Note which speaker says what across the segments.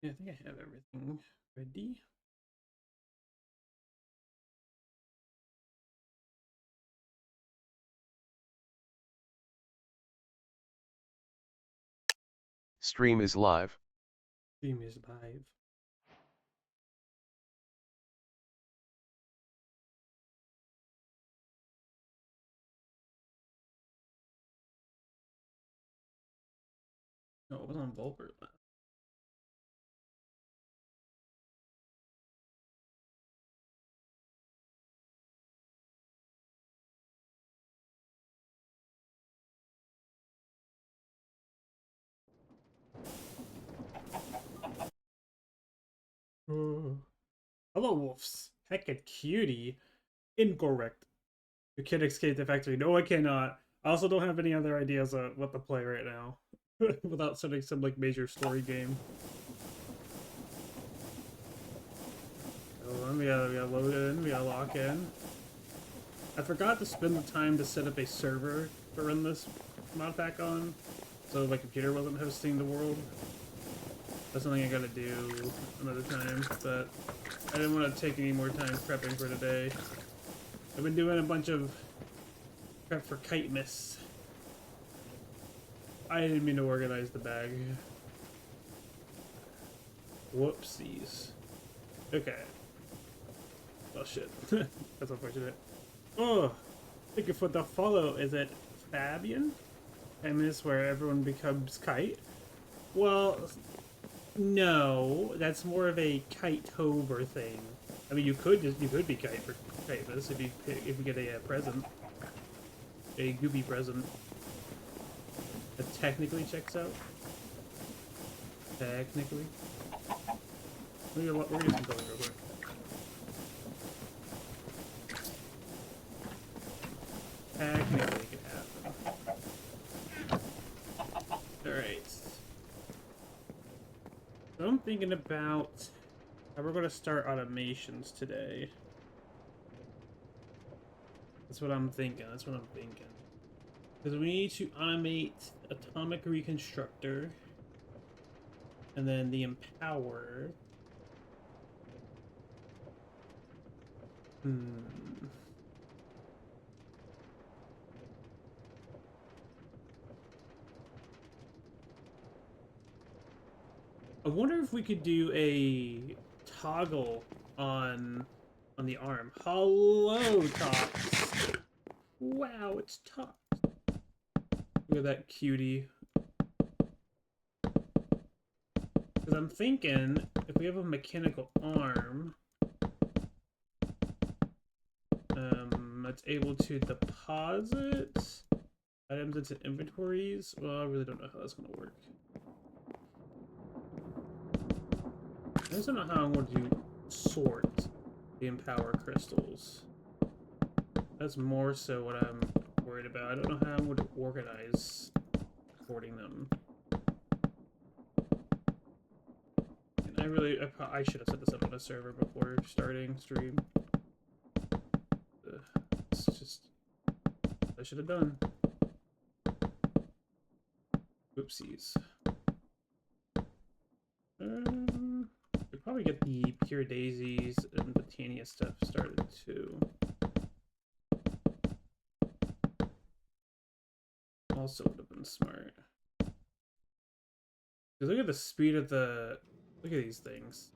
Speaker 1: Yeah, I think I have everything ready.
Speaker 2: Stream is live.
Speaker 1: Stream is live. No, it was on Volpert last. Hello, wolves. Heck, a cutie. Incorrect. You can escape the factory. No, I cannot. I also don't have any other ideas on what to play right now. Without setting some like major story game. So we gotta load in, we gotta lock in. I forgot to spend the time to set up a server to run this mod pack on, so my computer wasn't hosting the world. That's something I gotta do another time, but I didn't want to take any more time prepping for today. I've been doing a bunch of prep for kite miss. I didn't mean to organize the bag. Whoopsies. Okay. Oh shit. That's unfortunate. Oh, thank you for the follow. Is it Fabian? I miss where everyone becomes kite. Well, no, that's more of a kite-tober thing. I mean, you could be kite for kite miss if you get a present, a goopy present that technically checks out. Technically, we're gonna do some color real quick. Technically, it could happen. All right. So I'm thinking about how we're gonna start automations today. That's what I'm thinking. Because we need to automate Atomic Reconstructor. And then the Empower. I wonder if we could do a toggle on the arm. Hello, Tox. Wow, it's Tox. Look at that cutie. Because I'm thinking, if we have a mechanical arm, that's able to deposit items into inventories. Well, I really don't know how that's going to work. I just don't know how I'm going to sort the Empower crystals. That's more so what I'm worried about. I don't know how I'm going to organize sorting them. And I should have set this up on a server before starting stream. It's just I should have done. Oopsies. We'd probably get the Pure Daisies and the Tania stuff started too. Also would have been smart. Look at the speed of the... Look at these things.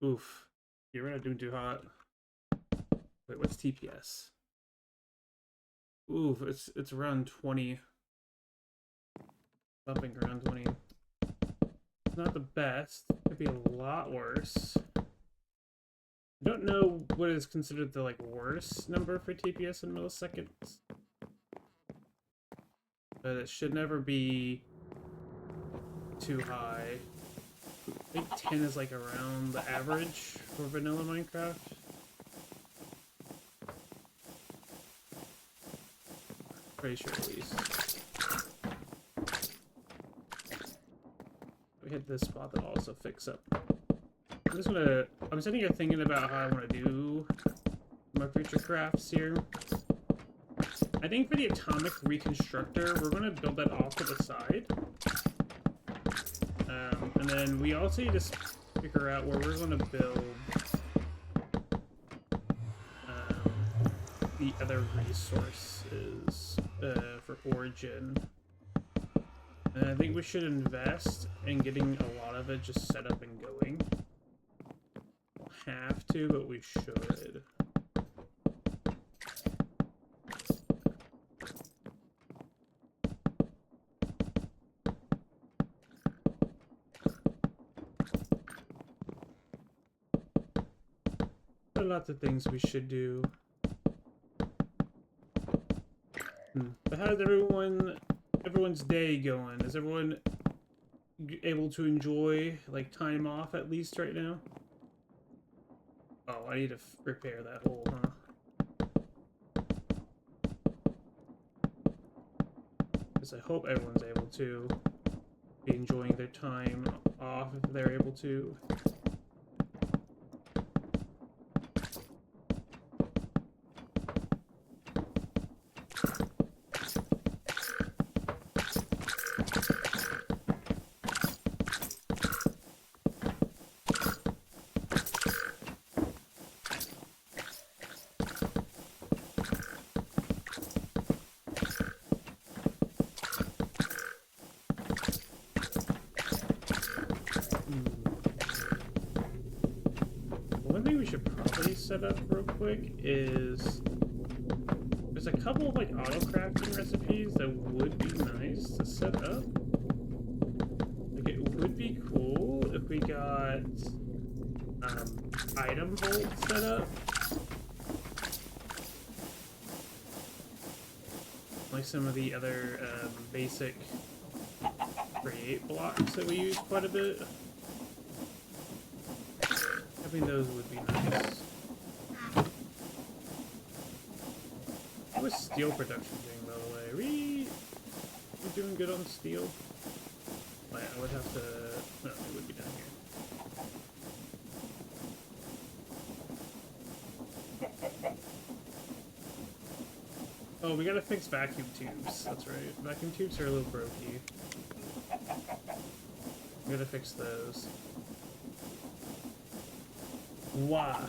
Speaker 1: Oof. You're not doing too hot. Wait, what's TPS? Oof, it's around 20. Bumping around 20. It's not the best. It could be a lot worse. I don't know what is considered the like worst number for TPS in milliseconds. But it should never be too high. I think 10 is like around the average for vanilla Minecraft. Pretty sure at least. We hit this spot that also fix up. I'm sitting here thinking about how I want to do my future crafts here. I think for the Atomic Reconstructor, we're going to build that off to the side. And then we also need to figure out where we're going to build the other resources for Origin. And I think we should invest in getting a lot of it just set up and going. Don't have to, but we should. There are lots of things we should do. But how's everyone's day going? Is everyone able to enjoy like time off at least right now? Oh, I need to repair that hole, huh? Because I hope everyone's able to be enjoying their time off if they're able to. One thing we should probably set up real quick is there's a couple of like auto crafting recipes that would be nice to set up. Like it would be cool if we got item vault set up. Like some of the other basic create blocks that we use quite a bit. I think those would be nice. How is steel production doing, by the way? Are we doing good on steel? Like, I would have to... No, it would be down here. Oh, we gotta fix vacuum tubes. That's right. Vacuum tubes are a little brokey. We gotta fix those. Why?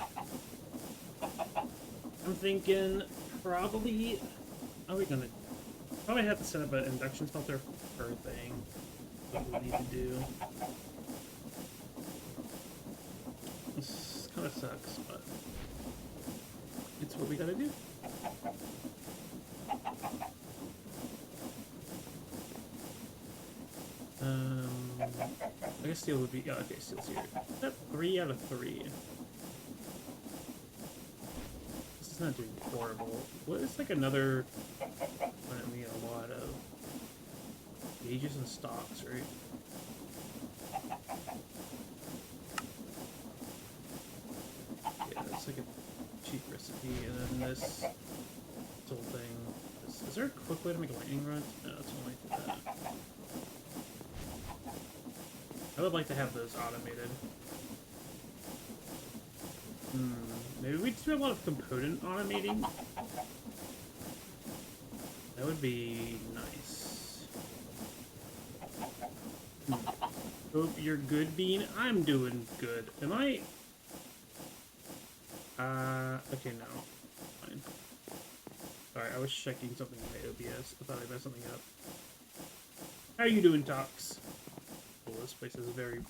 Speaker 1: I'm thinking probably... Are we gonna... Probably have to set up an induction smelter per thing. What we need to do. This kind of sucks, but... It's what we gotta do. I guess steel would be... Oh, okay, steel's here. Is that 3 out of 3? This is not doing horrible. What is like another... I mean, a lot of... gauges and stocks, right? Yeah, that's like a cheap recipe. And then this whole thing... Is there a quick way to make a lightning rod? No, it's only for that. I would like to have those automated. Maybe we do a lot of component automating. That would be nice. Hope you're good, Bean. I'm doing good. Am I? Okay, no. Fine. Sorry, I was checking something in my OBS. I thought I messed something up. How are you doing, Tox? Oh, this place is very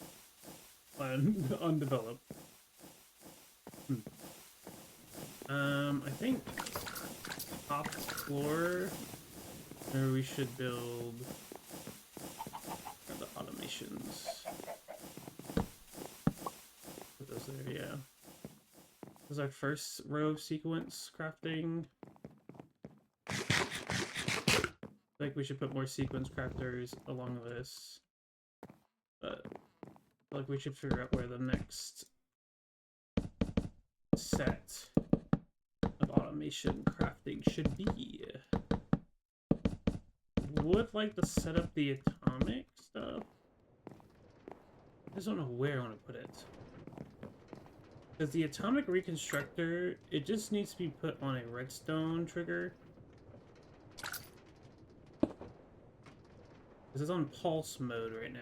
Speaker 1: undeveloped. I think top floor, where we should build the automations. Put those there, yeah. This is our first row of sequence crafting. I think we should put more sequence crafters along this. But like we should figure out where the next set of automation crafting should be. Would like to set up the atomic stuff. I just don't know where I want to put it. Because the atomic reconstructor, it just needs to be put on a redstone trigger. This is on pulse mode right now.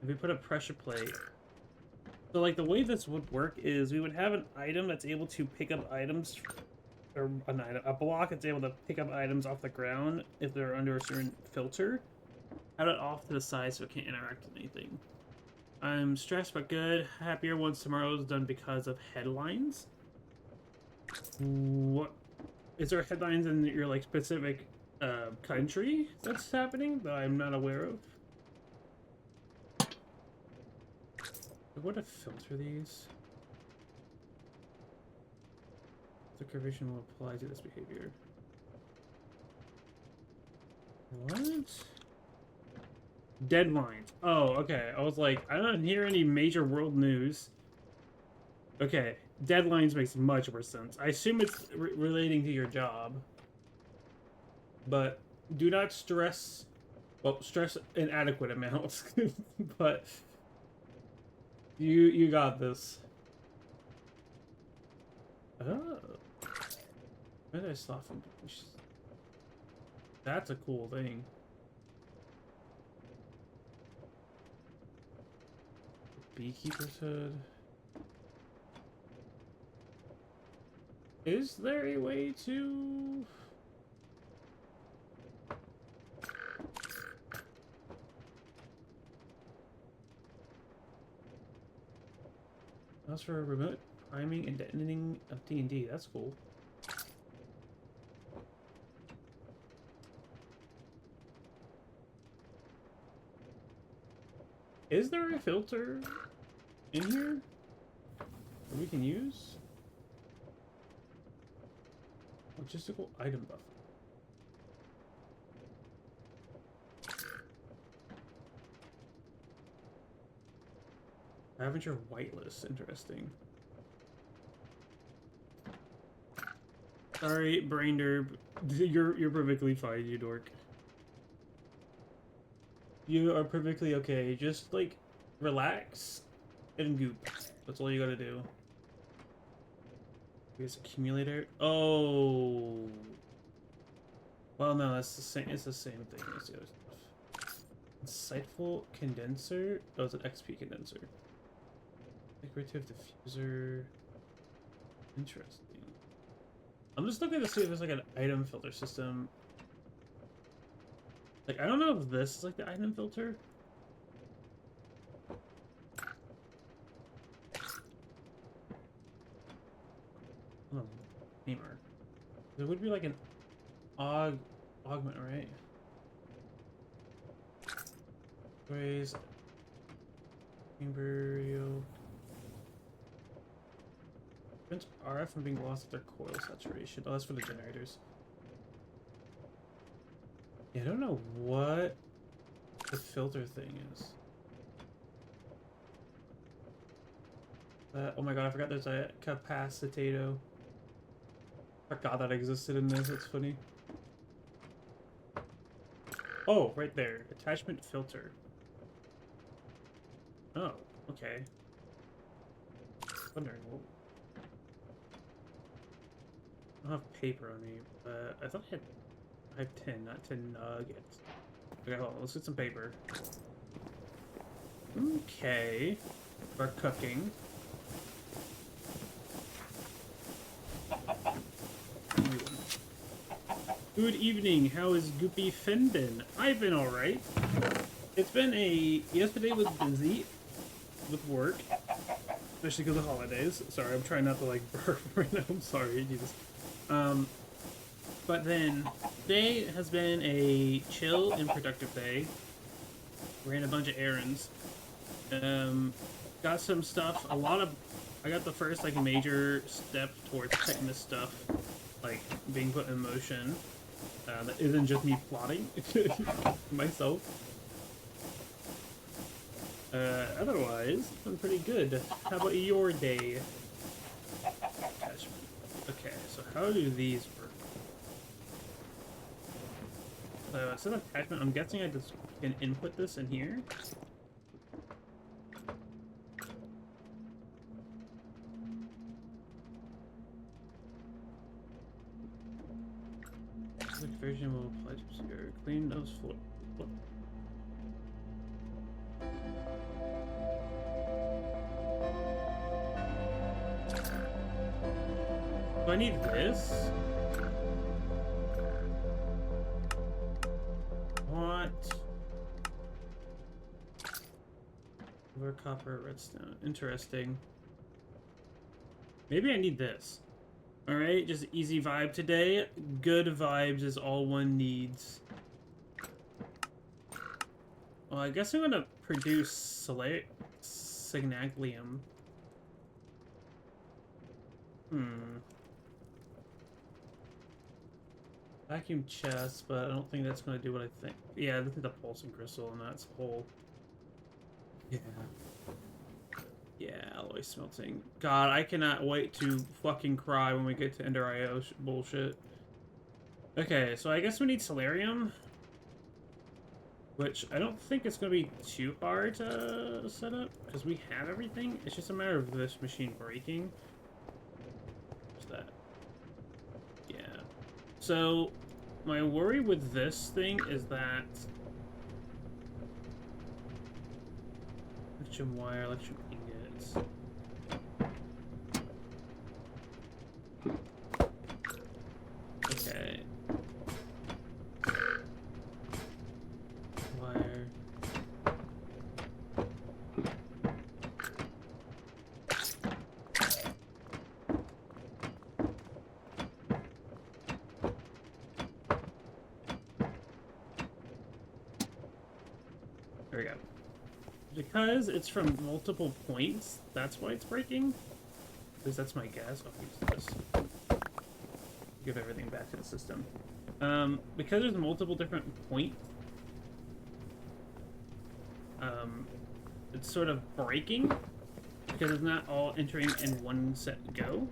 Speaker 1: If we put a pressure plate. So like the way this would work is we would have an item that's able to pick up items, or a block that's able to pick up items off the ground if they're under a certain filter. Have it off to the side so it can't interact with anything. I'm stressed but good. Happier once tomorrow is done because of headlines. What is there headlines in your like specific country that's happening that I'm not aware of? What to filter these? The curvation will apply to this behavior. What? Deadlines. Oh, okay. I was like, I don't hear any major world news. Okay, deadlines makes much more sense. I assume it's relating to your job. But do not stress, well, stress inadequate amounts. But you got this. Oh. Where did I soften? That's a cool thing. Beekeeper's hood. Is there a way to... That's for remote priming and detonating of D&D. That's cool. Is there a filter in here that we can use? Logistical item buffer. Scavenger whitelist. Interesting. Sorry, brain derb. You're perfectly fine, you dork. You are perfectly okay. Just like relax and goop. That's all you gotta do. Here's accumulator. Oh. Well, no, that's the same. It's the same thing as the other stuff. Insightful condenser. Oh, it's an XP condenser. Decorative diffuser. Interesting. I'm just looking to see if there's like an item filter system. Like, I don't know if this is like the item filter. Oh, gamer. There would be like an augment, right? Raise Imperial. Prevents RF from being lost at their coil saturation. Oh, that's for the generators. Yeah, I don't know what the filter thing is. Oh my god, I forgot there's a capacitator. Forgot that existed in this, it's funny. Oh, right there. Attachment filter. Oh, okay. Wondering. I don't have paper on me, but I thought I have 10, not 10 nuggets. Okay, hold on, let's get some paper. Okay. We're cooking. Good evening, how is Goopy Finn been? I've been alright. It's been yesterday was busy with work, especially because of holidays. Sorry, I'm trying not to like burp right now, I'm sorry, Jesus. But then, today has been a chill and productive day. Ran a bunch of errands. Got some stuff, I got the first like major step towards getting this stuff like being put in motion. That isn't just me plotting myself. Otherwise, it's been pretty good. How about your day? Attachment. Okay, so how do these work? Instead of attachment, I'm guessing I just can input this in here. The version will apply to your clean nose floor. Do I need this? What? Silver, copper, redstone. Interesting. Maybe I need this. Alright, just easy vibe today. Good vibes is all one needs. Well, I guess I'm gonna produce Signaglium. Vacuum chest, but I don't think that's gonna do what I think. Yeah, I think the pulsing crystal and that's whole. Yeah. Yeah, alloy smelting. God, I cannot wait to fucking cry when we get to Ender IO bullshit. Okay, so I guess we need Solarium. Which I don't think it's going to be too hard to set up, because we have everything. It's just a matter of this machine breaking. What's that? Yeah. So, my worry with this thing is that... Lithium wire, lithium ingots. Okay. Wire. There we go. Because it's from multiple points, that's why it's breaking. At least that's my guess. I'll use this. Give everything back to the system. Because there's multiple different points, it's sort of breaking because it's not all entering in one set go.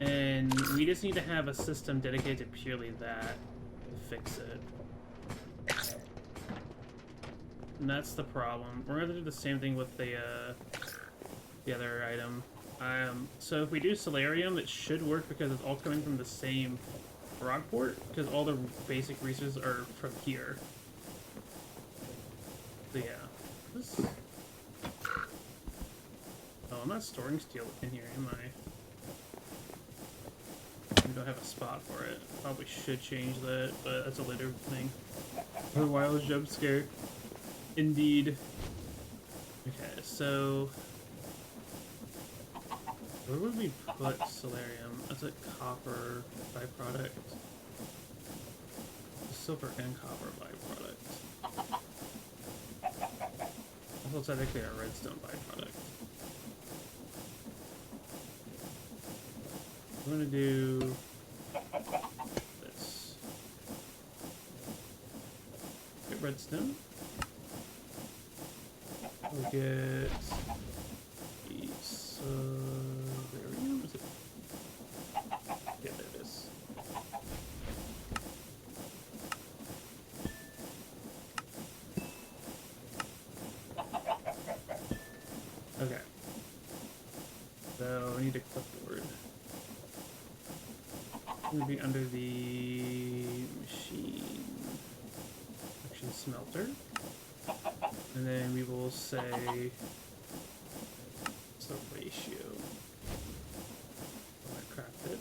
Speaker 1: And we just need to have a system dedicated to purely that to fix it. And that's the problem. We're gonna do the same thing with the other item. So if we do Solarium, it should work because it's all coming from the same rock port, because all the basic resources are from here. So yeah. This... Oh, I'm not storing steel in here, am I? We don't have a spot for it. Probably should change that, but that's a later thing. A wild jump scare. Indeed. Okay, so... Where would we put Solarium? That's a copper byproduct. Silver and copper byproduct. Also technically a redstone byproduct. We're gonna do this. Get redstone. We'll get these. Solarium? Is it? Yeah, there it is. Okay. So we need a clipboard. It's gonna be under the machine smelter. And then we will say it's the ratio. I'm gonna craft it.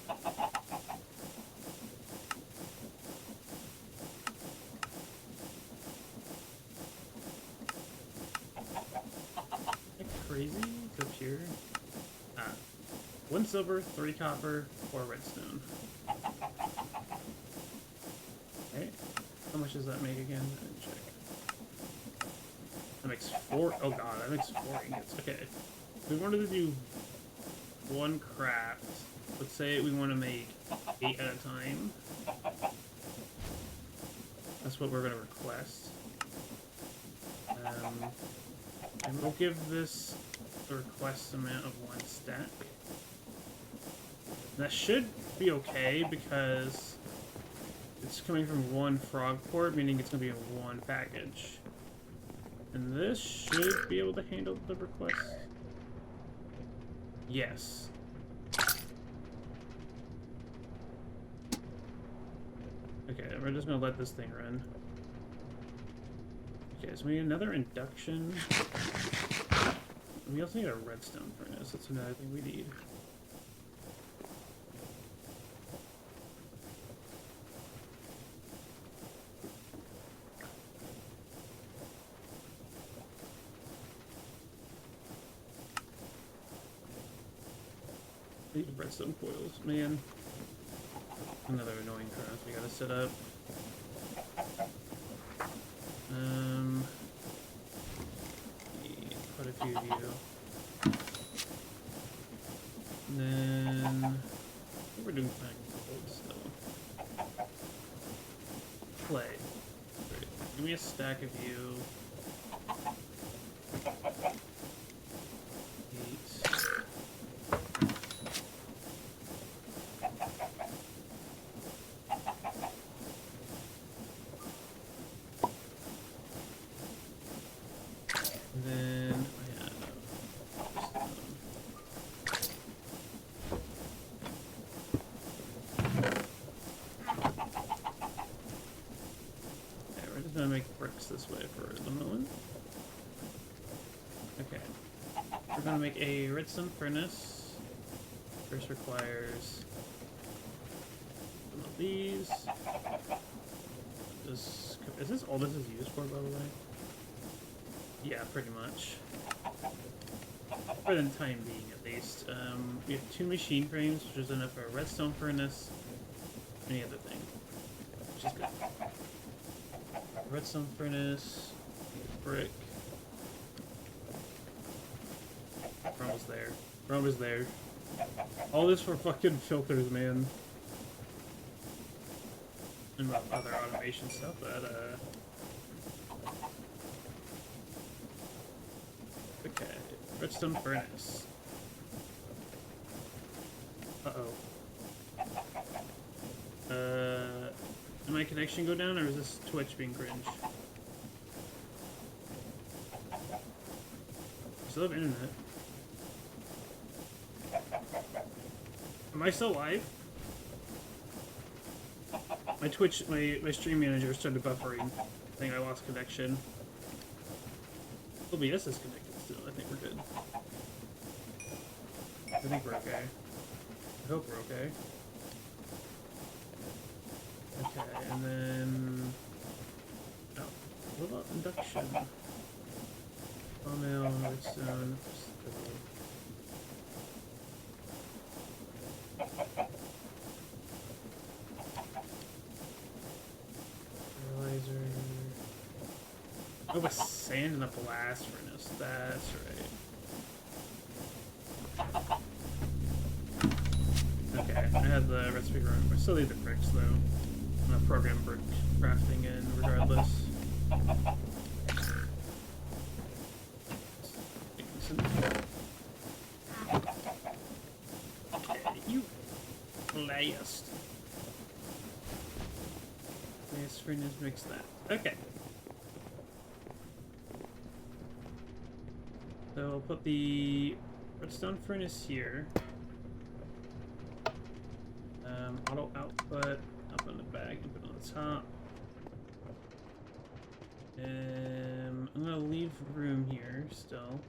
Speaker 1: Crazy? It's up here. 1 silver, 3 copper, 4 redstone. Okay. How much does that make again? I didn't check. That makes 4. Oh god, that makes 4 ingots. Okay. If we wanted to do 1 craft, let's say we want to make 8 at a time. That's what we're going to request. And we'll give this the request amount of 1 stack. That should be okay because it's coming from 1 frog port, meaning it's going to be in 1 package. And this should be able to handle the request. Yes. Okay, we're just going to let this thing run. Okay, so we need another induction. We also need a redstone furnace. That's another thing we need. These redstone coils, man. Another annoying furnace we gotta set up. Quite a few of you. And then what we're doing fine gold still. Clay. Great. Give me a stack of you. 8. And then I have okay, we're just gonna make bricks this way for the moment. Okay. We're gonna make a redstone furnace. First requires some of these. Is this all this is used for, by the way? Yeah, pretty much. For the time being, at least. We have 2 machine frames, which is enough for a redstone furnace. Any other thing, which is good. Redstone furnace, brick. We're almost there. We're almost there. All this for fucking filters, man. And well, other automation stuff, but okay, redstone furnace. Did my connection go down, or is this Twitch being cringe? I still have internet. Am I still live? My Twitch, my stream manager started buffering. I think I lost connection. OBS is connected still. I think we're good. I think we're okay. I hope we're okay. Okay, and then... Oh, what about induction? Sawmill, redstone... Fertilizer... Oh, with sand in a blast furnace. That's right. Okay, I had the recipe wrong. I still need the bricks, though. I'm gonna program brick crafting in regardless. Okay, you last. Last furnace mix that. Okay. So I'll put the redstone furnace here. Auto output up on the back and put it on the top. And I'm gonna leave room here still.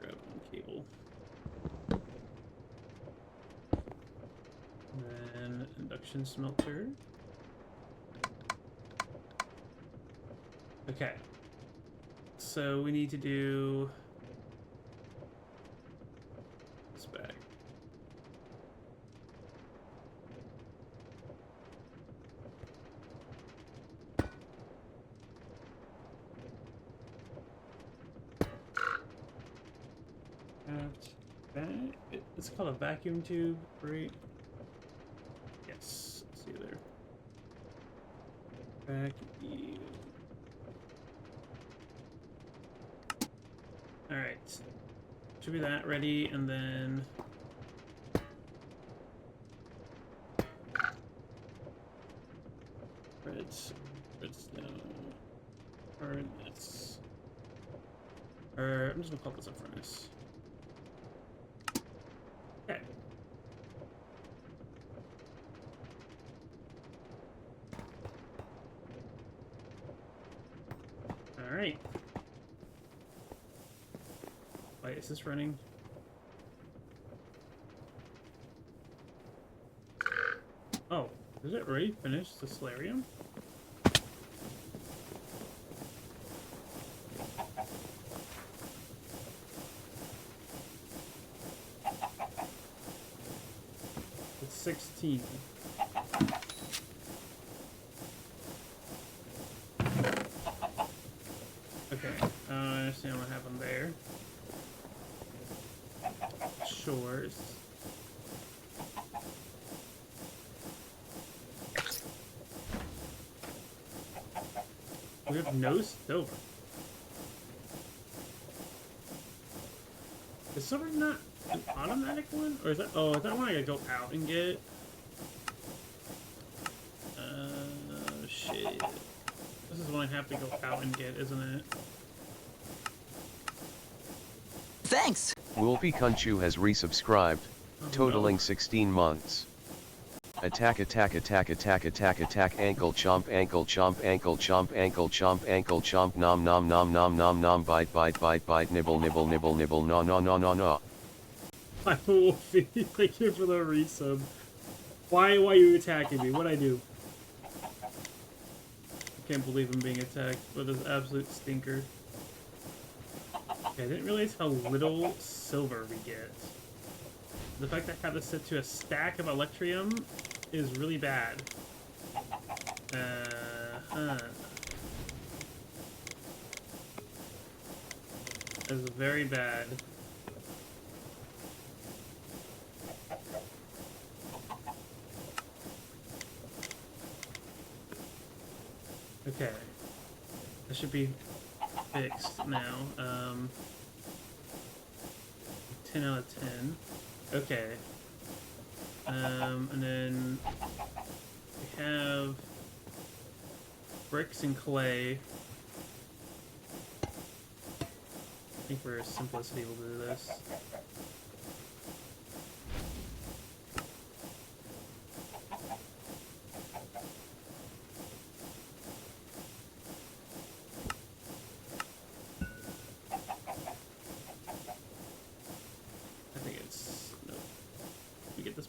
Speaker 1: Grab one cable. And then induction smelter. Okay. So we need to do this back. It's called a vacuum tube, right? Yes, see there. Vacuum. Alright. Should be that ready, and then... redstone. Furnace. Or, I'm just gonna call this a furnace. Okay. Alright. Wait, is this running? Oh, is it already finished the solarium? 16. Okay, I don't understand what happened there. Shores. We have no silver. Is silver not an automatic one? Or is that, oh, is that one I gotta go out and get? Shit. This is one I have to go out and get, isn't it?
Speaker 3: Thanks!
Speaker 2: Wolfie Kunchu has resubscribed, totaling 16 months. Attack attack attack attack attack attack ankle chomp ankle chomp ankle chomp ankle chomp ankle chomp nom nom nom nom nom nom bite bite bite bite nibble nibble nibble nibble no no no no no.
Speaker 1: Hi Wolfie, thank you for the resub. Why are you attacking me? What'd I do? I can't believe I'm being attacked by this absolute stinker. Okay, I didn't realize how little silver we get. The fact that I have this set to a stack of Electrium is really bad. It's very bad. Okay. That should be fixed now. 10 out of 10. Okay. And then we have bricks and clay. I think for simplicity we'll do this.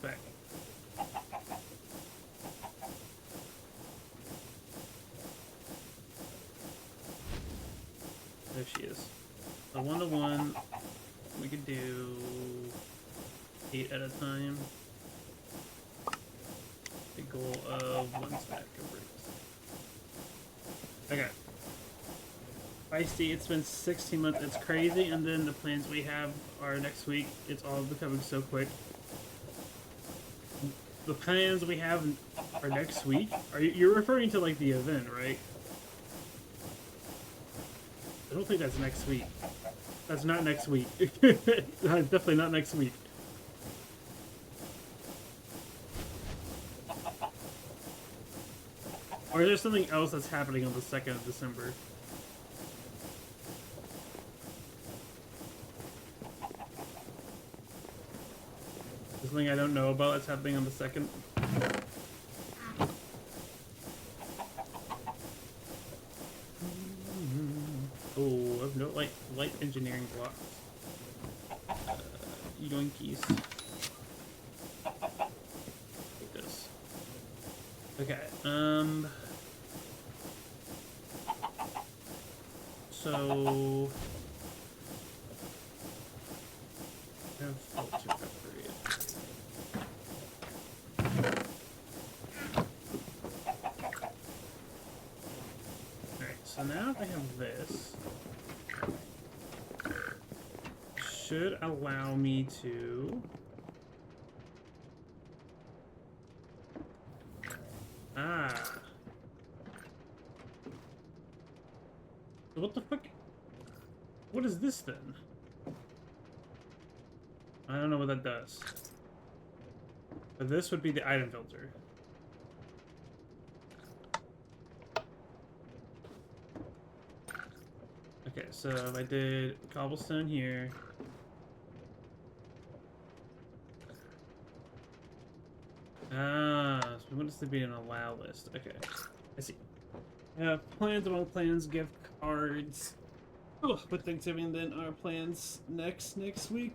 Speaker 1: Back. There she is. A 1-to-1. We could do 8 at a time. The goal of 1 stack of bricks. Okay. Feisty, it's been 16 months. It's crazy, and then the plans we have are next week. It's all becoming so quick. The plans we have are next week? You're referring to like the event, right? I don't think that's next week. That's not next week. That's definitely not next week. Or is there something else that's happening on the 2nd of December? Something I don't know about that's happening on the 2nd. Oh, I have no light engineering blocks. Yoinkies. Like this. Okay. So I have filter upgrade. Alright, so now if I have this, should allow me to what the fuck? What is this then? I don't know what that does. But this would be the item filter. Okay, so if I did cobblestone here. So we want this to be an allow list. Okay, I see. Plans among plans, gift cards. Oh, but Thanksgiving then our plans next week.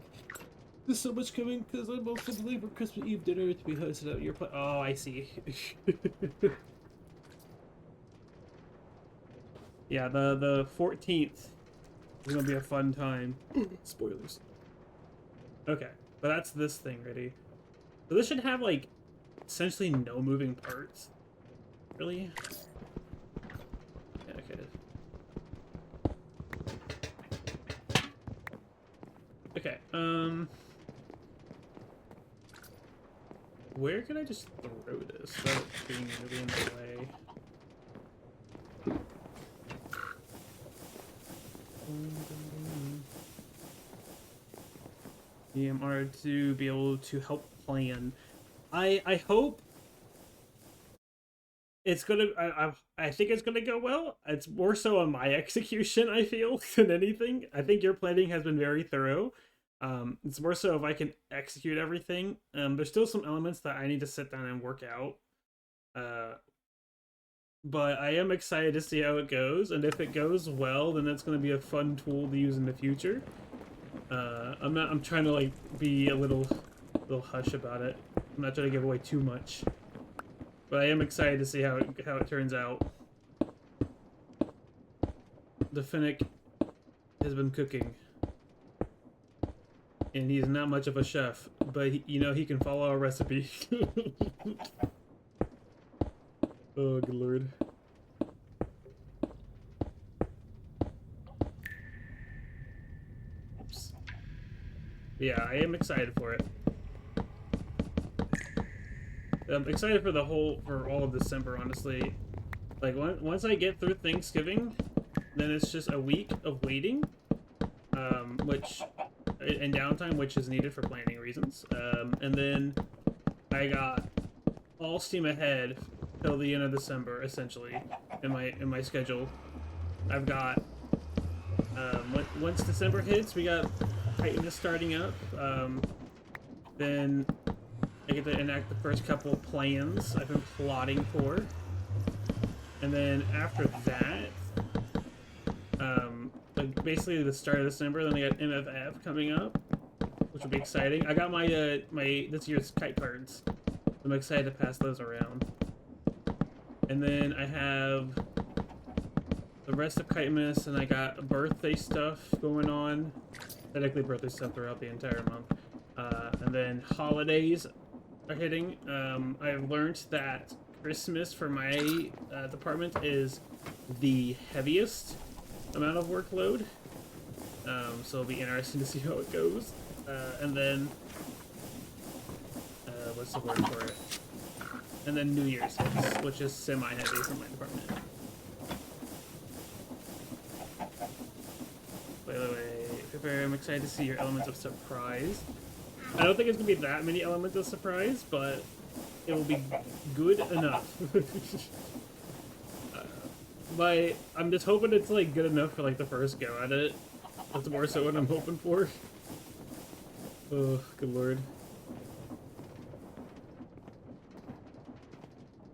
Speaker 1: There's so much coming because I'm also believe for Christmas Eve dinner to be hosted at your place. Oh, I see. Yeah, the 14th is gonna be a fun time. Spoilers. Okay, but that's this thing ready. So this should have like essentially no moving parts. Really? Yeah, okay. Okay, where can I just throw this without being really in the way? EMR to be able to help plan. I hope it's gonna. I think it's gonna go well. It's more so on my execution, I feel, than anything. I think your planning has been very thorough. It's more so if I can execute everything. There's still some elements that I need to sit down and work out. But I am excited to see how it goes, and if it goes well, then that's going to be a fun tool to use in the future. I'm trying to like be a little hush about it. I'm not trying to give away too much, but I am excited to see how it turns out. The Finnick has been cooking, and he's not much of a chef, but he can follow a recipe. Oh, good lord. Oops. Yeah, I am excited for it. I'm excited for all of December, honestly. Like, once I get through Thanksgiving, then it's just a week of waiting, and downtime, which is needed for planning reasons. And then I got all steam ahead till the end of December, essentially, in my schedule. I've got once December hits, we got Titan starting up. Then I get to enact the first couple of plans I've been plotting for, and then after that, like basically the start of December, then I got MFF coming up, which will be exciting. I got my this year's kite cards. I'm excited to pass those around. And then I have the rest of Kitemas, and I got birthday stuff going on. Technically birthday stuff throughout the entire month. And then holidays are hitting. I've learned that Christmas for my department is the heaviest amount of workload. So it'll be interesting to see how it goes. And then what's the word for it? And then New Year's hits, which is semi-heavy for my department. By the way, I'm excited to see your elements of surprise. I don't think it's gonna be that many elements of surprise, but it will be good enough. I'm just hoping it's like good enough for like the first go at it. That's more so what I'm hoping for. Oh, good lord.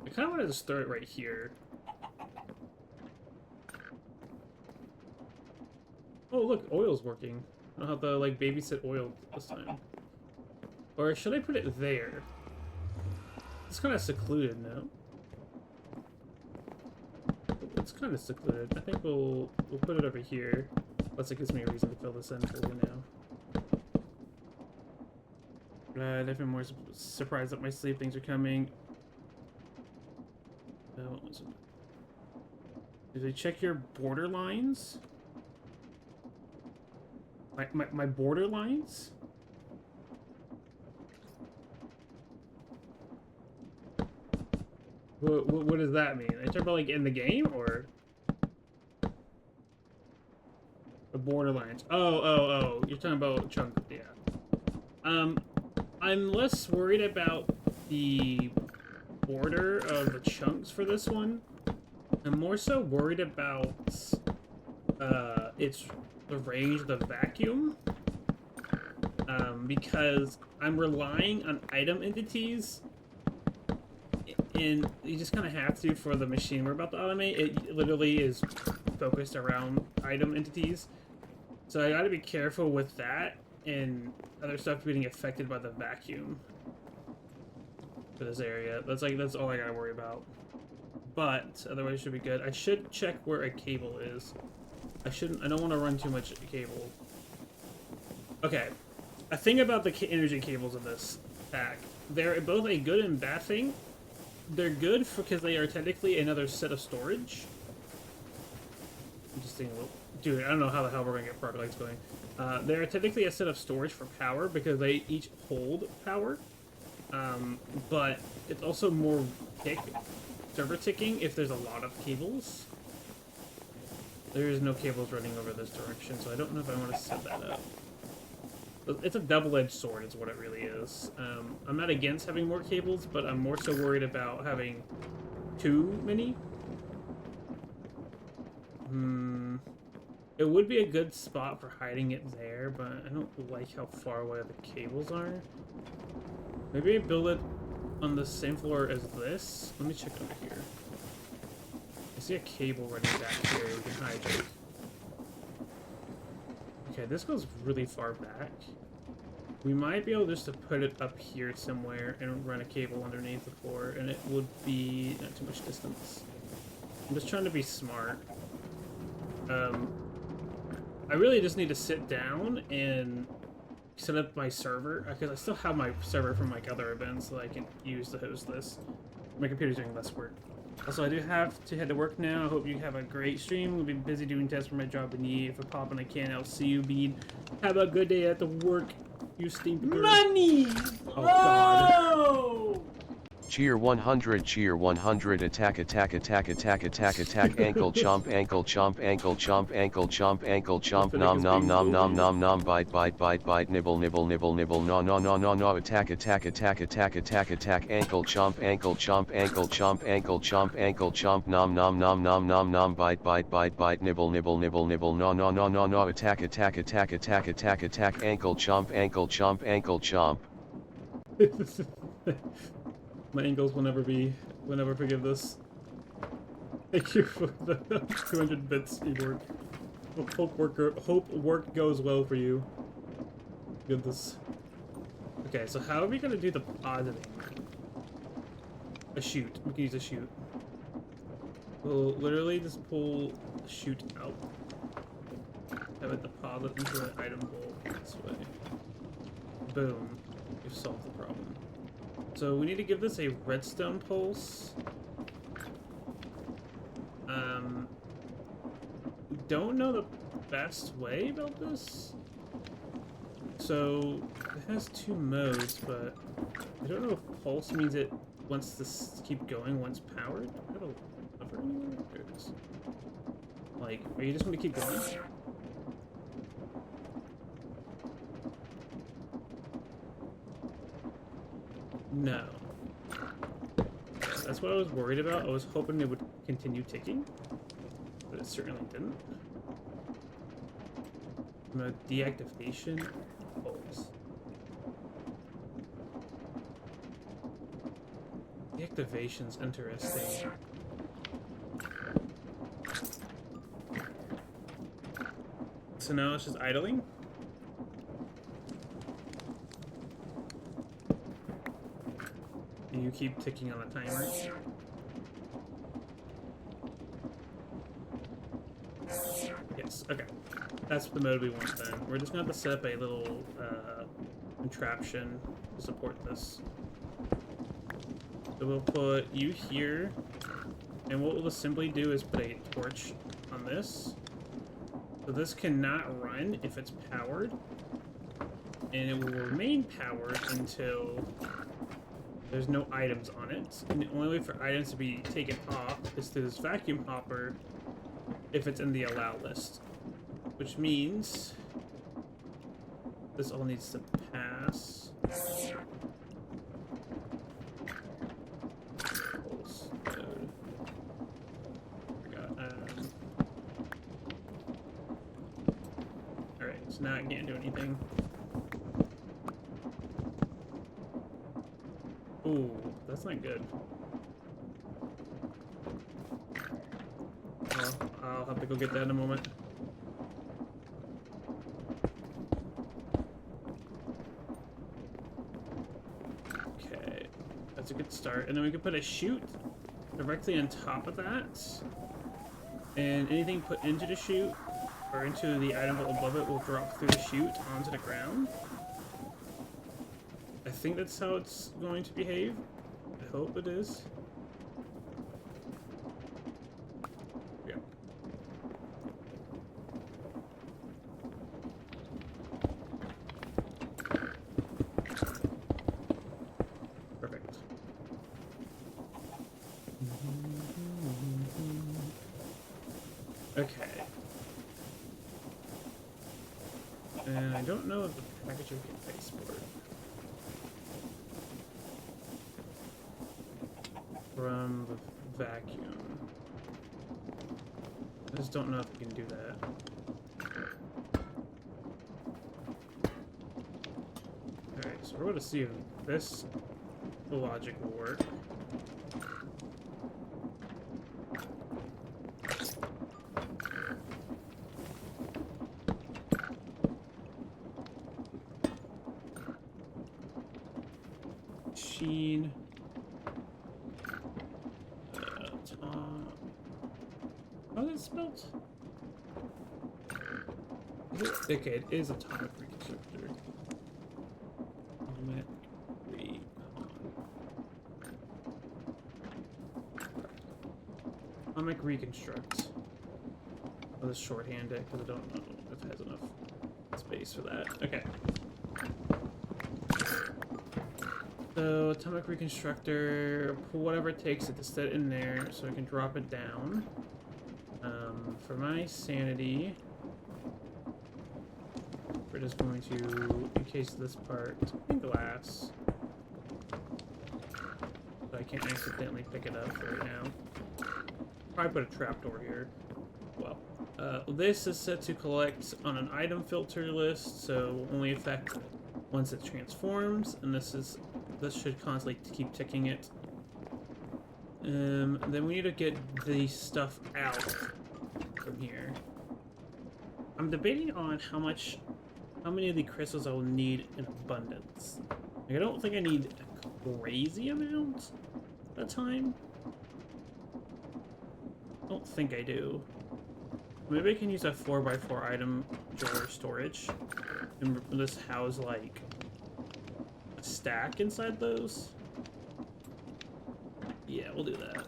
Speaker 1: I kind of want to just throw it right here. Oh, look, oil's working. I'll have to, like, babysit oil this time. Or should I put it there? It's kind of secluded now. It's kind of secluded. I think we'll put it over here. Unless it gives me a reason to fill this in for now. I've been more surprised that my sleep things are coming. What was it? Did they check your border lines? My border lines? What does that mean? Are you talking about like in the game or the border lines? Oh, you're talking about chunk, yeah. I'm less worried about the border of the chunks for this one. I'm more so worried about the range of the vacuum, because I'm relying on item entities, and you just kind of have to for the machine we're about to automate. It literally is focused around item entities, so I got to be careful with that and other stuff getting affected by the vacuum for this area. That's all I gotta worry about. But otherwise, it should be good. I should check where a cable is. I don't want to run too much cable. Okay, a thing about the energy cables in this pack they're both a good and bad thing. They're good because they are technically another set of storage. I'm just thinking, well, dude, I don't know how the hell we're gonna get product lights going. They're technically a set of storage for power because they each hold power. But it's also more server ticking if there's a lot of cables. There is no cables running over this direction, so I don't know if I want to set that up. It's a double-edged sword is what it really is. I'm not against having more cables, but I'm more so worried about having too many. It would be a good spot for hiding it there, but I don't like how far away the cables are. Maybe I build it on the same floor as this. Let me check over here. I see a cable running back here we can hijack. Okay, this goes really far back. We might be able just to put it up here somewhere and run a cable underneath the floor, and it would be not too much distance. I'm just trying to be smart. I really just need to sit down and set up my server, because I still have my server from like other events that I can use to host this. My computer's doing less work. Also, I do have to head to work now. I hope you have a great stream. We'll be busy doing tests for my job and if I pop and I can, I'll see you, Bean. Have a good day at the work, you stinker.
Speaker 4: Money!
Speaker 1: Oh, God.
Speaker 2: Cheer 100, cheer 100, attack, attack, attack, attack, attack, attack, ankle chomp, ankle chomp, ankle chomp, ankle chomp, ankle chomp, nom nom nom nom nom nom, bite bite bite bite, nibble nibble nibble nibble, no no no no no, attack attack attack attack attack attack, ankle chomp, ankle chomp, ankle chomp, ankle chomp, ankle chomp, nom nom nom nom nom nom, bite bite bite bite, nibble nibble nibble nibble, no no no no no, attack attack attack attack attack attack, ankle chomp, ankle chomp, ankle chomp.
Speaker 1: My ankles will never forgive this. Thank you for the 200 bits, Igor. Hope work goes well for you. Goodness. Okay, so how are we gonna do the positing? A chute. We can use a chute. We'll literally just pull a chute out. Have it deposit into an item bowl this way. Boom. We've solved the problem. So we need to give this a redstone pulse. Don't know the best way about this. So it has two modes, but I don't know if pulse means it wants to keep going once powered. I don't know anywhere. There it is. Like, are you just going to keep going? No. That's what I was worried about. I was hoping it would continue ticking, but it certainly didn't. Mode deactivation pulse. Deactivation's interesting. So now it's just idling? And you keep ticking on a timer? Yes, okay. That's the mode we want then. We're just going to have to set up a little contraption to support this. So we'll put you here, and what we'll just simply do is put a torch on this. So this cannot run if it's powered, and it will remain powered until there's no items on it. And the only way for items to be taken off is through this vacuum hopper if it's in the allow list. Which means this all needs to pass. Pulse mode. Forgot. Alright, so now I can't do anything. Ooh, that's not good. Well, I'll have to go get that in a moment. Okay, that's a good start. And then we can put a chute directly on top of that. And anything put into the chute or into the item above it will drop through the chute onto the ground. I think that's how it's going to behave. I hope it is. Yeah. Perfect. Okay. And I don't know if the packaging can export from the vacuum. I just don't know if we can do that. Alright, so we're going to see if this logic will work. Machine. How is it spelled? Okay, it is atomic reconstructor. Atomic recon. Atomic reconstruct. I'll just shorthand it because I don't know if it has enough space for that. Okay. So, atomic reconstructor, put whatever it takes it to set it in there so I can drop it down. For my sanity, we're just going to encase this part in glass. So I can't accidentally pick it up right now. Probably put a trapdoor here. Well, this is set to collect on an item filter list, so will only affect once it transforms, and this should constantly keep ticking it. Then we need to get the stuff out from here. I'm debating on how many of the crystals I will need in abundance. Like, I don't think I need a crazy amount at a time. I don't think I do. Maybe I can use a 4x4 item drawer storage and just house like a stack inside those. Yeah, we'll do that.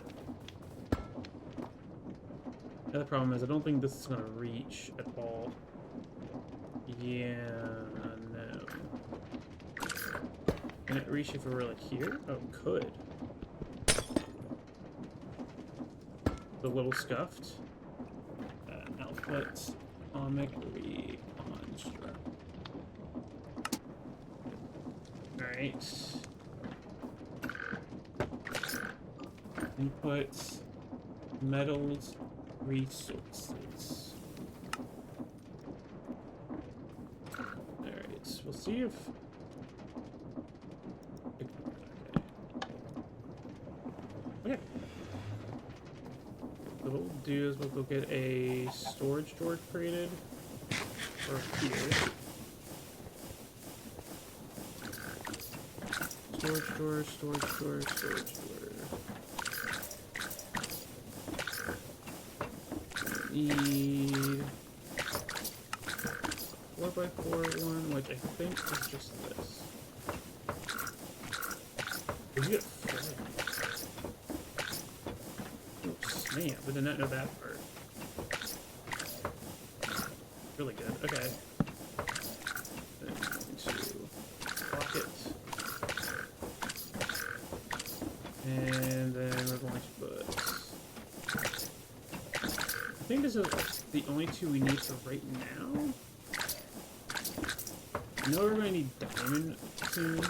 Speaker 1: The other problem is I don't think this is gonna reach at all. Yeah, no. Can it reach if we were like here? Oh, it could. A little scuffed. Output atomic reconstruct. Alright. Input metals resources. Alright, we'll see if... Okay. So what we'll do is we'll go get a storage door created for here. Storage door, storage door, storage door. Need 4x4 one, which I think is just this. Did you get 4? Oops, man, we did not know that part. Really good. Okay. Then I'm going to lock it. And then we're going to put... I think this is the only two we need for right now. I know we're going to need diamond soon.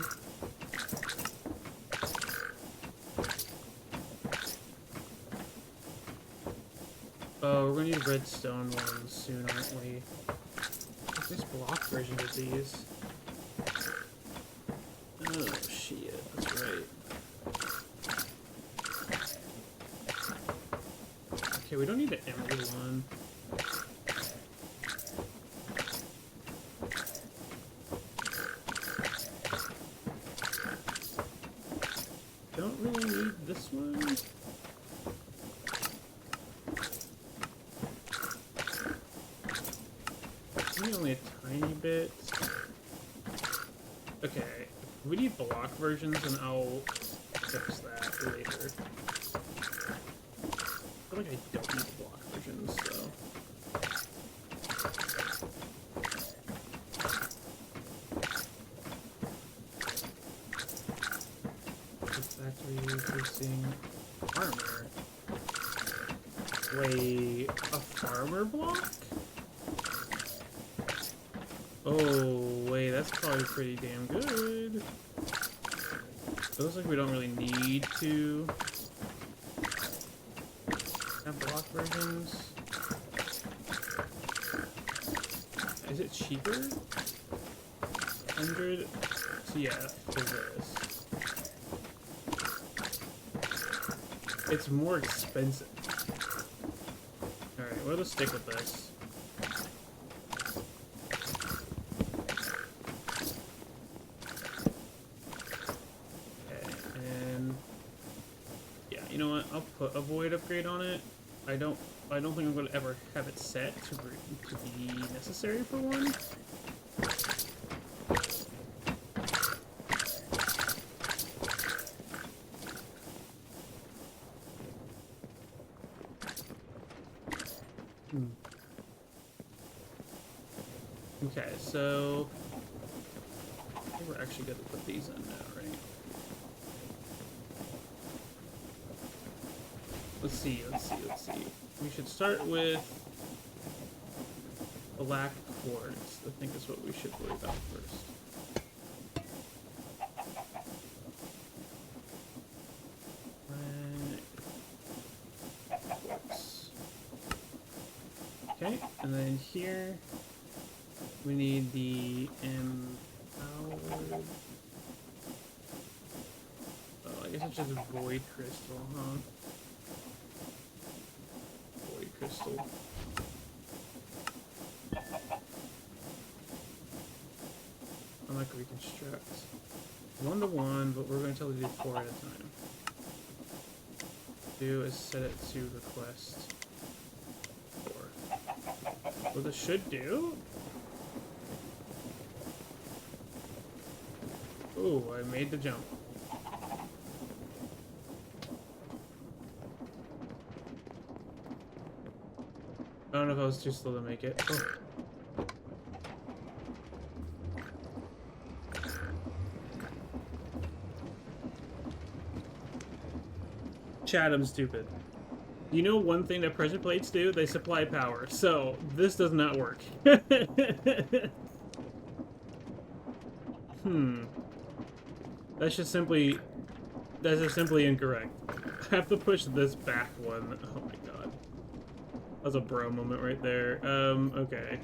Speaker 1: Oh, we're going to need redstone ones soon, aren't we? There's block versions of these. Oh, shit. That's right. Okay, we don't need the emerald one. Don't really need this one. Maybe only a tiny bit. Okay, We need block versions, and I'll fix that later. I feel like I don't need block versions, so... Factory producing armor. Wait, a farmer block? Oh, wait, that's probably pretty damn good. It looks like we don't really need to have block versions. Is it cheaper? 100? So yeah, for this. It's more expensive. Alright, we'll just stick with this. Okay, and yeah, you know what? I'll put a void upgrade on it. I don't think I'm gonna ever have it set to be necessary for one. Okay, so I think we're actually going to put these in now, right? Let's see. We should start with black quartz. I think that's what we should worry about first. Quartz. Okay, and then here we need the empowered. Oh, I guess it's just a void crystal, huh? Void crystal. Unlike reconstruct. 1 to 1, but we're going to tell it to do 4 at a time. Do is set it to request 4. What this should do. Ooh, I made the jump. I don't know if I was too slow to make it. Oh. Chat, I'm stupid. You know one thing that pressure plates do? They supply power. So, this does not work. That's just simply incorrect. I have to push this back one. Oh my god. That was a bro moment right there. Okay.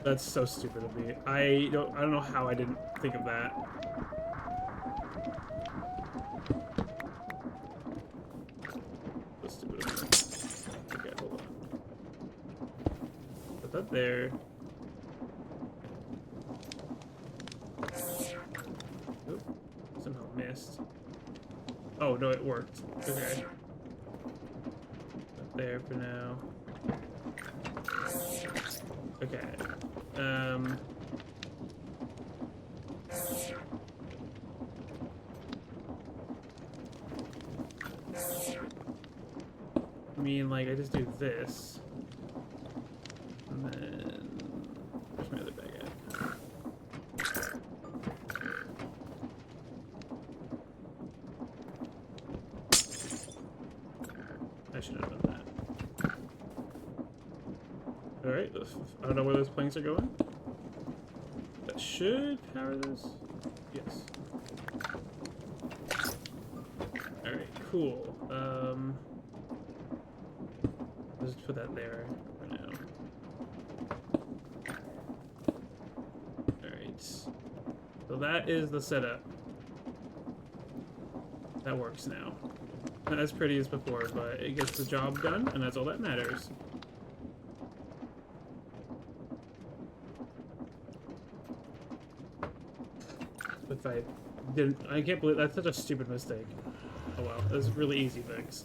Speaker 1: That's so stupid of me. I don't know how I didn't think of that. That's stupid of me. Okay, hold on. Put that there. Somehow missed. Oh, no, it worked. Okay. Up there for now. Okay. I mean, like, I just do this. And then... Where's my other bag at? I should have done that. Alright, I don't know where those planks are going. That should power this. Yes. Alright, cool. Let's just put that there for now. Alright. So that is the setup. That works now. Not as pretty as before, but it gets the job done, and that's all that matters. If I didn't, I can't believe that's such a stupid mistake. Oh well, it was a really easy fix.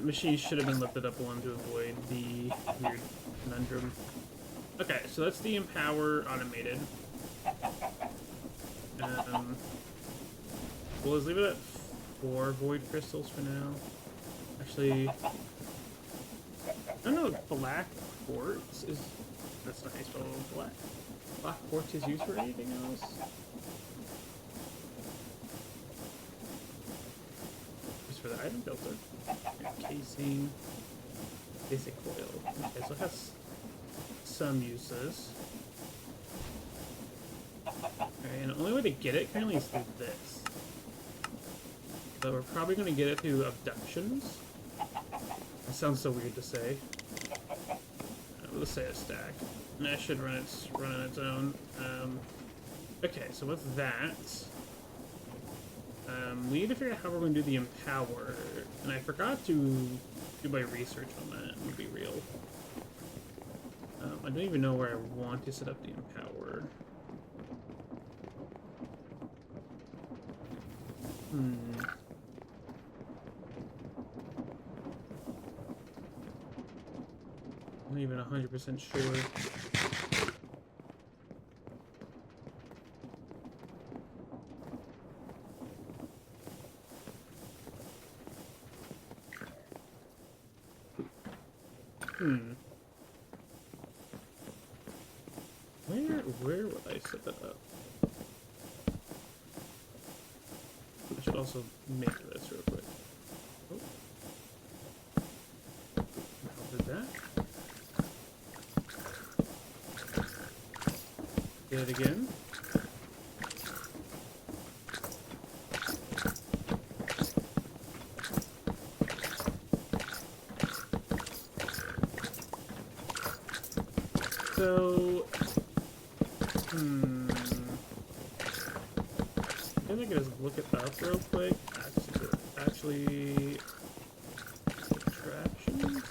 Speaker 1: Machine should have been lifted up one to avoid the weird conundrum. Okay, so that's the Empower automated. Well, let's leave it at 4 void crystals for now. Actually, I don't know if black quartz is... That's nice, but black quartz is used for anything else? Just for the item filter. Casing. Basic coil. Okay, so it has some uses. Alright, and the only way to get it currently is through this. So we're probably going to get it through abductions. That sounds so weird to say. Let's say a stack. And that should run on its own. Okay, so with that, we need to figure out how we're going to do the empower. And I forgot to do my research on that, to be real. I don't even know where I want to set up the empower. I'm not even 100% sure. Where would I set that up? I should also make this real quick. Oh. How did that? Get it again. So, I think I can just look it up real quick. Actually, subtractions.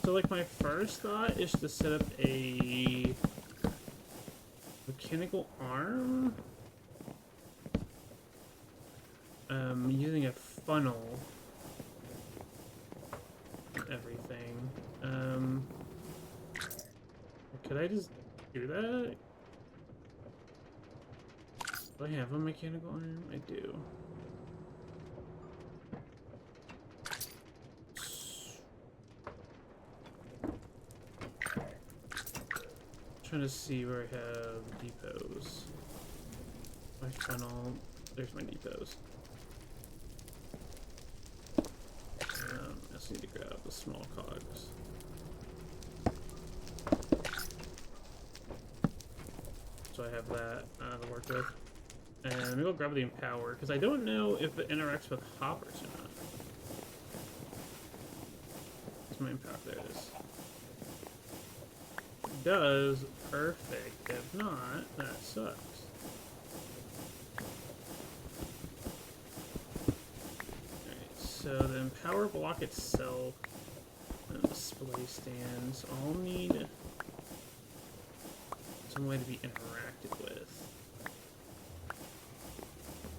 Speaker 1: So, like, my first thought is to set up a mechanical arm, using a funnel. Everything. Could I just do that? Do I have a mechanical arm? I do. Trying to see where I have depots. My funnel. There's my depots. I just need to grab the small cogs. So I have that to work with. And maybe I'll grab the empower, because I don't know if it interacts with hoppers or not. Where's my empower? There it is. It does. Perfect. If not, that sucks. So the empower block itself and display stands all need some way to be interacted with.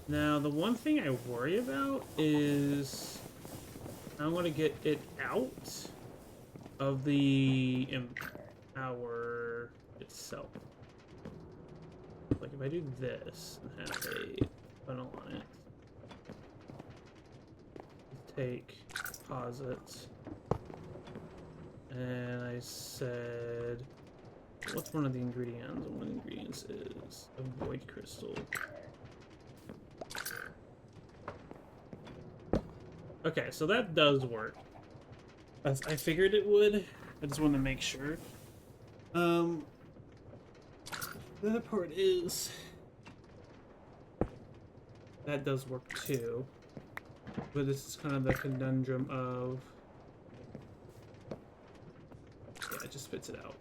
Speaker 1: Now the one thing I worry about is I want to get it out of the empower itself. Like if I do this and have a funnel on it. Take posits, and I said, what's one of the ingredients? One of the ingredients is a void crystal. Okay, so that does work. As I figured it would. I just wanted to make sure. The other part is that does work too. But this is kind of the conundrum of... Yeah, it just spits it out.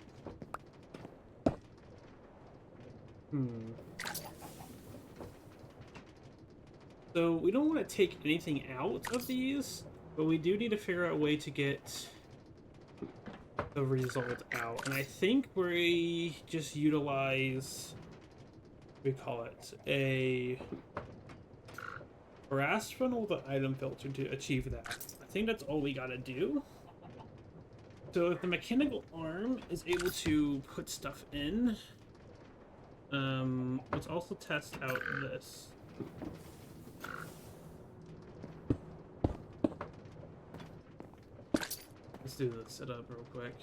Speaker 1: So we don't want to take anything out of these, but we do need to figure out a way to get the result out. And I think we just utilize... What do we call it? A... brass funnel with an item filter to achieve that. I think that's all we gotta do. So if the mechanical arm is able to put stuff in, let's also test out this. Let's do the setup real quick.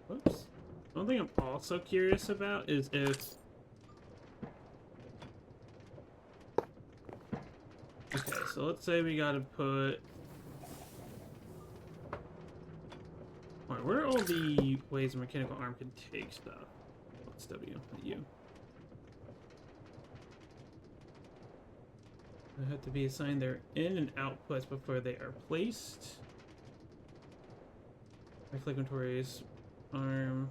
Speaker 1: Whoops. One thing I'm also curious about is if... Okay, so let's say we gotta put... Alright, where are all the ways a mechanical arm can take stuff? What's W? Not U. They have to be assigned their in and outputs before they are placed. Reflect inventories, arm.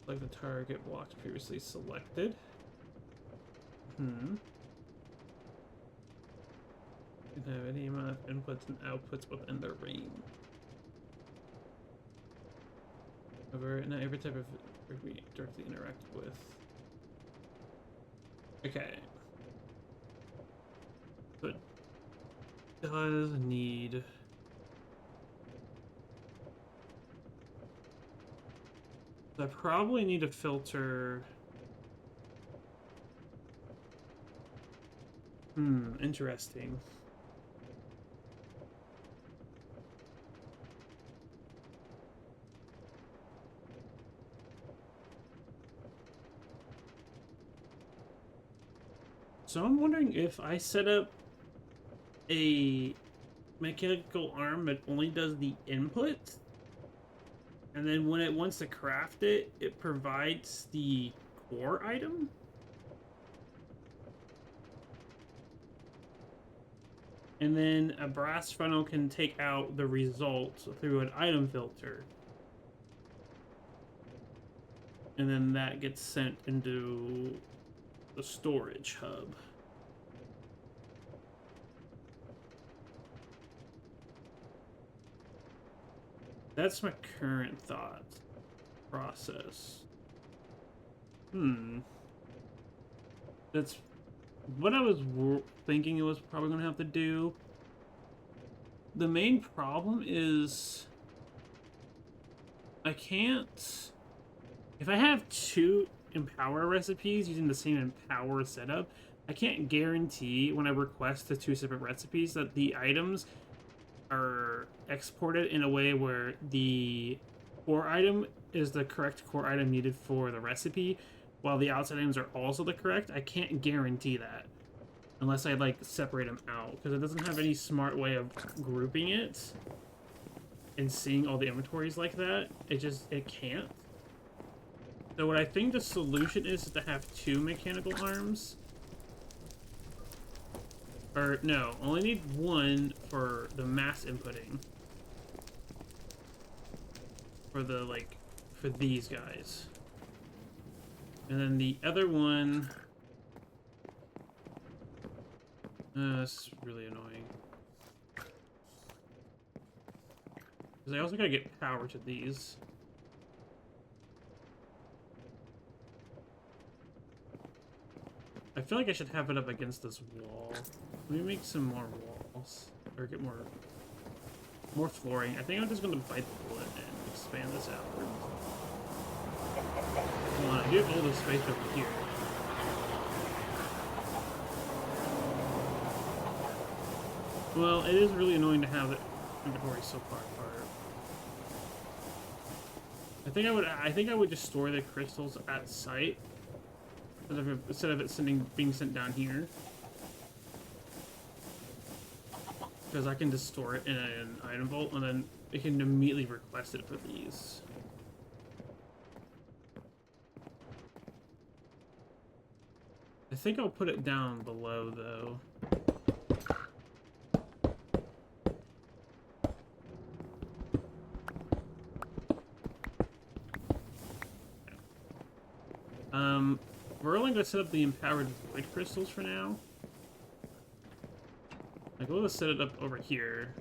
Speaker 1: Like the target blocks previously selected. Can have any amount of inputs and outputs within their range. However, not every type of we directly interacted with. Okay. So it does need... I probably need to filter... Interesting. So I'm wondering if I set up a mechanical arm that only does the input, and then when it wants to craft it, it provides the core item. And then a brass funnel can take out the results through an item filter. And then that gets sent into the storage hub. That's my current thought process. That's what I was thinking it was probably going to have to do. The main problem is I can't... If I have two Empower recipes using the same Empower setup, I can't guarantee when I request the two separate recipes that the items are exported in a way where the core item is the correct core item needed for the recipe, while the outside items are also the correct. I can't guarantee that unless I like separate them out, because it doesn't have any smart way of grouping it and seeing all the inventories like that. It can't. So what I think the solution is to have two mechanical arms. Or, no, only need one for the mass inputting. For the, like, for these guys. And then the other one... this is really annoying. Because I also gotta get power to these. I feel like I should have it up against this wall. Let me make some more walls. Or get more flooring. I think I'm just gonna bite the bullet and expand this outward. Hold on, I do have all this space over here. Well, it is really annoying to have the inventory so far apart. I think I would just store the crystals at site instead of it being sent down here. Because I can just store it in an item vault and then it can immediately request it for these. I think I'll put it down below though. We're only going to set up the empowered void crystals for now. Like, we'll just set it up over here.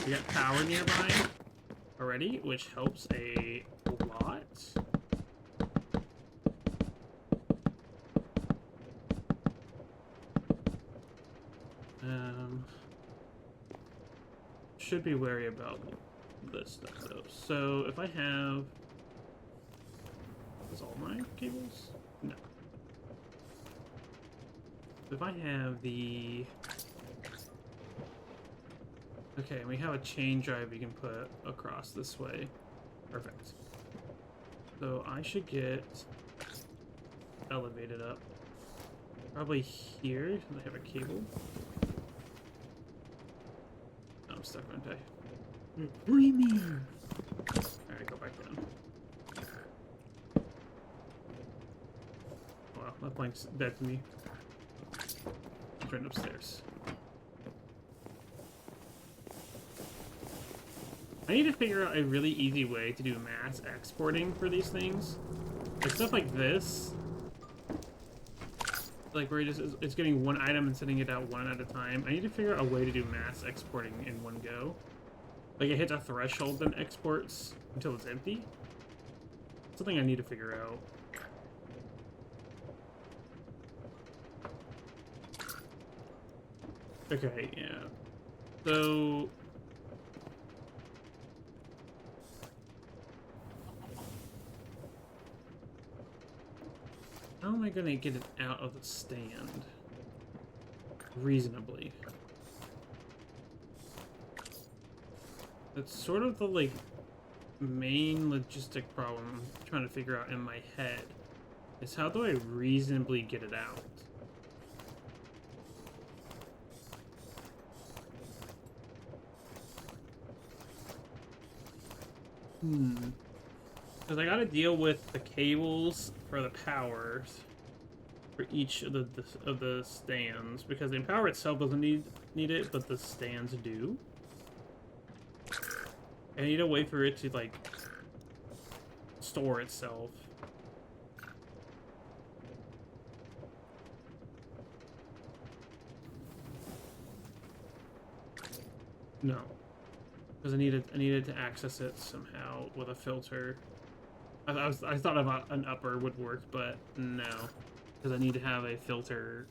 Speaker 1: We got power nearby already, which helps a lot. should be wary about this stuff though. So if I have, is all my cables? No. If I have the, okay, we have a chain drive we can put across this way. Perfect. So I should get elevated up. Probably here, since I have a cable. Oh, I'm stuck, aren't I? Free me! Alright, go back down. Wow, that plank's dead to me. It's right upstairs. I need to figure out a really easy way to do mass exporting for these things. Like stuff like this. Like where it's getting one item and sending it out one at a time. I need to figure out a way to do mass exporting in one go. Like it hits a threshold and exports until it's empty. Something I need to figure out. Okay, yeah. So how am I gonna get it out of the stand reasonably? That's sort of the like main logistic problem I'm trying to figure out in my head. Is how do I reasonably get it out? Because I gotta deal with the cables for the powers for each of the stands, because the power itself doesn't need it, but the stands do. I need a way for it to like store itself. No, because I needed to access it somehow with a filter. I thought about an upper would work, but no, because I need to have a filter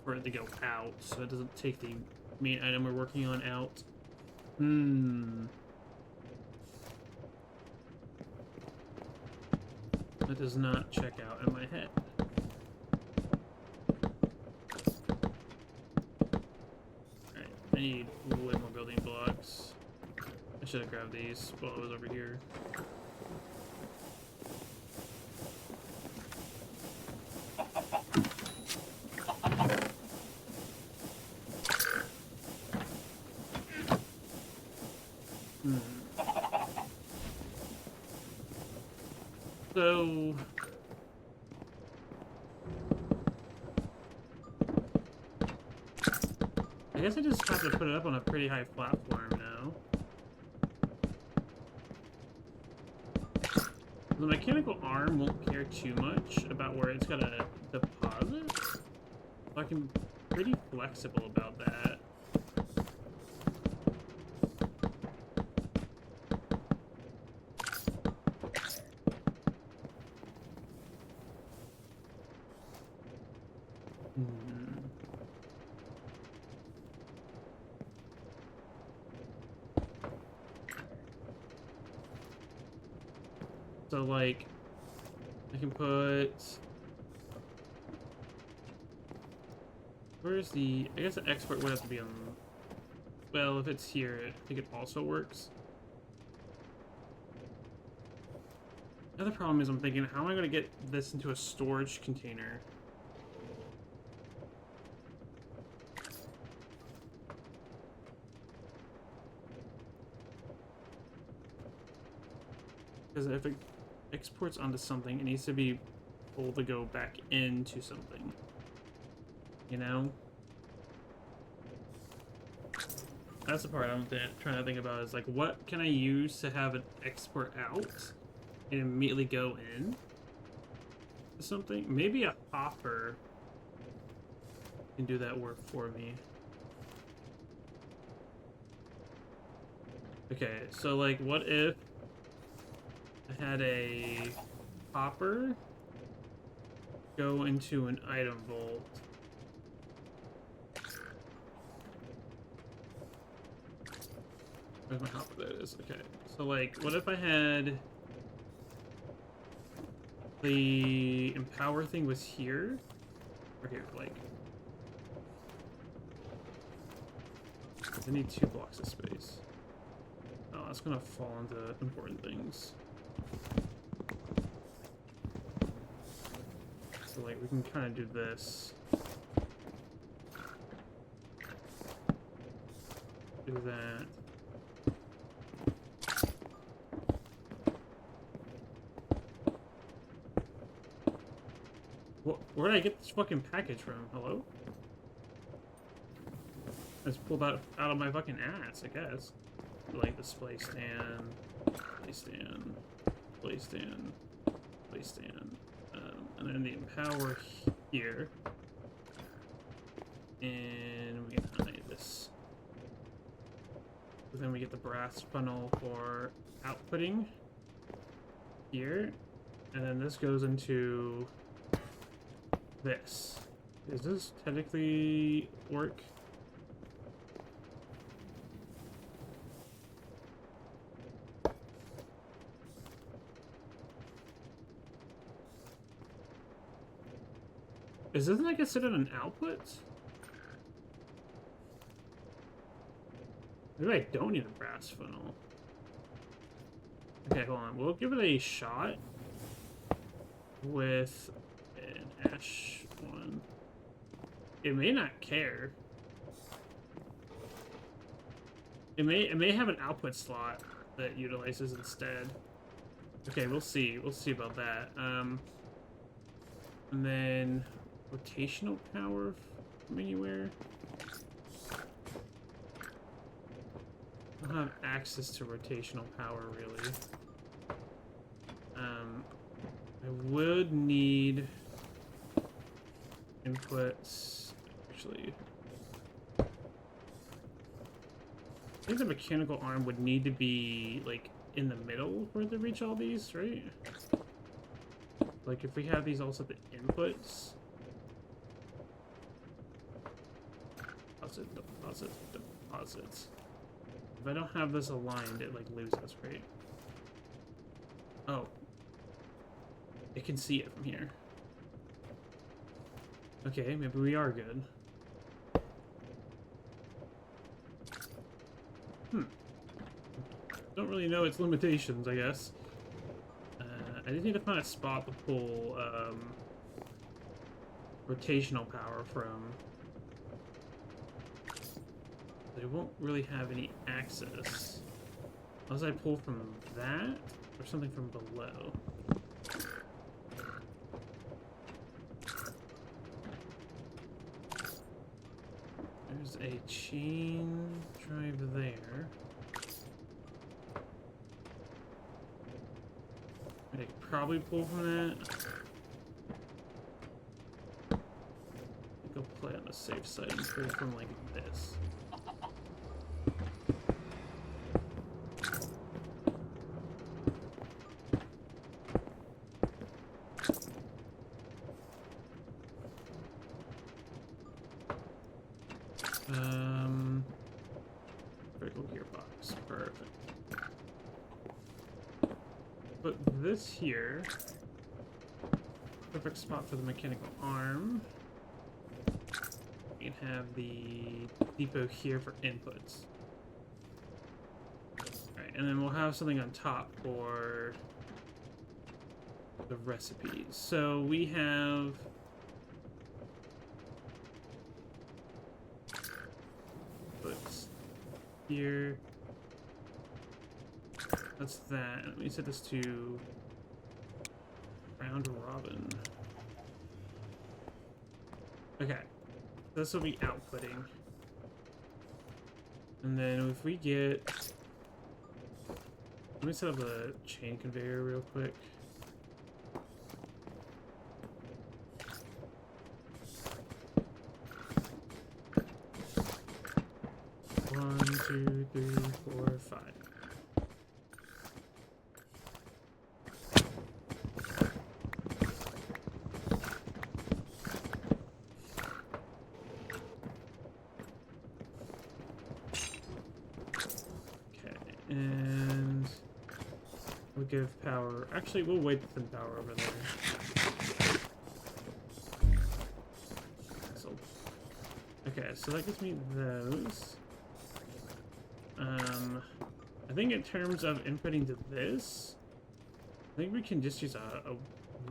Speaker 1: for it to go out, so it doesn't take the main item we're working on out. That does not check out in my head. Alright, I need way more building blocks. I should have grabbed these while I was over here. So I guess I just have to put it up on a pretty high platform now. The mechanical arm won't care too much about where it's gonna deposit. So I can be pretty flexible about that. So, like, I can put... Where's the... I guess the export would have to be on... Well, if it's here, I think it also works. The other problem is I'm thinking, how am I going to get this into a storage container? Because if it exports onto something, it needs to be able to go back into something. You know? That's the part I'm trying to think about, is like, what can I use to have it export out and immediately go in to something? Maybe a hopper can do that work for me. Okay, so like, what if I had a hopper go into an item vault? Where's my hopper? There it is. Okay. So, like, what if I had the empower thing was here? Or here, like. I need 2 blocks of space. Oh, that's gonna fall into important things. So, like, we can kind of do this. Do that. Where did I get this fucking package from? Hello? I just pulled that out of my fucking ass, I guess. Like, display stand, play stand, play stand, play stand. And then the empower here. And we can hide this. But then we get the brass funnel for outputting here. And then this goes into this. Does this technically work? Isn't that considered an output? Maybe I don't need a brass funnel. Okay, hold on. We'll give it a shot with an ash one. It may not care. It may have an output slot that utilizes instead. Okay, we'll see. We'll see about that. And then rotational power from anywhere. I don't have access to rotational power really. I would need inputs. Actually, I think the mechanical arm would need to be like in the middle for it to reach all these, right? Like if we have these also the inputs. Deposit, deposit, deposits. If I don't have this aligned, it like loses, right? Oh. It can see it from here. Okay, maybe we are good. Don't really know its limitations, I guess. I just need to find a spot to pull rotational power from. They won't really have any access. Unless I pull from that or something from below. There's a chain drive there. I could probably pull from that. Go play on the safe side and pull from like this. Critical gearbox, perfect. Put this here. Perfect spot for the mechanical arm. We can have the depot here for inputs. Alright, and then we'll have something on top for the recipes. So we have inputs here. That's that. Let me set this to round robin. Okay. This will be outputting. And then if we get... Let me set up a chain conveyor real quick. One, two, three, four, five. And we'll give power. Actually, we'll wait to send power over there. So, okay, so that gives me those. I think in terms of inputting to this, I think we can just use a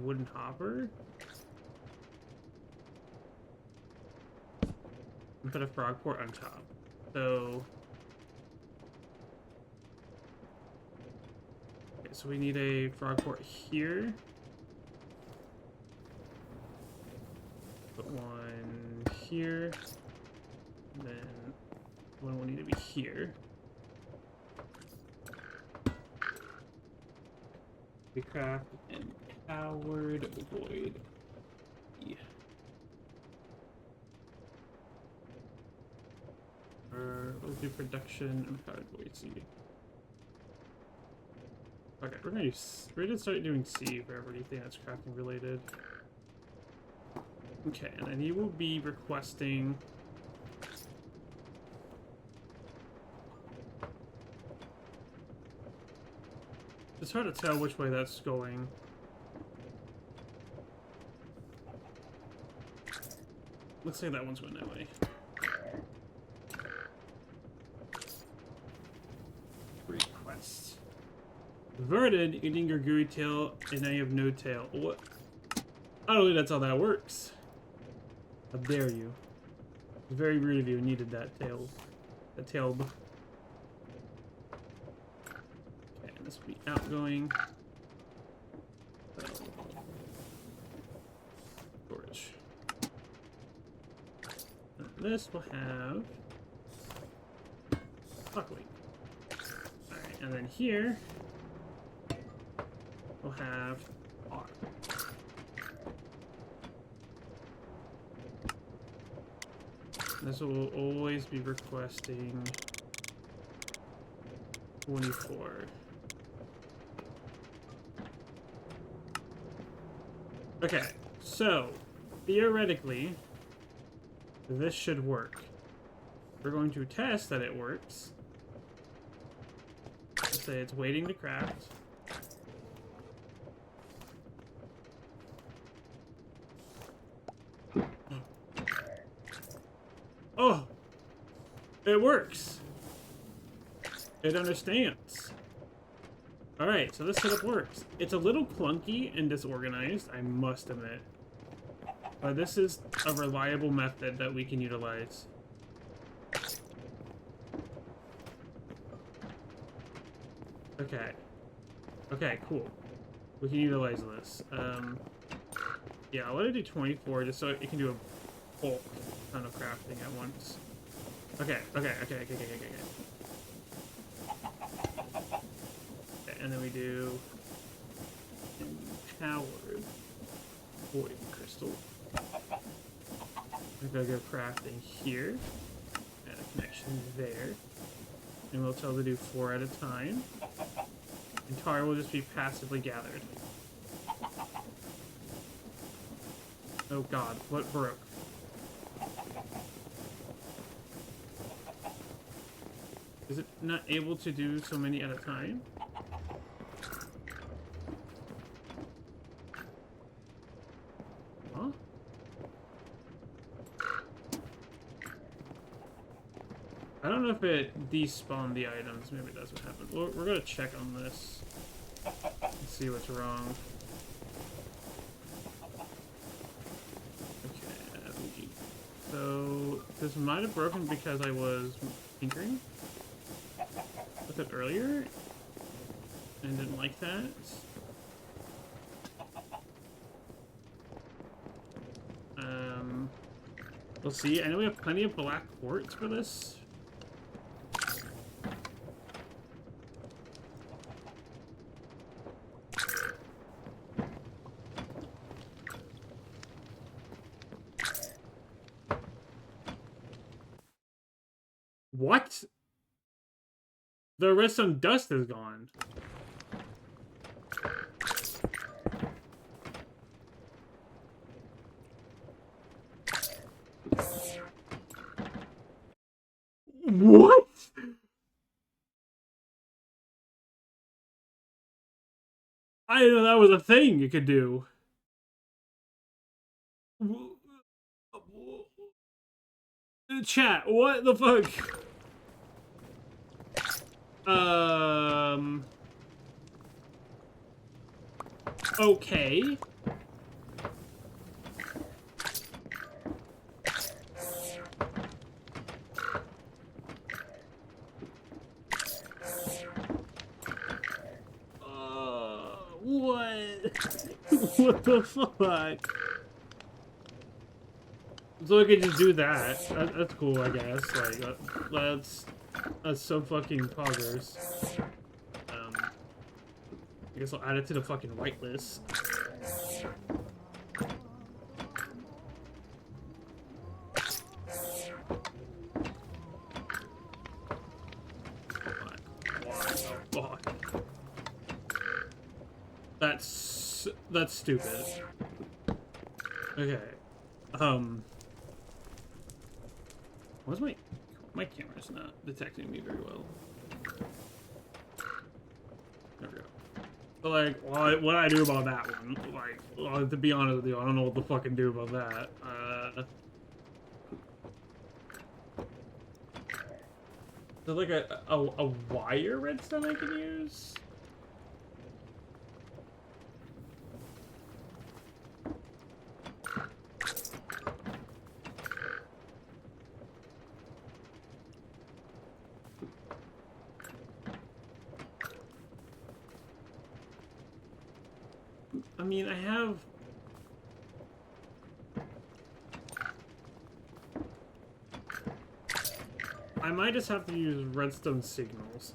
Speaker 1: wooden hopper. And put a frog port on top. So... okay, so we need a frog port here. Put one here. And then one will need to be here. We craft an empowered void. Yeah. Or we'll do production empowered void seed. Okay, we're gonna start doing C for everything that's crafting related. Okay, and then he will be requesting. It's hard to tell which way that's going. Looks like that one's going that way. Request. Verted, eating your gooey tail, and now you have no tail. What? I don't think that's how that works. How dare you? It's very rude of you. You needed that tail. That tail. Okay, this will be outgoing. Storage. And this will have buckwheat. Alright, and then here we'll have R. This will always be requesting 24. Okay, so theoretically, this should work. We're going to test that it works. Let's say it's waiting to craft. Oh! It works! It understands. Alright, so this setup works. It's a little clunky and disorganized, I must admit. But this is a reliable method that we can utilize. Okay. Okay, cool. We can utilize this. Yeah, I'll let it do 24 just so it can do a bulk ton of crafting at once. Okay. And then we do empowered void crystal. We're gonna go crafting here. Add a connection there. And we'll tell it to do 4 at a time. And tar will just be passively gathered. Oh god, what broke? Is it not able to do so many at a time? Huh? I don't know if it despawned the items. Maybe that's what happened. We're gonna check on this and see what's wrong. Okay, so this might have broken because I was tinkering with it earlier and didn't like that. We'll see. I know we have plenty of black quartz for this. What? The redstone dust is gone. What? I didn't know that was a thing you could do. Chat, what the fuck? Okay. What? What the fuck? So I could just do that. That's cool, I guess. Like, that's so fucking poggers. I guess I'll add it to the fucking whitelist. Fuck. That's stupid. Okay. What's my camera's not detecting me very well. There we go. But like, well, what I do about that one? Like, well, to be honest with you, I don't know what to fucking do about that. Is there like a wire redstone I can use? I mean, I have... I might just have to use redstone signals.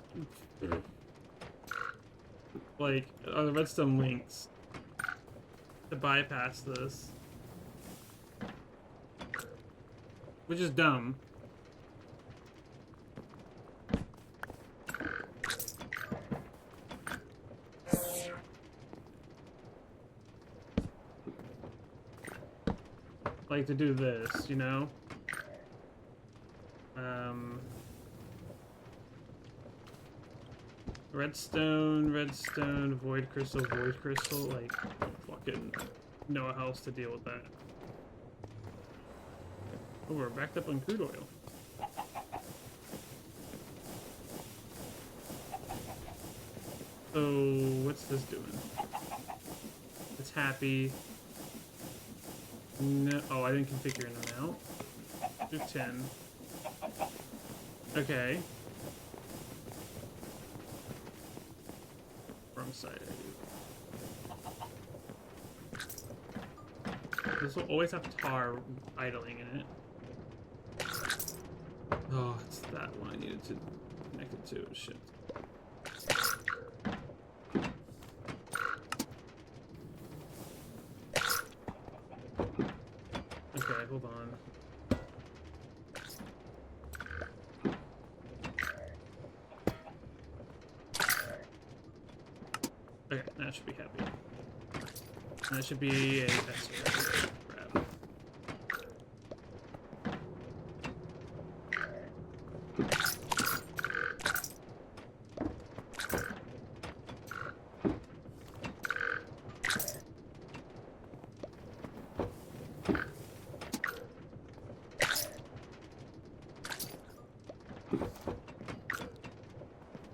Speaker 1: Like, the redstone links to bypass this. Which is dumb. Like, to do this, you know? Redstone, void crystal, like, I don't fucking know how else to deal with that. Oh, we're backed up on crude oil. So, what's this doing? It's happy. No, oh, I didn't configure an amount. Do 10. Okay. Wrong side. This will always have tar idling in it. Oh, it's that one I needed to connect it to. Shit. Okay, hold on. Okay, that should be happy. And that should be a grab.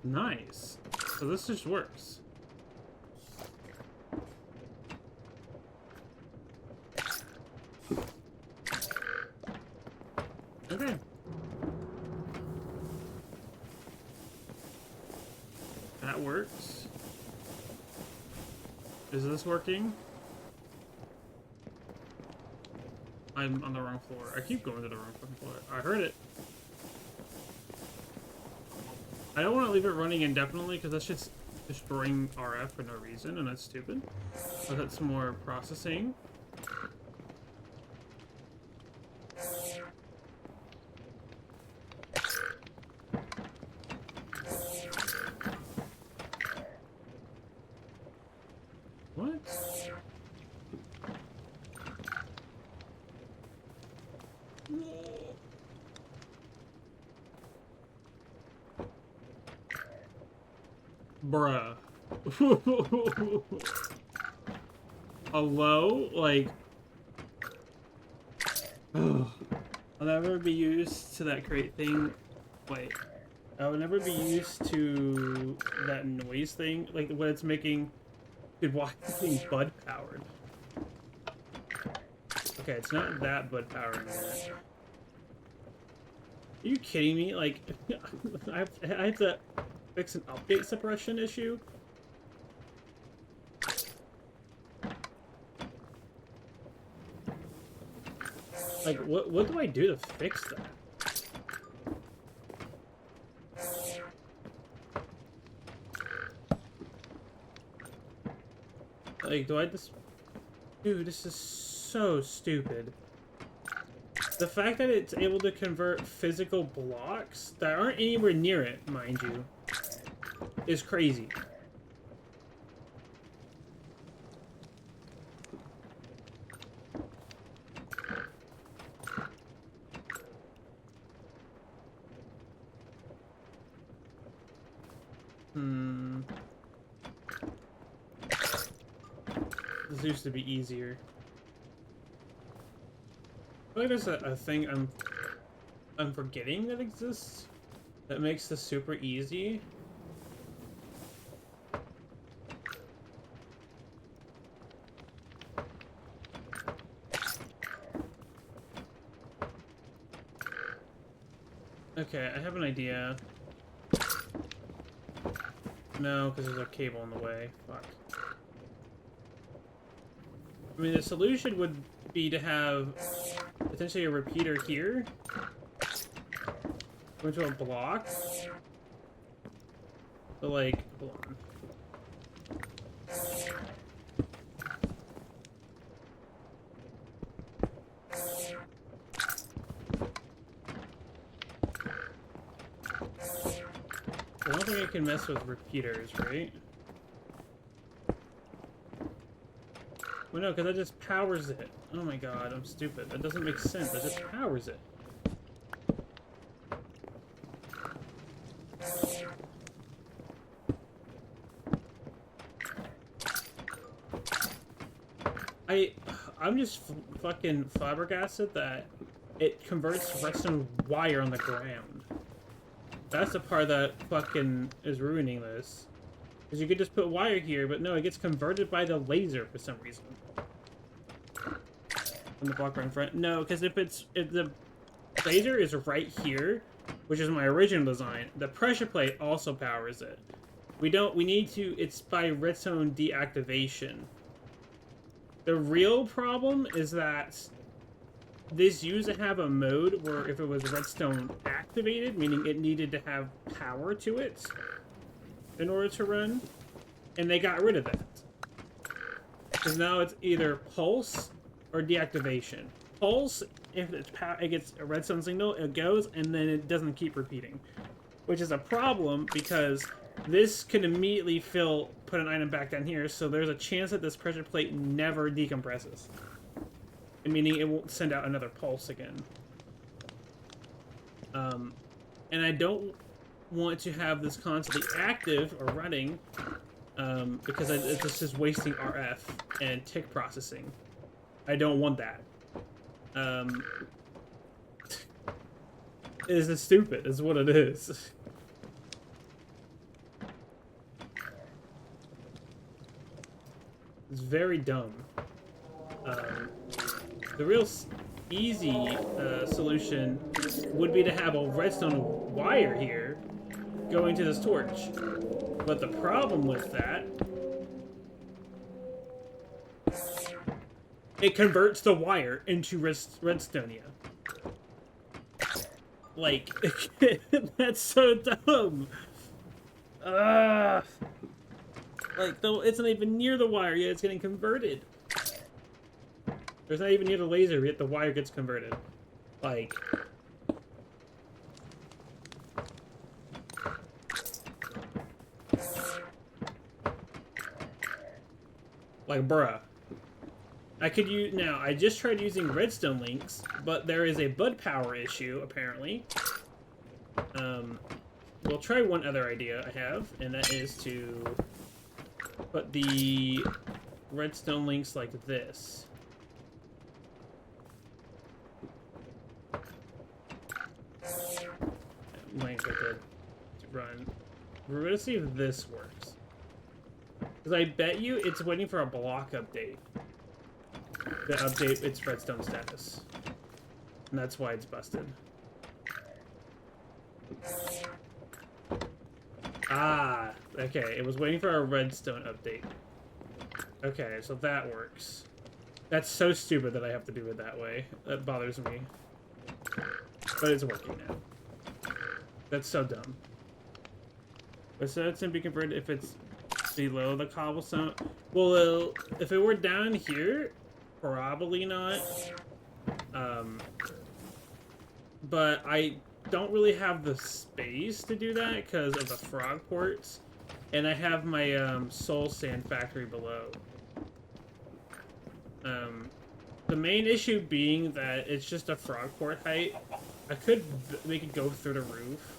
Speaker 1: Nice. So this just works. Okay. That works. Is this working? I'm on the wrong floor. I keep going to the wrong fucking floor. I heard it. I don't want to leave it running indefinitely because that's just destroying RF for no reason, and that's stupid. But that's more processing. What? Bruh. Hello? Like... I'll never be used to that crate thing. Wait. I will never be used to that noise thing. Like, when it's making... Dude, why is this thing bud powered? Okay, it's not that bud powered yet. Are you kidding me? Like, I have to fix an update suppression issue? Like, what do I do to fix that? Like, do I just... Dude, this is so stupid. The fact that it's able to convert physical blocks that aren't anywhere near it, mind you, is crazy. This used to be easier. I feel like there's a thing I'm forgetting that exists that makes this super easy. Okay, I have an idea. No, because there's a cable in the way. Fuck. I mean, the solution would be to have potentially a repeater here. Go into a block. But, like, hold on. I don't think I can mess with repeaters, right? Well, no, because that just powers it. Oh my god, I'm stupid. That doesn't make sense. That just powers it. I'm just fucking flabbergasted that it converts redstone wire on the ground. That's the part that fucking is ruining this. Because you could just put wire here, but no, it gets converted by the laser for some reason. On the block right in front. No, because if the laser is right here, which is my original design, the pressure plate also powers it. We need to, it's by redstone deactivation. The real problem is that this used to have a mode where if it was redstone activated, meaning it needed to have power to it in order to run, and they got rid of that. Because now it's either pulse or deactivation. Pulse, if it gets a redstone signal, it goes, and then it doesn't keep repeating. Which is a problem, because this can immediately put an item back down here, so there's a chance that this pressure plate never decompresses. Meaning it won't send out another pulse again. And I don't want to have this constantly active or running, because it's just wasting RF and tick processing. I don't want that. It's stupid, is what it is. It's very dumb. The real easy solution would be to have a redstone wire here going to this torch. But the problem with that, it converts the wire into redstonia. Like, that's so dumb. Like, though it's not even near the wire yet, it's getting converted. There's not even near the laser yet the wire gets converted. Like, bruh. I could use, now, I just tried using redstone links, but there is a bud power issue, apparently. We'll try one other idea I have, and that is to but the redstone links like this. Link right there to run. We're gonna see if this works. Because I bet you it's waiting for a block update to update its redstone status. And that's why it's busted. Ah, okay. It was waiting for a redstone update. Okay, so that works. That's so stupid that I have to do it that way. That bothers me. But it's working now. That's so dumb. But so it's gonna be converted if it's below the cobblestone. Well, if it were down here, probably not. But I don't really have the space to do that because of the frog ports. And I have my soul sand factory below. The main issue being that it's just a frog port height. I could make it go through the roof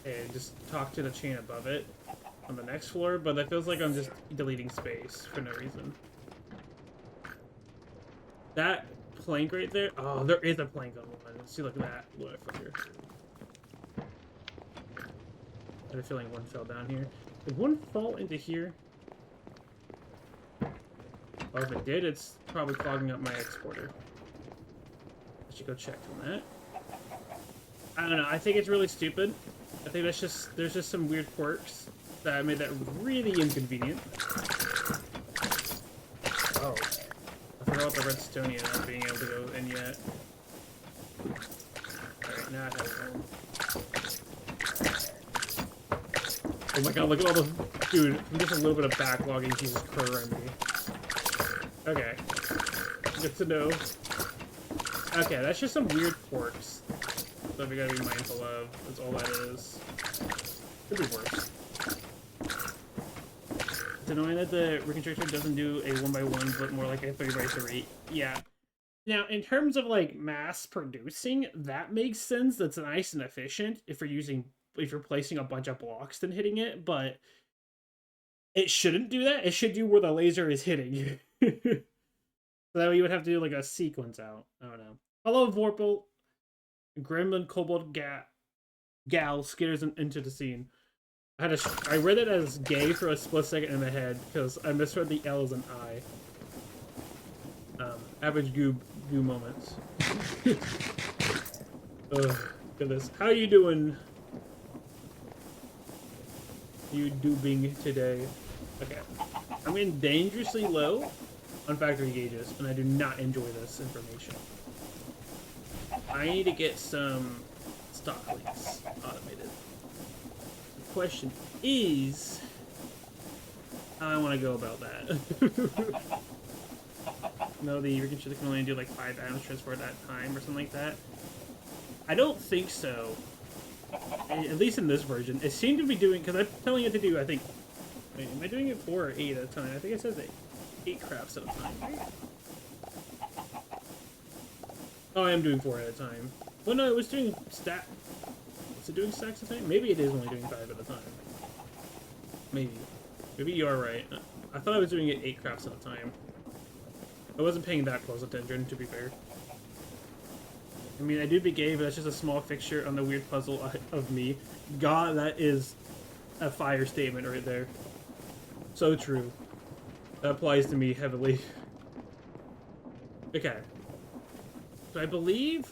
Speaker 1: and just talk to the chain above it on the next floor, but that feels like I'm just deleting space for no reason. That plank right there. Oh, there is a plank on one. See, look at that. Look at here. I had a feeling one fell down here. Did one fall into here? Well, if it did, it's probably clogging up my exporter. I should go check on that. I don't know. I think it's really stupid. I think that's just there's just some weird quirks that made that really inconvenient. Oh, I forgot about the redstone not being able to go in yet. All right, now I have it home. Oh my god! Look at all the dude. I'm just a little bit of backlogging. Jesus Christ, me. Okay, good to know. Okay, that's just some weird quirks that we gotta be mindful of. That's all that is. Could be worse. It's annoying that the reconstructor doesn't do a 1x1, but more like a 3x3. Yeah. Now, in terms of like mass producing, that makes sense. That's nice and efficient if you're placing a bunch of blocks then hitting it, but it shouldn't do that. It should do where the laser is hitting. So that way you would have to do like a sequence out. I don't know. Hello, Vorpal. Gremlin Kobold Gal scares into the scene. I read it as gay for a split second in my head because I misread the L as an I. Average goo moments. Ugh, goodness. How you doing? You doing today? Okay. I'm getting dangerously low on factory gauges, and I do not enjoy this information. I need to get some stock links automated. The question is how I want to go about that. No, the reconstructor can only do like 5 atoms transfer at that time or something like that. I don't think so. At least in this version. It seemed to be doing, because I'm telling it to do, I think, wait, am I doing it 4 or 8 at a time? I think it says 8 crafts at a time, right? Oh, I am doing 4 at a time. Well, no, it was doing stack. Was it doing stacks at a time? Maybe it is only doing 5 at a time. Maybe. Maybe you are right. I thought I was doing it 8 crafts at a time. I wasn't paying that close attention, to be fair. I mean, I do be gay, but that's just a small fixture on the weird puzzle of me. God, that is a fire statement right there. So true. That applies to me heavily. Okay. So I believe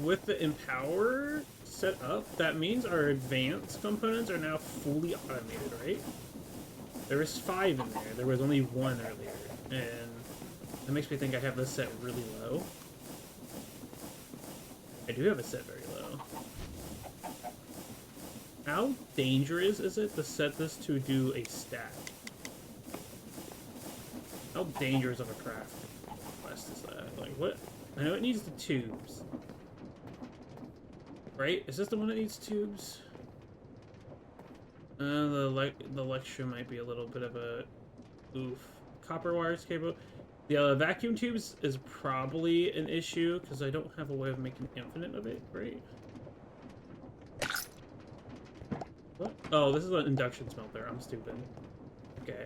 Speaker 1: with the Empower set up, that means our advanced components are now fully automated, right? There was 5 in there. There was only 1 earlier. And that makes me think I have this set really low. I do have it set very low. How dangerous is it to set this to do a stack? How dangerous of a craft quest is that? Like, what? I know it needs the tubes. Right? Is this the one that needs tubes? The lecture might be a little bit of a oof. Copper wires cable. The vacuum tubes is probably an issue because I don't have a way of making infinite of it, right? What? Oh, this is an induction smelter. I'm stupid. Okay.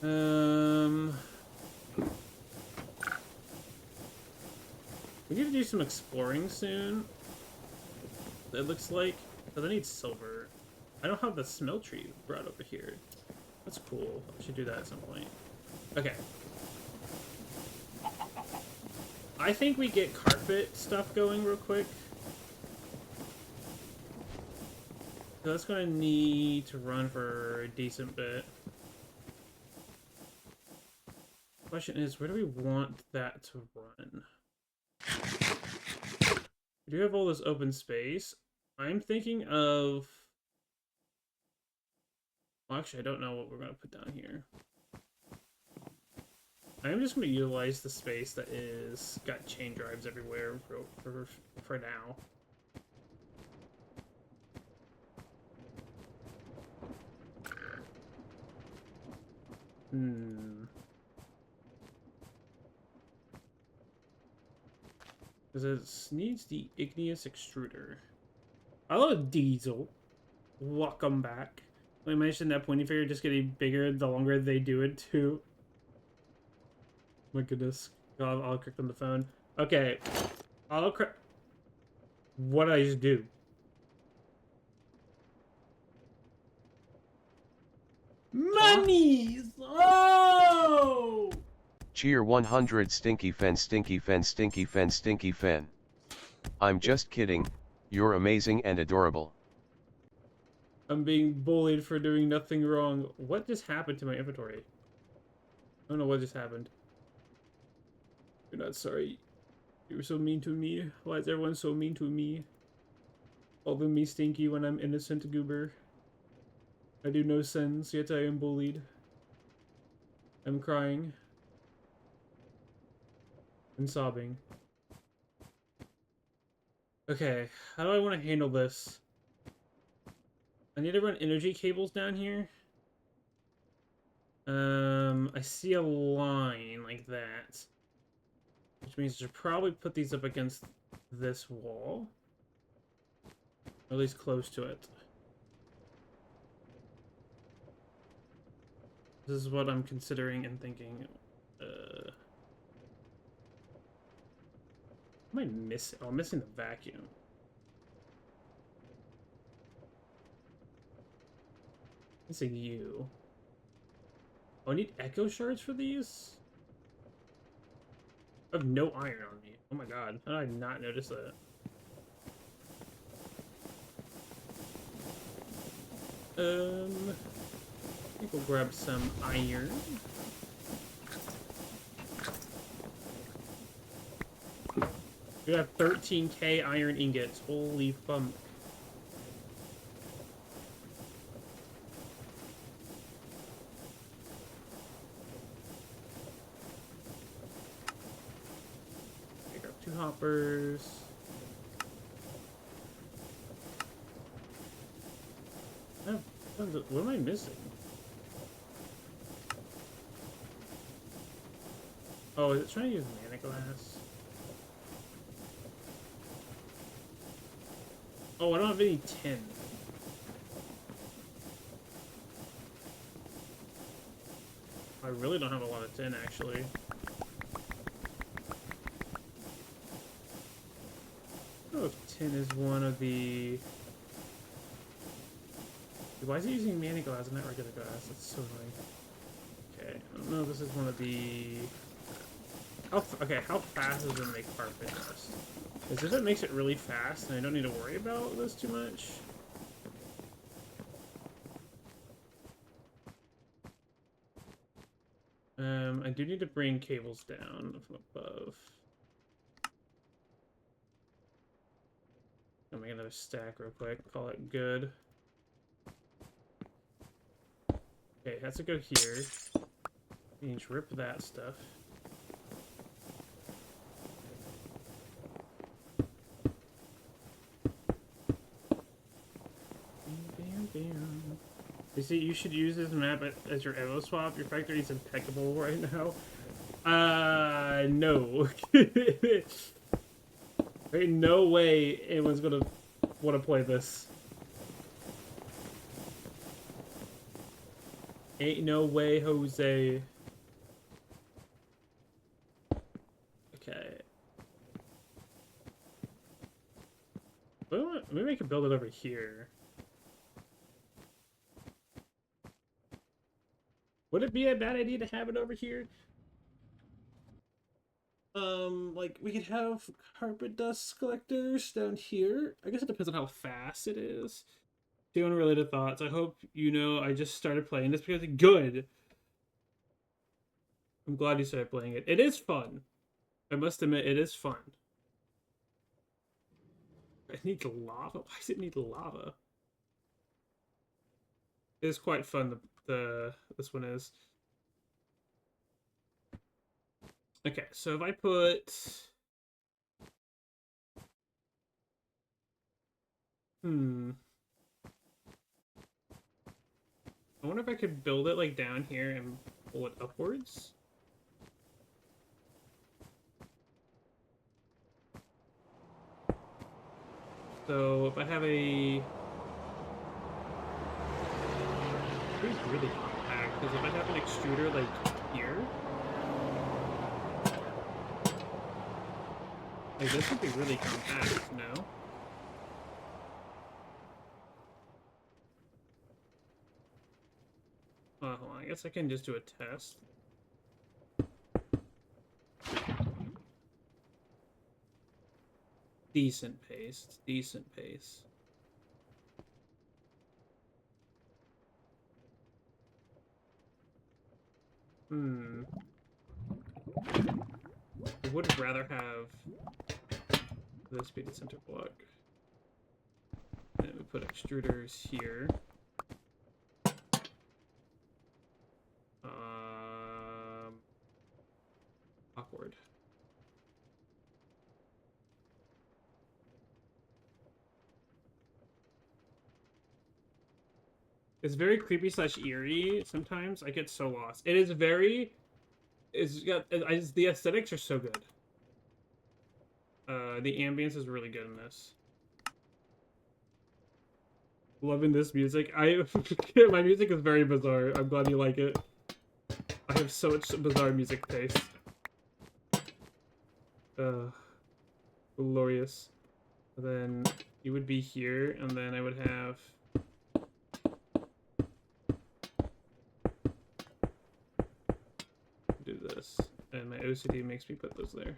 Speaker 1: We need to do some exploring soon. It looks like, because I need silver. I don't have the smeltery brought over here. That's cool. I should do that at some point. Okay. I think we get carpet stuff going real quick. So that's going to need to run for a decent bit. Question is, where do we want that to run? We do have all this open space. I'm thinking of... Well, actually, I don't know what we're going to put down here. I'm just going to utilize the space that is got chain drives everywhere for now. Because it needs the igneous extruder. Hello, Diesel. Welcome back. I mentioned that pointy finger just getting bigger the longer they do it, too. My goodness. I'll click on the phone. Okay. What did I just do? Monies! Oh!
Speaker 2: Cheer 100 stinky fen stinky fen stinky fen stinky fen. I'm just kidding, you're amazing and adorable.
Speaker 1: I'm being bullied for doing nothing wrong. What just happened to my inventory? I don't know what just happened. You're not sorry. You were so mean to me. Why is everyone so mean to me? Calling me stinky when I'm innocent goober. I do no sins, yet I am bullied. I'm crying. And sobbing. Okay, how do I want to handle this? I need to run energy cables down here. I see a line like that. Which means I should probably put these up against this wall. Or at least close to it. This is what I'm considering and thinking. Am I missing? Oh, I'm missing the vacuum. Missing you. Oh, I need echo shards for these? I have no iron on me. Oh my god. How did I not notice that? I think we'll grab some iron. We have 13k iron ingots. Holy fun. Pick up 2 hoppers. What am I missing? Oh, is it trying to use mana glass? Oh, I don't have any tin. I really don't have a lot of tin, actually. I don't know if tin is one of the... Why is he using mana glass and not regular glass? That's so annoying. Okay, I don't know if this is one of the... Okay, how fast does it make carpet dust? Because if it makes it really fast, then I don't need to worry about this too much. I do need to bring cables down from above. I'll make another stack real quick, call it good. Okay, it has to go here. You need to rip that stuff. You see, you should use this map as your ammo swap. Your factory is impeccable right now. No. There ain't no way anyone's gonna want to play this. Ain't no way, Jose. Okay. Well, maybe I can build it over here. Would it be a bad idea to have it over here? Like, we could have carpet dust collectors down here. I guess it depends on how fast it is. Two unrelated thoughts. I hope you know I just started playing this because it's good. I'm glad you started playing it. It is fun. I must admit, it is fun. I need lava? Why does it need lava? It is quite fun, this one is. Okay, so if I put... I wonder if I could build it, like, down here and pull it upwards? So, if I have a... It's really compact, because if I have an extruder, like, here... Like, this would be really compact, no? Hold on, I guess I can just do a test. Decent pace. Decent pace. I would rather have this be the center block. And we put extruders here. Awkward. It's very creepy slash eerie. Sometimes I get so lost. It is very. The aesthetics are so good. The ambience is really good in this. Loving this music. My music is very bizarre. I'm glad you like it. I have so much bizarre music taste. Glorious. And then you would be here, and then I would have. Do this, and my OCD makes me put those there.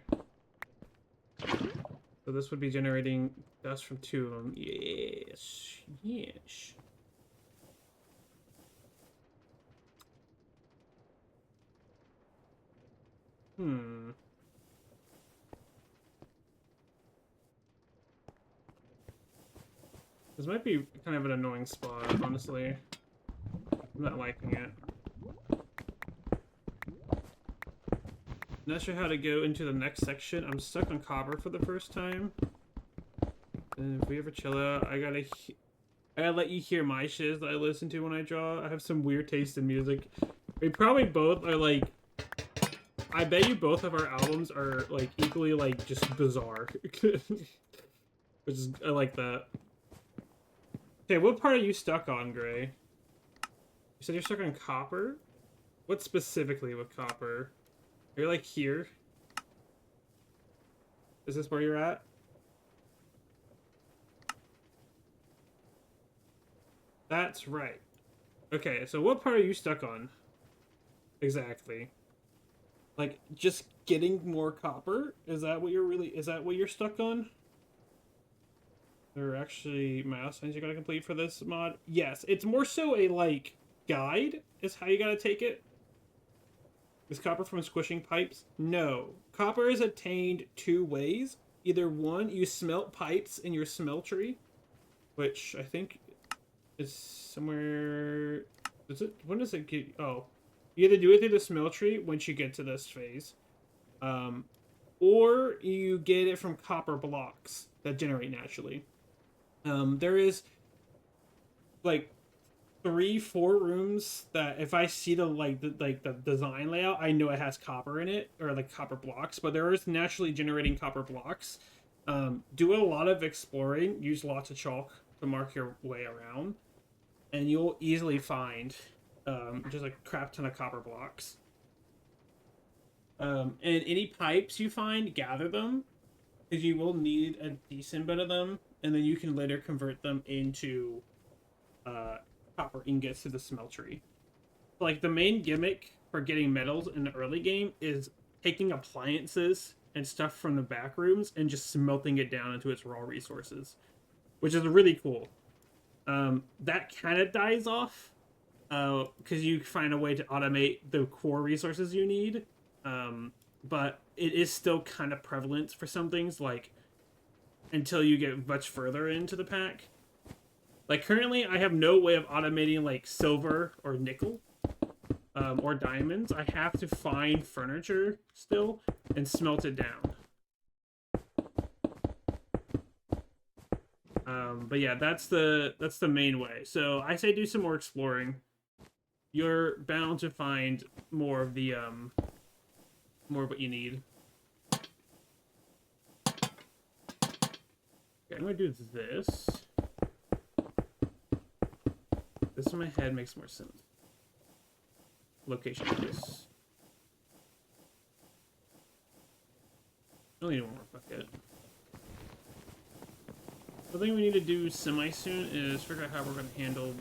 Speaker 1: So this would be generating dust from two of them. Yes, yes. This might be kind of an annoying spot, honestly. I'm not liking it. Not sure how to go into the next section. I'm stuck on copper for the first time. And if we ever chill out, I gotta let you hear my shiz that I listen to when I draw. I have some weird taste in music. We probably both are like... I bet you both of our albums are like equally like just bizarre. Which is... I like that. Okay, what part are you stuck on, Gray? You said you're stuck on copper? What specifically with copper? You're like here. Is this where you're at? That's right. Okay, so what part are you stuck on? Exactly. Like, just getting more copper? Is that what you're stuck on? There are actually milestones you gotta complete for this mod? Yes, it's more so a, like, guide is how you gotta take it. Is copper from squishing pipes? No. Copper is attained two ways. Either one, you smelt pipes in your smeltery, which I think is somewhere... Is it? When does it get... Oh. You either do it through the smeltery once you get to this phase. Or you get it from copper blocks that generate naturally. There is like 3-4 rooms that if I see the design layout, I know it has copper in it, or like copper blocks, but there is naturally generating copper blocks. Do a lot of exploring, use lots of chalk to mark your way around, and you'll easily find just like a crap ton of copper blocks. And any pipes you find, gather them, because you will need a decent bit of them, and then you can later convert them into copper ingots to the smeltery. Like, the main gimmick for getting metals in the early game is taking appliances and stuff from the back rooms and just smelting it down into its raw resources, which is really cool. That kind of dies off because you find a way to automate the core resources you need. But it is still kind of prevalent for some things, like until you get much further into the pack. Like currently, I have no way of automating like silver or nickel or diamonds. I have to find furniture still and smelt it down. But yeah, that's the main way. So I say do some more exploring. You're bound to find more of the more of what you need. Okay, I'm gonna do this. This in my head makes more sense. Location of this. I only need one more bucket. The thing we need to do semi-soon is figure out how we're going to handle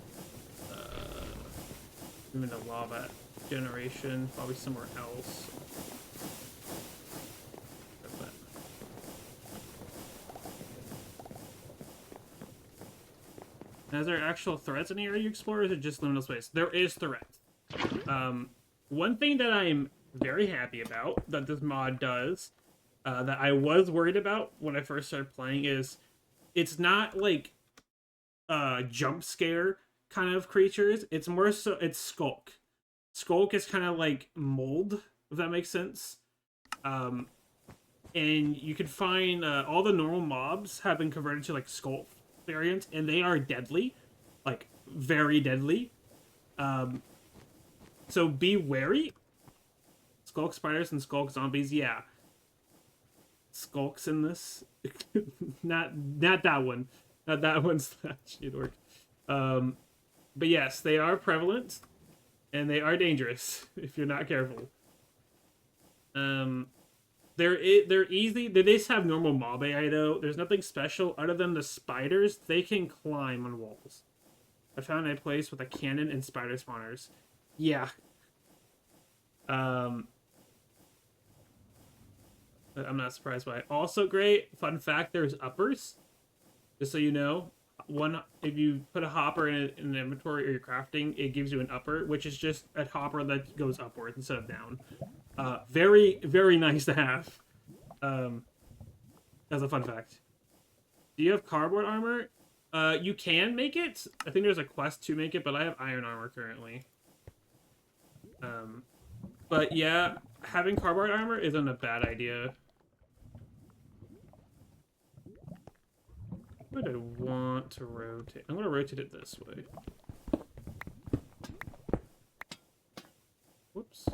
Speaker 1: even the lava generation, probably somewhere else. Now, is there actual threats in the area you explore, or is it just liminal space? There is threats. One thing that I'm very happy about that this mod does, that I was worried about when I first started playing, is it's not like jump scare kind of creatures. It's more so it's skulk. Skulk is kind of like mold, if that makes sense. And you can find all the normal mobs have been converted to like skulk variants, and they are deadly, like very deadly. So be wary. Skulk spiders and skulk zombies, yeah. Skulks in this, not that one, not that one's that shit work. But yes, they are prevalent, and they are dangerous if you're not careful. They're easy. They just have normal mob AI though. There's nothing special other than the spiders. They can climb on walls. I found a place with a cannon and spider spawners. Yeah. I'm not surprised by it. Also great, fun fact, there's uppers. Just so you know. One, if you put a hopper in an inventory or you're crafting, it gives you an upper, which is just a hopper that goes upwards instead of down. Very, very nice to have. As a fun fact. Do you have cardboard armor? You can make it. I think there's a quest to make it, but I have iron armor currently. But yeah, having cardboard armor isn't a bad idea. What do I want to rotate? I'm going to rotate it this way. Whoops.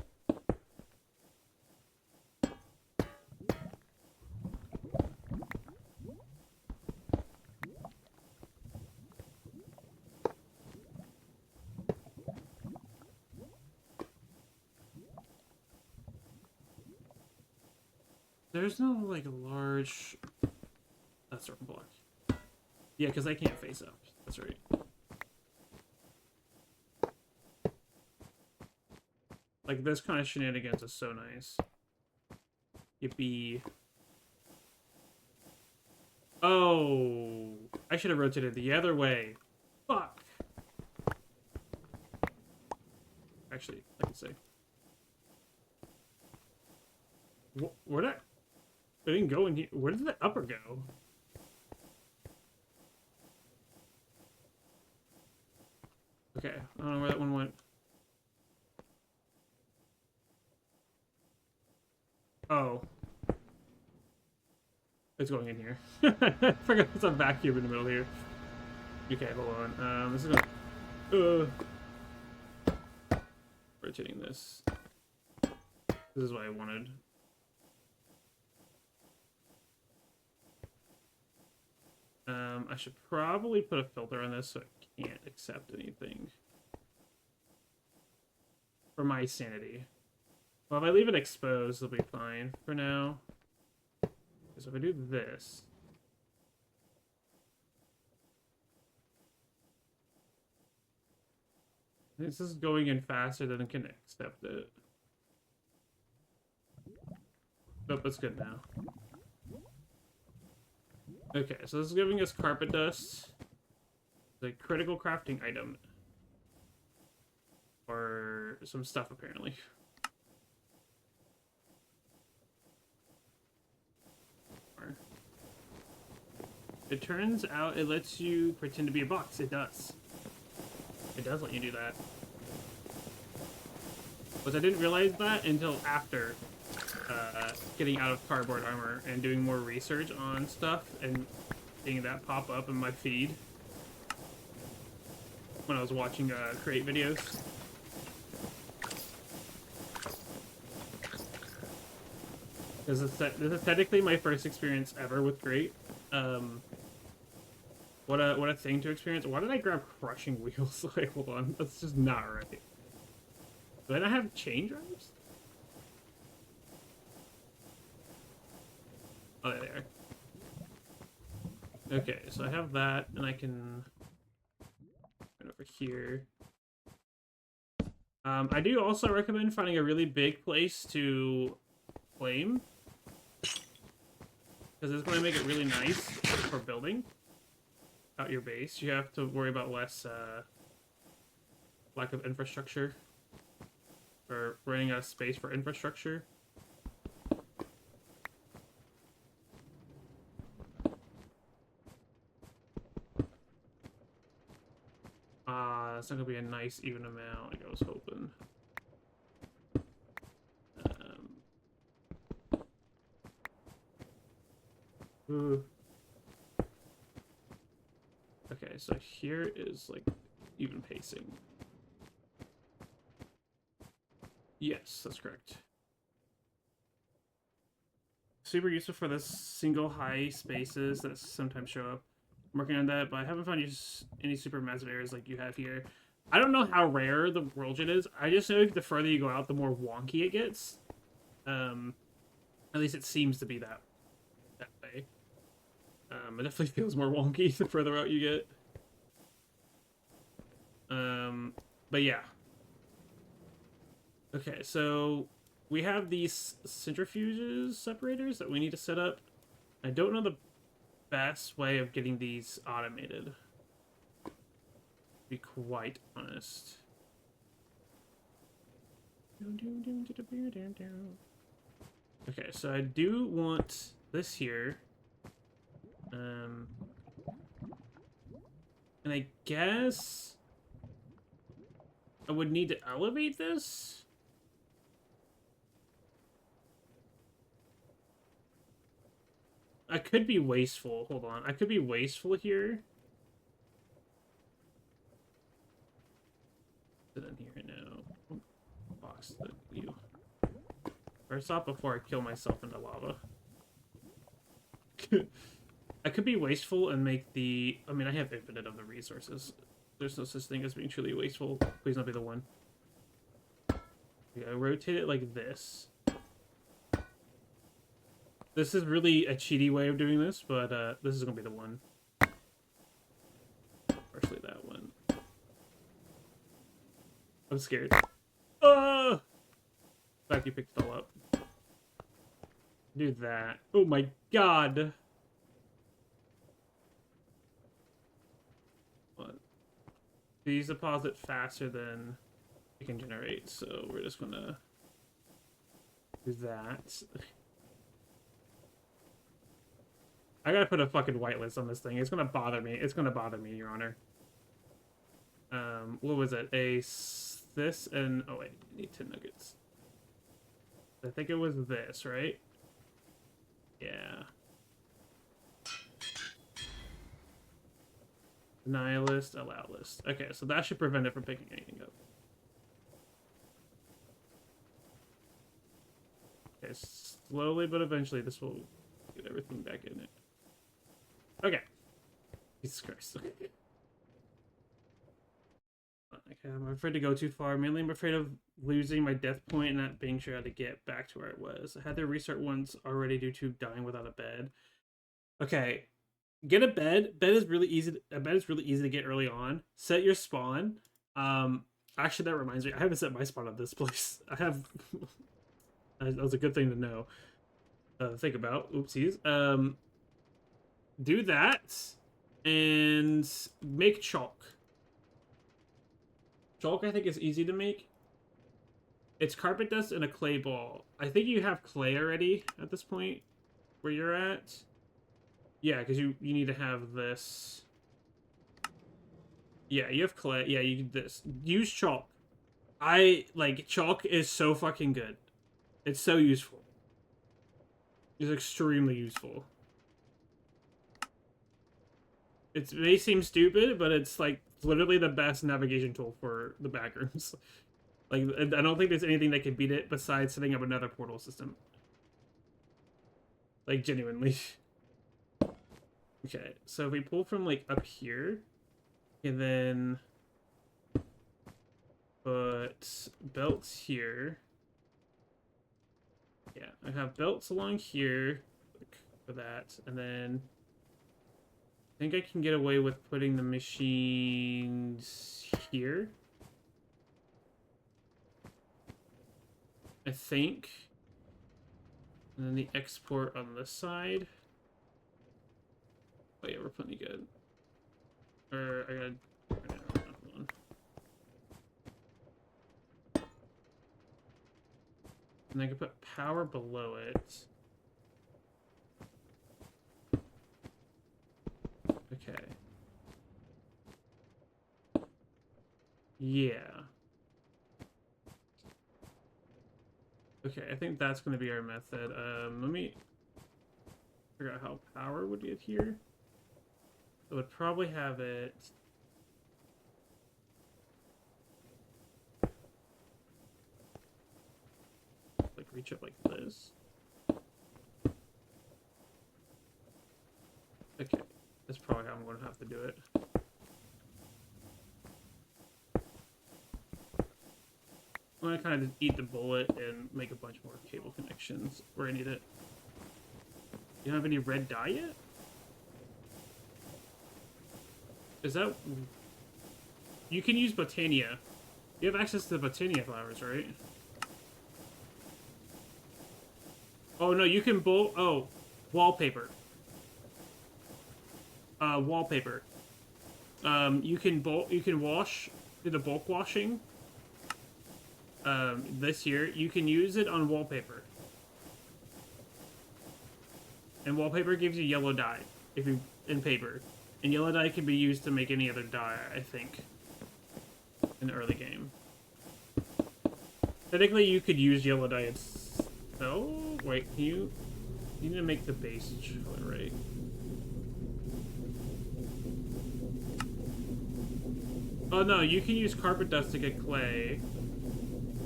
Speaker 1: There's no, like, large... That's certain block. Yeah, because I can't face up. That's right. Like, this kind of shenanigans is so nice. Yippee. Oh! I should have rotated the other way. Fuck! Actually, I can say. Where did I didn't go in here. Where did the upper go? Okay, I don't know where that one went. Oh. It's going in here. I forgot there's a vacuum in the middle here. Okay, hold on. This is gonna... rotating this. This is what I wanted. I should probably put a filter on this so it can't accept anything. for my sanity. Well, if I leave it exposed, it'll be fine for now. So if I do this... This is going in faster than it can accept it. Nope, that's good now. Okay, so this is giving us carpet dust. It's a critical crafting item. Or some stuff, apparently. It turns out it lets you pretend to be a box. It does. It does let you do that. But I didn't realize that until after getting out of cardboard armor and doing more research on stuff and seeing that pop up in my feed when I was watching create videos. This is technically my first experience ever with Create. What a thing to experience. Why did I grab crushing wheels? Like, hold on, that's just not right. Do I not have chain drives? Oh, there they are. Okay, so I have that, and I can right over here. I do also recommend finding a really big place to flame, because it's going to make it really nice for building out your base. You have to worry about less lack of infrastructure, or running out of space for infrastructure. It's not gonna be a nice even amount like I was hoping. Okay, so here is like even pacing. Yes, that's correct. Super useful for the single high spaces that sometimes show up. I'm working on that, but I haven't found any super massive areas like you have here. I don't know how rare the world it is. I just know the further you go out, the more wonky it gets. At least it seems to be that way. It definitely feels more wonky the further out you get. But yeah. Okay, so we have these centrifuges separators that we need to set up. I don't know the best way of getting these automated, to be quite honest. Okay, so I do want this here. And I guess I would need to elevate this. I could be wasteful. Hold on. I could be wasteful here. Sit in here now. Box you. First off, before I kill myself into lava. I could be wasteful and make the... I mean, I have infinite of the resources. There's no such thing as being truly wasteful. Please not be the one. Okay, I rotate it like this. This is really a cheaty way of doing this, but this is going to be the one. Especially that one. I'm scared. Oh! In fact, you picked it all up. Do that. Oh my god! What? These deposit faster than we can generate, so we're just gonna do that. I gotta put a fucking whitelist on this thing. It's gonna bother me. It's gonna bother me, Your Honor. What was it? This and... Oh, wait. I need 10 nuggets. I think it was this, right? Yeah. Deny list, allow list. Okay, so that should prevent it from picking anything up. Okay, slowly but eventually this will get everything back in it. Okay. Jesus Christ. Okay. Okay, I'm afraid to go too far. Mainly, I'm afraid of losing my death point and not being sure how to get back to where I was. I had to restart once already due to dying without a bed. Okay, get a bed. Bed is really easy. A bed is really easy to get early on. Set your spawn. Actually, that reminds me. I haven't set my spawn at this place. I have. That was a good thing to know. Think about. Oopsies. Do that, and make chalk. Chalk, I think, is easy to make. It's carpet dust and a clay ball. I think you have clay already at this point where you're at. Yeah, because you need to have this. Yeah, you have clay. Yeah, you do this. Use chalk. Chalk is so fucking good. It's so useful. It's extremely useful. It may seem stupid, but it's like literally the best navigation tool for the backrooms. Like, I don't think there's anything that can beat it besides setting up another portal system. Like, genuinely. Okay, so if we pull from, like, up here, and then put belts here. Yeah, I have belts along here for that, and then I think I can get away with putting the machines here. I think. And then the export on this side. Oh yeah, we're plenty good. Or I gotta. Hold on. And I can put power below it. Okay. Yeah. Okay, I think that's going to be our method. Let me figure out how power would get here. I would probably have it... like, reach up like this. Okay, that's probably how I'm going to have to do it. I'm going to kind of just eat the bullet and make a bunch more cable connections where I need it. You don't have any red dye yet? Is that... You can use Botania. You have access to the Botania flowers, right? Oh, no, you can Oh, wallpaper. Wallpaper. You can wash, do the bulk washing. This year, you can use it on wallpaper. And wallpaper gives you yellow dye in paper. And yellow dye can be used to make any other dye, I think, in the early game. Technically, you could use yellow dye itself. Oh, wait, you need to make the base color right. Oh no, you can use carpet dust to get clay.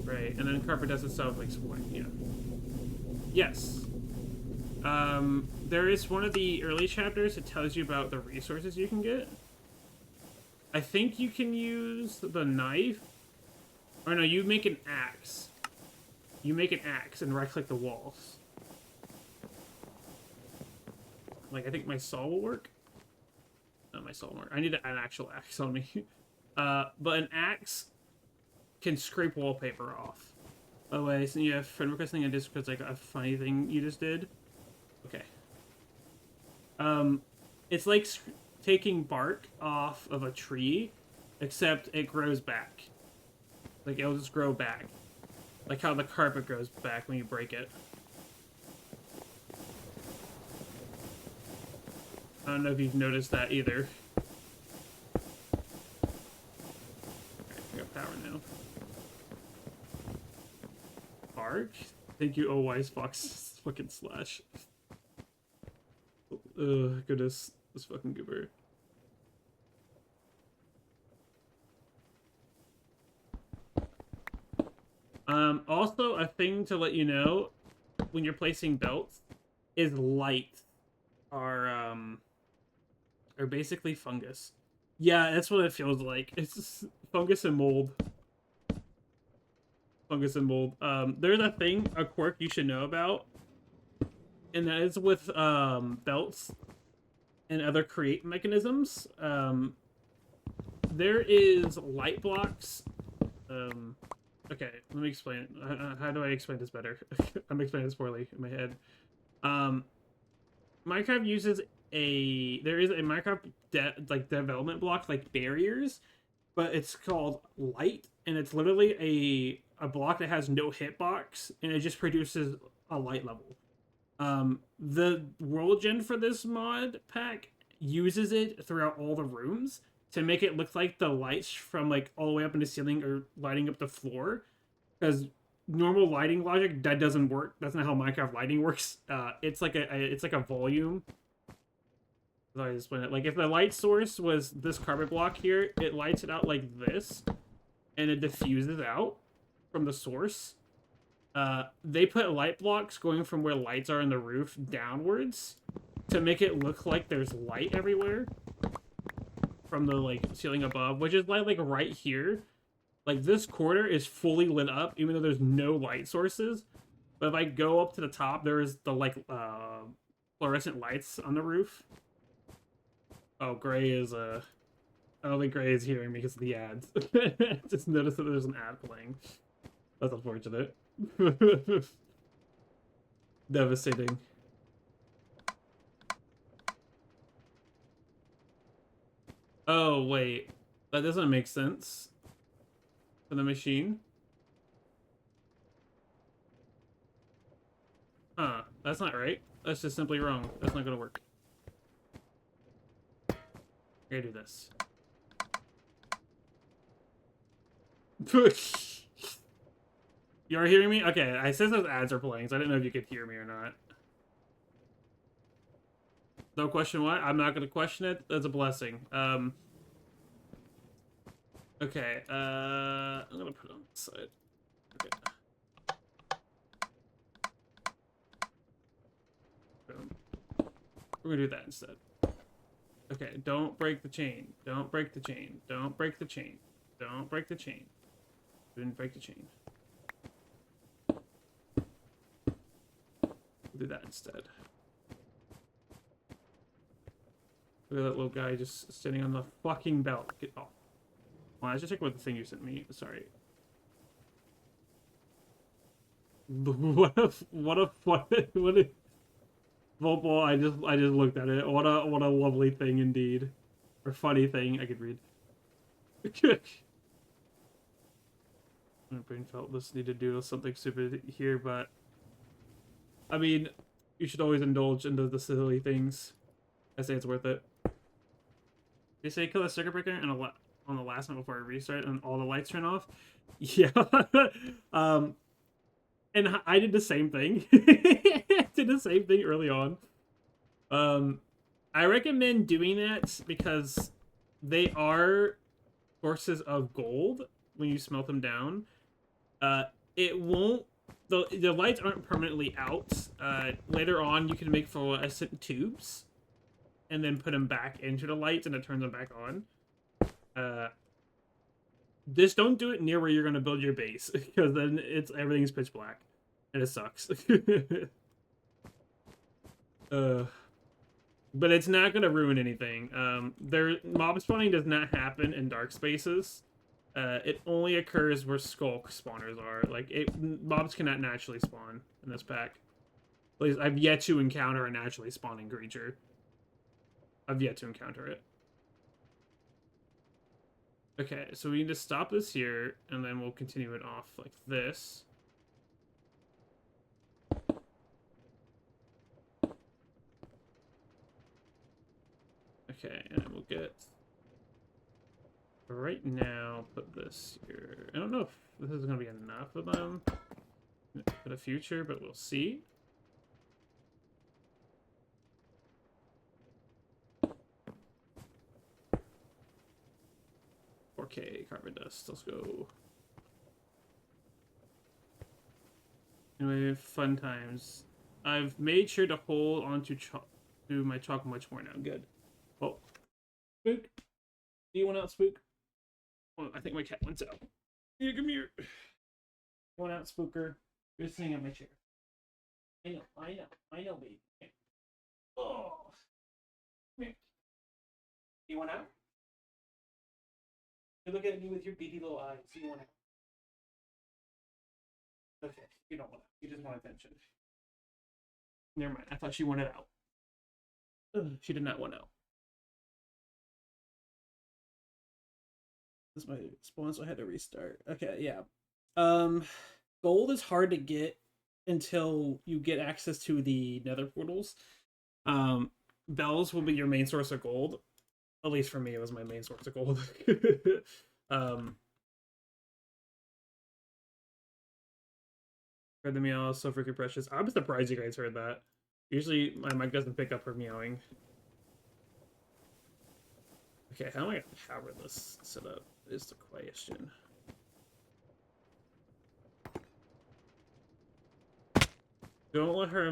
Speaker 1: Right, and then carpet dust itself makes white, yeah. Yes. There is one of the early chapters that tells you about the resources you can get. I think you can use the knife. Or no, you make an axe. You make an axe and right-click the walls. Like, I think my saw will work. No, my saw won't work. I need an actual axe on me. But an axe can scrape wallpaper off. By the way, so you have friend requesting on Discord, like a funny thing you just did. Okay. It's like taking bark off of a tree, except it grows back. Like, it'll just grow back. Like how the carpet grows back when you break it. I don't know if you've noticed that either. Okay, I got power now. Bark? Thank you, oh wise fox fucking slash. Ugh, goodness. This fucking goober. Also, a thing to let you know, when you're placing belts, is light are basically fungus. Yeah, that's what it feels like. It's just fungus and mold. Fungus and mold. There's a quirk you should know about, and that is with belts and other create mechanisms. There is light blocks. Okay, let me explain. How do I explain this better? I'm explaining this poorly in my head. Minecraft uses there is a Minecraft development block like barriers, but it's called light, and it's literally a block that has no hitbox, and it just produces a light level. The world gen for this mod pack uses it throughout all the rooms to make it look like the lights from like all the way up in the ceiling are lighting up the floor, because normal lighting logic that doesn't work. That's not how Minecraft lighting works. It's like a volume. How do I explain it? Like if the light source was this carpet block here, it lights it out like this, and it diffuses out from the source. They put light blocks going from where lights are in the roof downwards to make it look like there's light everywhere from the like ceiling above, which is like right here. Like this corner is fully lit up, even though there's no light sources. But if I go up to the top, there is the like fluorescent lights on the roof. Oh, Gray is I don't think Gray is hearing me because of the ads. Just noticed that there's an ad playing. That's unfortunate. Devastating. Oh, wait. That doesn't make sense. For the machine? Huh. That's not right. That's just simply wrong. That's not gonna work. I gotta do this. You are hearing me? Okay, I said those ads are playing, so I didn't know if you could hear me or not. No question what? I'm not gonna question it. That's a blessing. Okay, I'm gonna put it on this side. Okay. Boom. We're gonna do that instead. Okay, don't break the chain. Don't break the chain. Don't break the chain. Don't break the chain. Didn't break the chain. We'll do that instead. Look at that little guy just standing on the fucking belt. Get off. Well, I should check what the thing you sent me. Sorry. What if Volpol, I just looked at it. What a lovely thing indeed. Or funny thing I could read. My brain felt this need to do something stupid here, but I mean, you should always indulge into the silly things. I say it's worth it. They say kill a circuit breaker and on the last one before I restart and all the lights turn off. Yeah. And I did the same thing. Did the same thing early on. I recommend doing that because they are sources of gold when you smelt them down. It won't. The lights aren't permanently out. Later on, you can make fluorescent tubes, and then put them back into the lights, and it turns them back on. Just don't do it near where you're gonna build your base, because then everything's pitch black, and it sucks. But it's not gonna ruin anything. Mob spawning does not happen in dark spaces. It only occurs where skulk spawners are. Like mobs cannot naturally spawn in this pack. At least I've yet to encounter a naturally spawning creature. I've yet to encounter it. Okay, so we need to stop this here, and then we'll continue it off like this. Okay, and we'll get... Right now, put this here. I don't know if this is going to be enough of them for the future, but we'll see. Okay, carbon dust. Let's go. Anyway, fun times. I've made sure to hold on to my chalk much more now. Good. Oh. Good. Do you want out, Spook? Oh, I think my cat wants out. Here, come here. You want out, Spooker? You're sitting on my chair. I know, baby. Oh, come here. You want out? You look at me with your beady little eyes. You want out? Okay, you don't want out. You just want attention. Never mind. I thought she wanted out. Ugh, she did not want out. This is my spawn, so I had to restart. Okay, yeah. Gold is hard to get until you get access to the nether portals. Bells will be your main source of gold. At least for me, it was my main source of gold. Heard the meow, so freaking precious. I'm surprised you guys heard that. Usually my mic doesn't pick up her meowing. Okay, how am I gonna power this setup is the question. Don't let her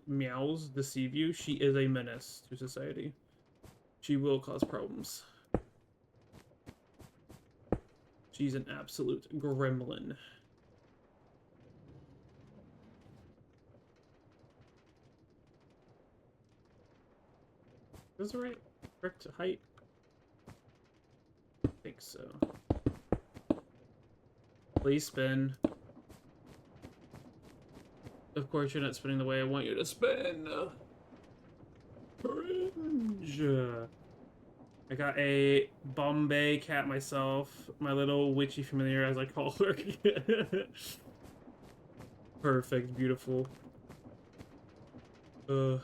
Speaker 1: meows deceive you. She is a menace to society. She will cause problems. She's an absolute gremlin. Is this the right correct height? I think so. Please spin. Of course, you're not spinning the way I want you to spin. Cringe. I got a Bombay cat myself. My little witchy familiar, as I call her. Perfect. Beautiful. I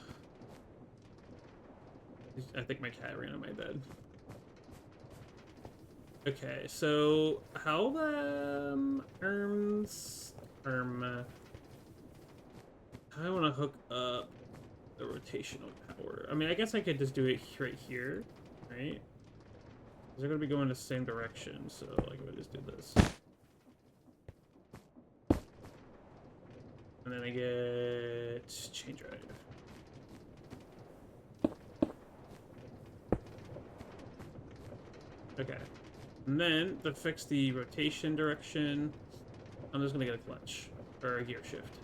Speaker 1: think my cat ran on my bed. Okay, so how I want to hook up the rotational power. I mean, I guess I could just do it right here, right? They're going to be going the same direction, so like, I would just do this. And then I get chain drive. Okay. And then to fix the rotation direction, I'm just going to get a clutch or a gear shift.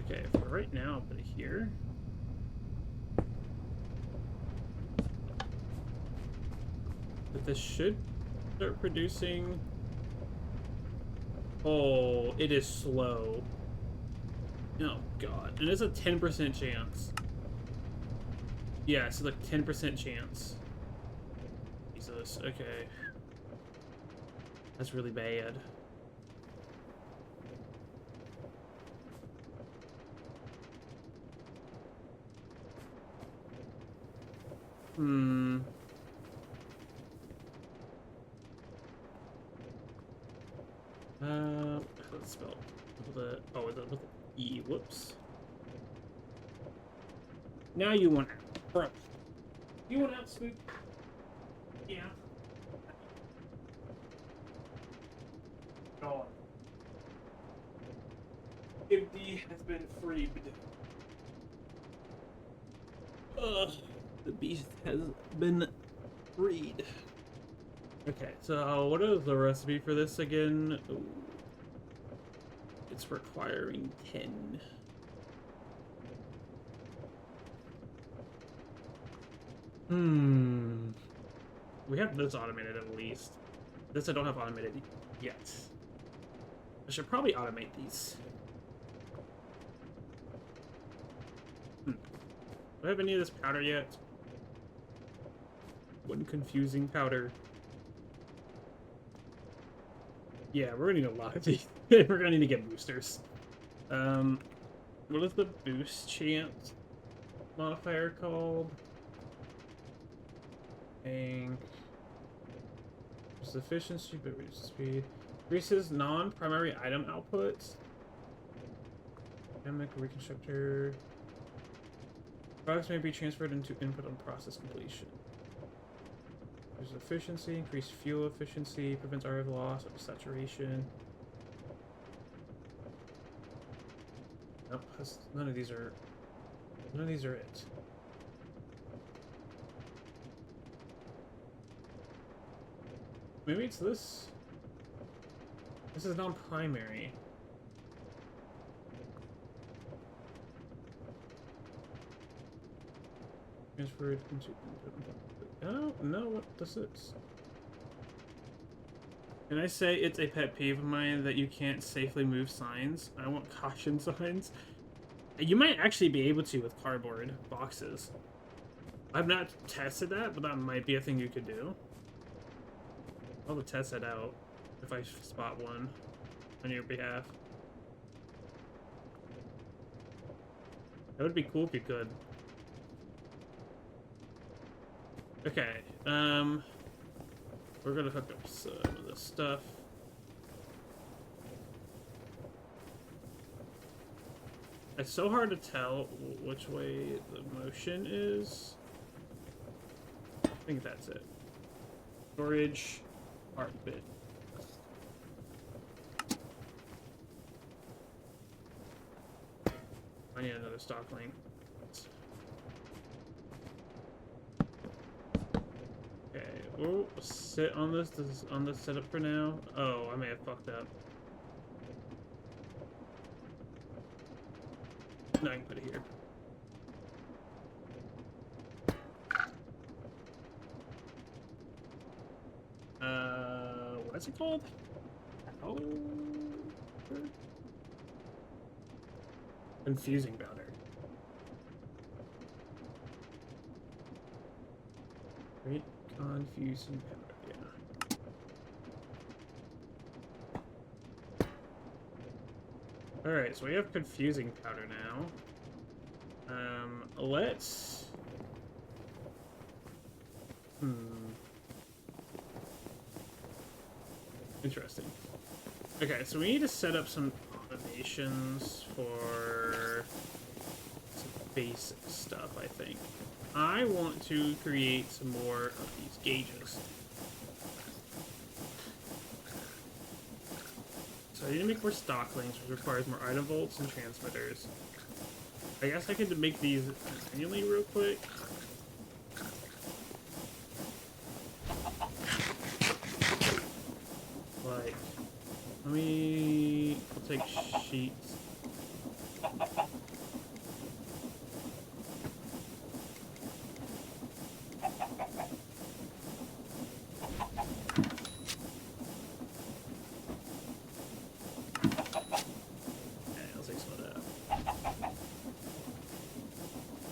Speaker 1: Okay, for right now, I'll put it here. But this should start producing. Oh, it is slow. Oh god, and it's a 10% chance. Yeah, it's like 10% chance. Jesus, okay. That's really bad. Let's spell with the with the E. Whoops. Now you want out, bro. You want out, Spook? Yeah. God. Empty has been freed. The beast has been freed. Okay, so what is the recipe for this again? Ooh. It's requiring 10. We have this automated at least. This I don't have automated yet. I should probably automate these. Do I have any of this powder yet? One confusing powder. Yeah, we're gonna need a lot of these. We're gonna need to get boosters. What is the boost chance modifier called? Reduces efficiency, but reduces speed. Increases non-primary item outputs. Dynamic reconstructor. Products may be transferred into input on process completion. There's efficiency, increased fuel efficiency, prevents RF loss, saturation. Nope, none of these are None of these are it. Maybe it's this. This is non-primary. Transferred into. I don't know what this is. Can I say it's a pet peeve of mine that you can't safely move signs? I want caution signs. You might actually be able to with cardboard boxes. I've not tested that, but that might be a thing you could do. I'll have to test that out if I spot one on your behalf. That would be cool if you could. Okay, we're gonna hook up some of this stuff. It's so hard to tell which way the motion is. I think that's it. Storage, art bit. I need another stock link. Okay, we'll sit on this on this setup for now. Oh, I may have fucked up. No, I can put it here. What's it called? Oh, confusing powder. Great confusing powder, yeah. Alright, so we have confusing powder now. Let's... Interesting. Okay, so we need to set up some automations for some basic stuff, I think. I want to create some more of these gauges. So I need to make more stock links, which requires more item volts and transmitters. I guess I could make these manually real quick. Like, let me... I'll take sheets.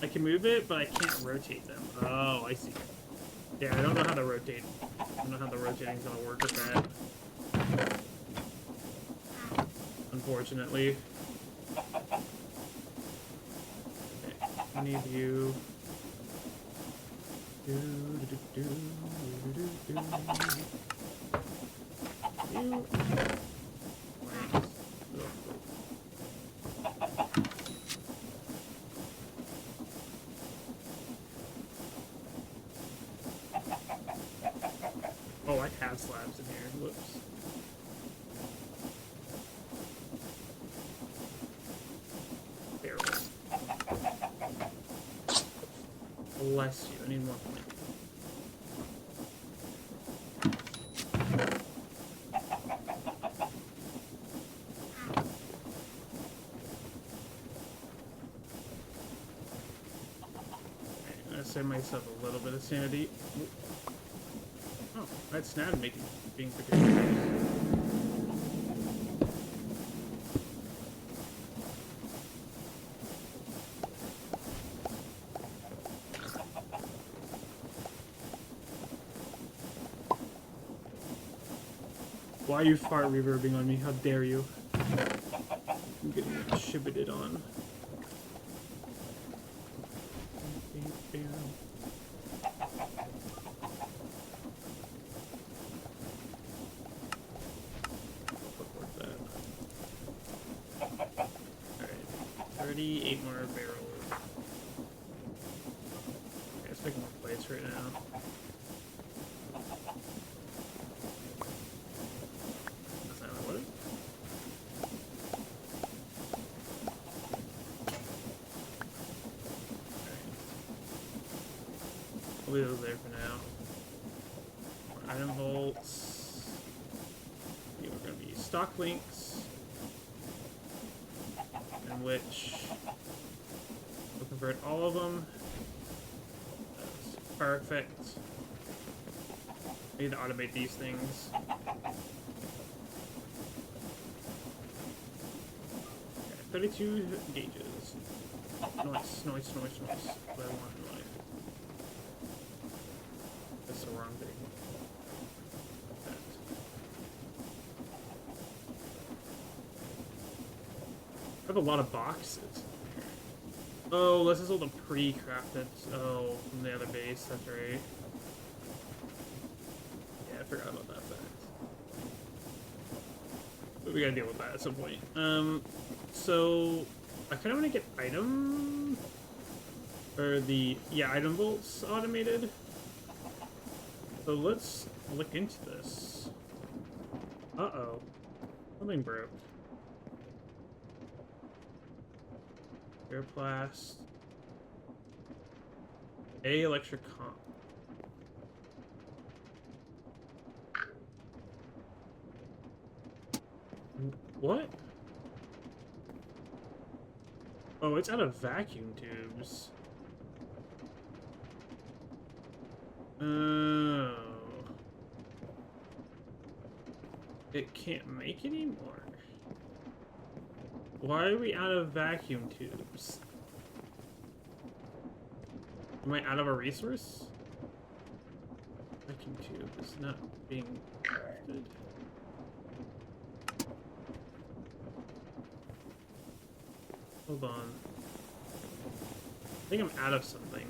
Speaker 1: I can move it, but I can't rotate them. Oh, I see. Yeah, I don't know how to rotate. I don't know how the rotating is gonna work with that. Unfortunately. Okay, I need you. You. Oh, I have slabs in here. Whoops. Barrels. Bless you. I need more flint. Okay, I'm gonna save myself a little bit of sanity. Oh, that's not making being particularly nice. Why are you fart reverbing on me? How dare you? I'm getting shibbited on. Alright, 38 more barrels. Okay, let's make more plates right now. leave those there for now. Item vaults. We're going to be stock links, in which we'll convert all of them. That's perfect. I need to automate these things. Okay, 32 gauges. Nice. What I want in life. That's the wrong thing. I have a lot of boxes. Oh, this is all the pre-crafted. Oh, from the other base. That's right. Yeah, I forgot about that fact. But we gotta deal with that at some point. So I kind of want to get item or item vaults automated. So let's look into this. Uh-oh, something broke. Airplast. Electric comp. What? Oh, it's out of vacuum tubes. Oh. It can't make anymore. Why are we out of vacuum tubes? Am I out of a resource? Vacuum tube is not being crafted. Hold on. I think I'm out of something.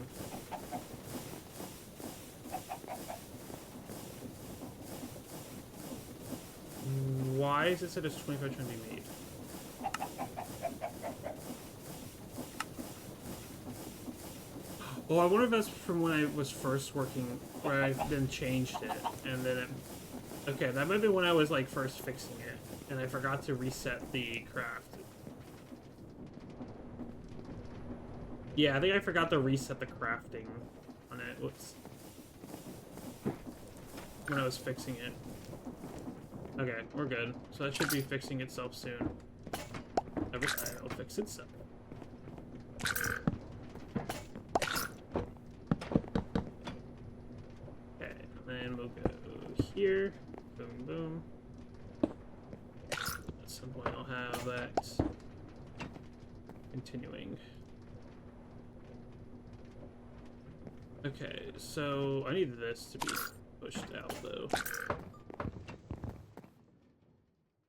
Speaker 1: Why is it said it's 25 trying to be made? Oh, I wonder if that's from when I was first working, where I then changed it, and then it... Okay, that might be when I was, like, first fixing it, and I forgot to reset the craft. Yeah, I think I forgot to reset the crafting on it. Whoops. When I was fixing it. Okay, we're good. So that should be fixing itself soon. Every time it'll fix itself. Okay, and then we'll go here. Boom, boom. At some point I'll have that continuing. Okay, so I need this to be pushed out though.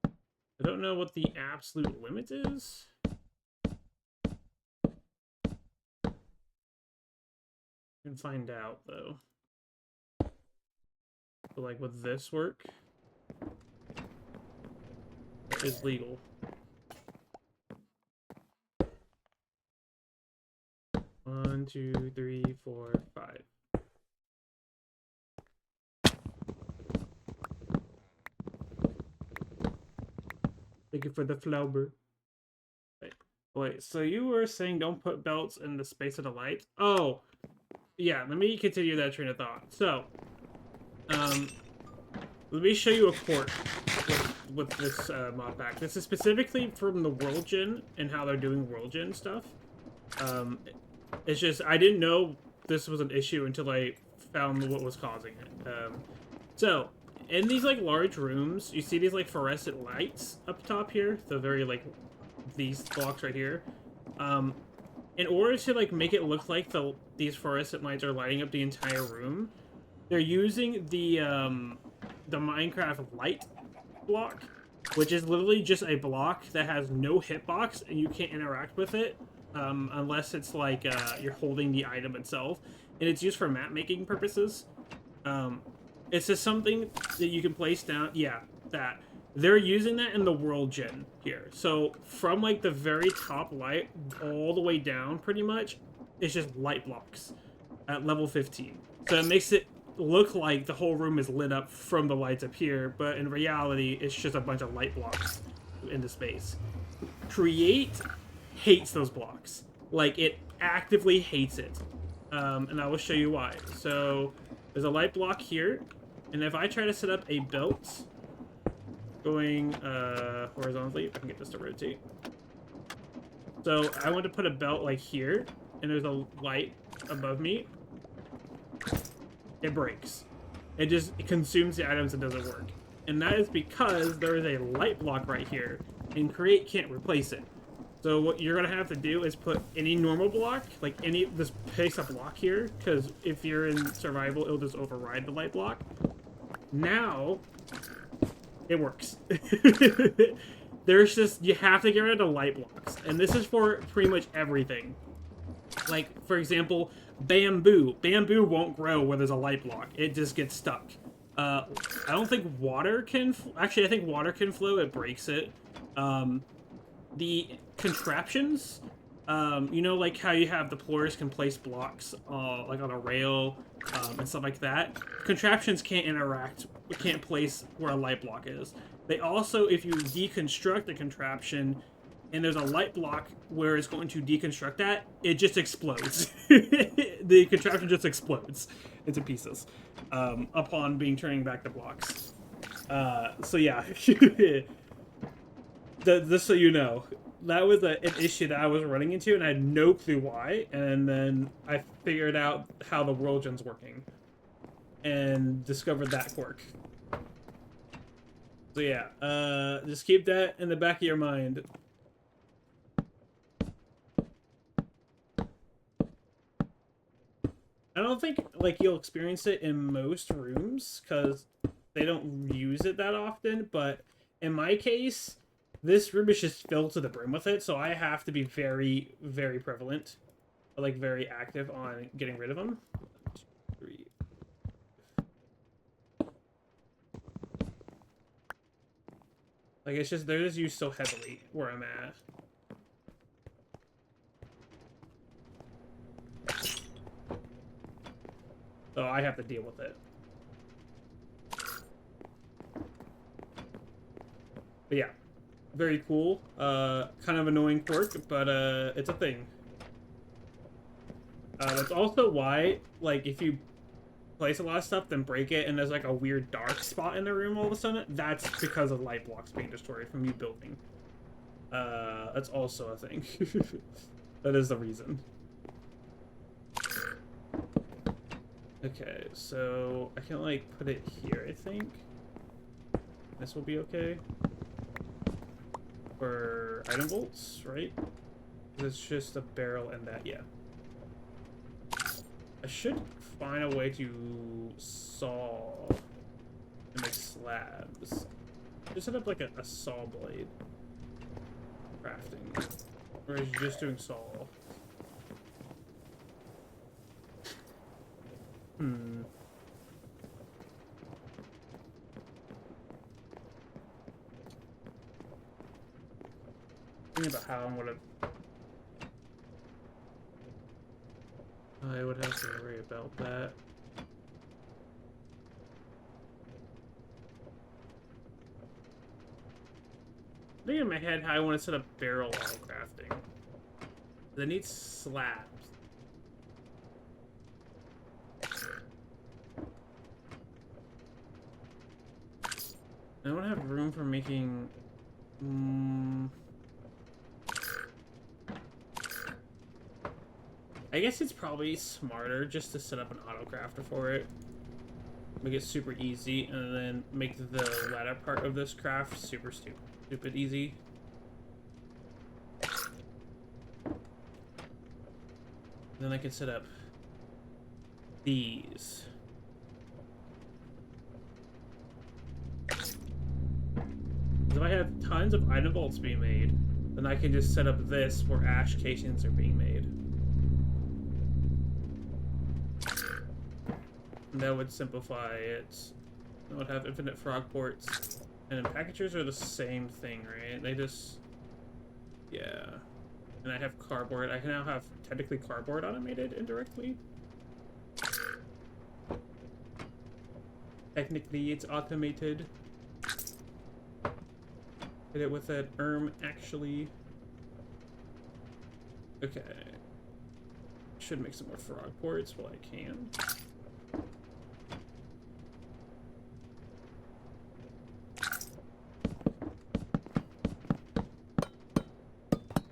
Speaker 1: I don't know what the absolute limit is. I can find out though. But like, would this work? That is legal. One, two, three, four, five. Thank you for the flower. Wait, so you were saying don't put belts in the space of the lights? Oh, yeah, let me continue that train of thought. So, let me show you a quirk with this mod pack. This is specifically from the World Gen and how they're doing World Gen stuff. It's just, I didn't know this was an issue until I found what was causing it. So, in these, like, large rooms, you see these, like, fluorescent lights up top here? The very, like, these blocks right here. In order to, like, make it look like these fluorescent lights are lighting up the entire room, they're using the Minecraft light block, which is literally just a block that has no hitbox, and you can't interact with it. Unless it's like you're holding the item itself, and it's used for map making purposes. It's just something that you can place down. Yeah, that they're using that in the World Gen here. So from like the very top light all the way down, pretty much, it's just light blocks at level 15. So it makes it look like the whole room is lit up from the lights up here, but in reality, it's just a bunch of light blocks into space. Create hates those blocks. Like, it actively hates it. and I will show you why. So there's a light block here, and if I try to set up a belt going horizontally, if I can get this to rotate. So I want to put a belt like here, and there's a light above me. It breaks. It consumes the items and doesn't work. And that is because there is a light block right here, and Create can't replace it. So what you're gonna have to do is put any normal block, like this place a block here, because if you're in survival, it'll just override the light block. Now, it works. You have to get rid of the light blocks, and this is for pretty much everything. Like, for example, bamboo. Bamboo won't grow where there's a light block. It just gets stuck. I don't think water can... Actually, I think water can flow. It breaks it. The contraptions, you know, like how you have the deployers can place blocks, like on a rail, and stuff like that. Contraptions can't place where a light block is. They also, if you deconstruct the contraption, and there's a light block where it's going to deconstruct that, it just explodes. The contraption just explodes into pieces, upon being turning back the blocks. So yeah. Just so you know, that was an issue that I was running into, and I had no clue why. And then I figured out how the world gen's working, and discovered that quirk. So yeah, just keep that in the back of your mind. I don't think like you'll experience it in most rooms because they don't use it that often. But in my case, this room is just filled to the brim with it, so I have to be very, very prevalent, like very active on getting rid of them. 1, 2, 3. Like, it's just, they're just used so heavily where I'm at. So I have to deal with it. But yeah. Very cool. Kind of annoying quirk, but it's a thing. That's also why, like, if you place a lot of stuff, then break it, and there's like a weird dark spot in the room all of a sudden, that's because of light blocks being destroyed from you building. That's also a thing. That is the reason. Okay, so I can like put it here, I think. This will be okay. For item bolts, right? It's just a barrel and that, yeah. I should find a way to saw and make slabs. Just set up like a saw blade. Crafting. Or is it just doing saw? Thinking about how I'm gonna... I would have to worry about that. I think in my head how I want to set up barrel auto crafting. They need slabs. I don't have room for making... I guess it's probably smarter just to set up an auto crafter for it. Make it super easy, and then make the latter part of this craft super stupid easy. Then I can set up these. If I have tons of item vaults being made, then I can just set up this where ash casings are being made. And that would simplify it. I would have infinite frog ports. And packagers are the same thing, right? They just... yeah. And I have cardboard. I can now have technically cardboard automated indirectly. Technically, it's automated. Hit it with an actually. Okay. should make some more frog ports while I can.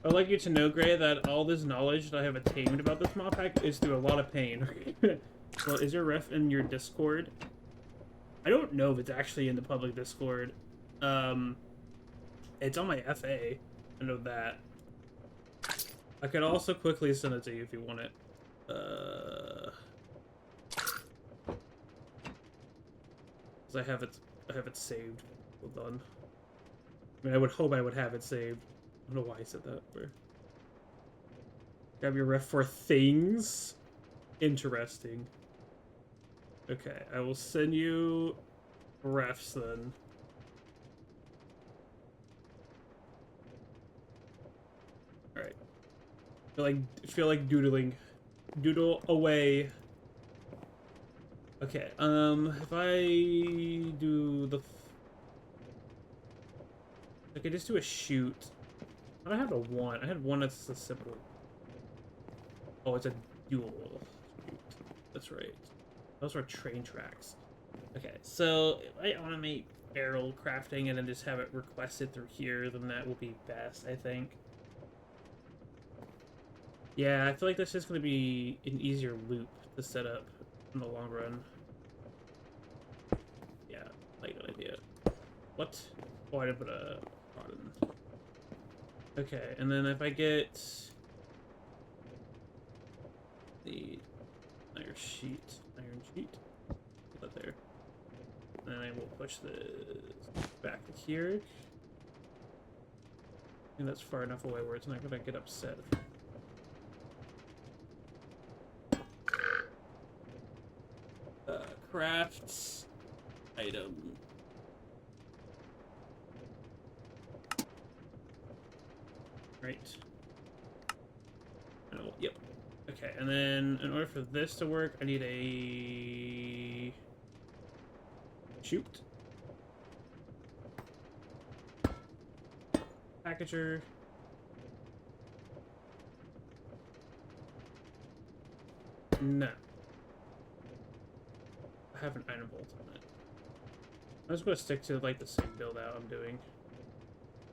Speaker 1: I'd like you to know, Gray, that all this knowledge that I have attained about this mod pack is through a lot of pain. Well, is your ref in your Discord? I don't know if it's actually in the public Discord. It's on my FA. I know that. I could also quickly send it to you if you want it. Cause I have it saved. Hold on. I mean, I would hope I would have it saved. I don't know why I said that. Where? Grab your ref for things. Interesting. Okay, I will send you refs then. All right. Feel like doodling. Doodle away. Okay. If I do the, I could just do a shoot. I don't have a one. I had one that's a simple. Oh, it's a dual. Shoot. That's right. Those are train tracks. Okay, so if I automate barrel crafting and then just have it requested through here, then that will be best, I think. Yeah, I feel like that's just going to be an easier loop to set up in the long run. Yeah, like good idea. What? Oh, I didn't put a rod in. Okay, and then if I get the iron sheet, put that there. And then I will push this back to here. I think that's far enough away where it's not gonna get upset. Crafts item. Right. Oh, yep. Okay, and then in order for this to work, I need a shoot. Packager. No. I have an iron bolt on it. I'm just gonna stick to like the same build out I'm doing.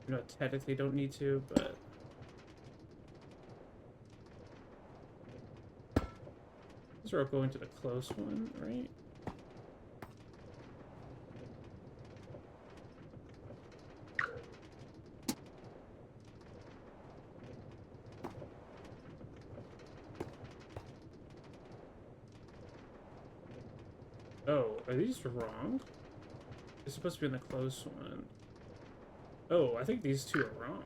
Speaker 1: You know, technically don't need to, but these are all going to the close one, right? Oh, are these wrong? It's supposed to be in the close one. Oh, I think these two are wrong.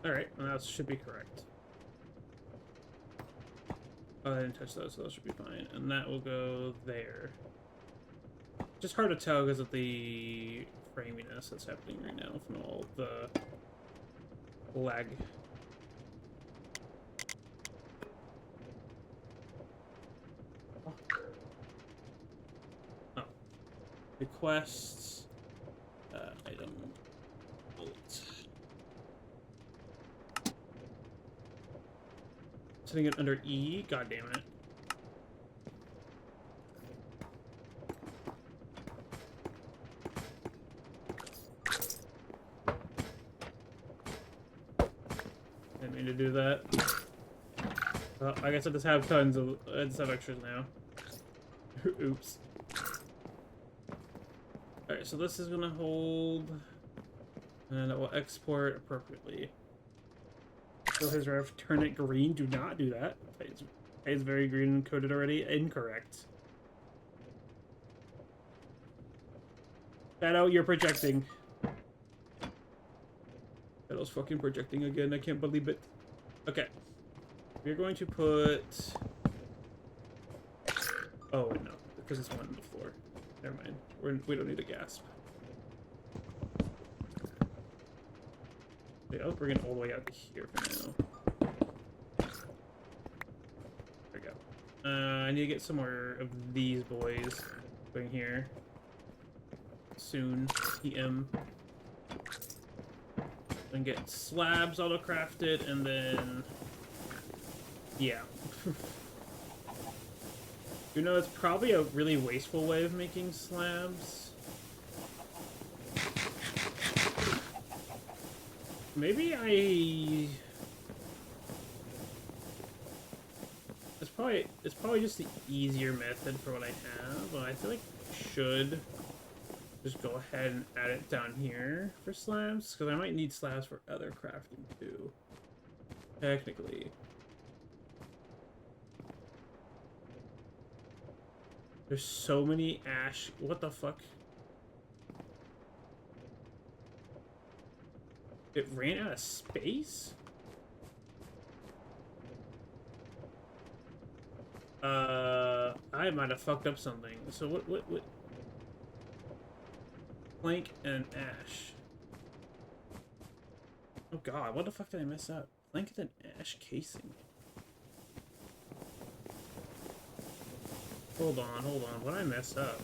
Speaker 1: Alright, well, that should be correct. Oh, I didn't touch those, so those should be fine. And that will go there. Just hard to tell because of the framiness that's happening right now from all the lag. Oh. Requests. Item. Bolt. Setting it under E. God damn it. Didn't mean to do that. Well, I guess I just have tons of. I just have extras now. Oops. Alright, so this is gonna hold. And it will export appropriately. Kill his ref, turn it green. Do not do that. It's very green and coded already. Incorrect. Shadow, you're projecting. Shadow's fucking projecting again. I can't believe it. Okay. We're going to put... Oh, no. Because it's one before. Never mind. We don't need a gasp. Okay, I'll bring it all the way out to here for now. I need to get some more of these boys going here. Soon. PM. And get slabs auto-crafted, and then... yeah. You know, it's probably a really wasteful way of making slabs. Maybe it's probably just the easier method for what I have, but I feel like I should just go ahead and add it down here for slabs, because I might need slabs for other crafting too. Technically. There's so many ash. What the fuck? It ran out of space? I might have fucked up something. So what? Plank and ash. Oh god, what the fuck did I mess up? Plank and ash casing. Hold on. What did I mess up?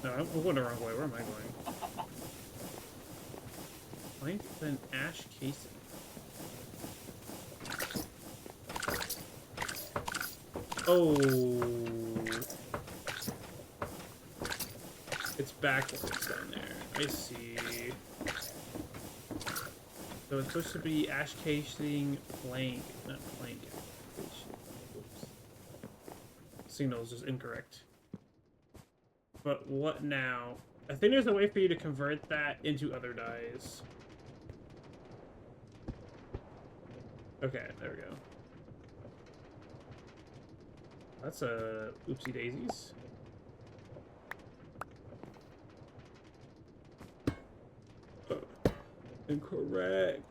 Speaker 1: No, I'm going the wrong way. Where am I going? Plank and ash casing. Oh. It's backwards down there. I see. So it's supposed to be ash casing plank, not plank. Oops. Signal's just incorrect. But what now? I think there's a way for you to convert that into other dyes. Okay, there we go. That's a oopsie daisies. Incorrect.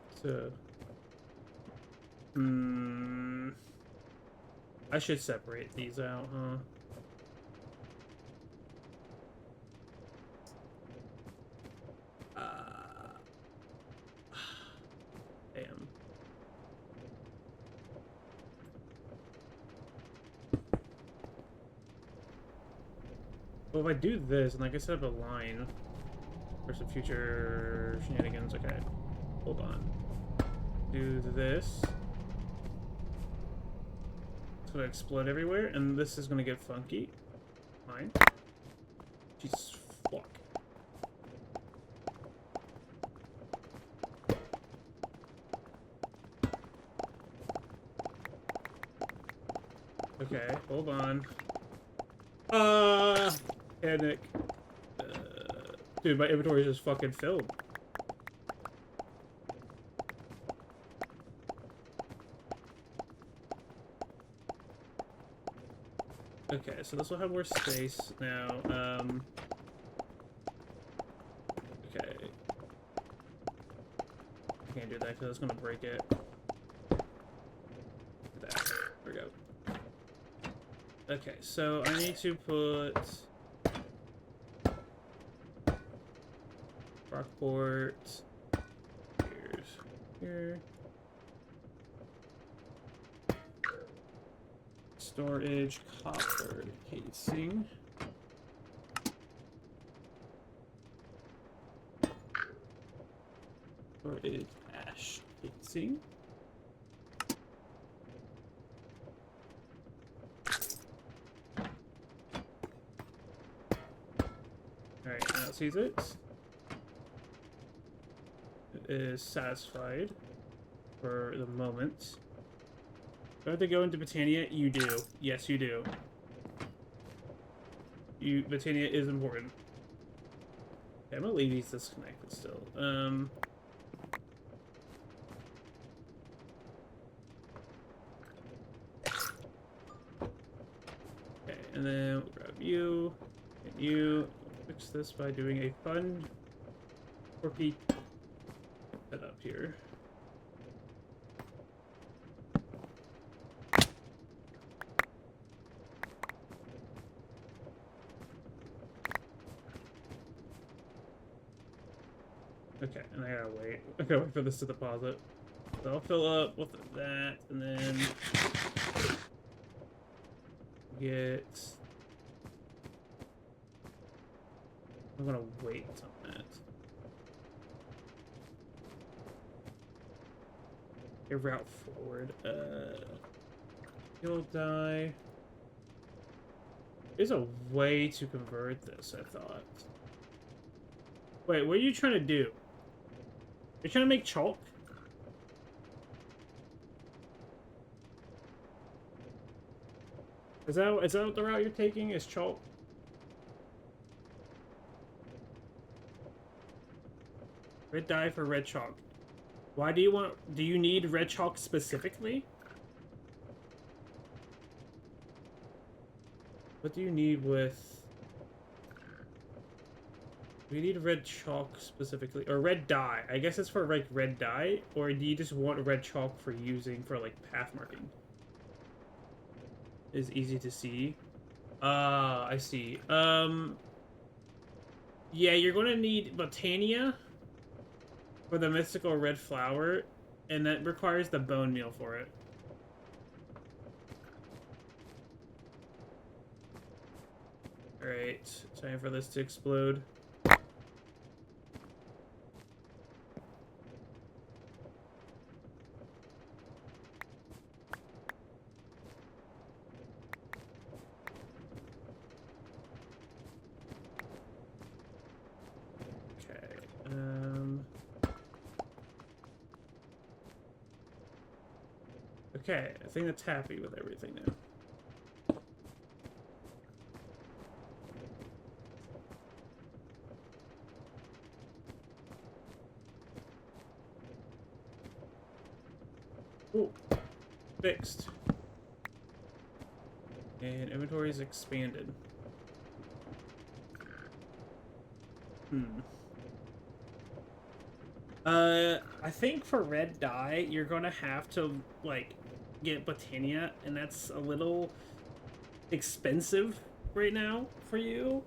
Speaker 1: I should separate these out, huh? Damn. Well, if I do this, and like I set up a line for some future shenanigans, okay. Hold on. Do this. It's gonna explode everywhere, and this is gonna get funky. Fine. Jesus fuck. Okay, hold on. Panic. Dude, my inventory is just fucking filled. Okay, so this will have more space now. Okay. I can't do that because it's gonna break it. There we go. Okay, so I need to put Rockport here. Storage copper casing. Storage ash casing. Alright, now it sees it. It is satisfied for the moment. Do I have to go into Britannia? You do. Yes, you do. Britannia is important. Okay, I'm gonna leave these disconnected still. Okay, and then we'll grab you and you. We'll fix this by doing a fun quirky setup here. Okay, and I gotta wait. I gotta wait for this to deposit. So I'll fill up with that, and then get. I'm gonna wait on that. A route forward. He'll die. There's a way to convert this, I thought. Wait, what are you trying to do? You're trying to make chalk? Is that the route you're taking? Is chalk? Red dye for red chalk. Why do you need red chalk specifically? What do you need with... We need red chalk specifically, or red dye. I guess it's for like red dye, or do you just want red chalk for using for like path marking? Is easy to see. Ah, I see. Yeah, you're gonna need Botania for the mystical red flower, and that requires the bone meal for it. Alright, time for this to explode. Okay, I think it's happy with everything now. Ooh, fixed. And inventory is expanded. I think for red dye, you're gonna have to, like, get Botania, and that's a little expensive right now for you.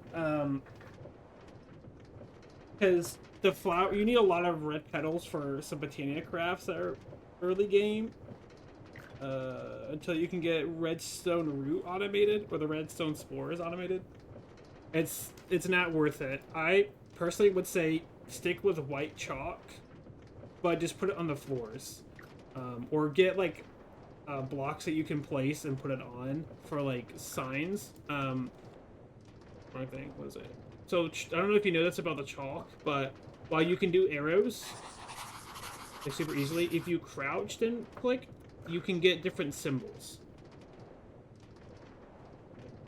Speaker 1: Because the flower, you need a lot of red petals for some Botania crafts that are early game. Until you can get redstone root automated, or the redstone spores automated. It's not worth it. I personally would say stick with white chalk, but just put it on the floors. Or get, like, blocks that you can place and put it on for, like, signs. Wrong thing, what is it? So, I don't know if you know this about the chalk, but while you can do arrows, like, super easily, if you crouched and click, you can get different symbols.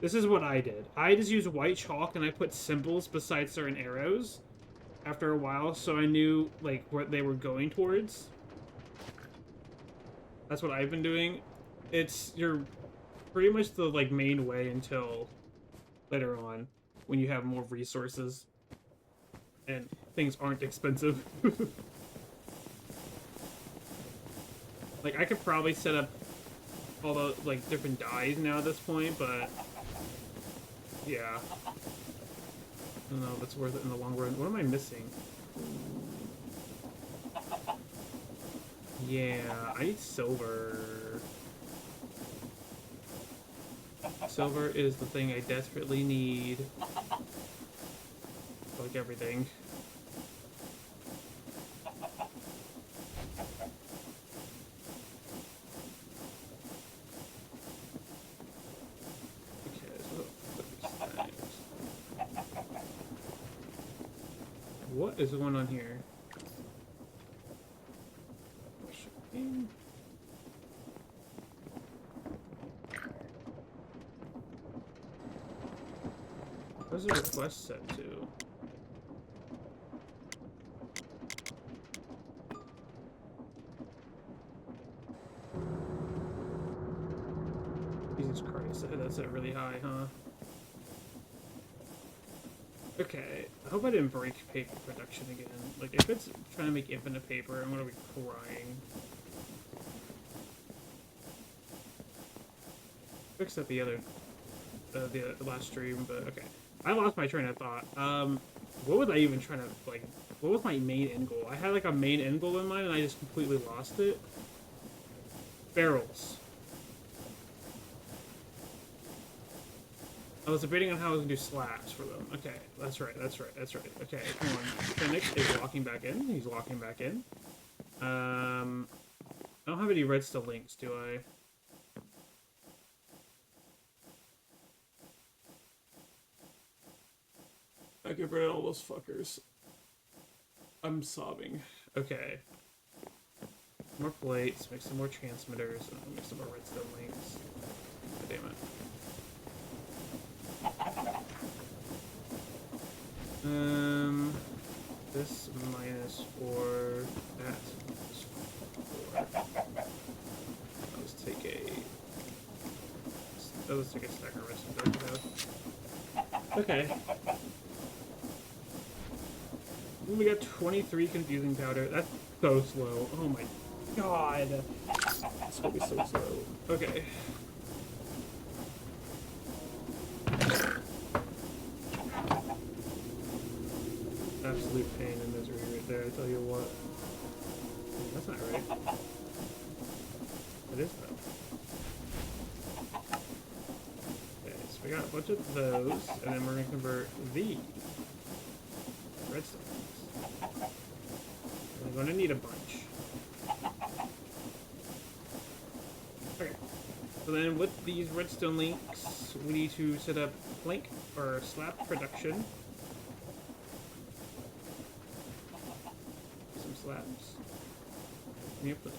Speaker 1: This is what I did. I just used white chalk and I put symbols beside certain arrows after a while, so I knew, like, what they were going towards. That's what I've been doing. You're pretty much the, like, main way until later on, when you have more resources and things aren't expensive. Like, I could probably set up all the, like, different dyes now at this point, but yeah. I don't know if it's worth it in the long run. What am I missing? Yeah, I need silver. Silver is the thing I desperately need. Like everything. What is going on here? Where's the request set to? Jesus Christ, that's set really high, huh? Okay, I hope I didn't break paper production again. Like, if it's trying to make infinite paper, I'm gonna be crying. Fixed up the other, the last stream, but okay. I lost my train of thought. What was I even trying to, like, What was my main end goal? I had like a main end goal in mind and I just completely lost it. Barrels. I was debating on how I was gonna do slabs for them. Okay, that's right. Okay, come on. Phoenix is locking back in. He's locking back in. I don't have any redstone links, do I? I get rid of all those fuckers. I'm sobbing. Okay. More plates, make some more transmitters, and I'll make some more redstone links. God damn it. This minus 4, that minus 4. Let's take a stack of redstone. Okay. We got 23 confusing powder. That's so slow. Oh my god. It's gonna be so slow. Okay. Absolute pain and misery right there, I tell you what. That's not right. It is though. Okay, so we got a bunch of those, and then we're gonna convert these redstone. We're gonna need a bunch. Okay. So then with these redstone links, we need to set up plank or slab production. Some slabs. Give me a plank.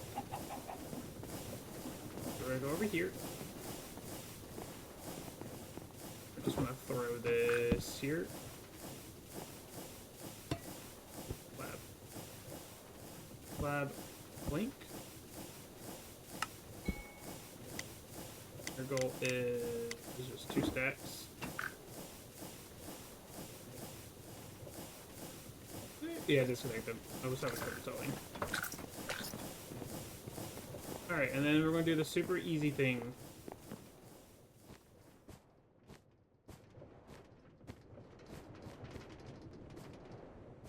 Speaker 1: We're gonna go over here. I just wanna throw this here. Slab link. Our goal is just 2 stacks. Yeah, disconnect them. I was having trouble telling. Alright, and then we're going to do the super easy thing.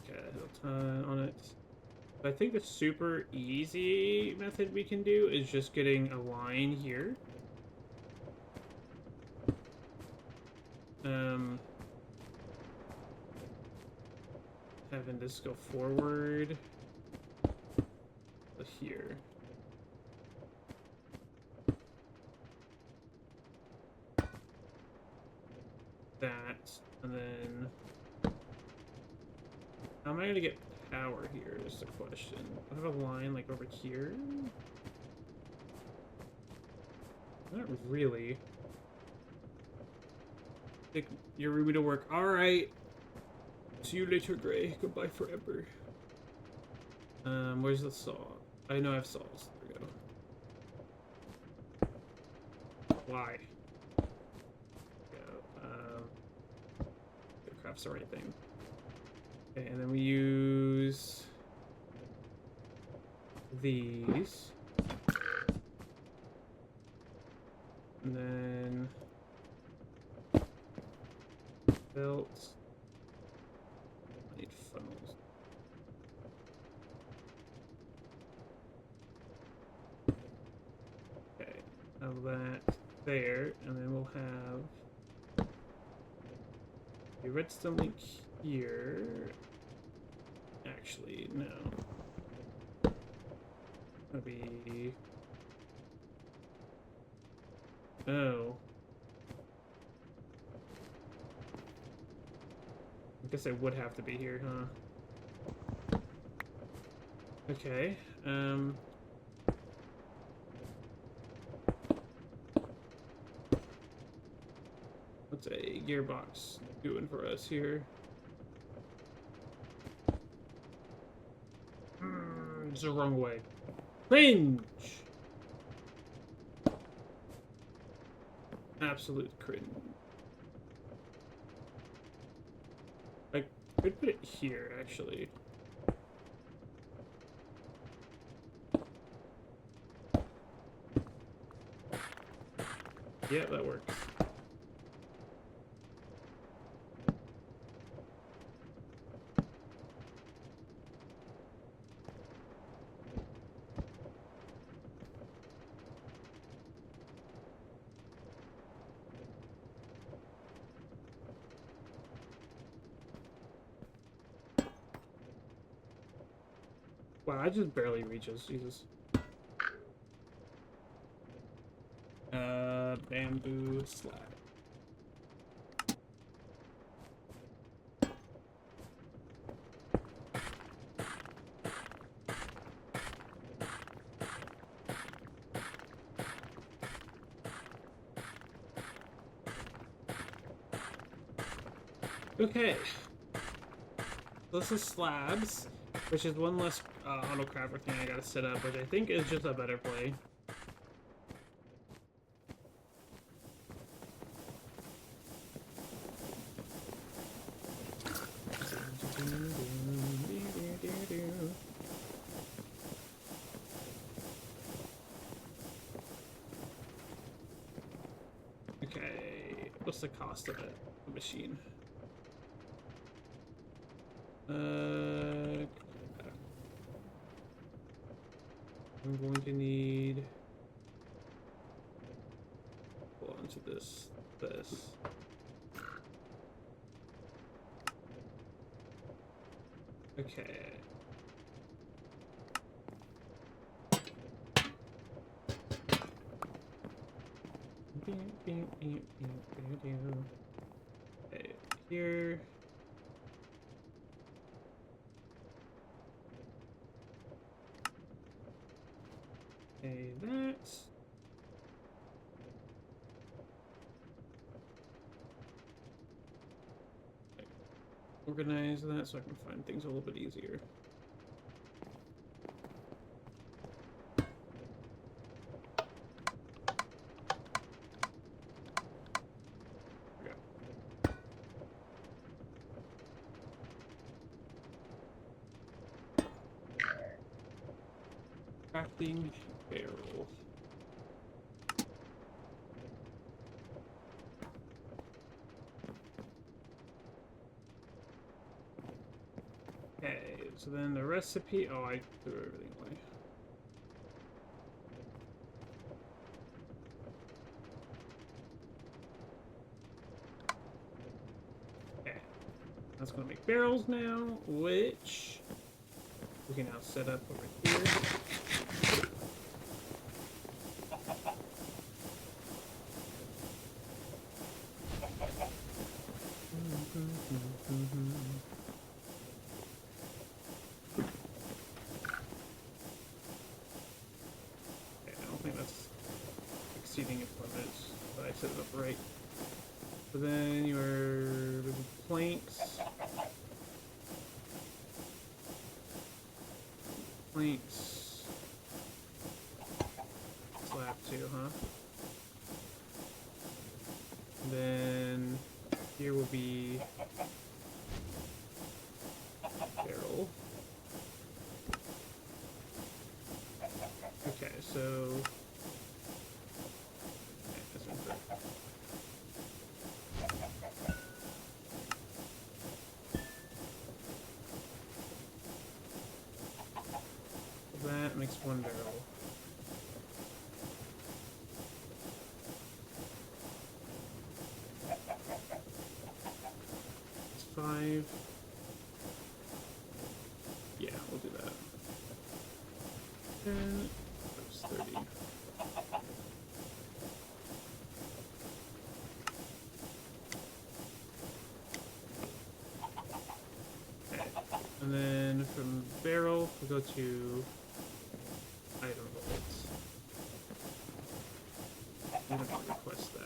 Speaker 1: Okay, a little ton on it. I think the super easy method we can do is just getting a line here. Having this go forward to here. That, and then how am I gonna get power here is the question. I have a line like over here. Not really. Take your Ruby to work. Alright. See you later, Gray. Goodbye forever. Where's the saw? I know I have saws. There we go. Why? Crafts the right thing. Okay, and then we use these. And then belts. I need funnels. Okay, have that there, and then we'll have a redstone link here. Actually, no. That'll be... Oh. I guess it would have to be here, huh? Okay, what's a gearbox doing for us here? It's the wrong way. Cringe! Absolute cringe. I could put it here, actually. Yeah, that works. Wow, I just barely reaches. Jesus. Bamboo slab. Okay. This is slabs, which is one less autocrafter thing I gotta set up, which I think is just a better play. Okay, what's the cost of it? The machine. I'm going to need. Hold on to this. Okay. Okay, here. Okay, that. Okay. Organize that so I can find things a little bit easier. There we go. Crafting barrel. Okay, so then the recipe. Oh, I threw everything away. Okay, that's gonna make barrels now, which we can now set up over here. Okay, I don't think that's exceeding its limits, but I set it up right. So then your planks. Planks. Slab too, huh? And then here will be barrel. Okay, so okay, this one's good. That makes one barrel. It's 5. Yeah, we'll do that. 10. That's 30. Okay. And then from barrel, we'll go to item bullets. We don't want to request that.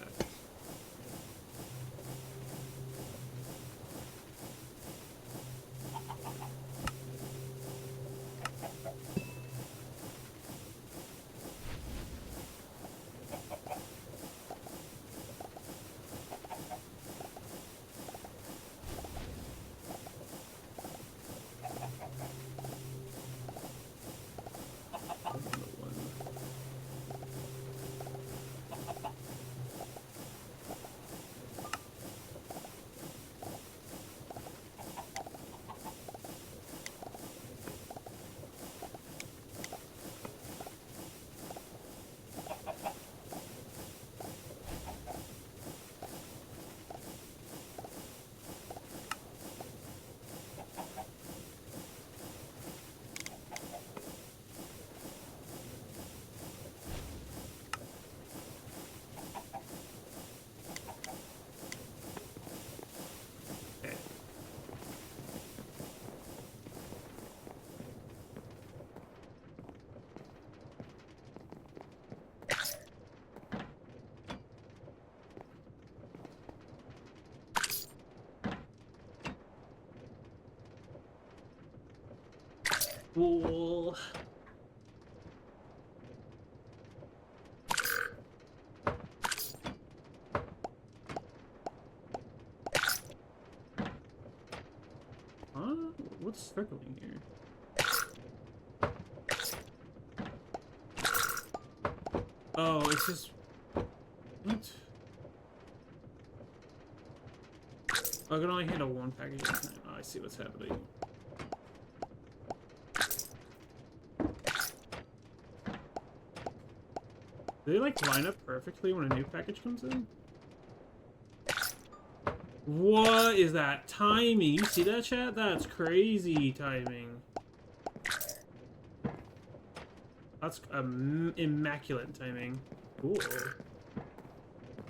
Speaker 1: Cool. Huh? What's circling here? Oh, it's just... What? I can only handle one package at a time. Oh, I see what's happening. Do they, like, line up perfectly when a new package comes in? What is that timing? You see that, chat? That's crazy timing. That's immaculate timing. Cool.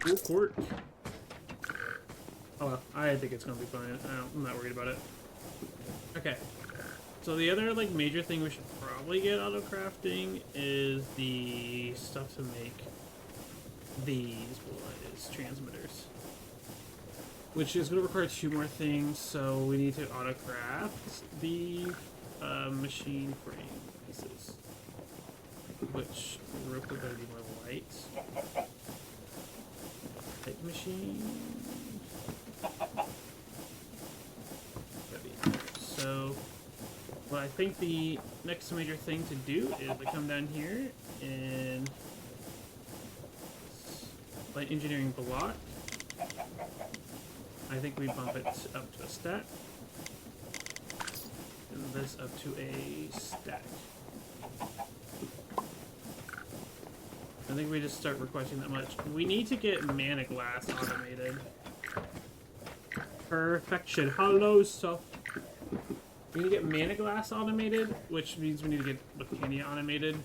Speaker 1: Cool quirk. Oh, well, I think it's gonna be fine. I'm not worried about it. Okay. So the other, like, major thing we should probably get auto crafting is the stuff to make these transmitters. Which is going to require 2 more things, so we need to auto craft the machine frame pieces. Which real quick gotta be more light. Type machine. So what I think the next major thing to do is to come down here and light engineering block. I think we bump it up to a stack. And this up to a stack. I think we just start requesting that much. We need to get mana glass automated. Perfection. Hello, stuff. We need to get mana glass automated, which means we need to get mania automated.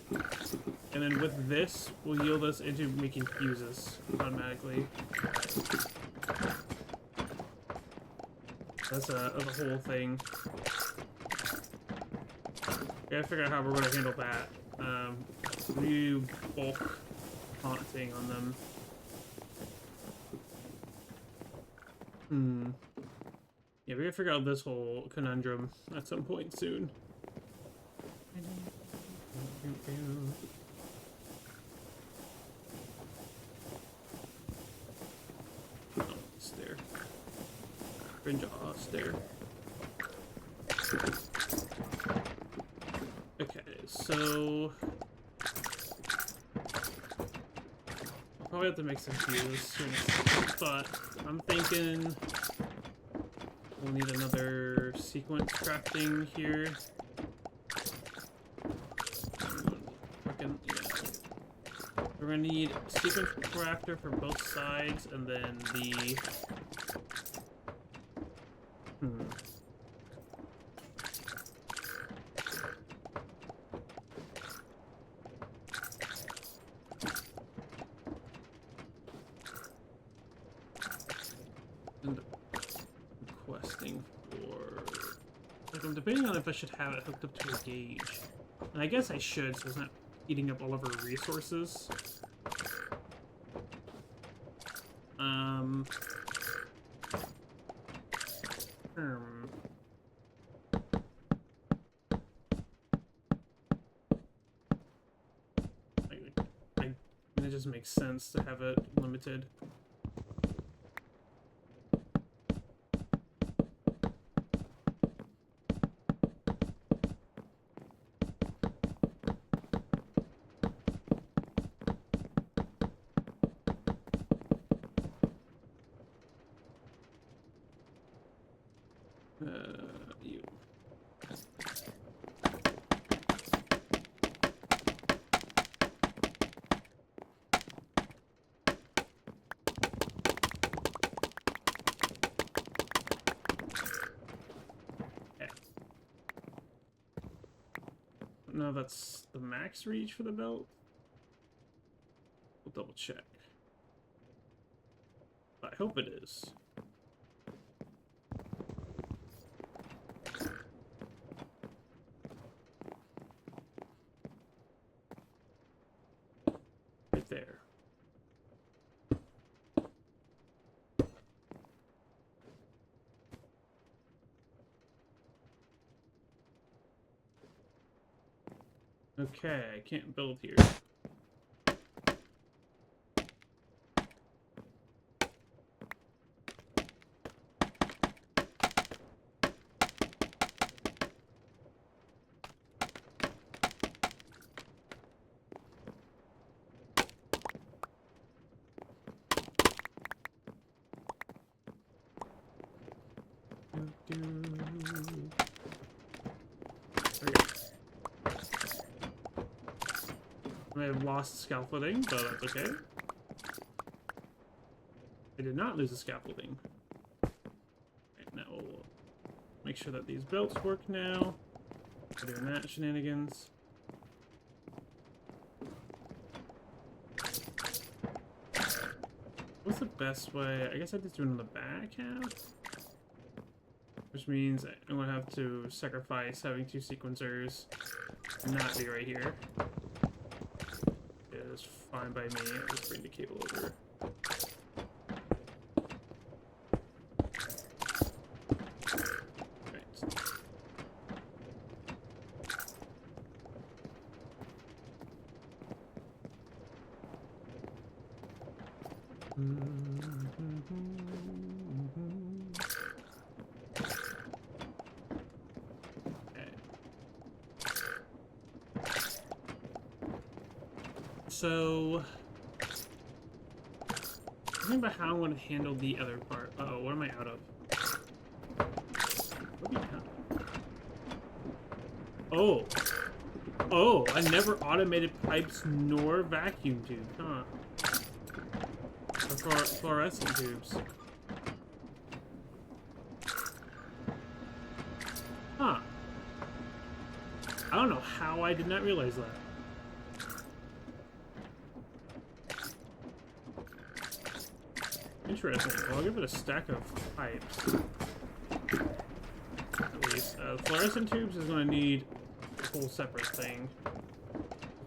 Speaker 1: And then with this, we'll yield us into making fuses automatically. That's a whole thing. Gotta figure out how we're gonna handle that. New bulk haunting on them. Yeah, we gotta figure out this whole conundrum at some point soon. Oh, stair. Cringe stair. Okay, so I'll probably have to make some fuse, but I'm thinking we'll need another sequence crafting here. Fucking, yeah. We're gonna need sequence crafter for both sides, and then the and requesting for, like, I'm debating on if I should have it hooked up to a gauge, and I guess I should, so it's not eating up all of our resources. It just makes sense to have it limited. You. Yeah. No, that's the max reach for the belt. We'll double check. I hope it is. Right there. Okay, I can't build here. I may have lost scaffolding, but that's okay. I did not lose the scaffolding. Right, now we'll make sure that these belts work now. We're doing that shenanigans. What's the best way? I guess I just do it on the back half. Which means I'm going to have to sacrifice having two sequencers and not be right here. It is fine by me. I'll just bring the cable over. Right. So, think about how I'm going to handle the other part. Uh-oh, what am I out of? What am I out of? Oh! Oh, I never automated pipes nor vacuum tubes, huh? Or fluorescent tubes. Huh. I don't know how I did not realize that. Interesting. Well, I'll give it a stack of pipes. At least. Fluorescent tubes is going to need a whole separate thing.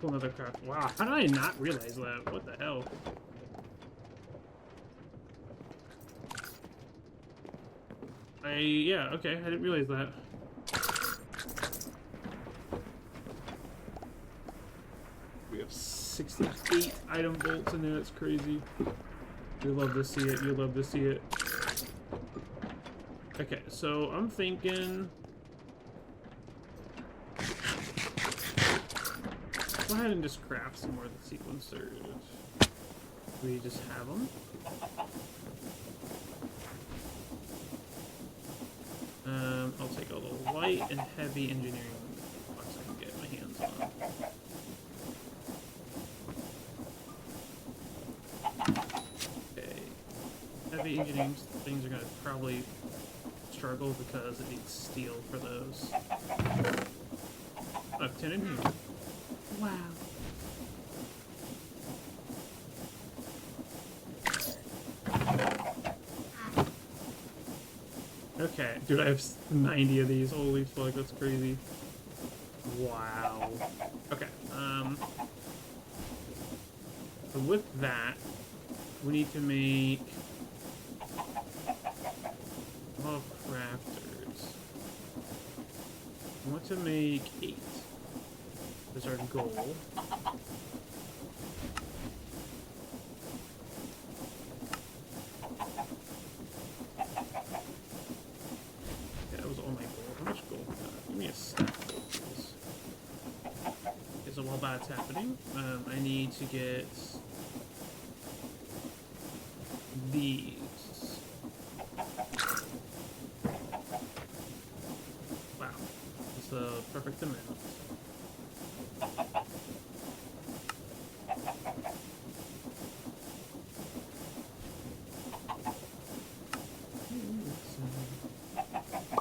Speaker 1: Whole another craft. Wow, how did I not realize that? What the hell? Yeah, okay, I didn't realize that. We have 68 item bolts in there, that's crazy. You love to see it, you love to see it. Okay, so I'm thinking... Go ahead and just craft some more of the sequencers. We just have them. I'll take all the light and heavy engineering blocks I can get my hands on. Okay. Heavy engineering things are going to probably struggle because it needs steel for those. Oh, 10 in here. Wow. Okay, dude, I have 90 of these. Holy fuck, that's crazy. Wow. Okay, so with that, we need to make all crafters. I want to make 8. That's our goal. While that's happening, I need to get these. Wow, that's the perfect amount.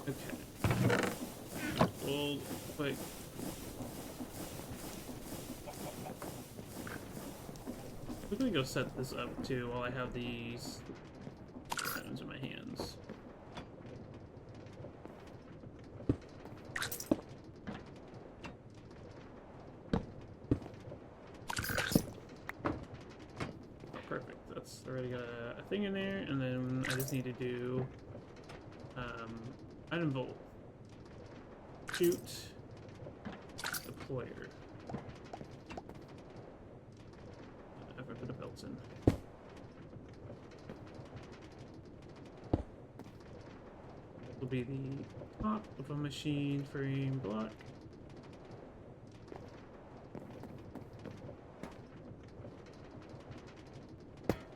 Speaker 1: Okay. Hold quick. I'm gonna go set this up too while I have these items in my hands. Perfect. That's already got a thing in there, and then I just need to do item vault, shoot, deployer. belts in. Will be the top of a machine frame block.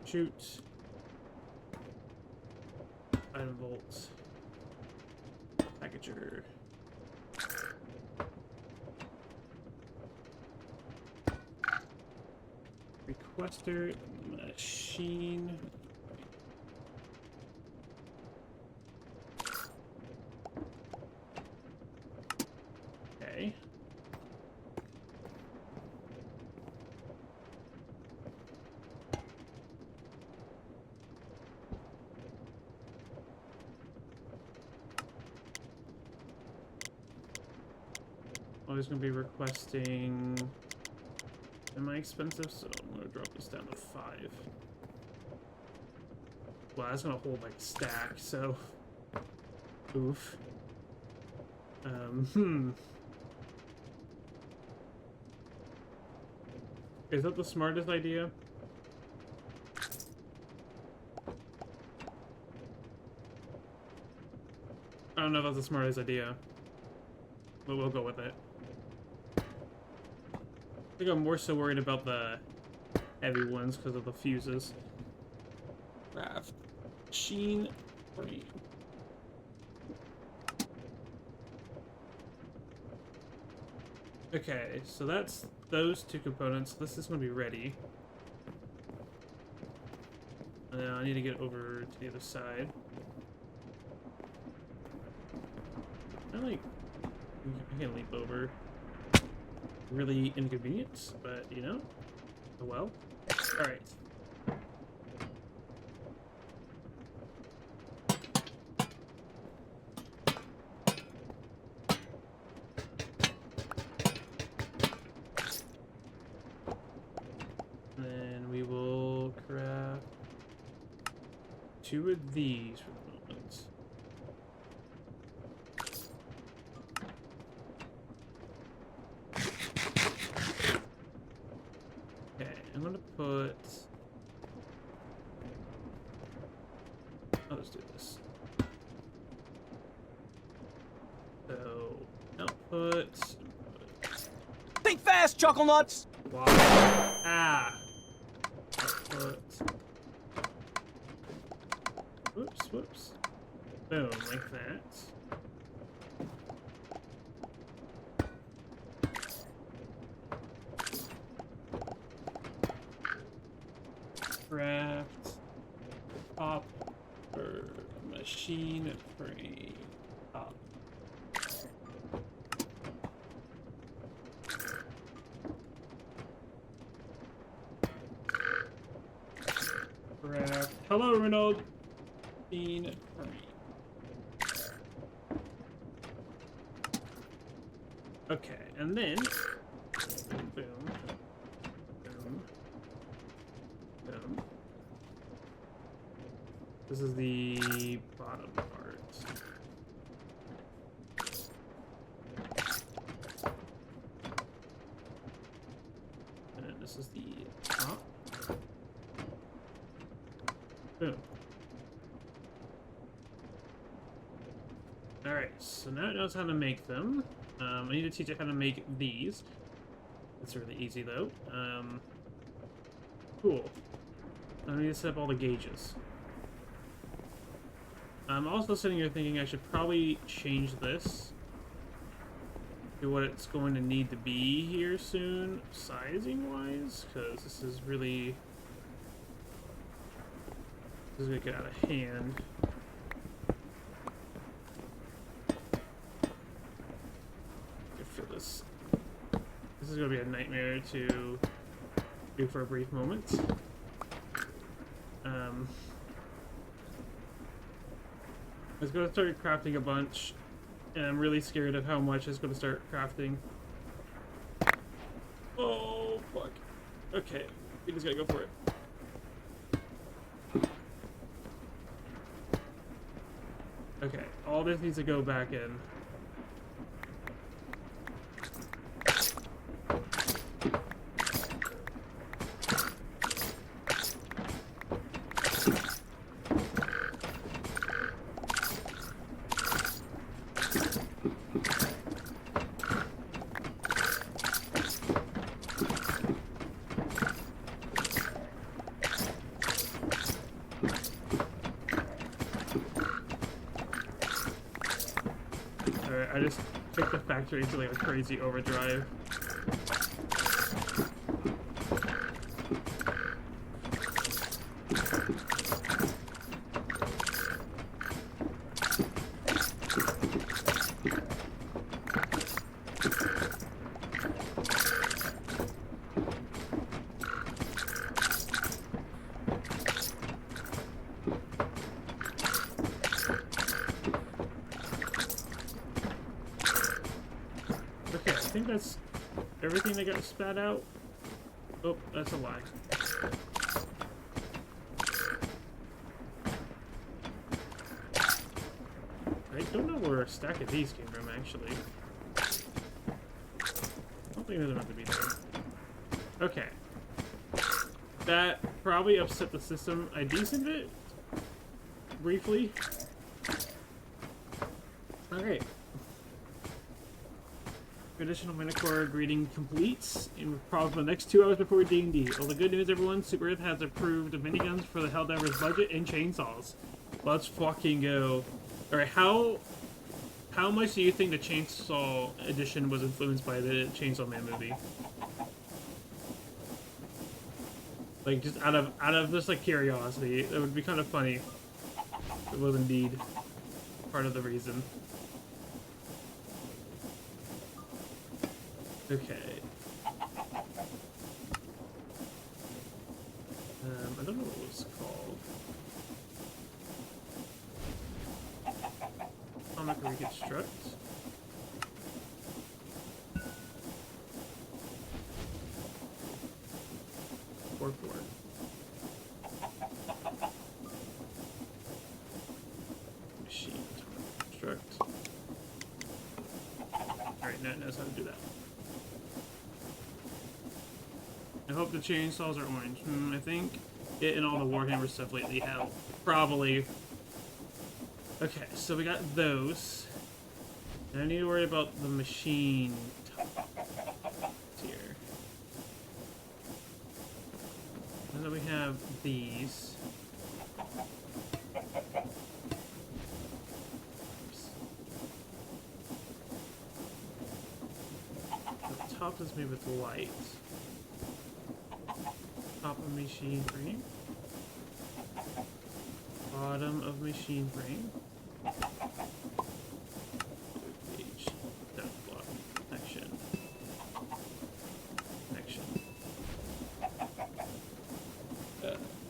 Speaker 1: Shoot. Item bolts. Packager. Requester machine. Okay. I'm just gonna be requesting semi-expensive, so I'm gonna drop this down to 5. Well, that's gonna hold like a stack, so oof. Is that the smartest idea? I don't know if that's the smartest idea, but we'll go with it. I think I'm more so worried about the heavy ones because of the fuses. Craft machine frame. Okay, so that's those 2 components. This is going to be ready. Now I need to get over to the other side. I can leap over. Really inconvenient, but you know, oh well. All right. Then we will craft 2 of these for the moment. I'm gonna put... I'll just do this. So, output...
Speaker 3: Think fast, Chuckle Nuts!
Speaker 1: Wow. Ah! Output... Whoops, whoops. Boom, like that. Craft top or machine frame top. Craft. Hello, Renault. Machine frame. Okay, and then boom, boom. This is the bottom part. And this is the top. Boom. Alright, so now it knows how to make them. I need to teach it how to make these. It's really easy though. Cool. I need to set up all the gauges. I'm also sitting here thinking I should probably change this to what it's going to need to be here soon, sizing-wise, because this is really... This is going to get out of hand. I feel this. This is going to be a nightmare to do for a brief moment. I was going to start crafting a bunch, and I'm really scared of how much it's going to start crafting. Oh, fuck. Okay, we just gotta go for it. Okay, all this needs to go back in. I just took the factory into like a crazy overdrive. I think that's everything that got spat out. Oh, that's a lie. I don't know where a stack of these came from, actually. I don't think those are meant to be there. Okay. That probably upset the system a decent bit. Briefly. Alright. Traditional Minotaur greeting completes, and we're probably for the next 2 hours before D&D. All the good news, everyone. Super Earth has approved miniguns for the Helldivers budget and chainsaws. Let's fucking go. Alright, how much do you think the Chainsaw Edition was influenced by the Chainsaw Man movie? Like, just out of just like curiosity. It would be kind of funny. It was indeed part of the reason. Okay. I don't know what it was called. Atomic Reconstruct. Forward. Machine Atomic Reconstruct. Alright, now it knows how to do that. I hope the chainsaws are orange. I think it and all the Warhammer stuff lately have. Probably. Okay, so we got those. And I need to worry about the machine here. And then we have these. The top is made with light. Top of machine frame. Bottom of machine frame. Page. Depth block. Connection.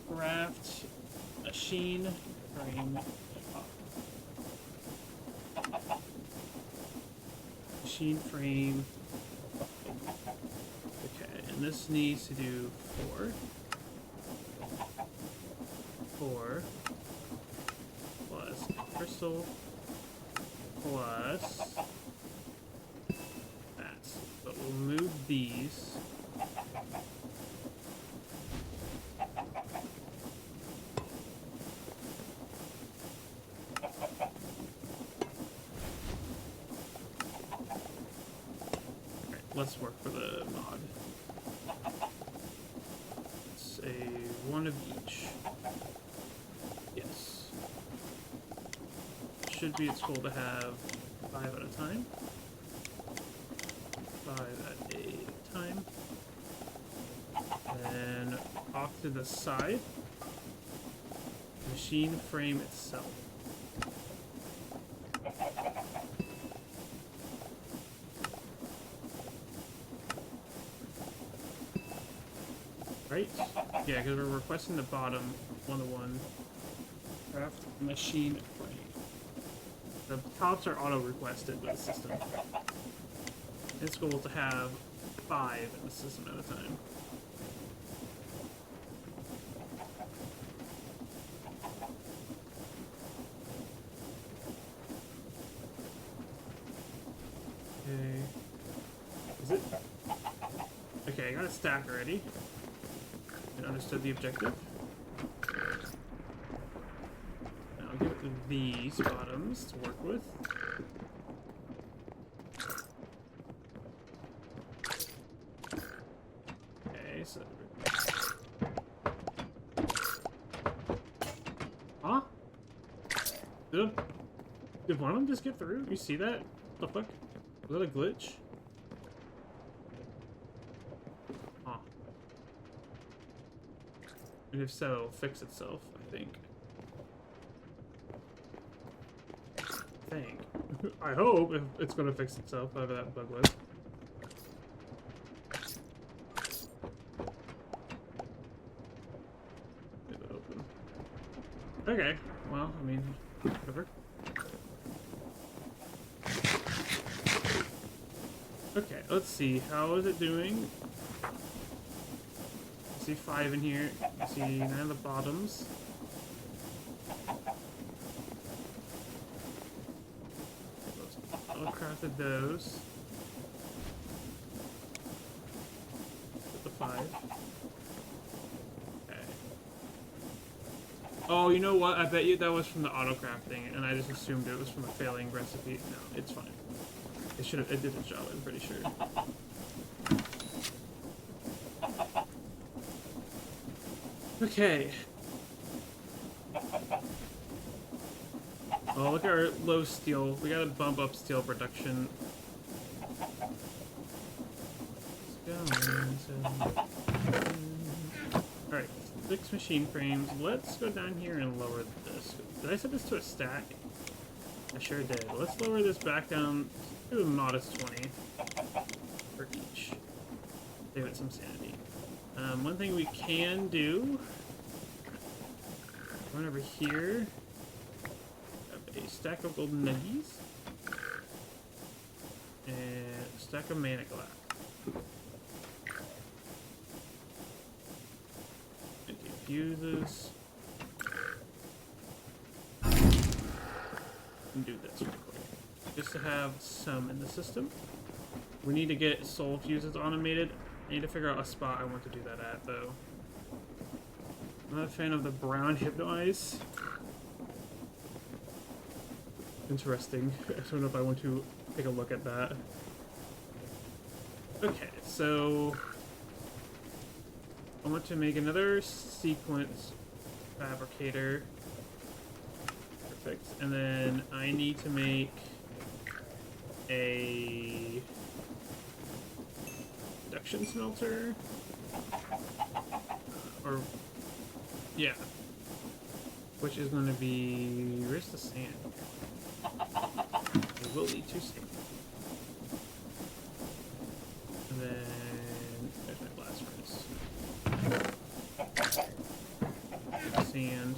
Speaker 1: Craft. Machine frame. Machine frame. And this needs to do 4 plus crystal plus that. But we'll move these. Alright, let's work for the mod. One of each. Yes. Should be its goal to have 5 at a time. 5 at a time. And off to the side. Machine frame itself. Right? Yeah, because we're requesting the bottom 1-to-1 craft machine frame. The tops are auto-requested by the system. It's cool to have 5 in the system at a time. Okay. Is it? Okay, I got a stack already. And understood the objective. Now I'll give it these bottoms to work with. Okay, so... Huh? Did one of them just get through? You see that? What the fuck? Was that a glitch? Huh. And if so, it'll fix itself, I think. I hope if it's gonna fix itself, whatever that bug was. Leave it open. Okay, well, I mean, whatever. Okay, let's see. How is it doing? I see 5 in here. I see 9 on the bottoms. I'll crafted those. Put the 5. Okay. Oh, you know what? I bet you that was from the auto crafting, and I just assumed it was from a failing recipe. No, it's fine. It should have. It did its job. I'm pretty sure. Okay. Oh, look at our low steel. We gotta bump up steel production. Alright, 6 machine frames. Let's go down here and lower this. Did I set this to a stack? I sure did. Let's lower this back down to a modest 20 for each. Give it some sanity. One thing we can do, run over here, have a stack of golden nuggies, and a stack of mana glass. And fuses. And do this real quick. Just to have some in the system. We need to get soul fuses automated. I need to figure out a spot I want to do that at, though. I'm not a fan of the brown hypno-ice. Interesting. I don't know if I want to take a look at that. Okay, so I want to make another sequence fabricator. Perfect. And then I need to make a induction smelter. Or, yeah. Which is going to be... Where's the sand? We will need 2 sand. And then... There's my blast furnace. Sand.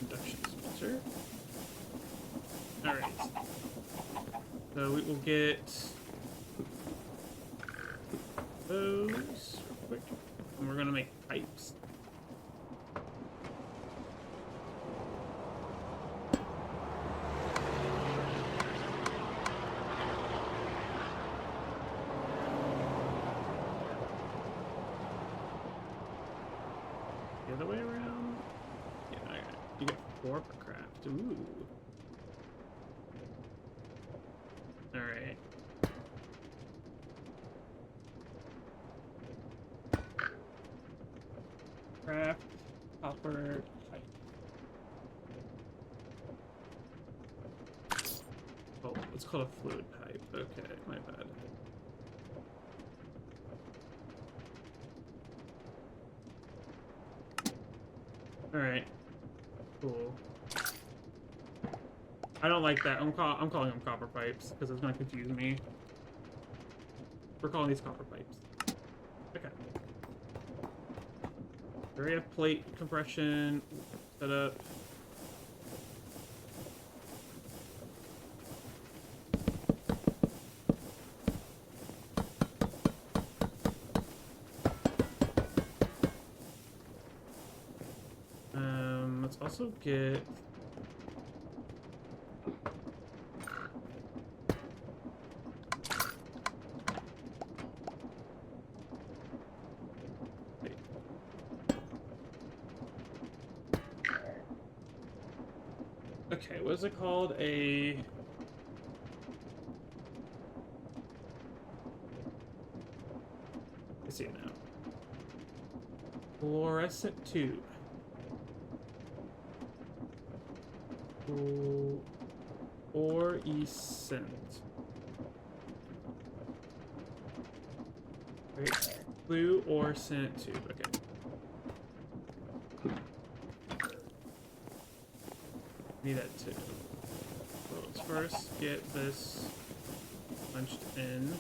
Speaker 1: Induction smelter. Alright. So we will get those real quick. And we're gonna make pipes. The other way around? Yeah, alright. You get 4 per craft. Ooh. Alright. Craft, copper, pipe. Oh, it's called a fluid pipe. Okay, my bad. Alright. Cool. I don't like that. I'm calling them copper pipes because it's gonna confuse me. We're calling these copper pipes. Okay. We already have plate compression set up. Let's also get okay, what is it called? I see it now. Fluorescent tube. Or cent. Right. Blue or cent tube. Okay. Need that too. So let's first get this punched in.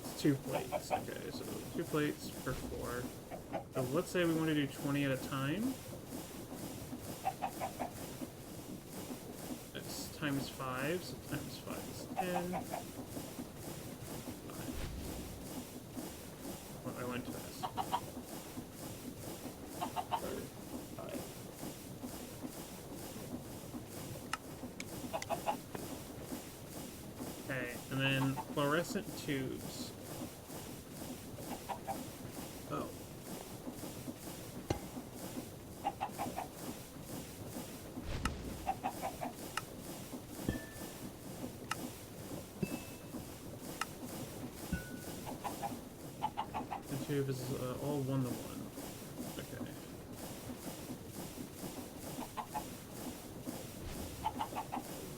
Speaker 1: It's 2 plates. Okay, so 2 plates per 4. So let's say we want to do 20 at a time. That's times 5, so times 5 is 10. Oh, I went too fast. Sorry. 5. Okay, and then fluorescent tubes. Oh. The tube is all 1 to 1. Okay.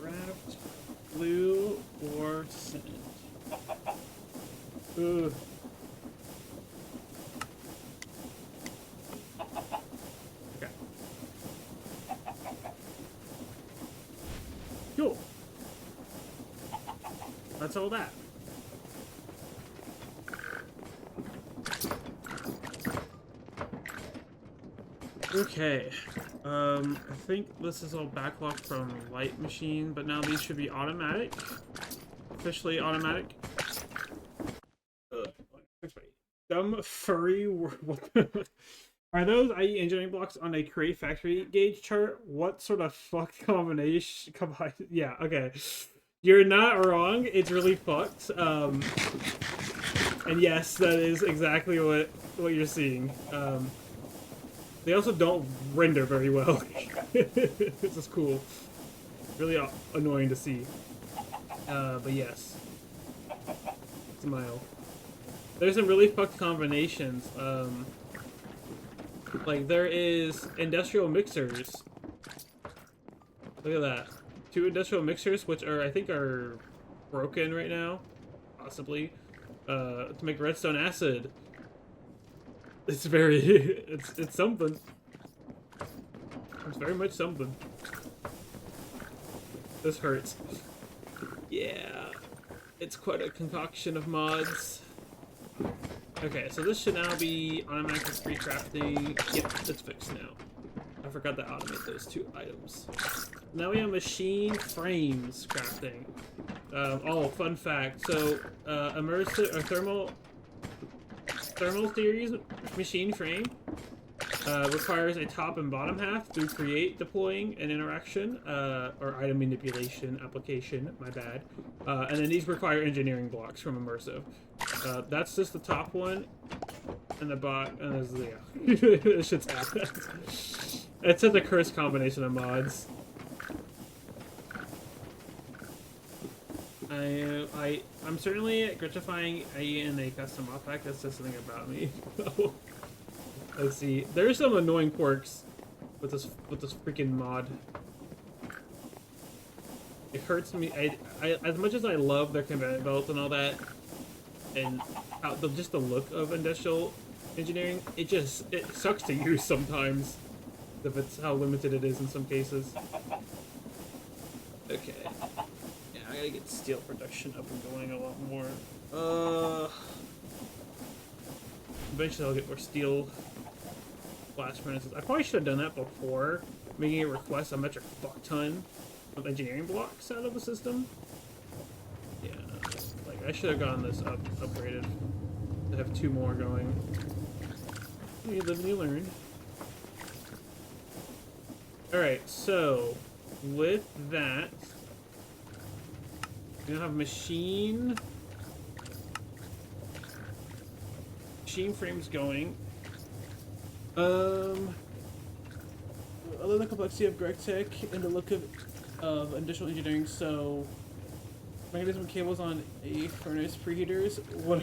Speaker 1: Wrapped, blue, or cement. Ugh. Okay. Cool. That's all that. Okay. I think this is all backlogged from light machine, but now these should be automatic. Officially automatic. Dumb furry. What the are those IE engineering blocks on a create factory gauge chart? What sort of fucked combination? Yeah, okay. You're not wrong. It's really fucked. And yes, that is exactly what you're seeing. They also don't render very well. This is cool. Really annoying to see. But yes. It's a mile. There's some really fucked combinations. Like there is industrial mixers. Look at that. 2 industrial mixers, which are I think are broken right now, possibly, to make redstone acid. It's very, it's something. It's very much something. This hurts. Yeah, it's quite a concoction of mods. Okay, so this should now be automatic discrete crafting. Yep, it's fixed now. I forgot to automate those 2 items. Now we have machine frames crafting. Oh, fun fact. So, immersive or thermal series machine frame requires a top and bottom half through create, deploying, and interaction, or item manipulation application, my bad. And then these require engineering blocks from immersive. That's just the top one, and the bot, and there's, yeah. This shit's happening. It's such a cursed combination of mods. I'm certainly gratifying in a custom MODPACK. That's just something about me. Let's see. There's some annoying quirks with this freaking mod. It hurts me. I as much as I love their conveyor belt and all that, and just the look of industrial engineering, it sucks to use sometimes. If it's how limited it is in some cases. Okay. Yeah, I gotta get steel production up and going a lot more. Eventually I'll get more steel blast furnaces. I probably should have done that before, making it request a metric fuck ton of engineering blocks out of the system. Yeah, like I should have gotten this upgraded to have 2 more going. You live and you learn. Alright, so with that, we now have machine frames going. Other than the complexity of Greg Tech and the look of industrial engineering, so Mechanism cables on a furnace preheaters. What?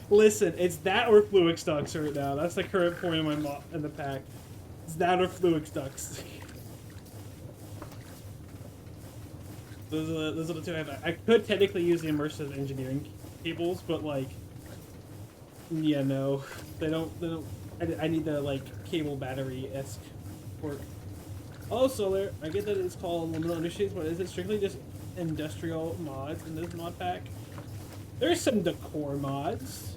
Speaker 1: Listen, it's that or fluix ducts right now. That's the current point in my in the pack. It's that or fluix ducts. Those are the two I have. I could technically use the immersive engineering cables, but like, yeah, no, they don't. I need the like cable battery-esque work. Also, there, I get that it's called Liminal Industries, but is it strictly just industrial mods in this mod pack? There's some decor mods.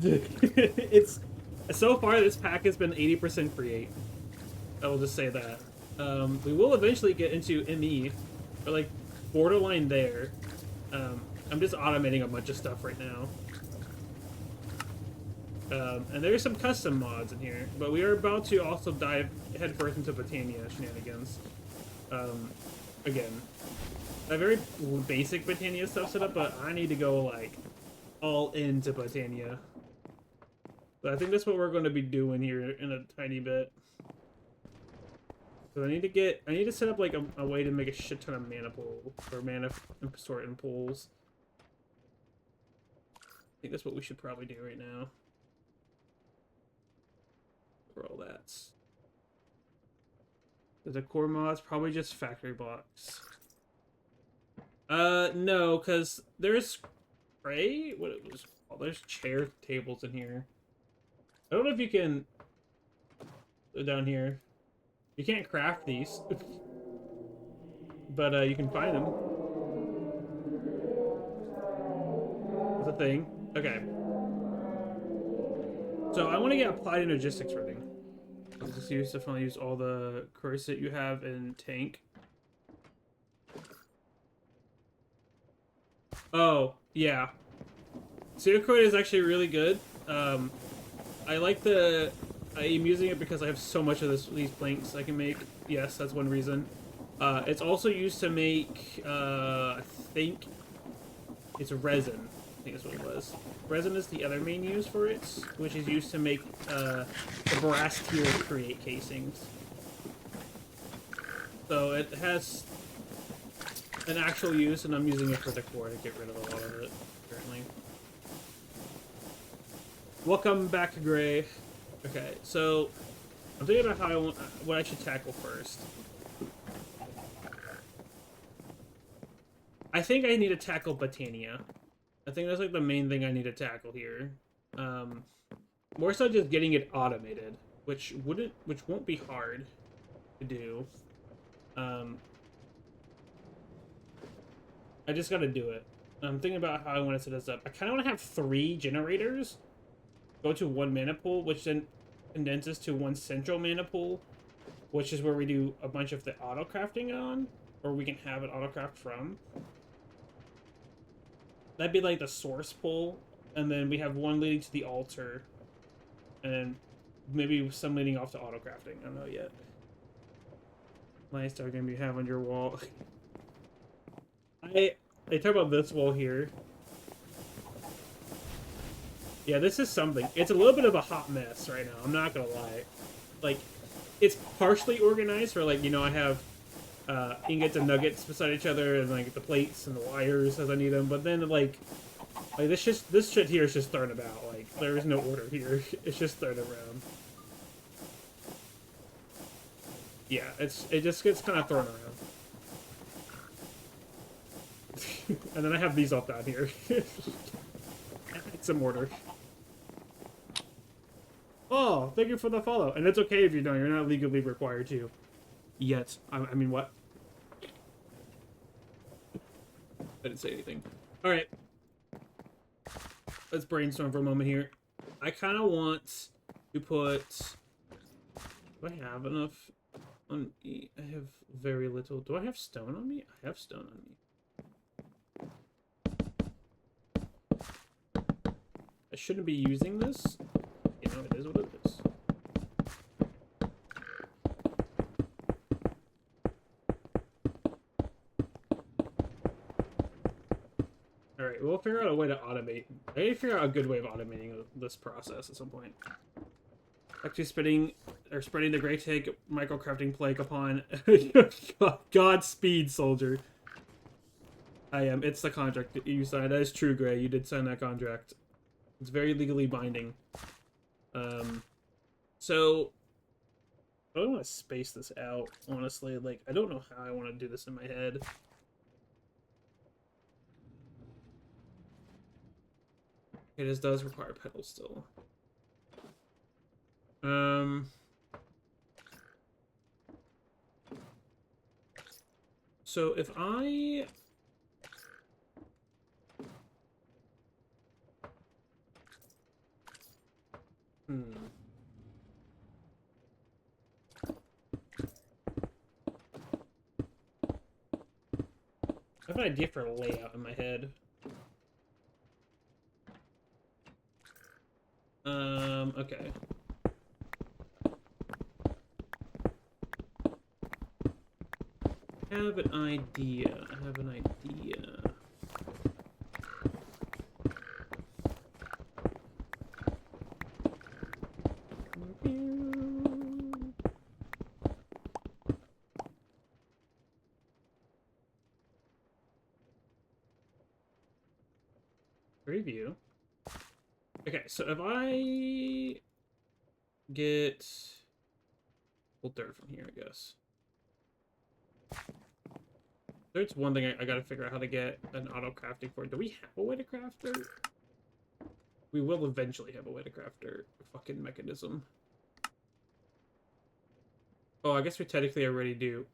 Speaker 1: It's so far this pack has been 80% create. I will just say that. We will eventually get into ME. We're like borderline there. I'm just automating a bunch of stuff right now. And there's some custom mods in here, but we are about to also dive headfirst into Britannia shenanigans. Again, I have very basic Britannia stuff set up, but I need to go like all into Britannia. But I think that's what we're going to be doing here in a tiny bit. So I need to set up like a way to make a shit ton of mana pool or mana sorting pools. I think that's what we should probably do right now. For all that. The decor mods probably just factory blocks. No, because there's spray. What it was called? There's chair tables in here. I don't know if you can. Down here, you can't craft these, but you can find them. That's a thing. Okay. So I want to get applied logistics running. Just definitely use all the cores that you have in tank. Oh yeah, Zero Code is actually really good. I like the. I am using it because I have so much of these planks I can make. Yes, that's one reason. It's also used to make. I think it's resin. I think that's what it was. Resin is the other main use for it, which is used to make the brass tier create casings. So it has an actual use, and I'm using it for decor to get rid of a lot of it currently. Welcome back, Gray. Okay, so I'm thinking about how what I should tackle first. I think I need to tackle Britannia. I think that's like the main thing I need to tackle here. More so just getting it automated, which won't be hard to do. I just gotta do it. I'm thinking about how I want to set this up. I kind of want to have 3 generators go to 1 mana pool, which then condenses to 1 central mana pool, which is where we do a bunch of the auto crafting on, or we can have it auto craft from. That'd be like the source pool, and then we have 1 leading to the altar, and maybe some leading off to auto crafting. I don't know yet. Nice diagram you have on your wall. I talk about this wall here. Yeah, this is something. It's a little bit of a hot mess right now. I'm not gonna lie. Like, it's partially organized for like, you know, I have ingots and nuggets beside each other, and like the plates and the wires as I need them. But then like this shit here is just thrown about. Like there is no order here. It's just thrown around. Yeah, it just gets kind of thrown around. And then I have these all down here. Some order. Oh, thank you for the follow. And it's okay if you don't. You're not legally required to. Yet. I mean, what? I didn't say anything. Alright. Let's brainstorm for a moment here. I kind of want to put... Do I have enough on me? I have very little. Do I have stone on me? I have stone on me. I shouldn't be using this. You know, it is what it is. Alright, we'll figure out a way to automate. I need to figure out a good way of automating this process at some point. Actually spreading the Grey Tank microcrafting plague upon Godspeed, soldier. I am. It's the contract that you signed. That is true, Gray. You did sign that contract. It's very legally binding. So I don't want to space this out, honestly. Like, I don't know how I want to do this in my head. It does require pedals still. So if I... I have an idea for a layout in my head. Okay. I have an idea. Preview. Okay, so if I get pull dirt from here, I guess. There's one thing I gotta figure out how to get an auto crafting for. Do we have a way to craft dirt? We will eventually have a way to craft dirt. Fucking mechanism. Oh, I guess we technically already do.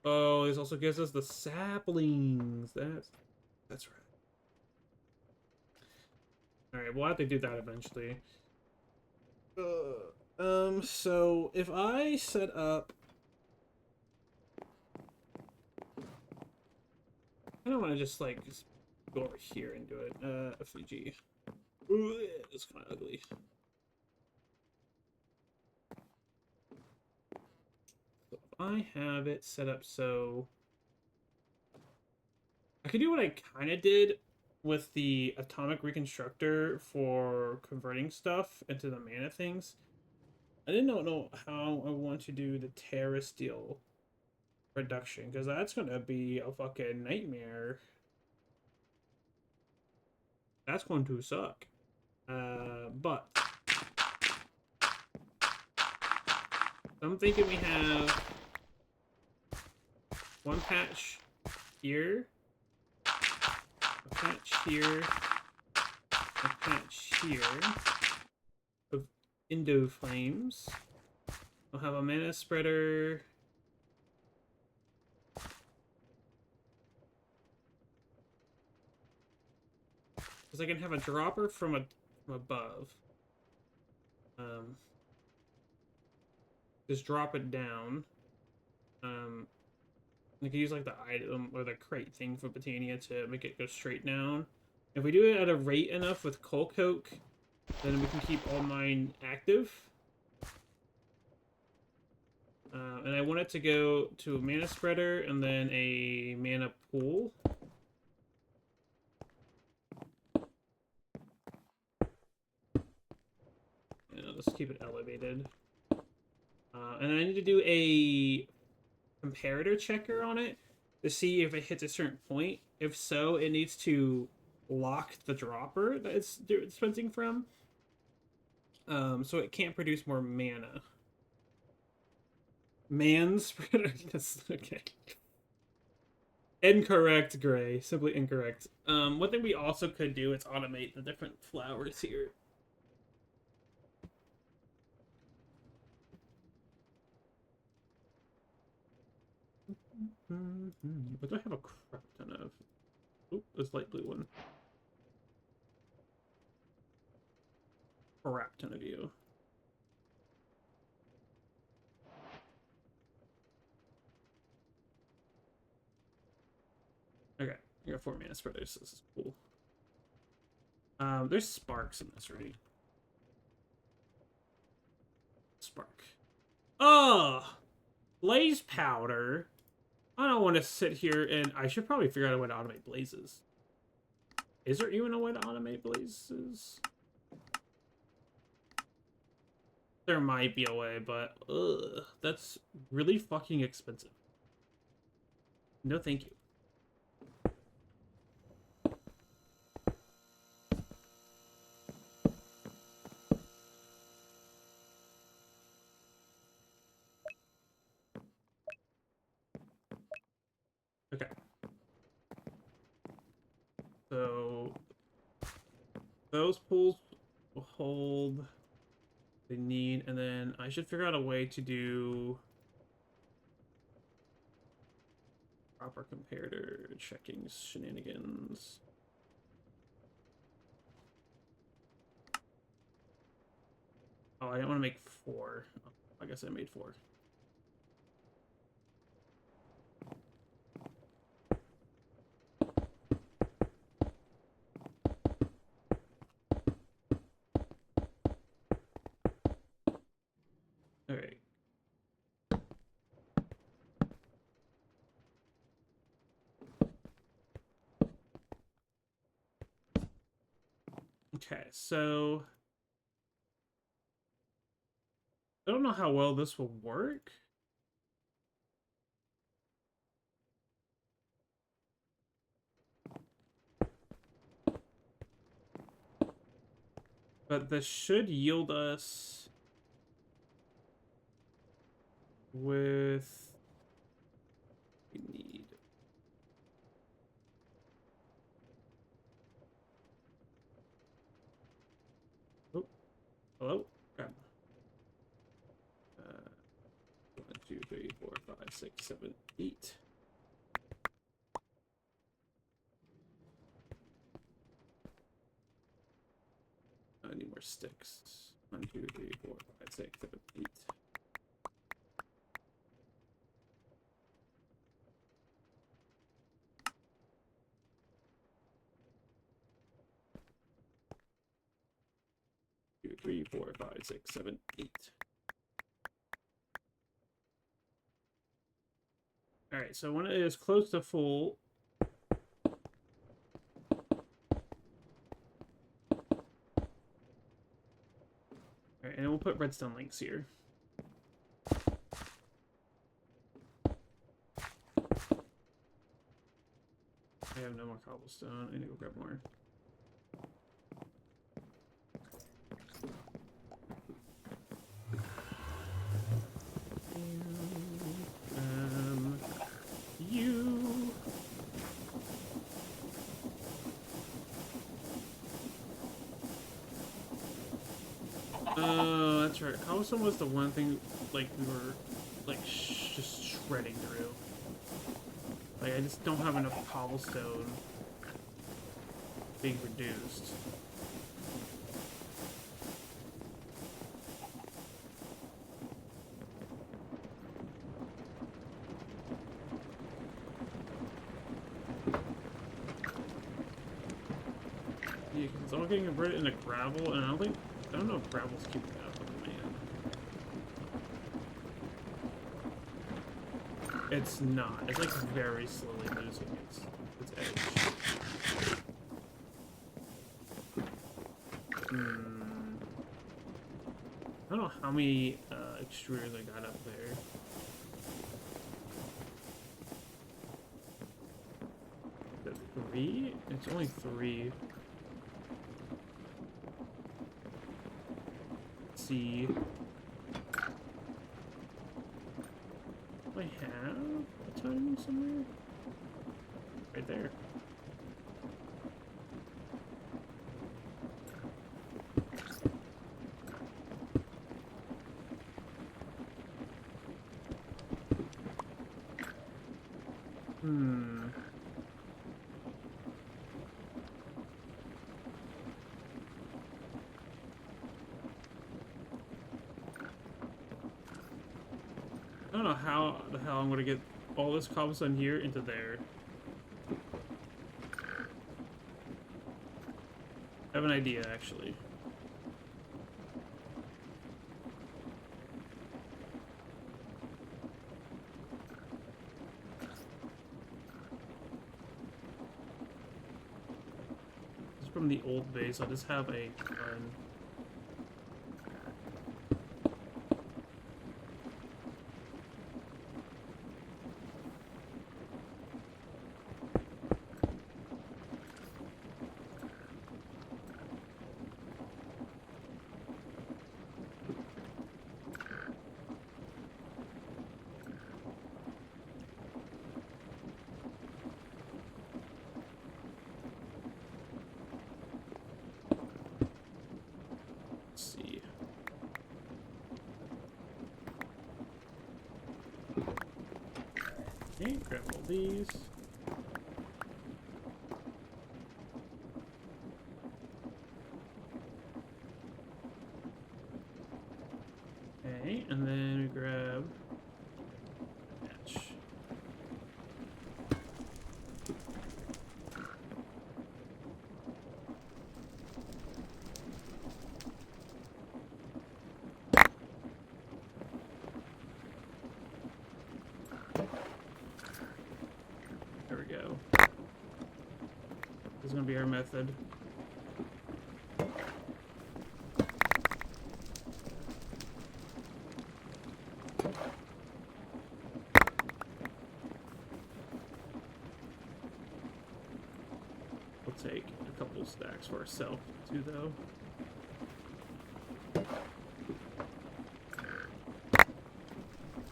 Speaker 1: Oh, this also gives us the saplings. That's right. Alright, we'll have to do that eventually. So if I set up... I don't want to just, like, just go over here and do it. FVG. Ooh, it's kind of ugly. So if I have it set up so... I could do what I kind of did with the atomic reconstructor for converting stuff into the mana things. I didn't know how I want to do the Terra Steel production, because that's gonna be a fucking nightmare. That's going to suck. But I'm thinking we have one patch here, a patch here, a patch here of Indo Flames. I'll have a mana spreader. Because I can have a dropper from above. Just drop it down. I can use like the item or the crate thing for Botania to make it go straight down. If we do it at a rate enough with Coal Coke, then we can keep all 9 active. And I want it to go to a mana spreader and then a mana pool. Let's keep it elevated. And then I need to do a comparator checker on it to see if it hits a certain point. If so, it needs to lock the dropper that it's dispensing from. So it can't produce more mana. Man spreader. Okay. Incorrect, Gray. Simply incorrect. One thing we also could do is automate the different flowers here. But do I have a crap ton of? Oh, this light blue one. Crap ton of you. Okay, I got 4 mana spreaders. This is cool. There's sparks in this, right? Spark. Oh, blaze powder. I don't want to sit here and I should probably figure out a way to automate blazes. Is there even a way to automate blazes? There might be a way, but that's really fucking expensive. No, thank you. Those pools will hold they need, and then I should figure out a way to do proper comparator checking shenanigans. Oh, I didn't want to make 4. Oh, I guess I made 4. All right. Okay, so I don't know how well this will work. But this should yield us with we need. Oh, hello. Crap. 1, 2, 3, 4, 5, 6, 7, 8. I need more sticks. 1, 2, 3, 4, 5, 6, 7, 8. Two, 3, 4, 5, 6, 7, 8. All right, so when it is close to full, all right, and we'll put redstone links here. I have no more cobblestone. I need to go grab more. You. Oh, that's right. Cobblestone was the one thing, like, we were, like, just shredding through. Like, I just don't have enough cobblestone being reduced. Yeah, because it's all getting converted into gravel, and I don't know if gravel's keeping up with the man. It's not. It's like very slowly losing its edge. I don't know how many extruders I got up there. Is it 3? It's only 3. Let's see. Do I have a ton somewhere? Right there. I don't know how the hell I'm gonna get all this cobblestone here into there. I have an idea, actually. This is from the old base. I'll just have a gun. Okay, grab all these. Okay, and then we grab match. There we go. This is gonna be our method. We'll take a couple stacks for ourselves too, though.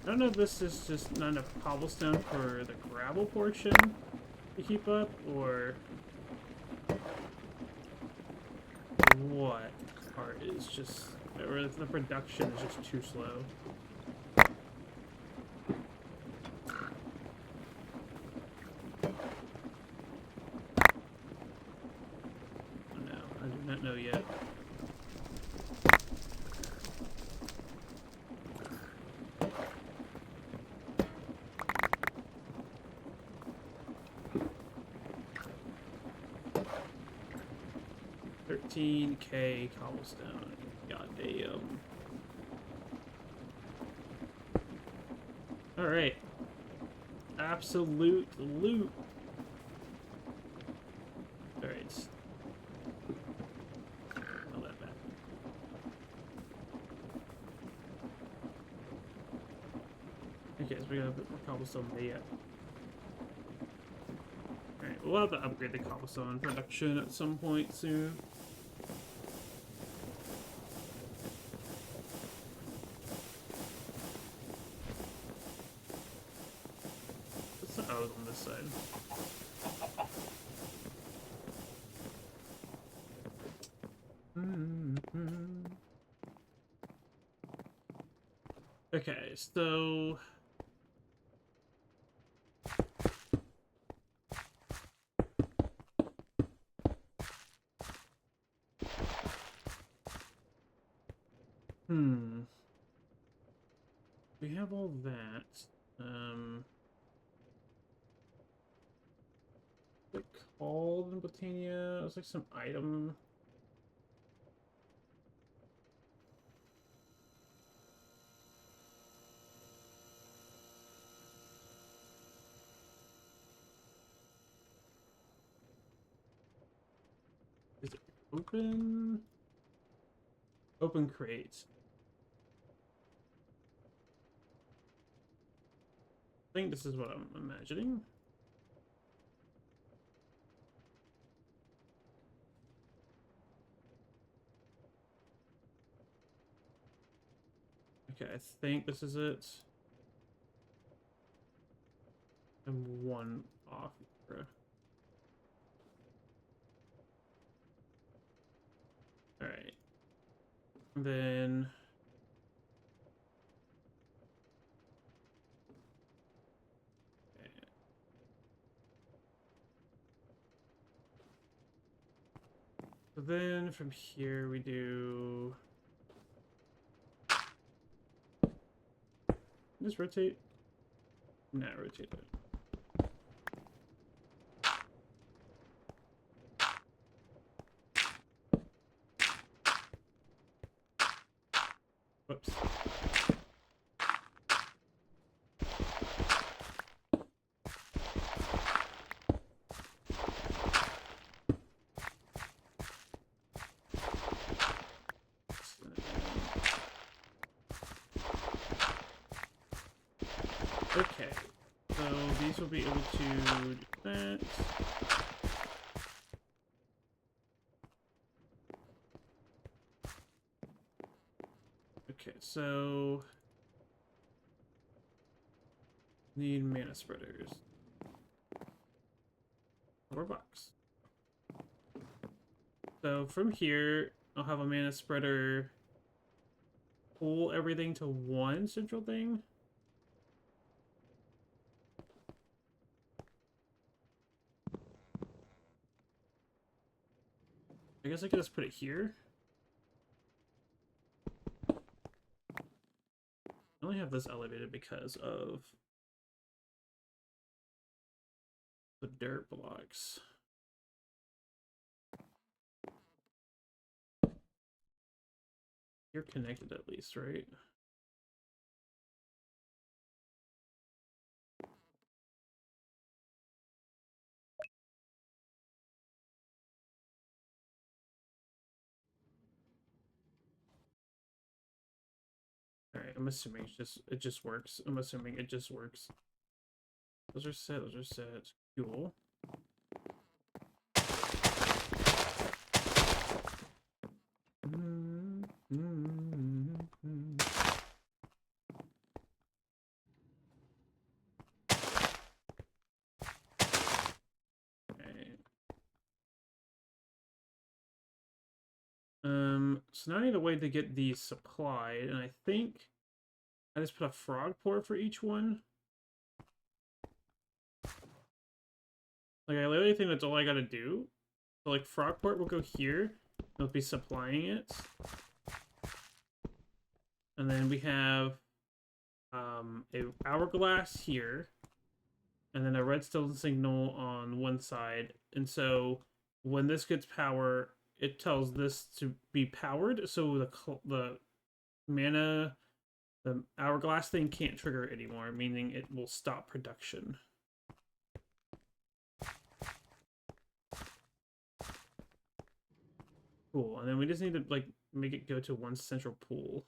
Speaker 1: I don't know if this is just not enough cobblestone for the gravel portion to keep up, or what part is just, or if the production is just too slow. No, I do not know yet. $13K cobblestone. Goddamn. Alright. Absolute loot. Alright. Not that bad. Okay, so we got a bit more cobblestone there yet. Alright, we'll have to upgrade the cobblestone production at some point soon. Oh, it's on this side. Okay, so we have all that. What's it called in Botania? It was like some item. Is it open? Open crate. I think this is what I'm imagining. Okay, I think this is it. And one off. Alright. Then so then from here we do just rotate. Not rotate it. Whoops. Okay, so these will be able to do that. Okay, so need mana spreaders. $4. So from here, I'll have a mana spreader pull everything to one central thing. guess I could just put it here. I only have this elevated because of the dirt blocks. You're connected at least, right? Alright, I'm assuming it just works. I'm assuming it just works. Those are set, those are set. Cool. So now I need a way to get these supplied, and I think I just put a frog port for each one. Like, I literally think that's all I gotta do. So, like, frog port will go here. It'll be supplying it. And then we have a hourglass here. And then a redstone signal on one side. And so, when this gets power, it tells this to be powered. So, the mana, the hourglass thing can't trigger it anymore, meaning it will stop production. Cool, and then we just need to, like, make it go to one central pool.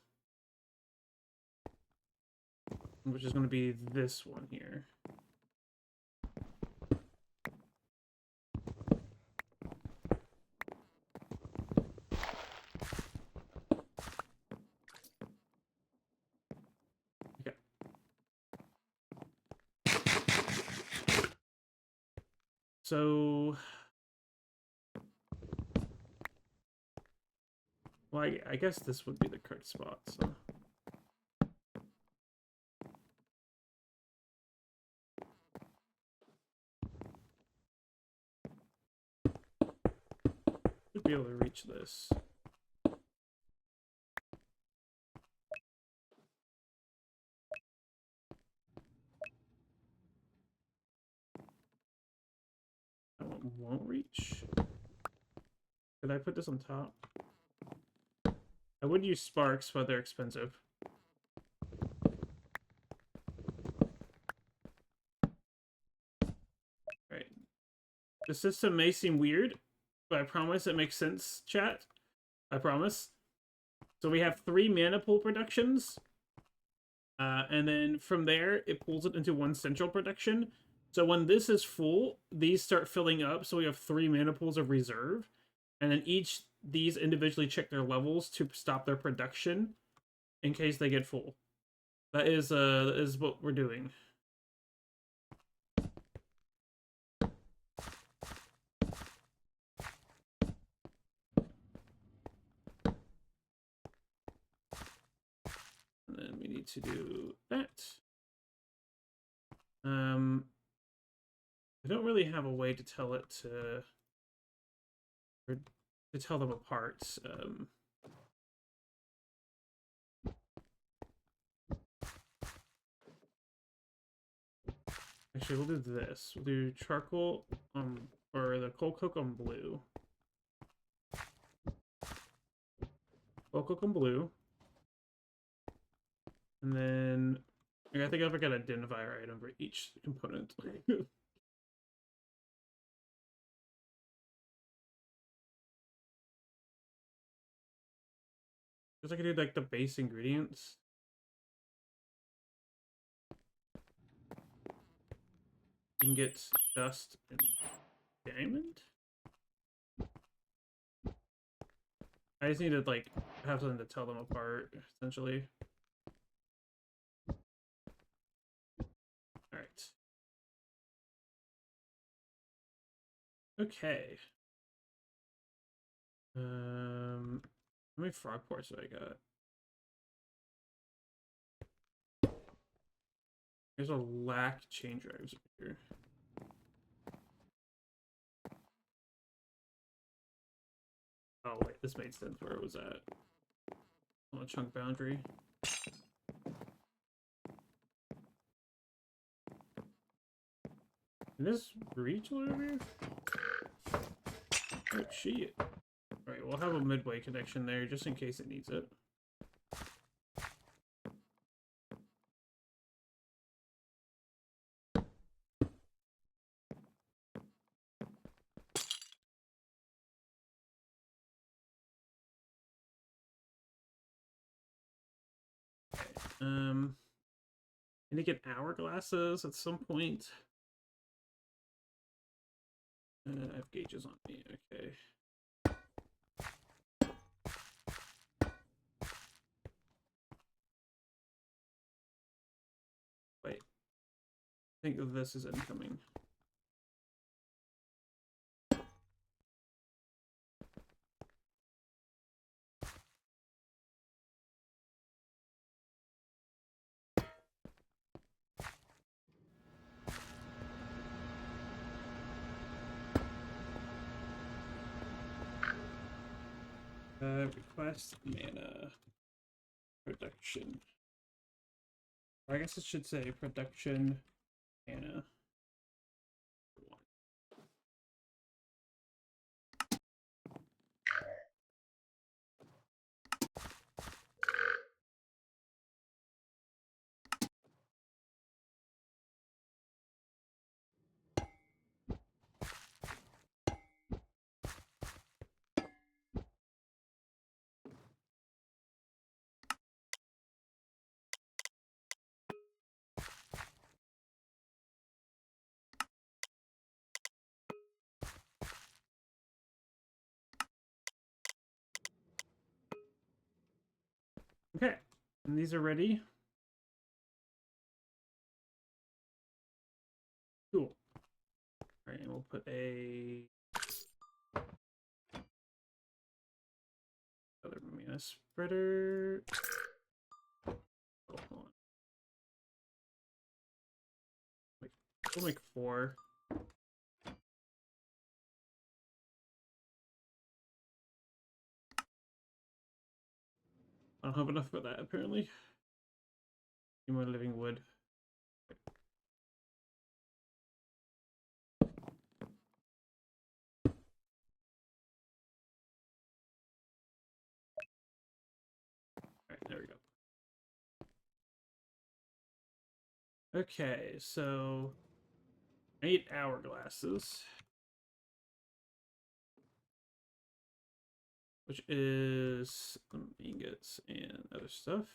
Speaker 1: Which is going to be this one here. Okay. So... well, I guess this would be the correct spot, so... should be able to reach this. That one won't reach. Could I put this on top? I would use sparks, but they're expensive. Right. The system may seem weird, but I promise it makes sense, chat. I promise. So we have 3 mana pool productions. And then from there, it pulls it into one central production. So when this is full, these start filling up. So we have 3 mana pools of reserve. And then these individually check their levels to stop their production in case they get full. That is what we're doing. And then we need to do that. I don't really have a way to tell it to tell them apart. Actually, we'll do this. We'll do charcoal or the coal coke on blue. Coal coke on blue. And then I think I've got an identifier item for each component. Because I could do like the base ingredients. You can get dust and diamond. I just need to like have something to tell them apart, essentially. All right. Okay. How many frog ports do I got? There's a lack chain drives over here. Oh wait, this made sense where it was at. On a chunk boundary. Can this reach over here? Oh shit. Alright, we'll have a midway connection there just in case it needs it. Gonna get hourglasses at some point. I have gauges on me, okay. Wait. I think this is incoming. Request mana production. Or I guess it should say production mana. Okay, and these are ready. Cool. Alright, and we'll put a other mana spreader. Oh, hold on. We'll make 4. I don't have enough for that apparently. Need more living wood. Alright, there we go. Okay, so 8 hourglasses. Which is some ingots and other stuff.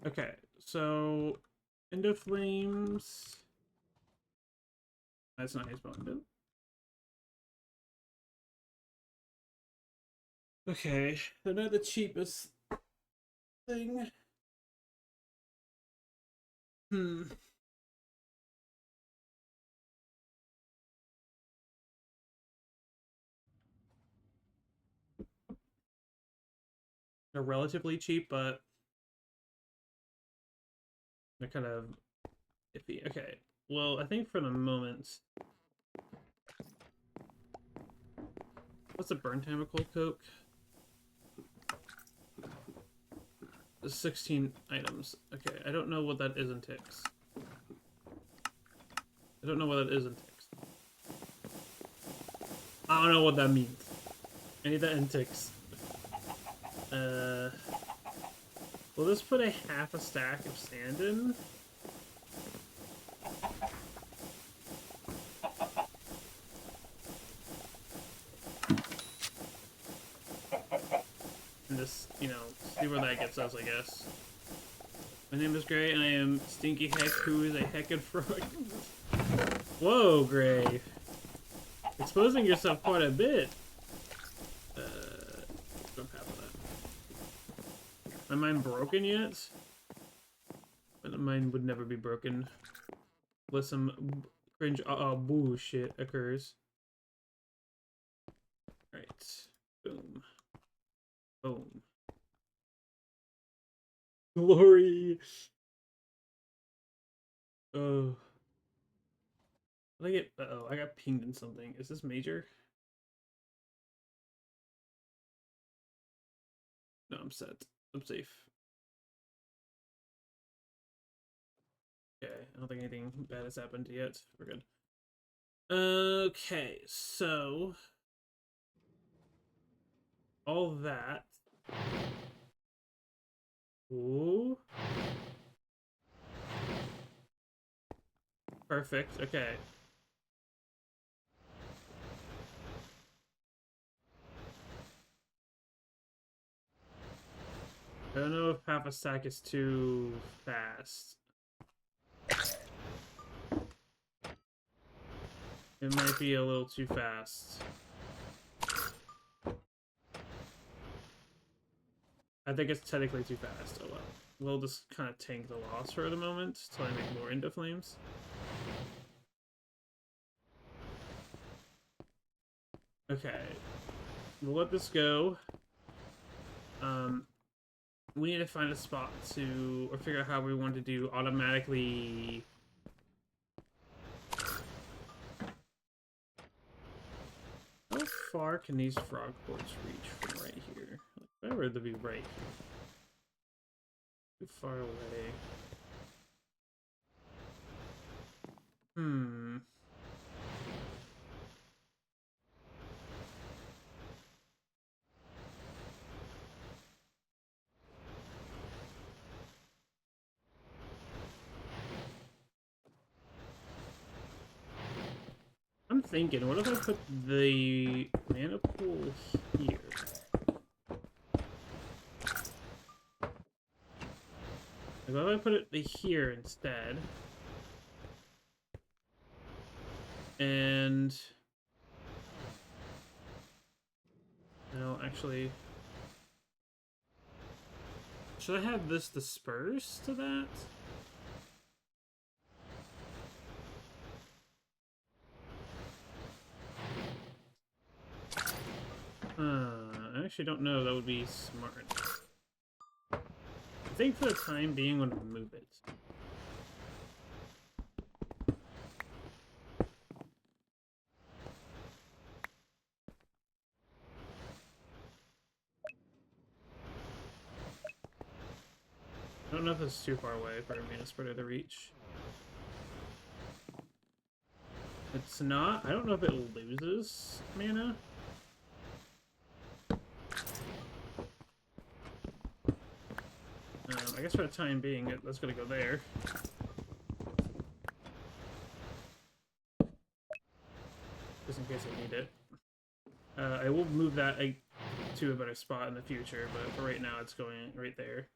Speaker 1: Okay, so Endo Flames. That's not his bone. Okay, they're not the cheapest thing. They're relatively cheap, but they're kind of iffy. Okay, well, I think for the moment... What's a burn time of cold coke? 16 items. Okay, I don't know what that is in ticks. I don't know what that is in ticks. I don't know what that means. I need that in ticks. We'll just put a half a stack of sand in. And just, you know, see where that gets us, I guess. My name is Gray, and I am Stinky Heck, who is a heckin' frog. Whoa, Gray. Exposing yourself quite a bit. Jump half of that. My mind broken yet? My mind would never be broken. Unless some cringe bullshit occurs. Boom. Glory. Oh. Uh-oh, I got pinged in something. Is this major? No, I'm set. I'm safe. Okay, I don't think anything bad has happened yet. We're good. Okay, so all that. Ooh. Perfect. Okay. I don't know if half a stack is too fast. It might be a little too fast. I think it's technically too fast. Oh well. We'll just kind of tank the loss for the moment till I make more into flames. Okay. We'll let this go. We need to find a spot to, or figure out how we want to do automatically. How far can these frog ports reach from right here? Like, where would they be right here? Too far away. Hmm. I'm thinking, what if I put the mana pool here? Like, what if I put it here instead? And no, actually, should I have this disperse to that? I actually don't know. That would be smart. I think for the time being, I'm gonna move it. I don't know if it's too far away for a mana spreader to reach. It's not. I don't know if it loses mana. I guess for the time being, that's gonna go there. Just in case I need it. I will move that to a better spot in the future, but for right now, it's going right there.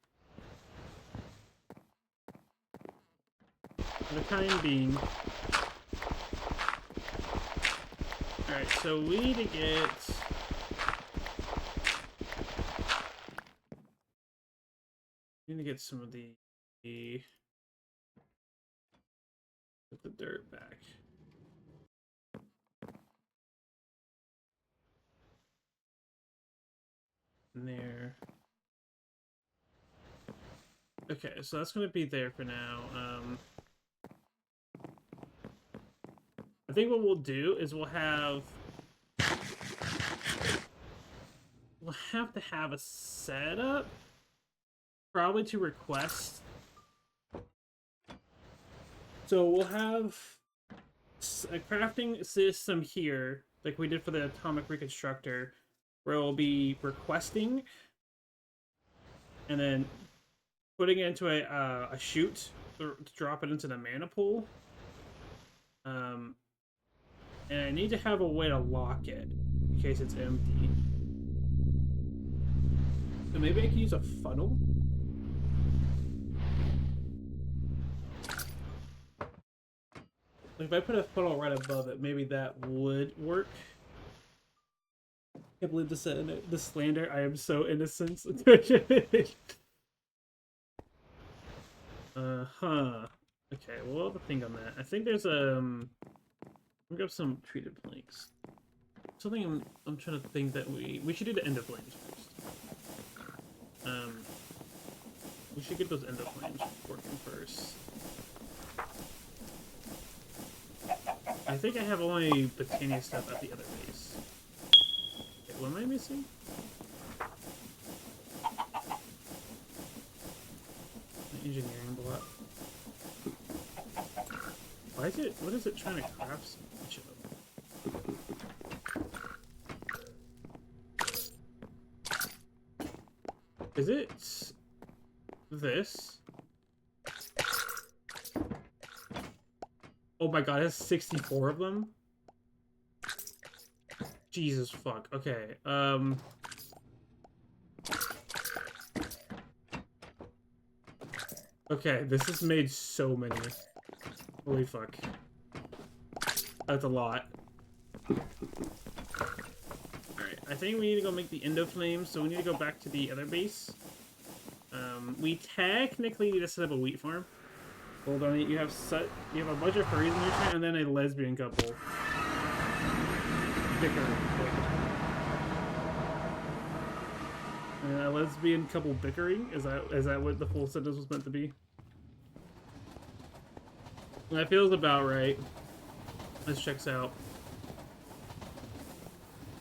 Speaker 1: For the time being. Alright, so we need to get... We need to get some of the... Put the dirt back. In there. Okay, so that's going to be there for now. I think what we'll do is we'll have to have a setup probably to request. So we'll have a crafting system here, like we did for the atomic reconstructor, where we'll be requesting and then putting it into a chute to drop it into the mana pool. And I need to have a way to lock it in case it's empty. So maybe I can use a funnel. Like if I put a funnel right above it, maybe that would work. I can't believe the slander. I am so innocent. Huh. Okay, well, we'll have to think on that. I think there's I'll grab some treated planks. Something I'm trying to think that we should do the end of flames first. We should get those endo flames working first. I think I have only Botania stuff at the other base. Wait, what am I missing? Engineering block. Why is it? What is it trying to craft so much of? Is it this? Oh my god, it has 64 of them? Jesus fuck. Okay, okay, this has made so many. Holy fuck. That's a lot. Alright, I think we need to go make the endo flames, so we need to go back to the other base. We technically need to set up a wheat farm. Hold on, you have a bunch of furries in your chat, and then a lesbian couple. Bickering. And a lesbian couple bickering? Is that what the full sentence was meant to be? That feels about right. This checks out.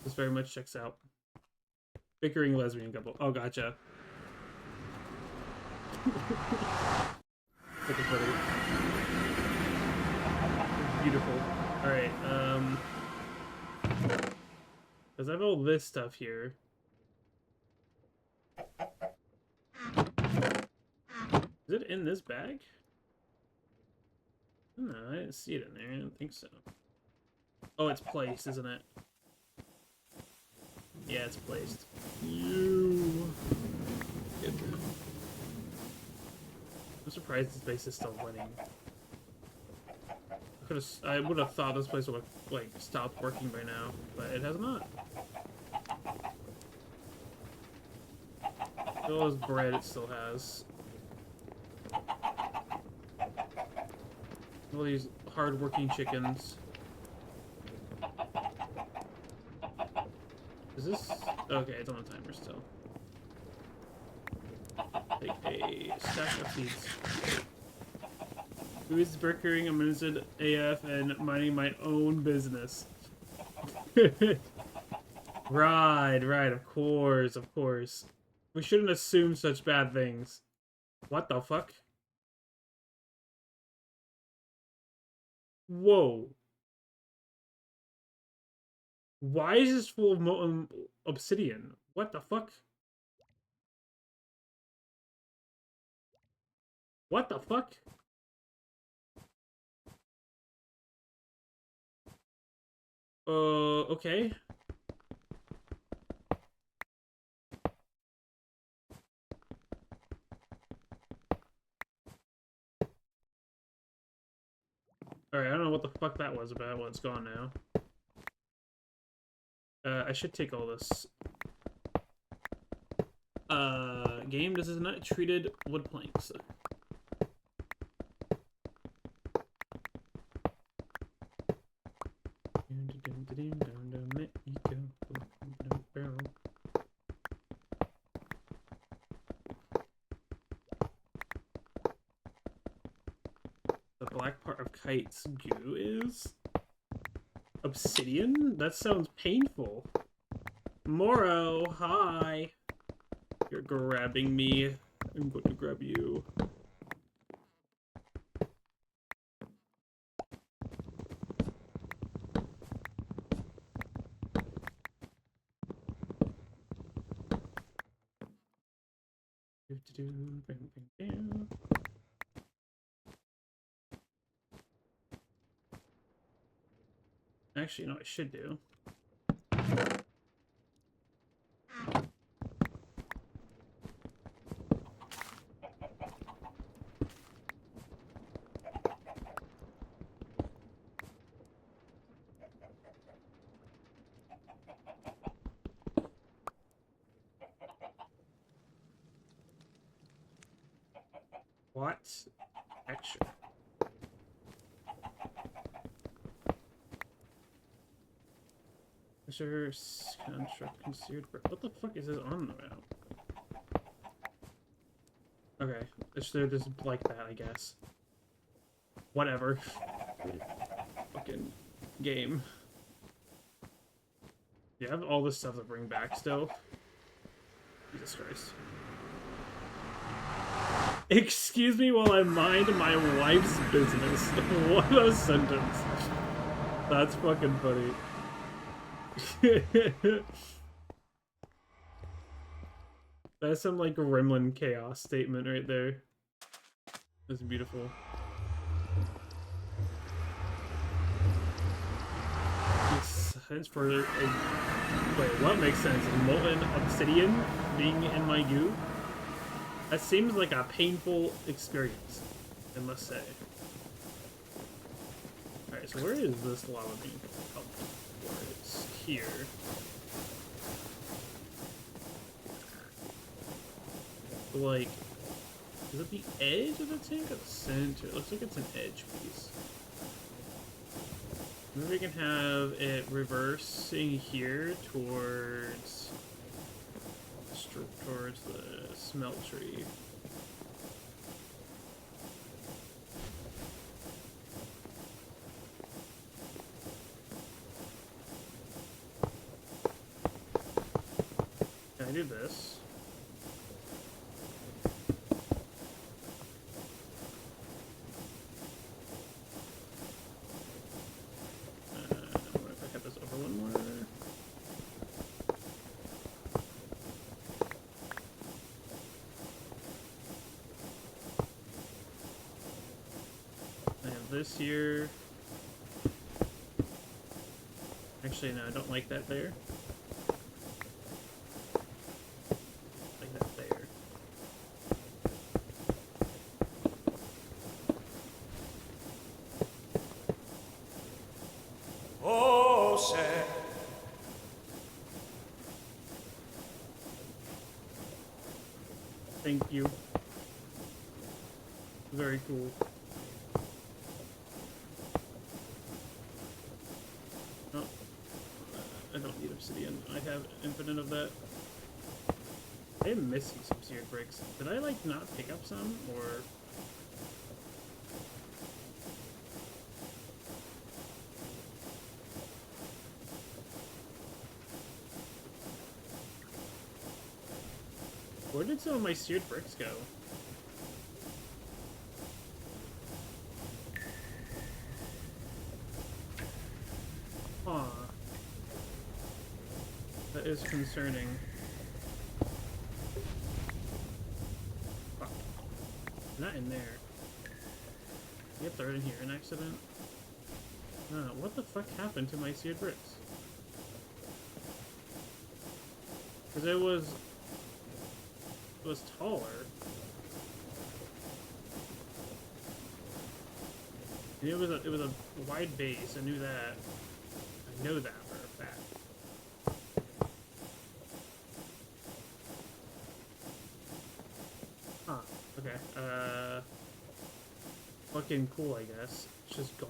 Speaker 1: This very much checks out. Bickering lesbian couple. Oh, gotcha. Beautiful. Alright, because I have all this stuff here. Is it in this bag? No, I didn't see it in there. I don't think so. Oh, it's placed, isn't it? Yeah, it's placed. I'm surprised this base is still winning. I would have thought this place would have, like, stopped working by now, but it has not. All this bread it still has. All these hard-working chickens. Is this... Okay, it's on a timer still. Take a stack of seeds. Who is bickering? I'm innocent AF and minding my own business. Right, of course, of course. We shouldn't assume such bad things. What the fuck? Whoa. Why is this full of obsidian? What the fuck? What the fuck? Okay. Alright, I don't know what the fuck that was about. Well, it's gone now. I should take all this. Game, this is not treated wood planks. The black part of Kite's goo is obsidian? That sounds painful. Moro, hi. You're grabbing me. I'm going to grab you. Actually, you know what I should do? What? Extra. Sure, construct concealed. What the fuck is this on about? Okay, they're just like that, I guess. Whatever. Fucking game. You have all this stuff to bring back still. Jesus Christ. Excuse me while I mind my wife's business. What a sentence. That's fucking funny. That's some like gremlin chaos statement right there. That's beautiful. Makes sense for a... Wait, what makes sense? Molten obsidian being in my goo? That seems like a painful experience, I must say. Alright, so where is this lava being pumped? It's here. Like, is it the edge of the tank or the center? It looks like it's an edge piece. Maybe we can have it reversing here towards the smeltery. Can I do this? What if I have this over one more? I have this here. Actually, no, I don't like that there. Like that there.
Speaker 3: Oh, sad.
Speaker 1: Thank you. Very cool. Oh, I don't need obsidian. I have infinite of that. I am missing some seared bricks. Did I like not pick up some, or? Where did some of my seared bricks go? Aw. That is concerning. Fuck. Not in there. You have to throw it in here, an accident? What the fuck happened to my seared bricks? Because it was taller. And it was a wide base. I knew that. I know that for a fact. Huh. Okay. Fucking cool, I guess. It's just gone.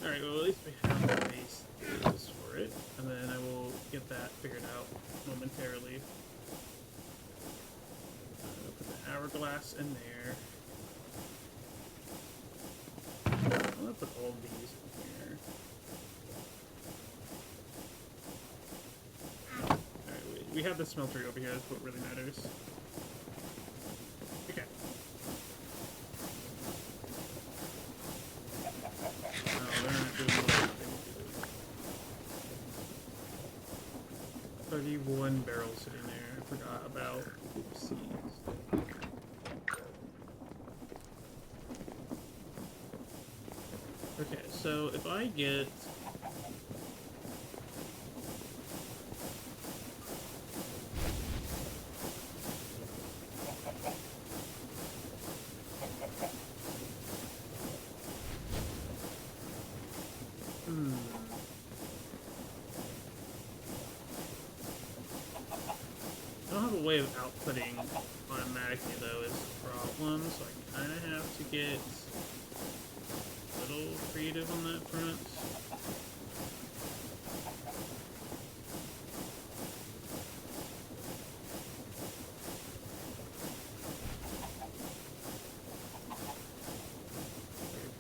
Speaker 1: Alright, well at least we have the base for it, and then I will get that figured out momentarily. Put the hourglass in there. I'm gonna put all of these in here. Alright, we have the smeltery over here, that's what really matters. Okay. They're not doing what they would do. 31 barrels sitting there. I forgot about. Oopsies. Okay, so if I get I don't have a way of outputting automatically though is the problem, so I kind of have to get little creative on that front.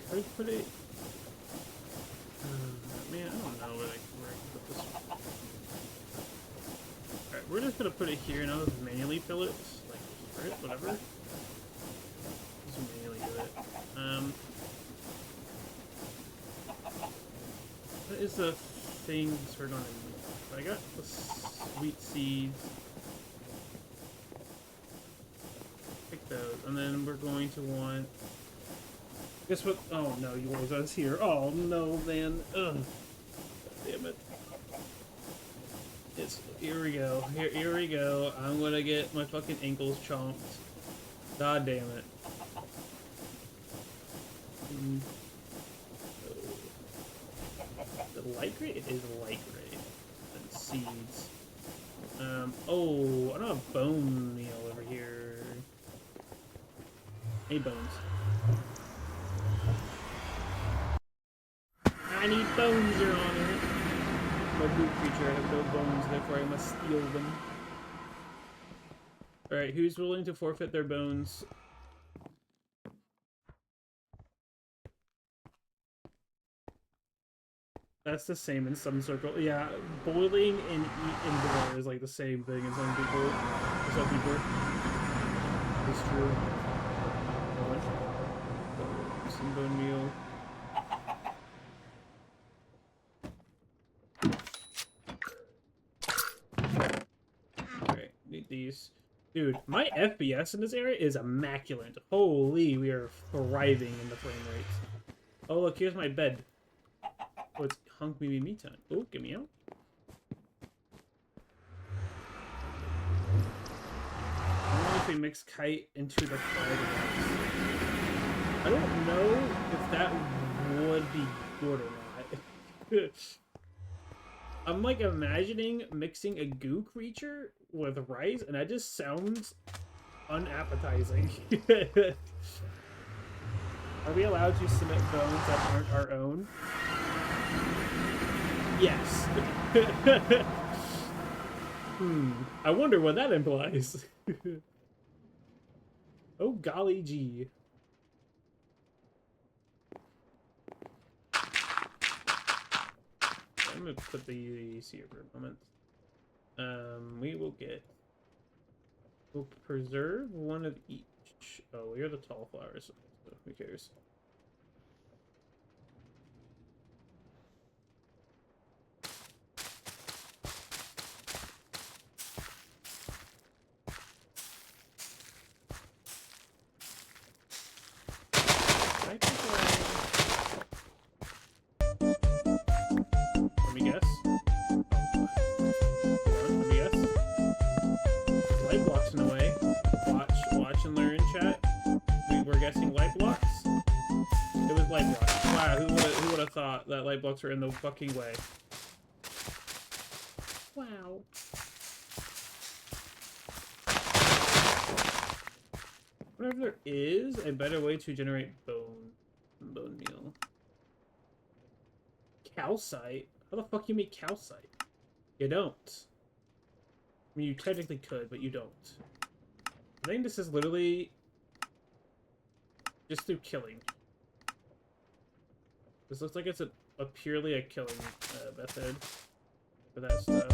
Speaker 1: Could put it. Man, I don't know where I can put this one. Alright, we're just gonna put it here and I'll just manually fill it. Like, for it, whatever. Just manually do it. What is the things we're gonna need? I got the sweet seeds. Pick those, and then we're going to want. Guess what? Oh no, you always us here. Oh no, man. Ugh. Damn it. Here we go. Here we go. I'm gonna get my fucking ankles chomped. God damn it. The light gray? It is light gray. And seeds. Oh, I don't have bone meal over here. Hey, bones. I need bones, Your Honor. My boot creature, I have no bones, therefore I must steal them. Alright, who's willing to forfeit their bones? That's the same in some circles. Yeah, boiling and eat and boil is like the same thing in some people. For some people. It's true. Some bone meal. Alright, need these. Dude, my FPS in this area is immaculate. Holy, we are thriving in the frame rates. Oh, look, here's my bed. Oh, it's hunk me time. Oh, get me out. I wonder if we mix kite into the flag. I don't know if that would be good or not. I'm like imagining mixing a goo creature with rice, and that just sounds unappetizing. Are we allowed to submit bones that aren't our own? Yes. I wonder what that implies. Oh golly gee. I'm gonna put these here for a moment. We will get. We'll preserve one of each. Oh, you're the tall flowers, so who cares? Let me guess. Let me guess. Light blocks in a way. Watch and learn, chat. We were guessing light blocks. It was light blocks. Wow, who would have thought that light blocks were in the fucking way? Wow. Whenever there is a better way to generate bone meal. Calcite? How the fuck you make calcite? You don't. I mean, you technically could, but you don't. I think this is literally just through killing. This looks like it's a purely a killing method for that stuff.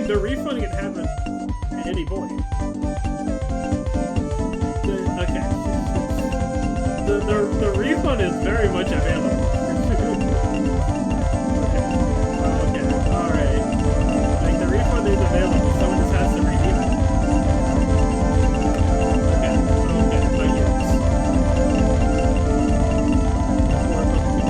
Speaker 1: The refund can happen at any point. The The refund is very much available. Okay, alright. Like, the refund is available, someone just has to redeem it. Okay, but yes. Or fucking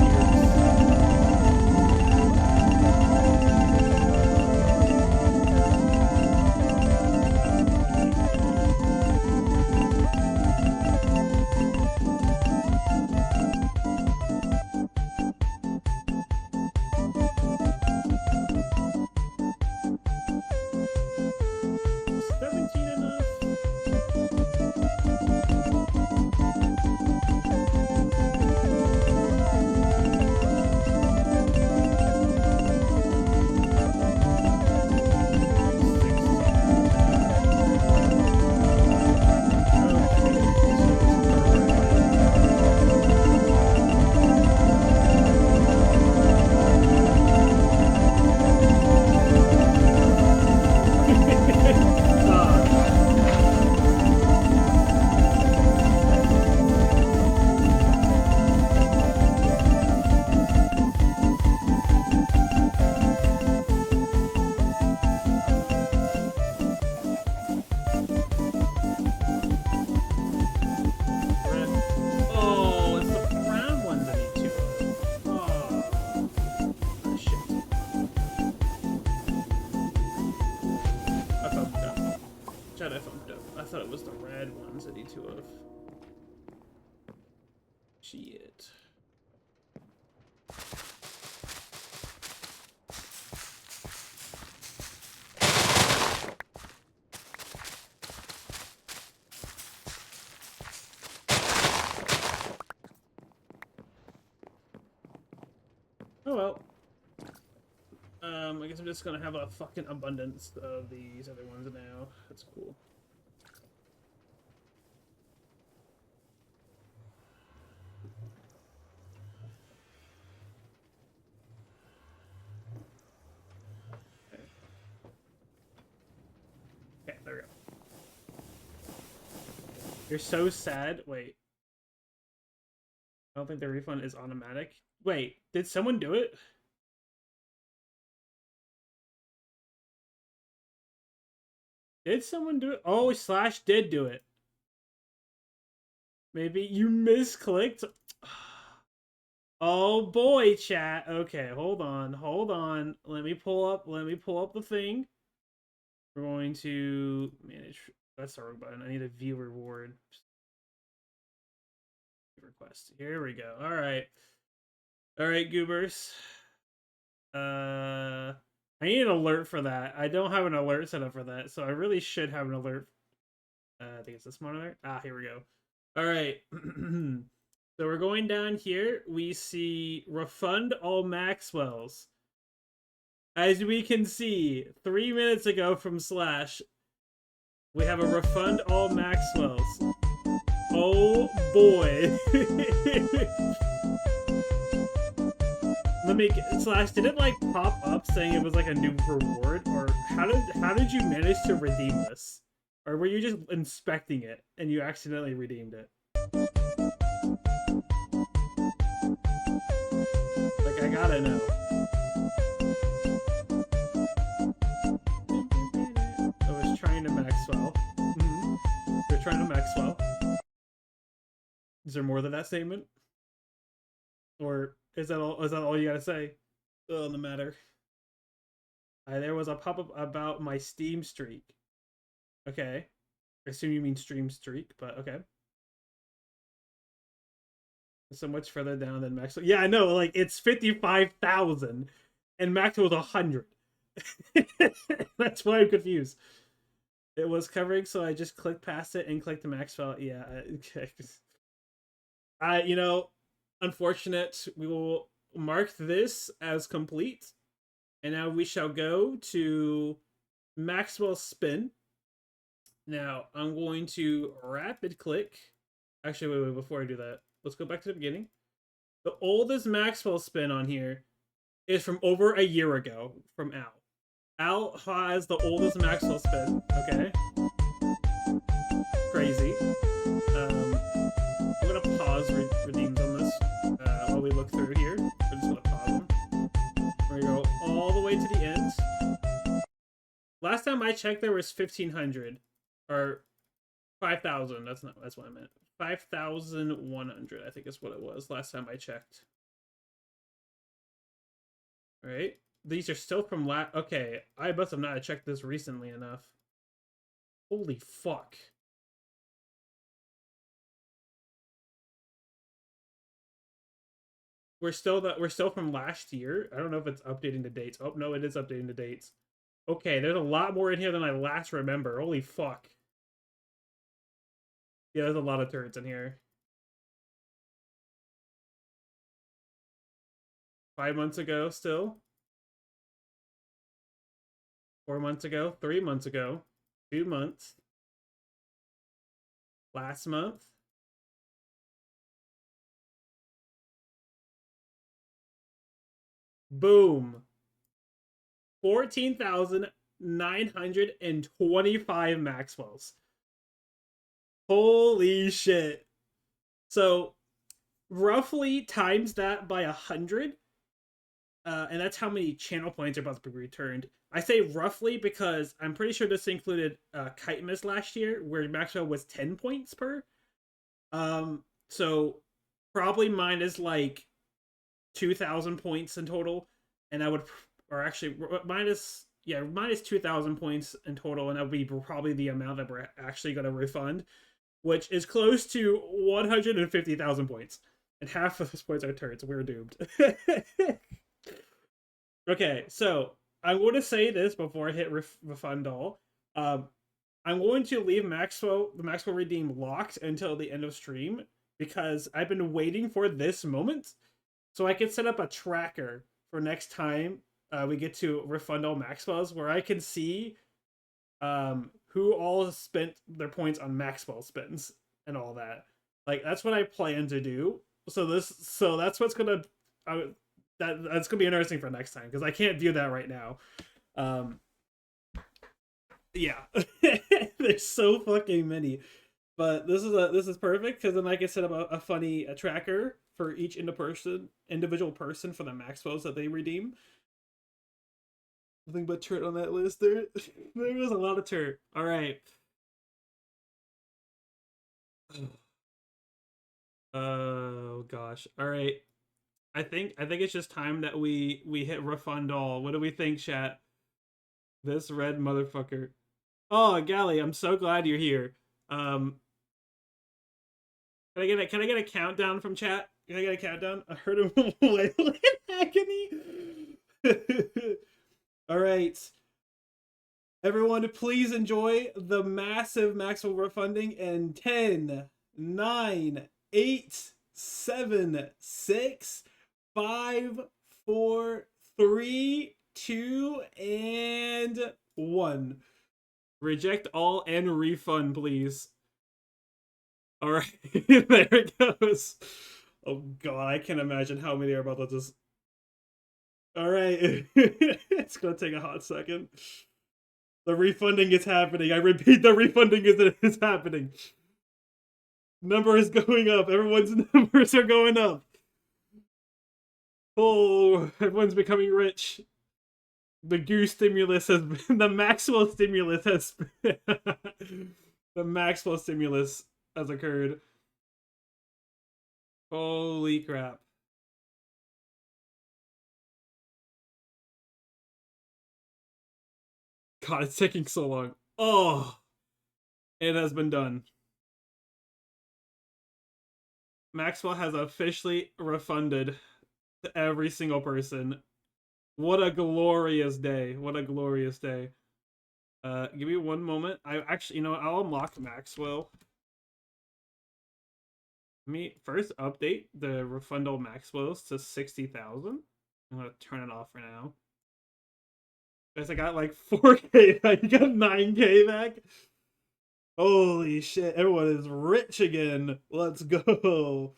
Speaker 1: Is 17 enough? Oh, it's the brown ones I need two of. Oh, shit. I fucked up. Shut, I fucked up. I thought it was the red ones I need two of. Shit. Oh well. I guess I'm just gonna have a fucking abundance of these other ones now. That's cool. Okay. Okay, there we go. You're so sad. Wait. I don't think the refund is automatic. Wait, did someone do it? Did someone do it? Oh, Slash did do it. Maybe you misclicked. Oh boy, chat. Okay, hold on. Let me pull up the thing. We're going to manage. That's the wrong button. I need a view reward. Request. Here we go. All right, goobers. I need an alert for that. I don't have an alert set up for that, so I really should have an alert. I think it's this monitor. Ah, here we go. All right. So we're going down here. We see refund all Maxwells. As we can see, 3 minutes ago from Slash, we have a refund all Maxwells. Oh boy. Let me Slash, did it like pop up saying it was like a new reward, or how did you manage to redeem this? Or were you just inspecting it and you accidentally redeemed it? Like, I gotta know. I was trying to Maxwell. They're trying to Maxwell. Is there more than that statement? Or is that all you gotta say? On the matter. There was a pop-up about my Steam streak. Okay. I assume you mean stream streak, but okay. So much further down than Maxwell. Yeah, I know, like, it's 55,000 and Maxwell was 100. That's why I'm confused. It was covering, so I just clicked past it and clicked the Maxwell. Yeah, okay. You know, unfortunate. We will mark this as complete. And now we shall go to Maxwell spin. Now, I'm going to rapid click. Actually, wait, before I do that, let's go back to the beginning. The oldest Maxwell spin on here is from over a year ago from Al. Al has the oldest Maxwell spin, okay? Crazy. I'm gonna pause redeem last time I checked, there was 1,500 or 5,000. That's what I meant. 5,100, I think is what it was last time I checked. All right, these are still from okay, I must have not checked this recently enough. Holy fuck. We're still from last year. I don't know if it's updating the dates. Oh no, it is updating the dates. Okay, there's a lot more in here than I last remember. Holy fuck. Yeah, there's a lot of turrets in here. 5 months ago still. 4 months ago, 3 months ago, 2 months. Last month. Boom. 14,925 Maxwells. Holy shit. So roughly times that by 100. And that's how many channel points are about to be returned. I say roughly because I'm pretty sure this included Kite Miss last year, where Maxwell was 10 points per. So probably mine is like 2,000 points in total, and I would, or actually minus 2,000 points in total, and that would be probably the amount that we're actually going to refund, which is close to 150,000 points, and half of those points are turrets. We're doomed. Okay, so I'm going to say this before I hit refund all. I'm going to leave the Maxwell redeem locked until the end of stream because I've been waiting for this moment so I can set up a tracker for next time we get to refund all Maxwells where I can see who all spent their points on Maxwell spins and all that. Like that's what I plan to do. So that's what's gonna that's gonna be interesting for next time because I can't view that right now. Yeah, there's so fucking many, but this is perfect because then I can set up a funny tracker for each individual person for the Maxwells that they redeem. Nothing but turret on that list. There was a lot of turret. All right. Oh gosh. All right. I think it's just time that we hit refund all. What do we think, chat? This red motherfucker. Oh, Gally, I'm so glad you're here. Can I get a countdown from chat? Can I get a countdown? I heard him wail in agony. All right. Everyone, please enjoy the massive Maxwell refunding in 10, 9, 8, 7, 6, 5, 4, 3, 2, and 1. Reject all and refund, please. All right, there it goes. Oh god, I can't imagine how many are about to just. All right, it's gonna take a hot second. The refunding is happening. I repeat, the refunding is happening. Number is going up. Everyone's numbers are going up. Oh, everyone's becoming rich. The goose stimulus has been, the Maxwell stimulus has been, the Maxwell stimulus has occurred. Holy crap. God, it's taking so long. Oh, it has been done. Maxwell has officially refunded to every single person. What a glorious day. What a glorious day. Give me one moment. I actually, I'll unlock Maxwell. Let me first update the refundable Maxwells to 60,000. I'm gonna turn it off for now. Guys, I got like 4K back. You got 9K back? Holy shit, everyone is rich again. Let's go.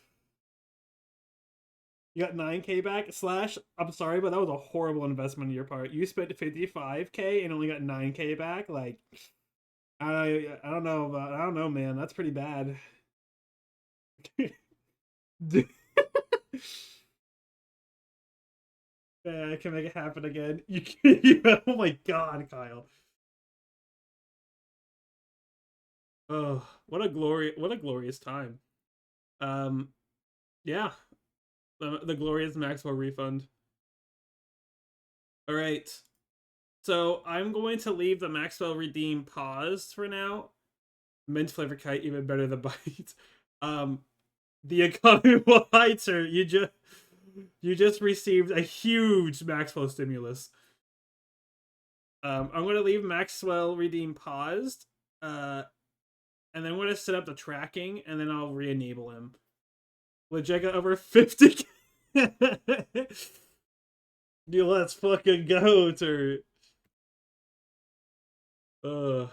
Speaker 1: You got 9K back? Slash, I'm sorry, but that was a horrible investment on your part. You spent 55K and only got 9K back? Like, I don't know, man. That's pretty bad. Yeah, I can make it happen again. You can, oh my god, Kyle. Oh, what a glorious time. Um, yeah, the glorious Maxwell refund. All right, so I'm going to leave the Maxwell redeem paused for now. Mint flavor kite even better than bite. Um, the economy lighter. You just received a huge Maxwell stimulus. I'm going to leave Maxwell redeem paused. And then I'm going to set up the tracking, and then I'll re-enable him. Legit got over 50. Let's fucking go, turd. The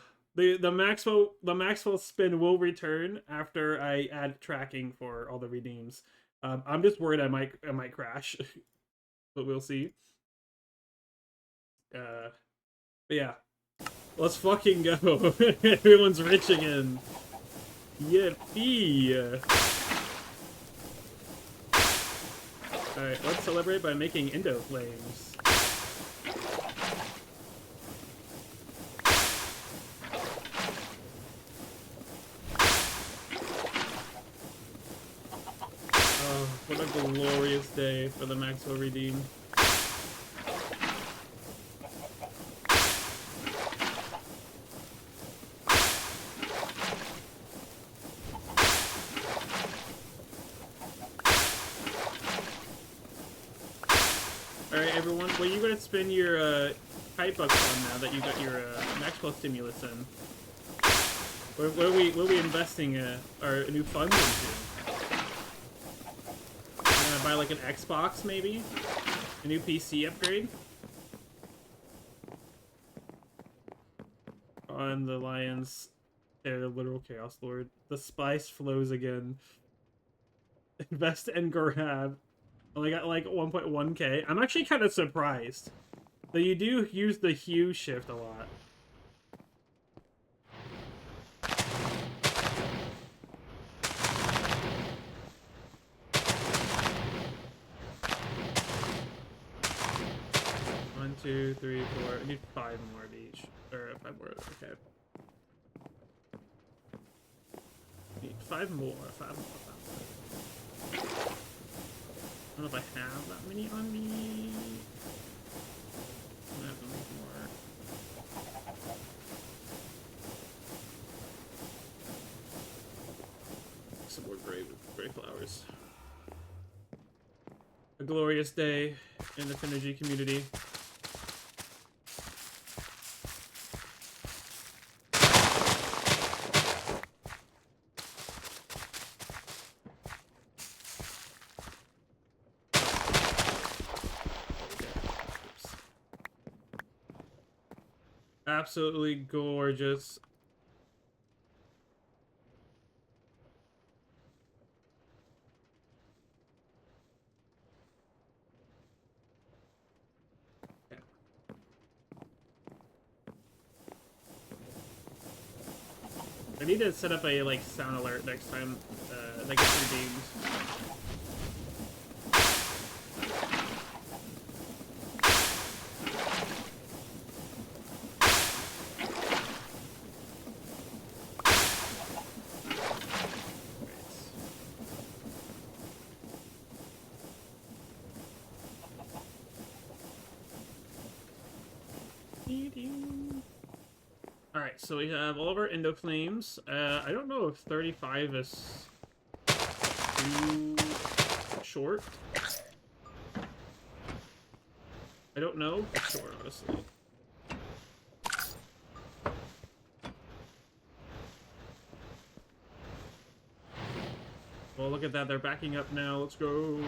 Speaker 1: Maxwell spin will return after I add tracking for all the redeems. I'm just worried I might crash, but we'll see. But yeah, let's fucking go. Everyone's rich again. Yippee! Alright, let's celebrate by making Indo Flames. Oh, what a glorious day for the Maxwell Redeem. Alright, everyone, what are you going to spend your kite bucks on now that you got your Maxwell stimulus in? What are we investing our new funds into? Buy like an Xbox, maybe? A new PC upgrade? On the Lions, they're the literal Chaos Lord. The spice flows again. Invest and grab. Only got like 1.1k. I'm actually kind of surprised that you do use the hue shift a lot. One, two, three, four. I need 5 more of each. Or 5 more. Okay. Need 5 more. 5 more. 5 more. I don't know if I have that many on me. I have to make more. Some more gray flowers. A glorious day in the Synergy community. Absolutely gorgeous. I need to set up a like sound alert next time that gets redeemed. Alright, so we have all of our Endo Flames. I don't know if 35 is too short. I don't know for sure, honestly. Well, look at that. They're backing up now. Let's go.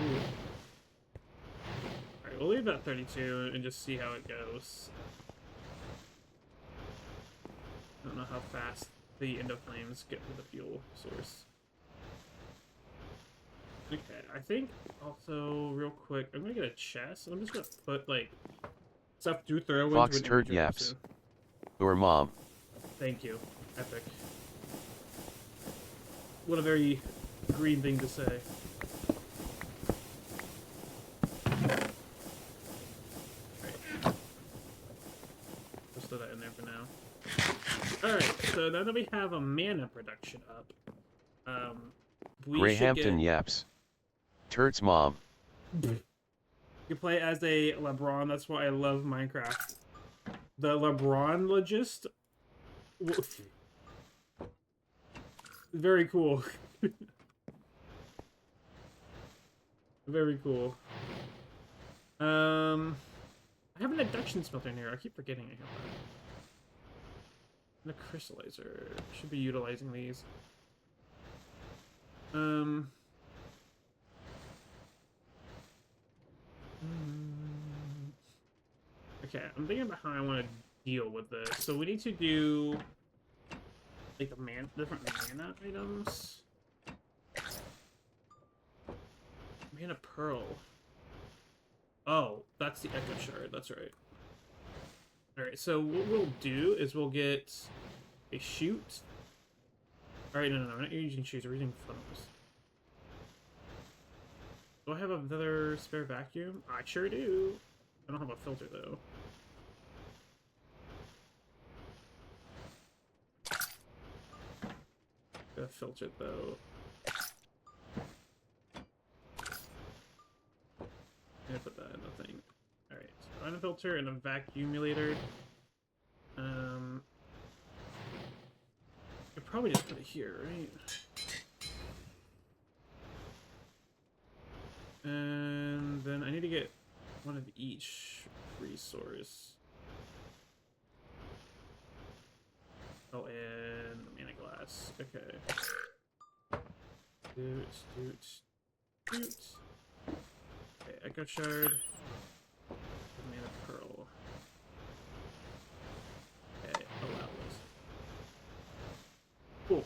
Speaker 1: Alright, we'll leave that 32 and just see how it goes. I don't know how fast the Endo Flames get to the fuel source. Okay, I think also, real quick, I'm gonna get a chest. I'm just gonna put, like, stuff to throw into
Speaker 2: Fox
Speaker 1: an
Speaker 2: turd
Speaker 1: inventory
Speaker 2: yaps.
Speaker 1: soon.
Speaker 2: Or mom.
Speaker 1: Thank you. Epic. What a very green thing to say. Alright. Just throw that in there for now. Alright, so now that we have a mana production up, we should
Speaker 2: Greyhampton
Speaker 1: get...
Speaker 2: yaps. Turds mom.
Speaker 1: You play as a LeBron, that's why I love Minecraft. The LeBron logist. Very cool. Very cool. I have an induction smelter in here. I keep forgetting I have that. And a crystallizer. Should be utilizing these. Okay, I'm thinking about how I want to deal with this. So we need to do like the different mana items. Mana pearl. Oh, that's the echo shard. That's right. All right. So what we'll do is we'll get a shoot. All right. No. We're not using shoots. We're using funnels. Do I have another spare vacuum? I sure do. I don't have a filter though. Gotta filter it though. I'm gonna put that in the thing. Alright, so unfilter and a vacuumulator. I could probably just put it here, right? And then I need to get one of each resource. Oh, and mana glass. Okay. Doot. Okay, echo shard. Mana pearl. Okay, allow this. Cool.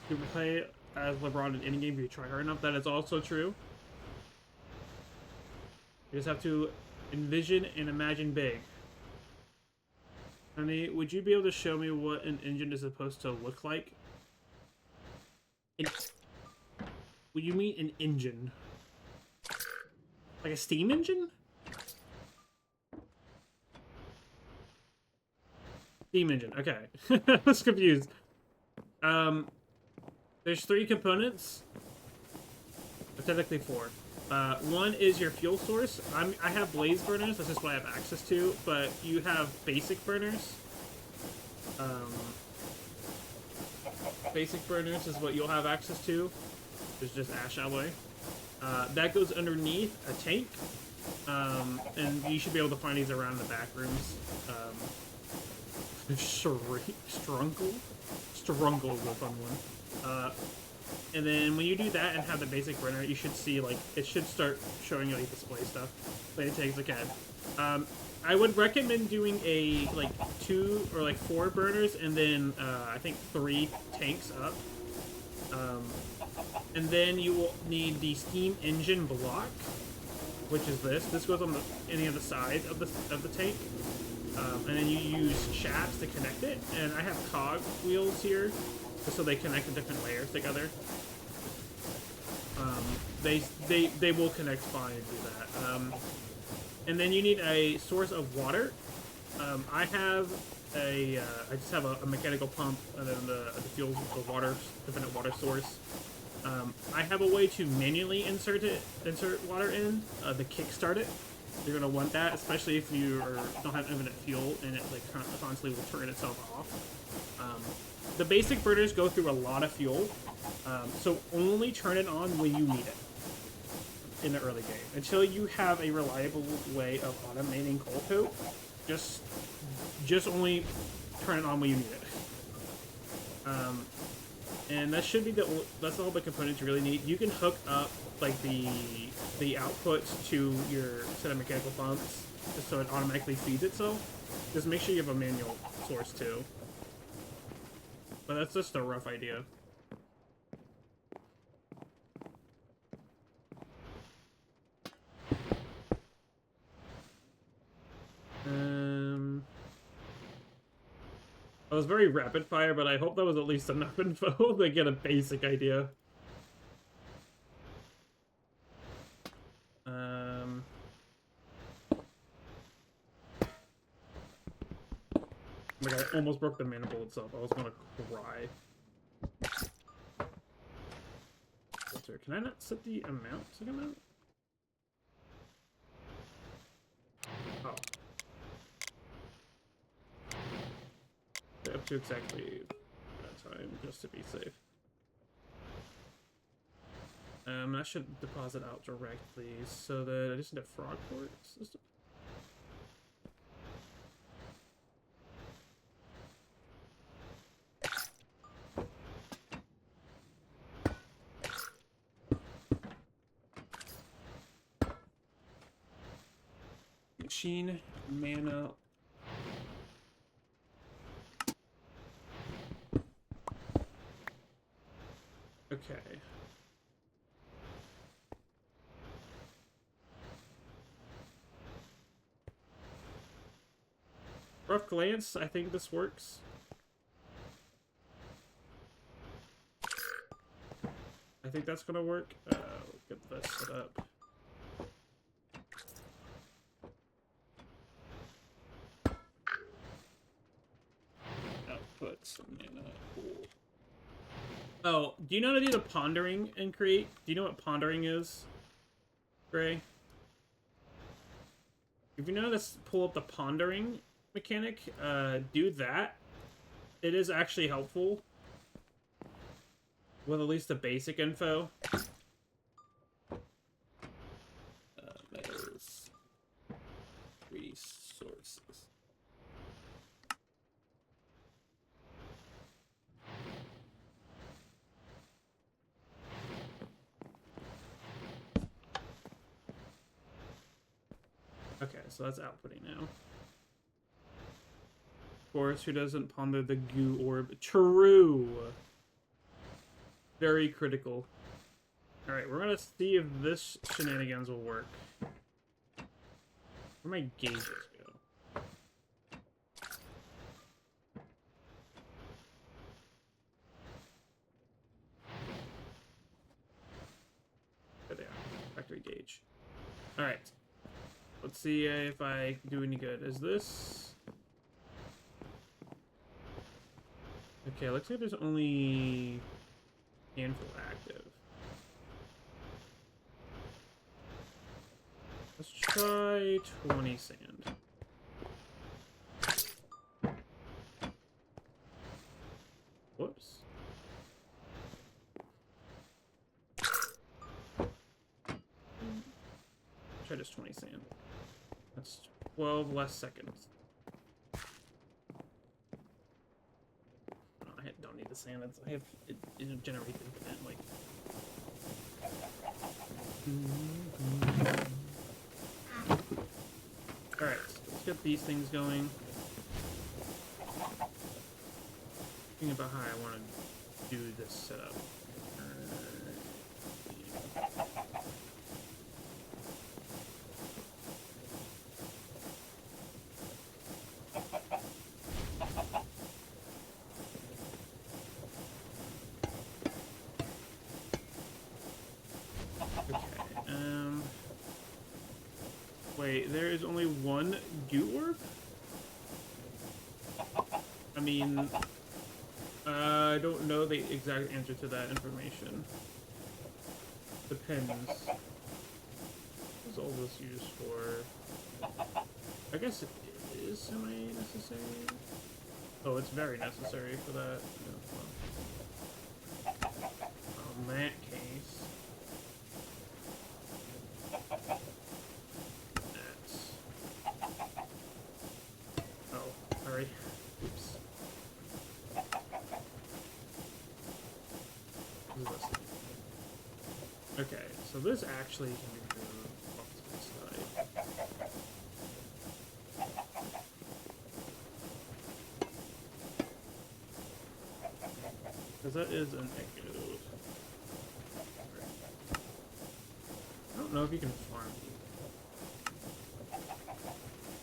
Speaker 1: You can play as LeBron in any game if you try hard enough. That is also true. You just have to envision and imagine big. Honey, would you be able to show me what an engine is supposed to look like? Would you mean an engine? Like a steam engine? Steam engine, okay. I was confused. There's 3 components. Or technically 4. One is your fuel source. I have blaze burners, that's just what I have access to, but you have basic burners. Basic burners is what you'll have access to. There's just ash alloy. That goes underneath a tank, and you should be able to find these around the back rooms. Strungle is a fun one. And then when you do that and have the basic burner, you should see, like, it should start showing you, like, display stuff. But it takes a CAD. I would recommend doing a, like, 2 or, like, 4 burners and then, I think 3 tanks up. And then you will need the steam engine block, which is this. This goes on any of the sides of the tank. And then you use shafts to connect it. And I have cog wheels here, just so they connect the different layers together. They will connect fine and do that. And then you need a source of water. I just have a mechanical pump and then the fuel, the water, definite water source. I have a way to manually insert water in, the kickstart it. You're gonna want that, especially if you don't have infinite fuel and it like constantly will turn itself off. The basic burners go through a lot of fuel, so only turn it on when you need it in the early game. Until you have a reliable way of automating coal coat, just only turn it on when you need it. And that should be that's all the components you really need. You can hook up like the outputs to your set of mechanical pumps just so it automatically feeds itself. Just make sure you have a manual source too. But that's just a rough idea. That was very rapid fire, but I hope that was at least enough info to get a basic idea. Like, I almost broke the manifold itself. I was gonna cry. Filter. Can I not set the amount to come out? Oh. Up to exactly that time, just to be safe. I should deposit out directly so that I just need a frog port system. Machine, mana. Okay. Rough glance, I think this works. I think that's gonna work. Get this set up. Output some mana. Cool. Oh, do you know how to do the pondering and create? Do you know what pondering is, Gray? If you know how to pull up the pondering mechanic, do that. It is actually helpful with at least the basic info. Metals, resources. Okay, so that's outputting now. Of course, who doesn't ponder the goo orb? True! Very critical. Alright, we're gonna see if this shenanigans will work. Where my gauges go? There they are. Factory gauge. Alright. Let's see if I do any good. Is this... Okay, looks like there's only a handful active. Let's try 20 sand. Whoops. Try just 20 sand. That's 12 less seconds. Oh, I don't need the sand. It generates infinite, like... Alright, let's get these things going. Thinking about how I want to do this setup. Wait, there is only one goo orb? I mean, I don't know the exact answer to that information. Depends. What is all this used for? I guess it is semi-necessary. Oh, it's very necessary for that. Yeah, well. In that case... Oops. Okay, so this actually can be moved off to the side. Because that is an echo. I don't know if you can farm these.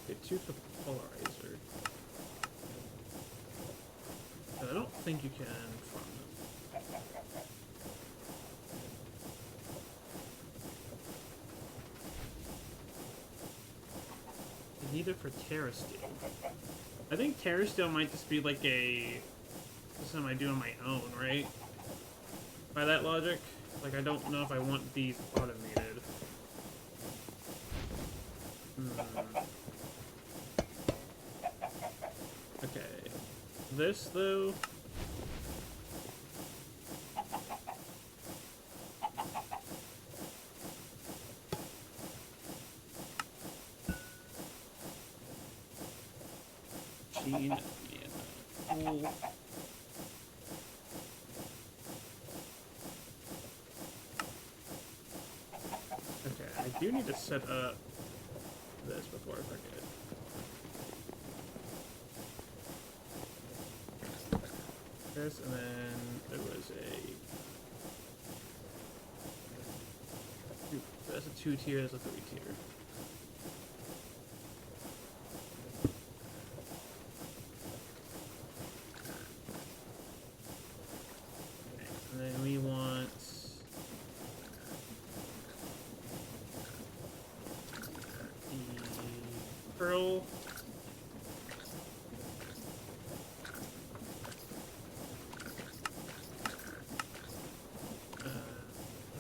Speaker 1: Get two for the polarizer. I don't think you can farm them. Neither for Terra Steel. I think Terrasteel might just be like a system I do on my own, right? By that logic, like I don't know if I want these automated. Okay, this though. Gene, yeah, cool. Okay, I do need to set up this before I forget. This, and then there was that's a 2-tier, that's a 3-tier. And then we want the pearl.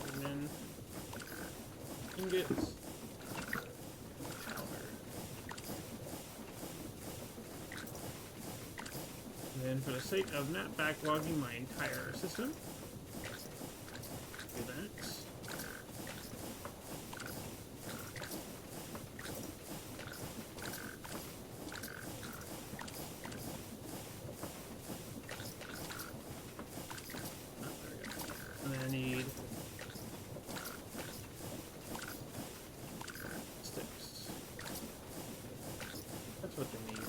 Speaker 1: And then ingots. Powder. And then for the sake of not backlogging my entire system, do that. Oh, there we go. And then I need sticks. That's what they need.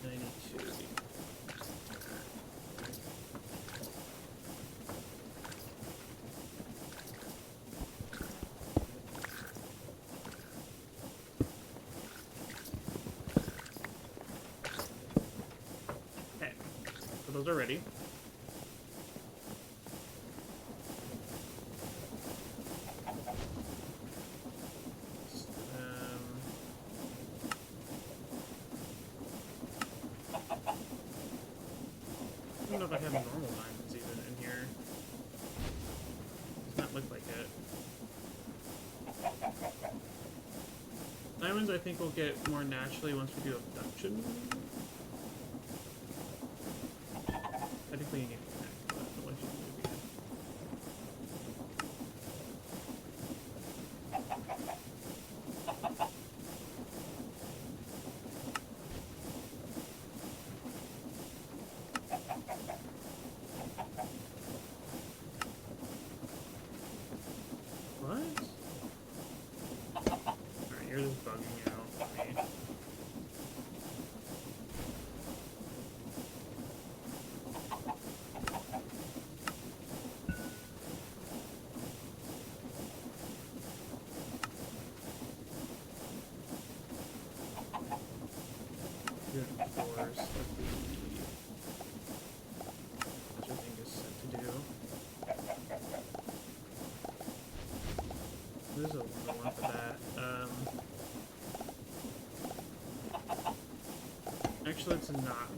Speaker 1: And I need 2. Okay, so those are ready. I don't know if I have normal diamonds even in here. Does not look like it. Diamonds I think will get more naturally once we do abduction. I think we need to connect that once you move again. What? Alright, you're just bugging out for me. Doors of which I think is set to do. There's a one for that. Actually, it's not.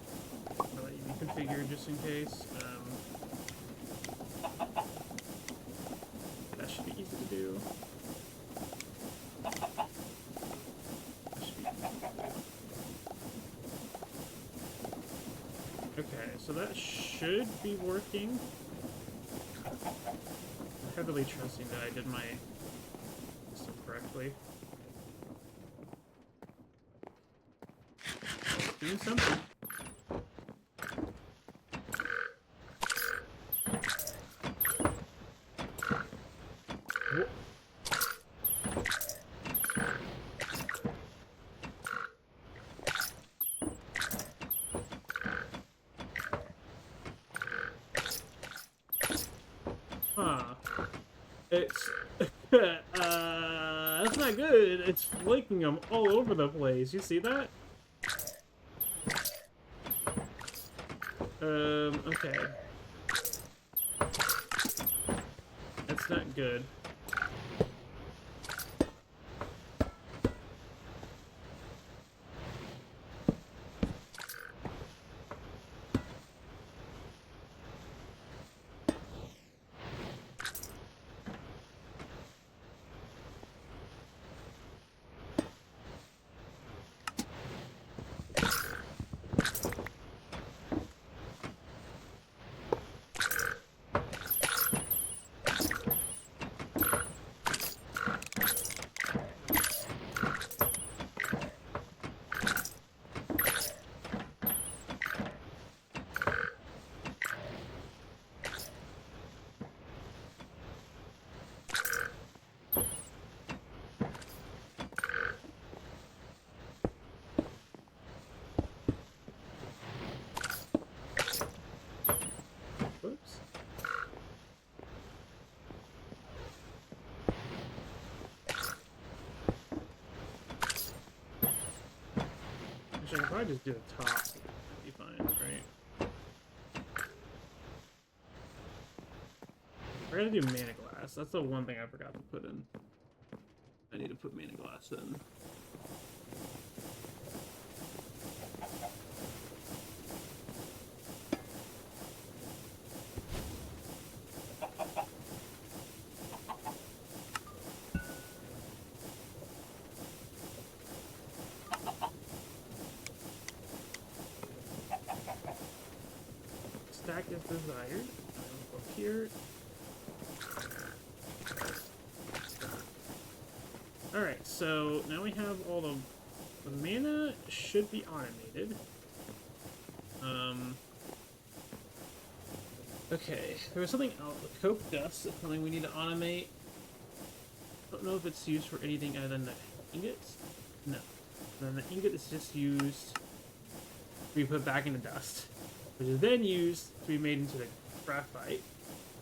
Speaker 1: I'll let you be configured just in case. That should be easy to do. That should be easy to do. Okay, so that should be working. I'm heavily trusting that I did my system correctly. Doing something. Huh. It's... that's not good. It's flaking them all over the place. You see that? Okay. That's not good. probably just do the top. It'll be fine, right? We're gonna do mana glass. That's the one thing I forgot to put in. I need to put mana glass in. Stack is desired. Go up here. Alright, so now we have all the mana should be automated. Okay, there was something else. The coke dust is something we need to automate. I don't know if it's used for anything other than the ingots. No. And then the ingot is just used to be put back into dust, which is then used to be made into the graphite,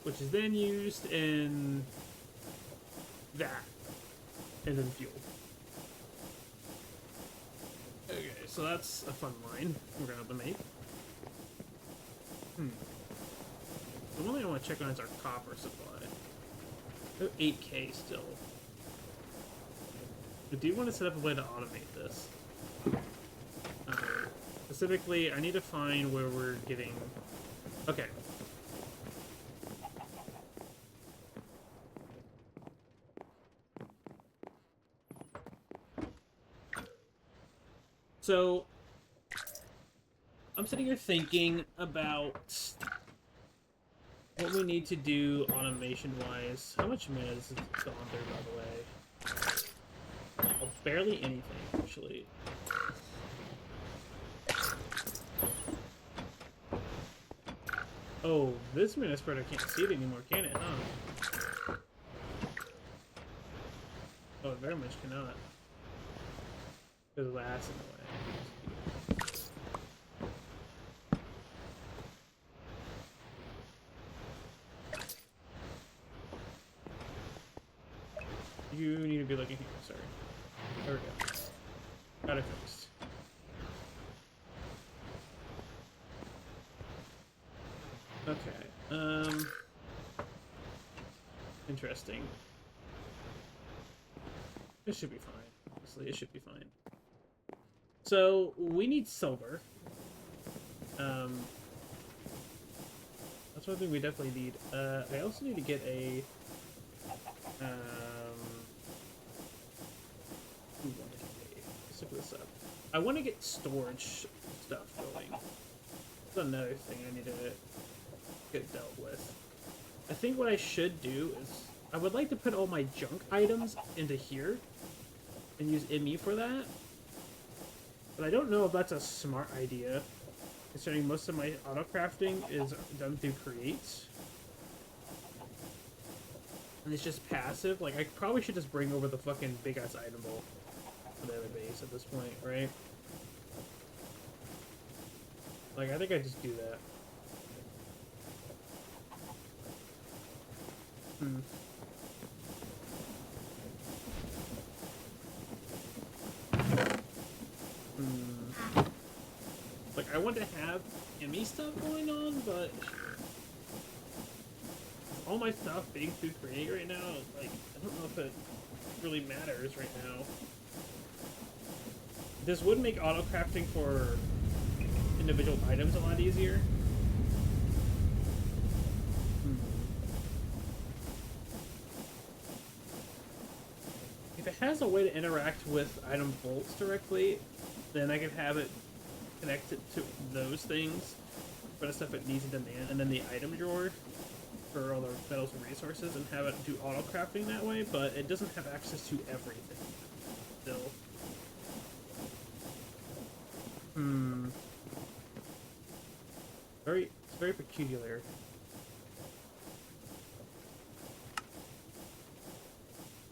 Speaker 1: which is then used in that, and then fuel. Okay, so that's a fun line we're gonna have to make. The one thing I want to check on is our copper supply. Oh, 8K still. I do want to set up a way to automate this. Specifically, I need to find where we're getting... Okay. So, I'm sitting here thinking about what we need to do automation-wise. How much mana has gone through, by the way? Oh, barely anything, actually. Oh, this mana spreader can't see it anymore, can it, huh? Oh, it very much cannot. Because of the acid in the way. You need to be looking here, sorry. There we go. Got it fixed. Okay, interesting. It should be fine. Honestly, it should be fine. So, we need silver. That's one thing we definitely need. I also need to get a... Let's look this up. I want to get storage stuff going. That's another thing I need to get dealt with. I think what I should do is... I would like to put all my junk items into here and use ME for that. But I don't know if that's a smart idea, considering most of my auto-crafting is done through creates. And it's just passive. Like, I probably should just bring over the fucking big-ass item vault to the other base at this point, right? Like, I think I just do that. Like, I want to have ME stuff going on, but all my stuff being through Create right now, like, I don't know if it really matters right now. This would make auto-crafting for individual items a lot easier. If it has a way to interact with item bolts directly, then I can have it connected to those things for the stuff it needs in demand, and then the item drawer for all the metals and resources, and have it do auto crafting that way, but it doesn't have access to everything still. It's very peculiar.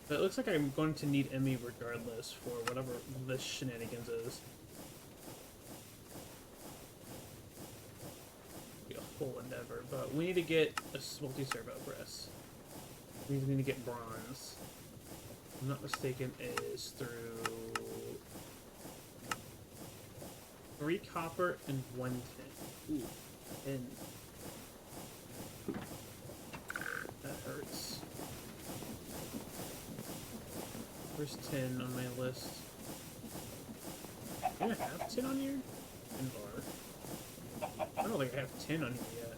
Speaker 1: But it looks like I'm going to need ME regardless for whatever this shenanigans is. Be a whole endeavor, but we need to get a multi-servo press. We need to get bronze. If I'm not mistaken, is through 3 copper and 1 tin. Ooh, 10. That hurts. Where's 10 on my list? Do I have 10 on here? 10 bar. I don't think I have 10 on here yet.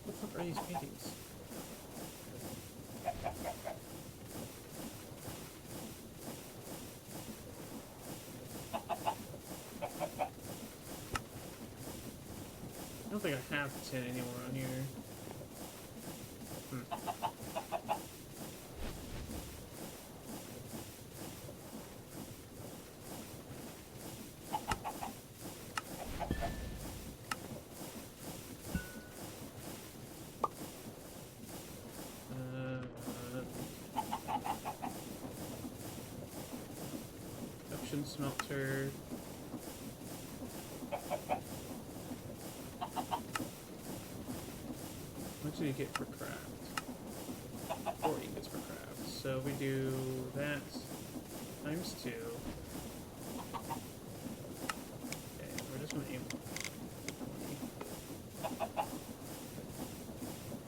Speaker 1: What the fuck are these paintings? I don't think I have 10 anywhere on here. Production smelter. How much do you get for craft? 4 ingots per craft. So we do that times 2. Okay, we're just gonna aim for 20.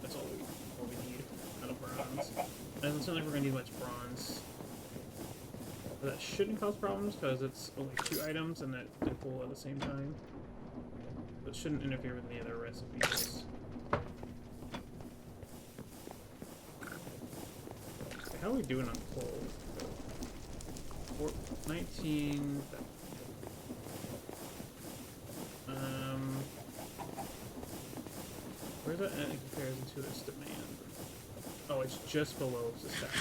Speaker 1: That's all we need out of bronze. It doesn't sound like we're gonna need much bronze. But that shouldn't cause problems because it's only 2 items and that can pull at the same time. But it shouldn't interfere with any other recipes. How are we doing on coal? 19. Where's that in comparison to its demand? Oh, it's just below the stack.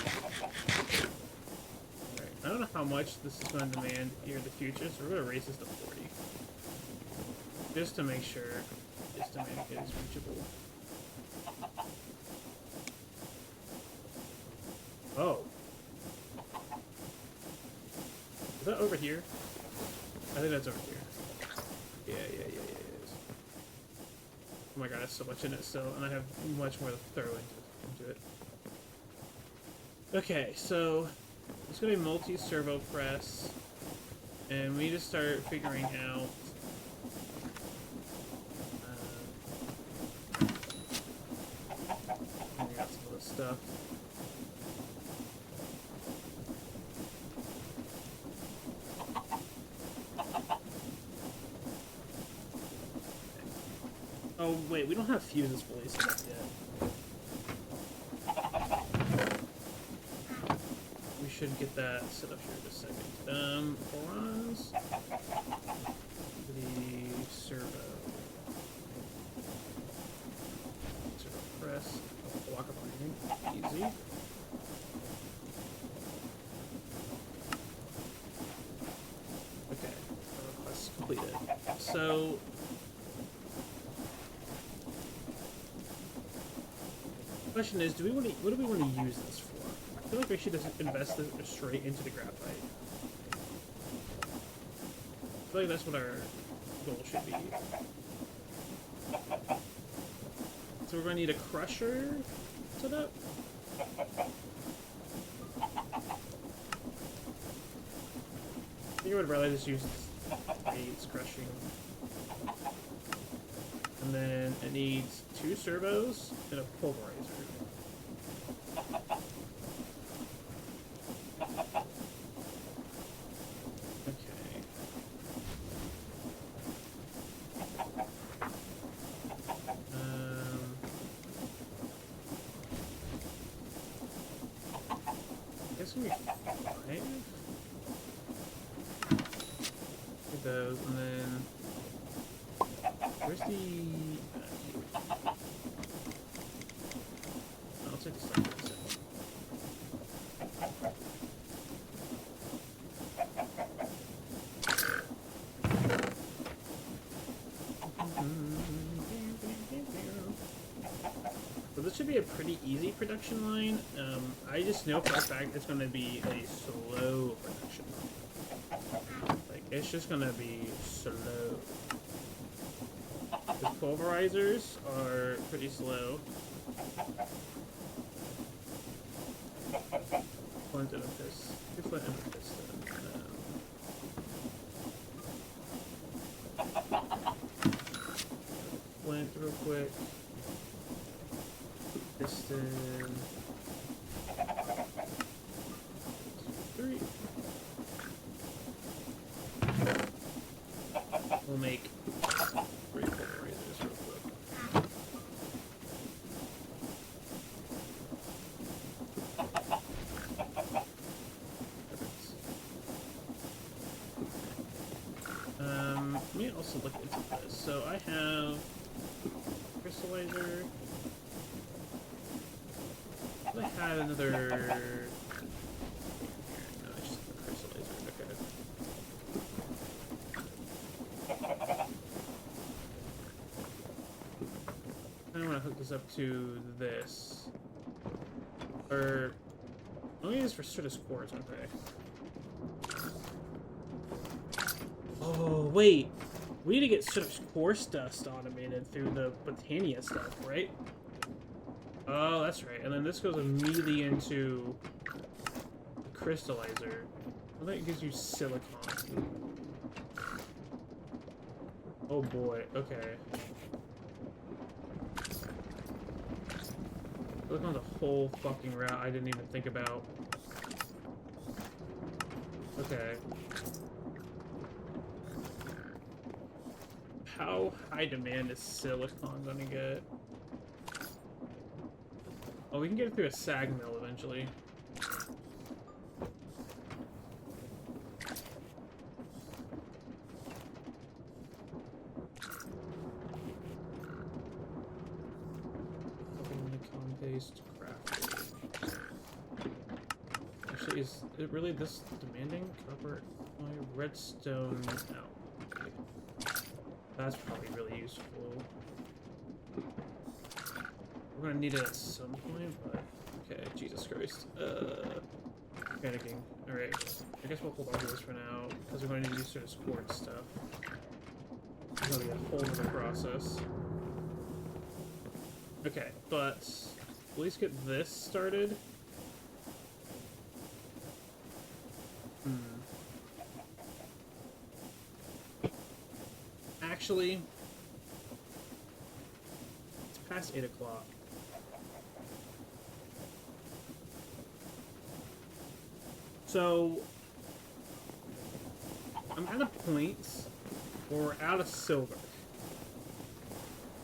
Speaker 1: Alright, I don't know how much this is going to demand here in the future, so we're going to raise this to 40. Just to make sure this demand is reachable. Oh. Is that over here? I think that's over here. Yeah, it is. Oh my god, there's so much in it still, and I have much more to throw into it. Okay, so it's gonna be multi-servo press, and we need to start figuring out figuring out some of this stuff. Oh wait, we don't have fuses fully set up yet. We should get that set up here in just a second. Bronze. The servo. Servo press. Block of iron. Easy. Okay. Request completed. So the question is, what do we want to use this for? I feel like we should just invest this straight into the graphite. I feel like that's what our goal should be. So we're going to need a crusher set up. I think I would rather just use AIDS crushing. And then it needs 2 servos and a pulverizer. Okay. I guess we need 5. Get those, and then where's the... I'll take the stuff for a second. So this should be a pretty easy production line. I just know for a fact it's going to be a slow production line. Like, it's just going to be slow. The pulverizers are pretty slow. Flint and a piston. Flint and a piston. Flint real quick. Piston. 3. We'll make 3 pulverizers real quick. Let me also look into this. So I have crystallizer. I had another. No, it's just the crystallizer. Okay. I want to hook this up to this. Or I'll use this for Stratus cores, okay. Oh wait, we need to get Stratus course dust automated through the Botania stuff, right? Oh, that's right. And then this goes immediately into the crystallizer. I think it gives you silicon. Oh boy. Okay. Silicon's a whole fucking route I didn't even think about. Okay. How high demand is silicon gonna get? Oh, we can get it through a sag mill eventually. Silicon-based crafting. Actually, is it really this demanding? Copper, redstone. No. That's probably really useful. We're gonna need it at some point, but okay, Jesus Christ. Panicking. Alright. I guess we'll hold on to this for now, because we're going to need to do sort of sport stuff. It's gonna be a whole other process. Okay, but at least get this started. Actually, it's past 8 o'clock. So, I'm at a point where we're out of silver.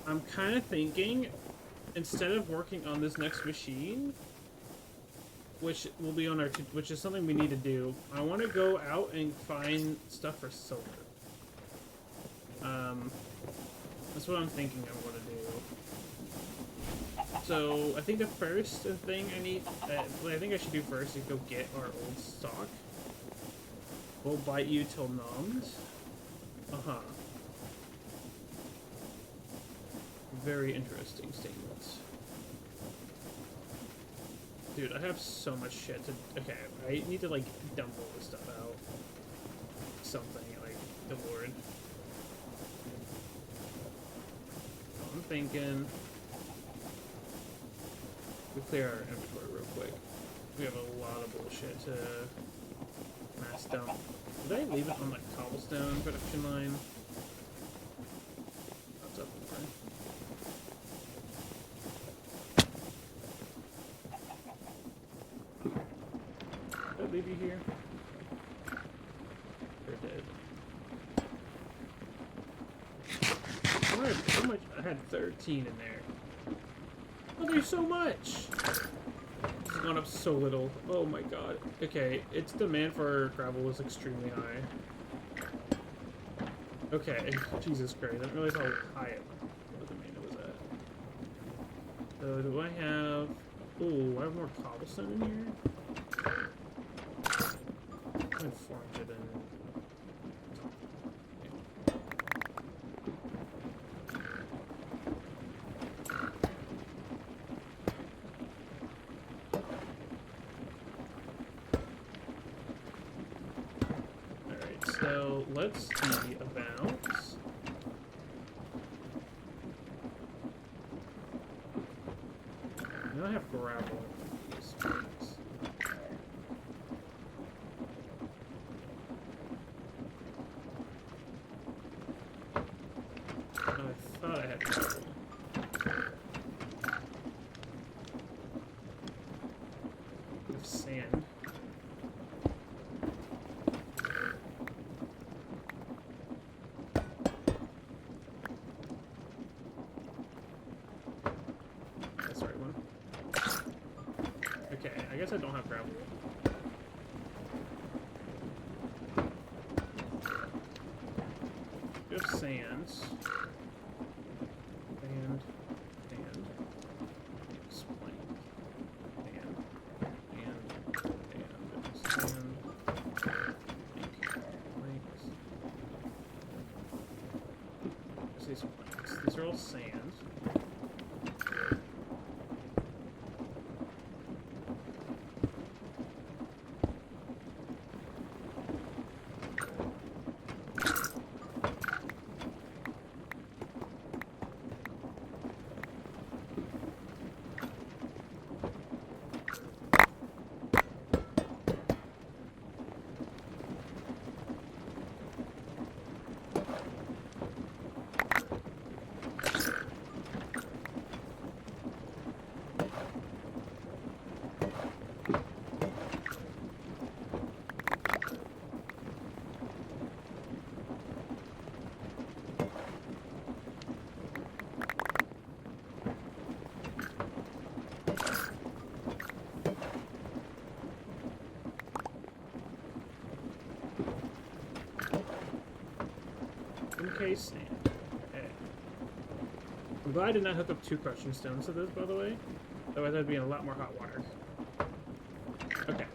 Speaker 1: I'm kind of thinking, instead of working on this next machine, which will be on our, which is something we need to do, I want to go out and find stuff for silver. That's what I'm thinking I want to do. So, I think the first thing I need, what I think I should do first is go get our old stock. We'll bite you till numbed. Uh-huh. Very interesting statements. Dude, I have so much shit to... Okay, I need to, like, dump all this stuff out. Something, like, good lord. I'm thinking... We clear our inventory real quick. We have a lot of bullshit to mass dump. Did I leave it on the cobblestone production line? That's up there. Did I leave you here? They're dead. How much? I had 13 in there. Oh, there's so much! It's gone up so little. Oh my god. Okay, its demand for gravel was extremely high. Okay, Jesus Christ, I didn't realize how high the demand it was at. So, do I have... Ooh, I have more cobblestone in here? I have 400 in... So let's see about gravel. These things. Oh, I thought I had gravel. I have sand. That's the right one. Okay, I guess I don't have gravel. We have sands. And spline. And sand. Planks. I see some planks. These are all sand. Okay, sand. Okay. I'm glad I did not hook up 2 crushing stones to this, by the way. Otherwise I'd be in a lot more hot water. Okay.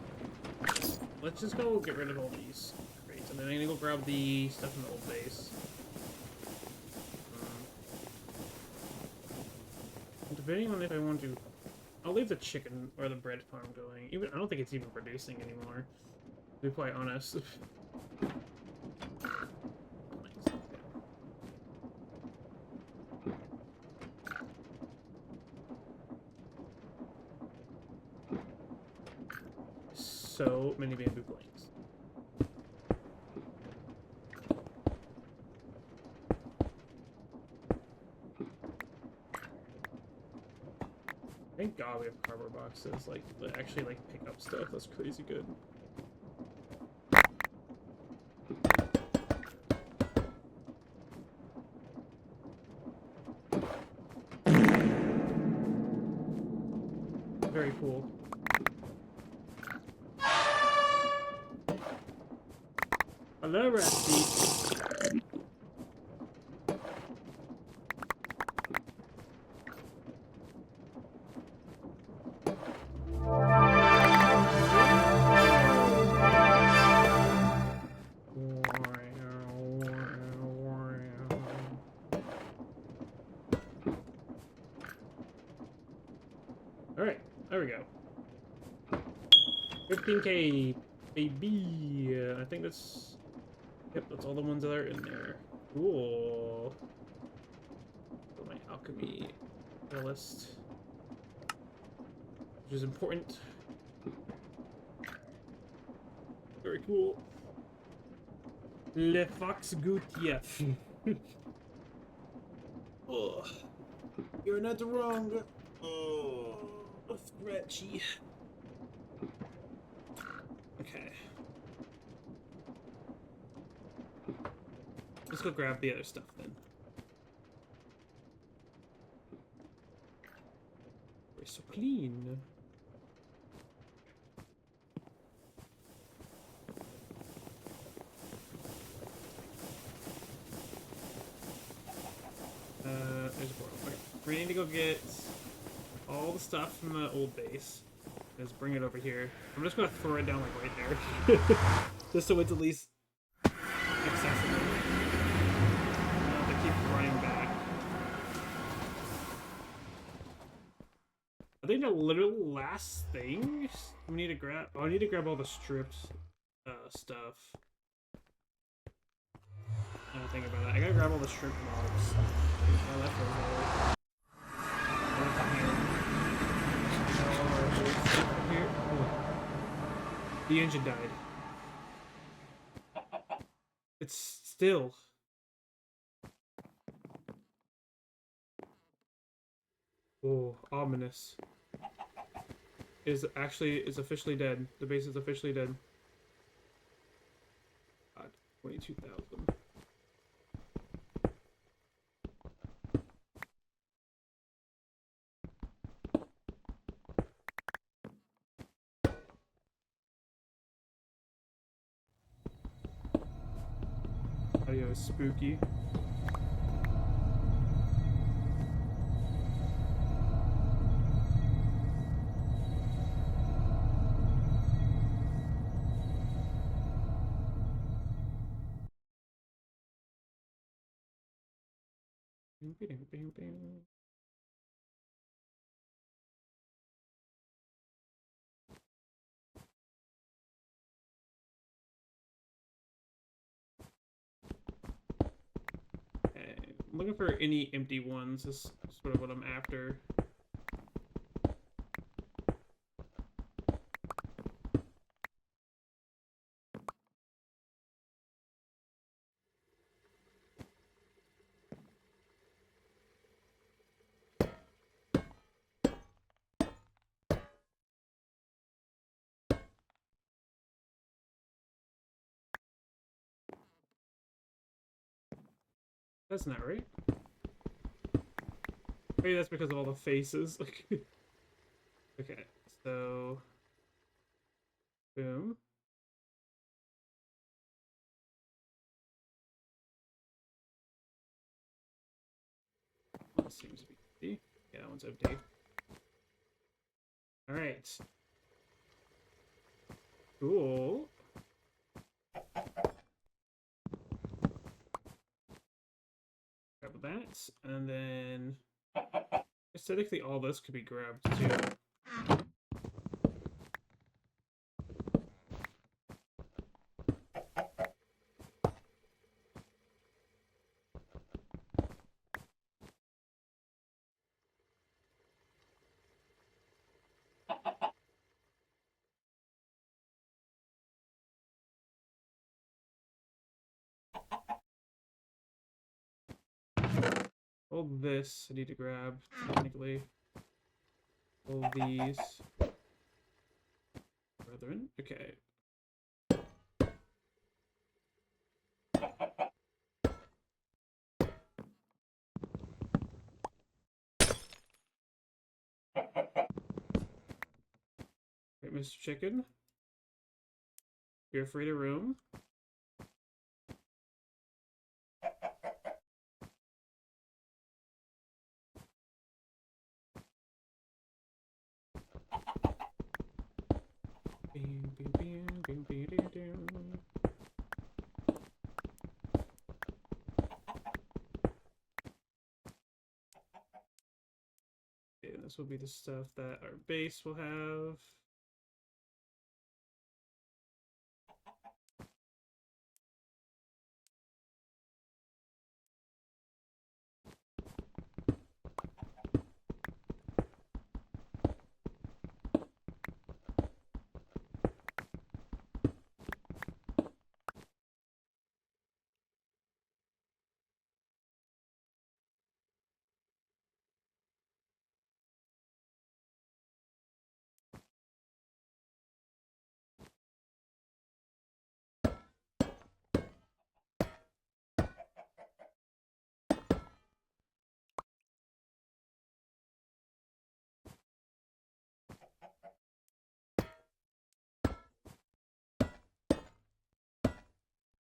Speaker 1: Let's just go get rid of all these crates. And then I'm gonna go grab the stuff in the old base. Depending on if I want to... I'll leave the chicken or the bread farm going. Even I don't think it's even producing anymore. To be quite honest. So many bamboo planks. Thank God we have cardboard boxes, like, that actually, like, pick up stuff. That's crazy good. Very cool. Hello, Rusty. Alright, there we go. 15K, baby. I think that's... Yep, that's all the ones that are in there. Cool. For my alchemy list, which is important. Very cool. Le Fox Goutier. Oh, you're not wrong. Oh, scratchy. Okay. Let's go grab the other stuff then. We're so clean. There's a portal. Okay. We need to go get all the stuff from the old base. Just bring it over here. I'm just gonna throw it down like right there. Just so it's at least accessible. To keep running back. I think the literal last thing we need to grab. Oh, I need to grab all the stripped stuff. I don't think about that. I gotta grab all the stripped logs. Oh, that feels right. The engine died. It's still. Oh, ominous. Is officially dead. The base is officially dead. God, 22,000. Audio is spooky. Okay, I'm looking for any empty ones. This is sort of what I'm after. That's not right. Maybe that's because of all the faces. Okay, so boom. That seems to be empty. Yeah, that one's empty. All right. Cool. Grab that, and then aesthetically, all this could be grabbed too. All this I need to grab technically. All these, brethren. Okay. Right, Mr. Chicken. You're free to roam. Okay, this will be the stuff that our base will have.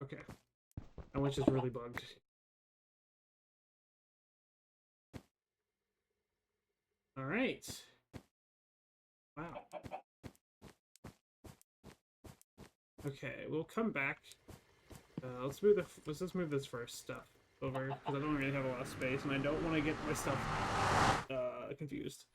Speaker 1: Okay. That one's just really bugged. All right. Wow. Okay, we'll come back. Let's just move this first stuff over because I don't really have a lot of space and I don't want to get my stuff confused.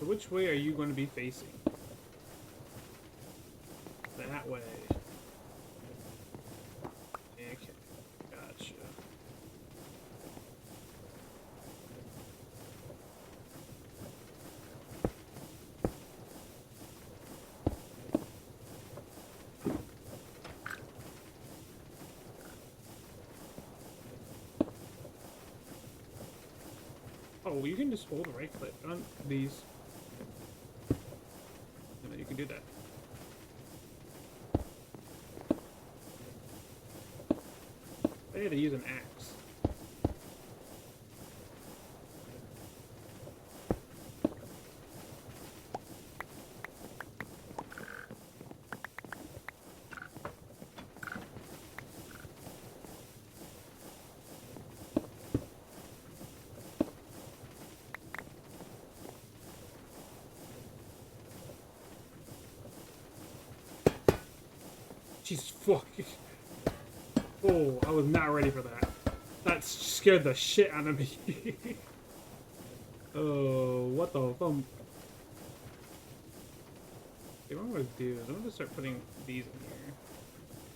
Speaker 1: which way are you going to be facing? That way. Okay, gotcha. Oh, you can just hold right click on these. You know, you can do that. I had to use an axe. Jesus fucking. Oh, I was not ready for that. That scared the shit out of me. Oh, what the fuck? Okay, what I'm gonna do is I'm gonna start putting these in here.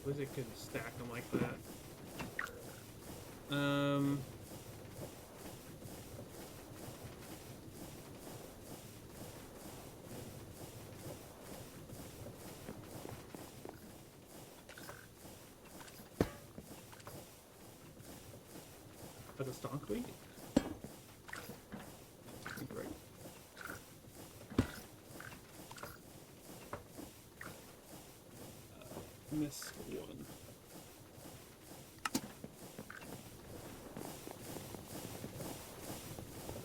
Speaker 1: At least it could stack them like that. As a stonk week? Great. Miss one.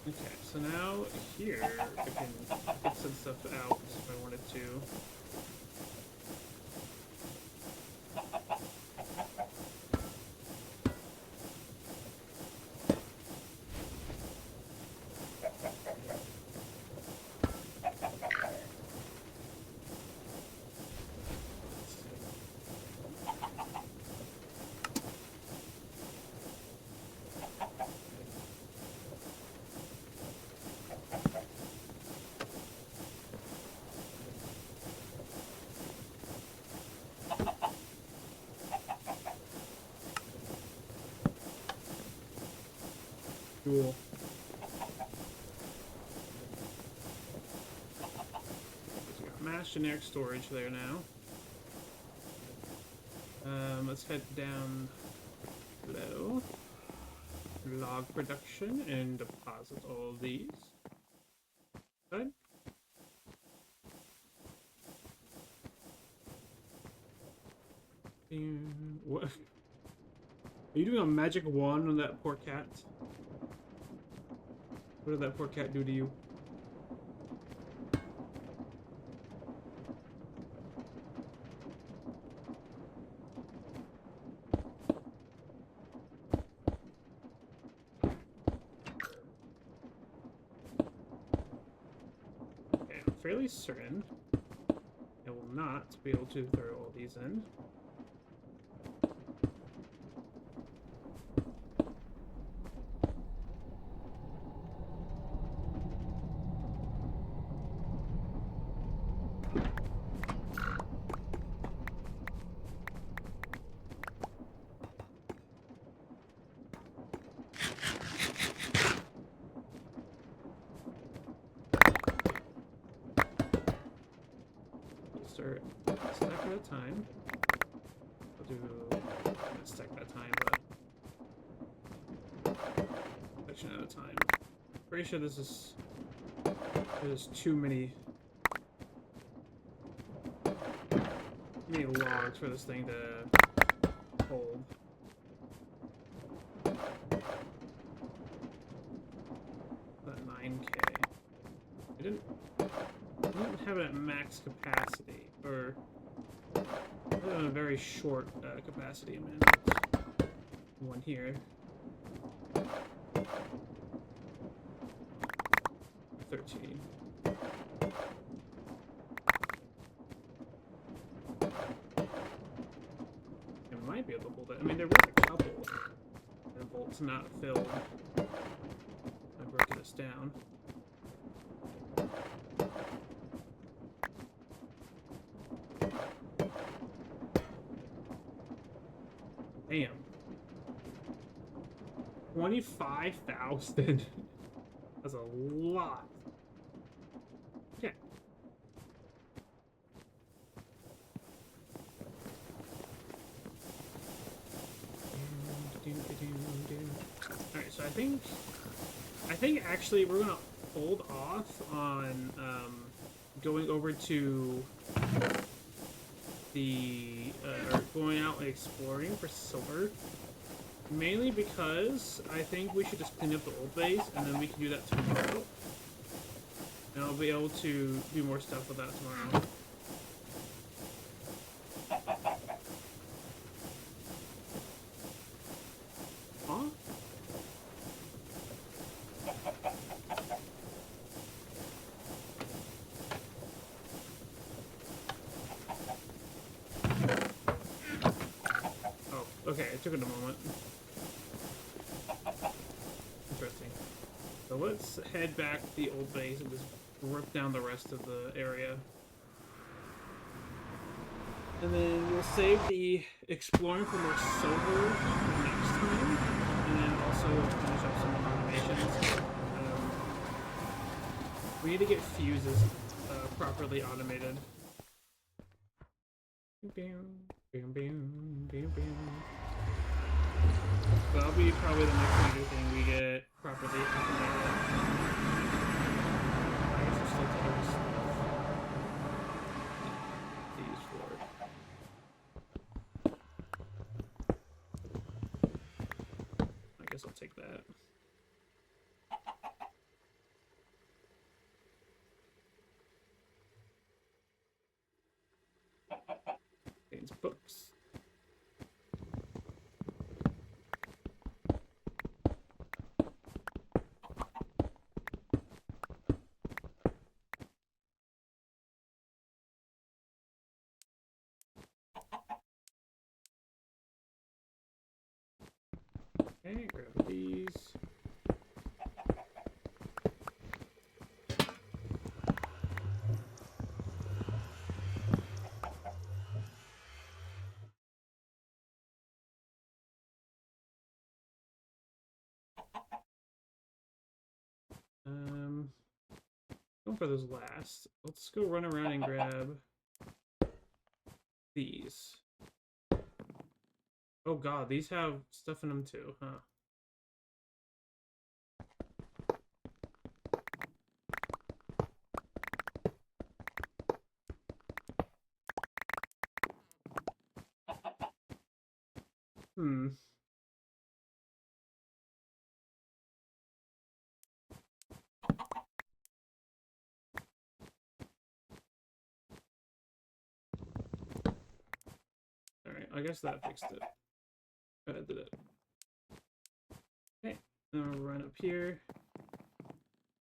Speaker 1: Okay, so now here I can get some stuff out if I wanted to. Cool. So we got mass generic storage there now. Let's head down below. Log production and deposit all of these. Good. And what? Are you doing a magic wand on that poor cat? What did that poor cat do to you? Okay, I'm fairly certain I will not be able to throw all these in. Start a stack at a time. I'll do a stack at a time, but section at a time. Pretty sure there's too many logs for this thing to hold. That 9K. I didn't have it at max capacity, or a very short capacity amendment. One here. 13. I might be able to hold it. I mean, there was a couple of bolts not filled. I've broken this down. Damn. 25,000. That's a lot. Okay. Alright, so I think actually we're gonna hold off on going over to the or going out and exploring for silver. Mainly because I think we should just clean up the old base and then we can do that tomorrow. And I'll be able to do more stuff with that tomorrow. Huh? Oh, okay, it took it a moment. Interesting. So let's head back to the old base and just rip down the rest of the area. And then we'll save the exploring for more silver for next time. And then also finish up some more automations. We need to get fuses properly automated. So that'll be probably the next major thing we get properly automated. I guess we're still taking this these for. I guess I'll take that. Contains books. Okay, grab these. Going for those last. Let's go run around and grab these. Oh god, these have stuff in them too, huh? Hmm. Alright, I guess that fixed it. That did it. Okay, now we'll run up here.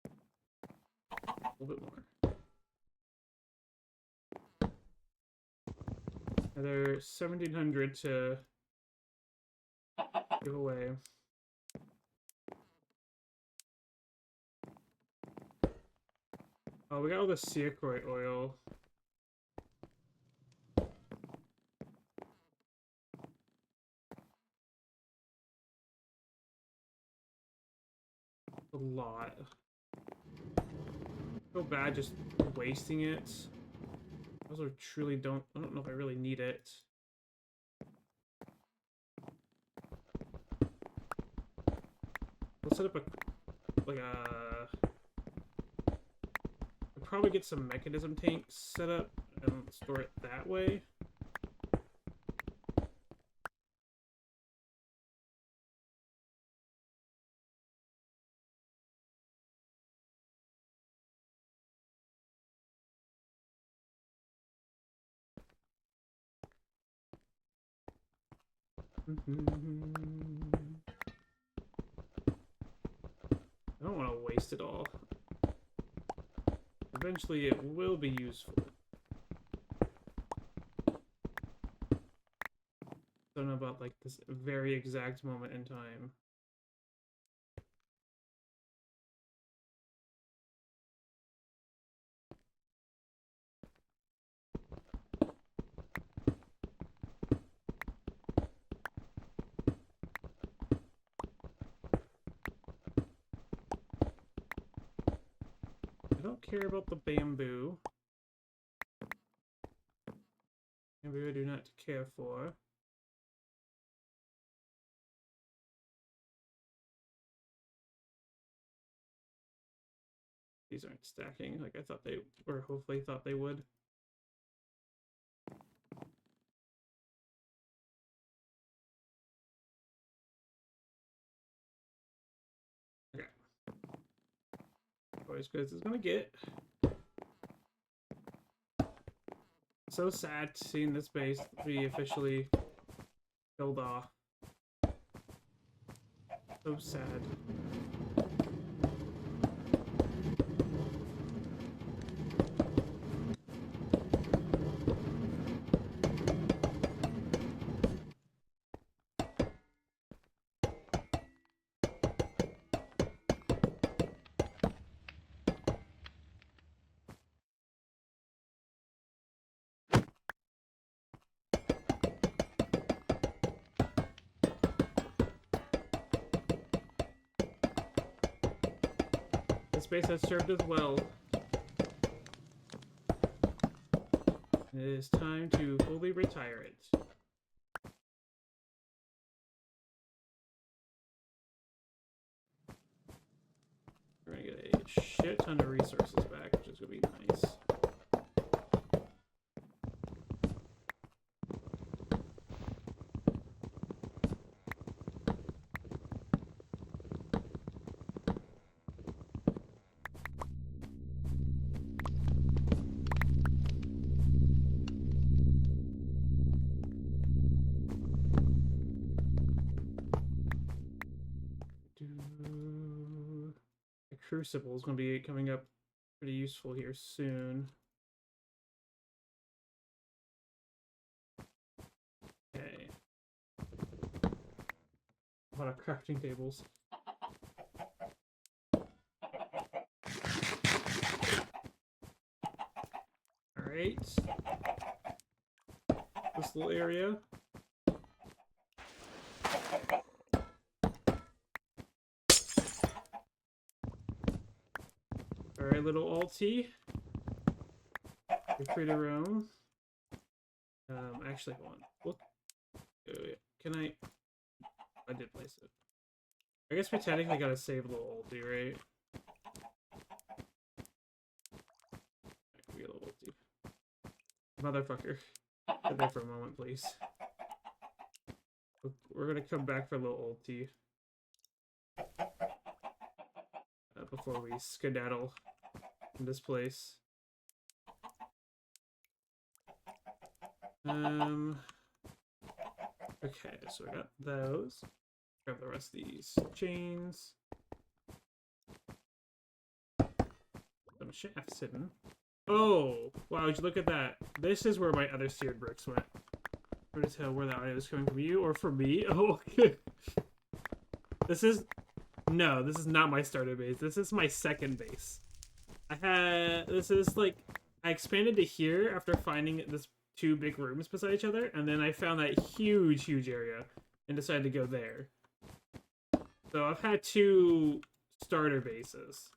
Speaker 1: A little bit more. Another 1,700 to give away. Oh, we got all the Seacroy oil. A lot. So bad just wasting it. I also truly don't know if I really need it. Let's set up I'll probably get some mechanism tanks set up and store it that way. I don't want to waste it all. Eventually it will be useful. Don't know about like this very exact moment in time. care about the bamboo. Bamboo I do not care for. These aren't stacking like I thought they were, hopefully thought they would. Okay. Always good as it's gonna get. So sad seeing this base be officially killed off. So sad. This base has served us well. It is time to fully retire it. We're gonna get a shit ton of resources back, which is gonna be nice. The crucible is going to be coming up pretty useful here soon. Okay. A lot of crafting tables. Alright. This little area. Alright, little alty. You're free to roam. Actually, hold on. Look. Can I did place it. I guess we technically gotta save little alty, right? We get a little alty. Motherfucker. Sit there for a moment, please. We're gonna come back for a little alty. Before we skedaddle from this place. Okay, so I got those. Grab the rest of these chains. Some shafts hidden. Oh! Wow, would you look at that? This is where my other seared bricks went. Hard to tell where that item is coming from, you or from me. Oh, okay. This is... No, this is not my starter base. This is my second base. This is like... I expanded to here after finding this 2 big rooms beside each other, and then I found that huge area and decided to go there. So I've had 2 starter bases.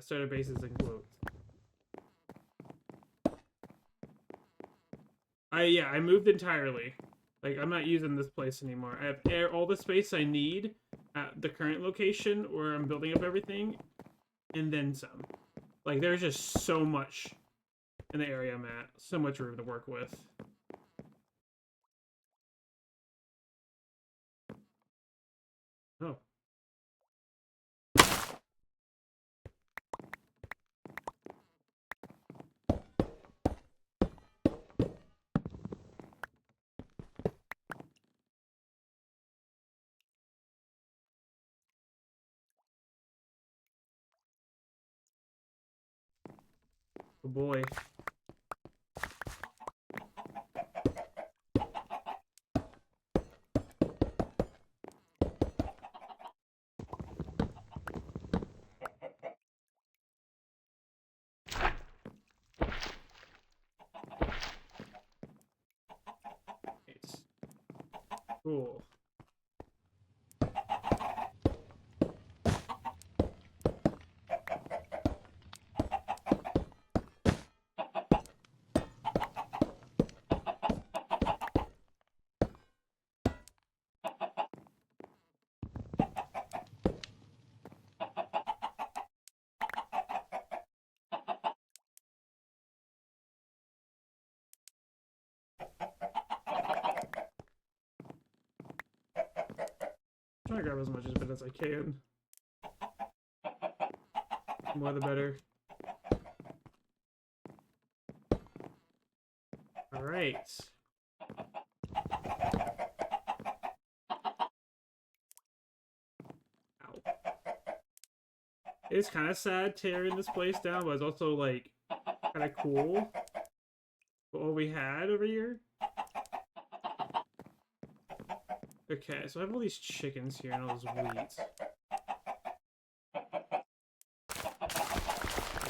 Speaker 1: Starter bases in quotes. I moved entirely. Like, I'm not using this place anymore. I have all the space I need at the current location where I'm building up everything, and then some. Like, there's just so much in the area I'm at. So much room to work with. Oh. Oh boy. Nice. Cool. grab as much of it as I can. More the better. Alright. Ow. It's kind of sad tearing this place down, but it's also, like, kind of cool for what we had over here. Okay, so I have all these chickens here and all this wheat.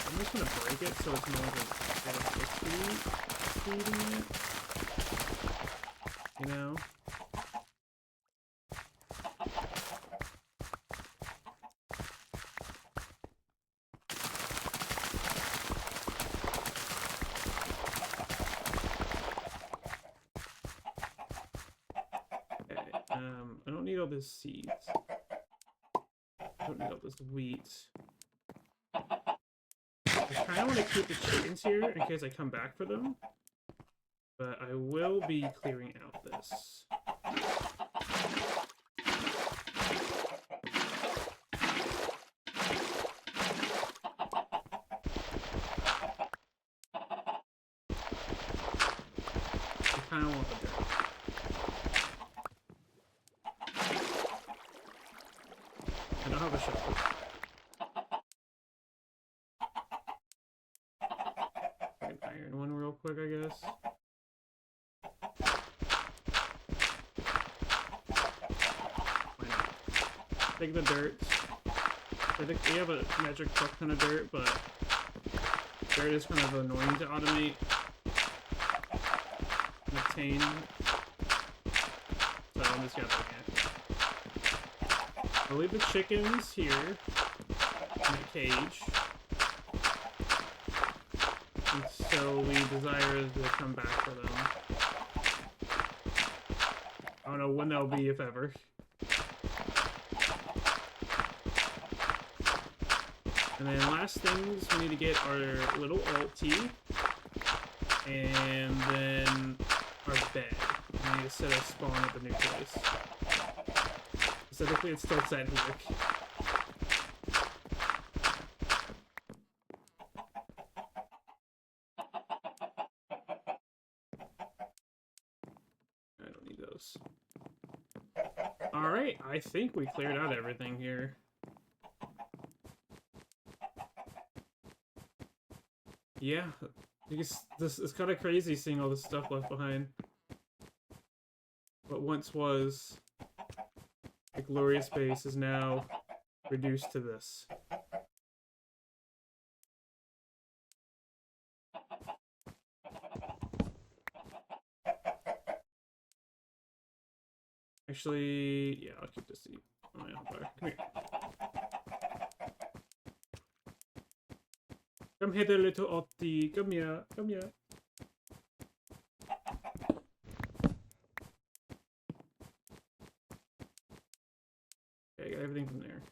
Speaker 1: I'm just gonna break it so it's no longer feeding it. You know? Okay, I don't need all this seeds. I don't need all this wheat. I kind of want to keep the chickens here in case I come back for them, but I will be clearing out this. I kind of want the dirt. I don't have a shovel. Iron one real quick, I guess. Why not? Take the dirt. I think we have a magic truck ton of dirt, but dirt is kind of annoying to automate and obtain. So I'm just gonna bring it. I'll leave the chickens here in the cage. So we desire to come back for them. I don't know when they'll be, if ever. And then last things we need to get our little alt-T. And then our bed. We need to set a spawn at the new place. Specifically, it's still set here. Alright, I think we cleared out everything here. Yeah, because this is kind of crazy seeing all this stuff left behind. What once was a glorious base is now reduced to this. Actually, yeah, I'll keep this seat on my own fire. Come here. Come hither, little Otti. Come here. Come here. Okay, I got everything from there.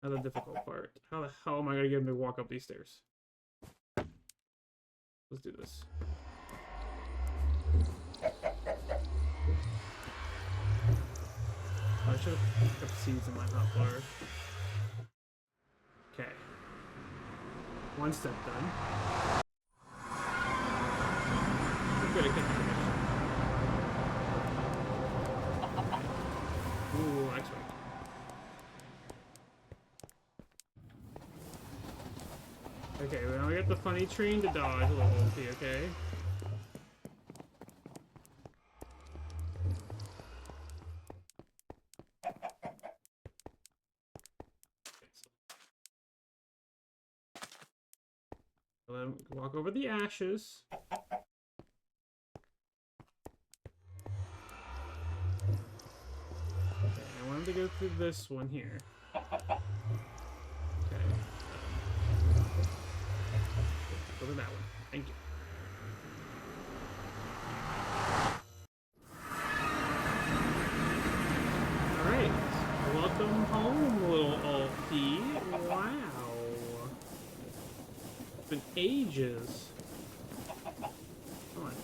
Speaker 1: Now the difficult part. How the hell am I gonna get him to walk up these stairs? Let's do this. I should have kept seeds in my hot bar. Okay. One step done. I'm good at getting the Ooh, X-ray. Okay, well, now we got the funny train to dodge a little bit, okay? Let him walk over the ashes. Okay, I want him to go through this one here. Okay. Go to that one. Thank you. Alright. Welcome home, little alt-P. Wow. It's been ages. Come on.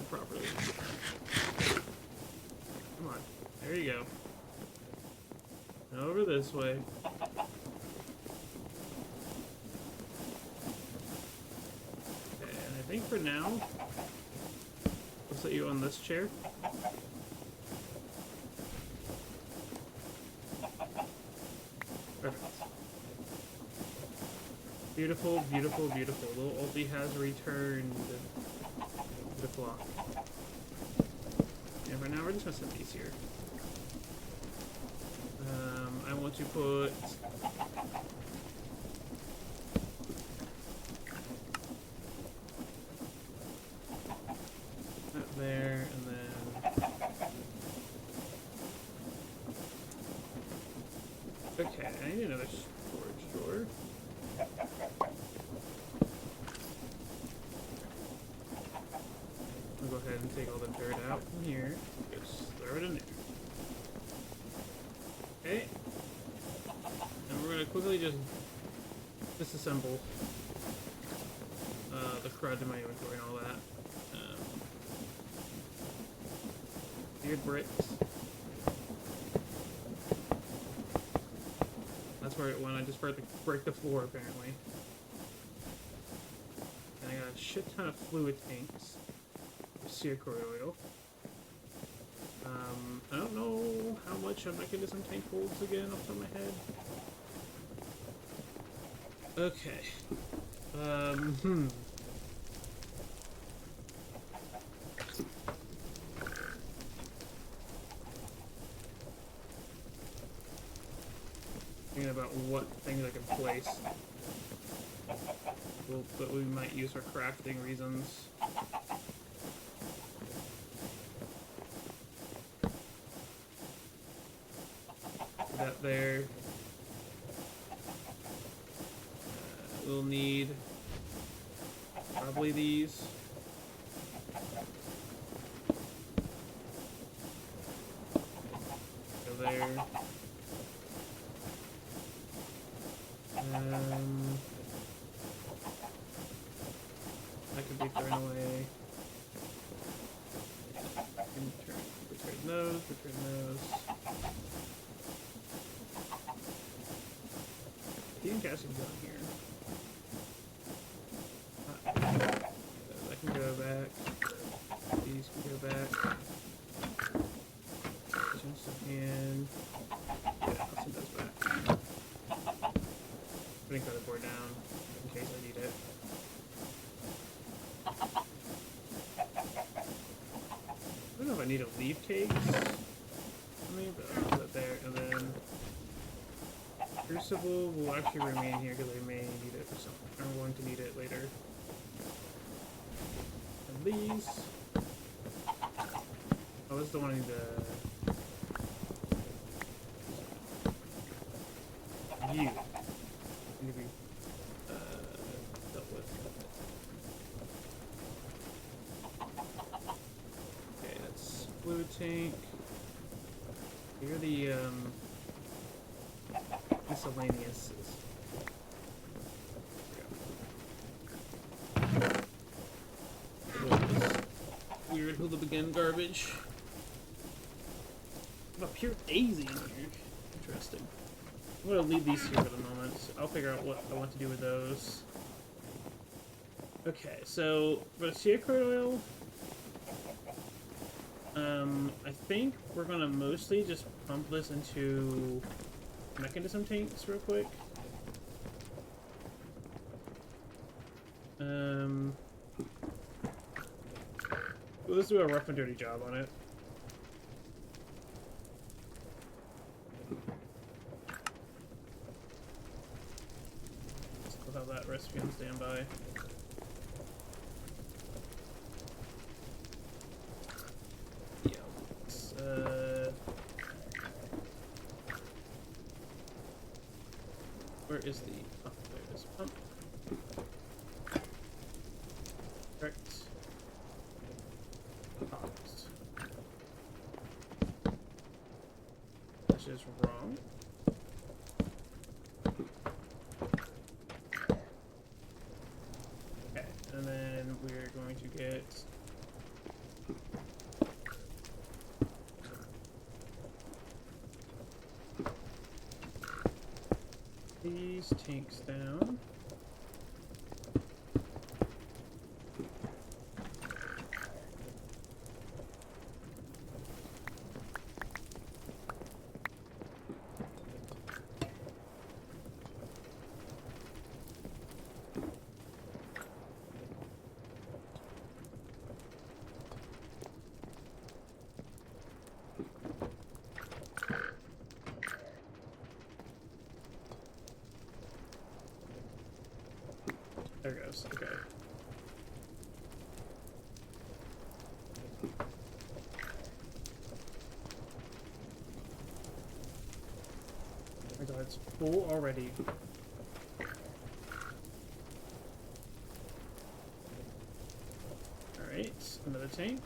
Speaker 1: properly. Come on. There you go. Over this way. Okay, and I think for now, we'll set you on this chair. Perfect. Beautiful, beautiful, beautiful. Little Ulti has returned to the flock. And for now, we're just gonna set these here. I want to put that there, and then okay, I need another storage drawer. I'll go ahead and take all the dirt out from here. Just throw it in there. Okay. And we're gonna quickly just disassemble the crud in my inventory and all that. Weird bricks. That's where it went. I just break the floor apparently. And I got a shit ton of fluid tanks. Seacord oil. I don't know how much a mechanism tank holds again off the top of my head. Okay. Thinking about what things I can place that we might use for crafting reasons. That there. We'll need probably these. Go there. That could be thrown away. Return those, return those. Heating casting's down here. That can go back. These can go back. This one's still in. Yeah, I'll send those back. Putting cardboard down in case I need it. I don't know if I need to leave cakes. But I'll put that there, and then Crucible will actually remain here because I may need it for something. I'm going to need it later. And these. Oh, this is the one I need to. You need to be dealt with. Okay, that's fluid tank. Here are the miscellaneous. Weird hooligan garbage. A pure daisy in here. Interesting. I'm gonna leave these here for the moment. So I'll figure out what I want to do with those. Okay, so for the seacord oil, I think we're gonna mostly just pump this into mechanism tanks real quick. Let's do a rough and dirty job on it. Still have that recipe on standby. Yeah. Let's, where is the pump? There is pump. Correct. Pumps. That's just wrong. Okay, and then we're going to get these tanks down. There it goes. Okay. Oh my god, it's full already. Alright, another tank.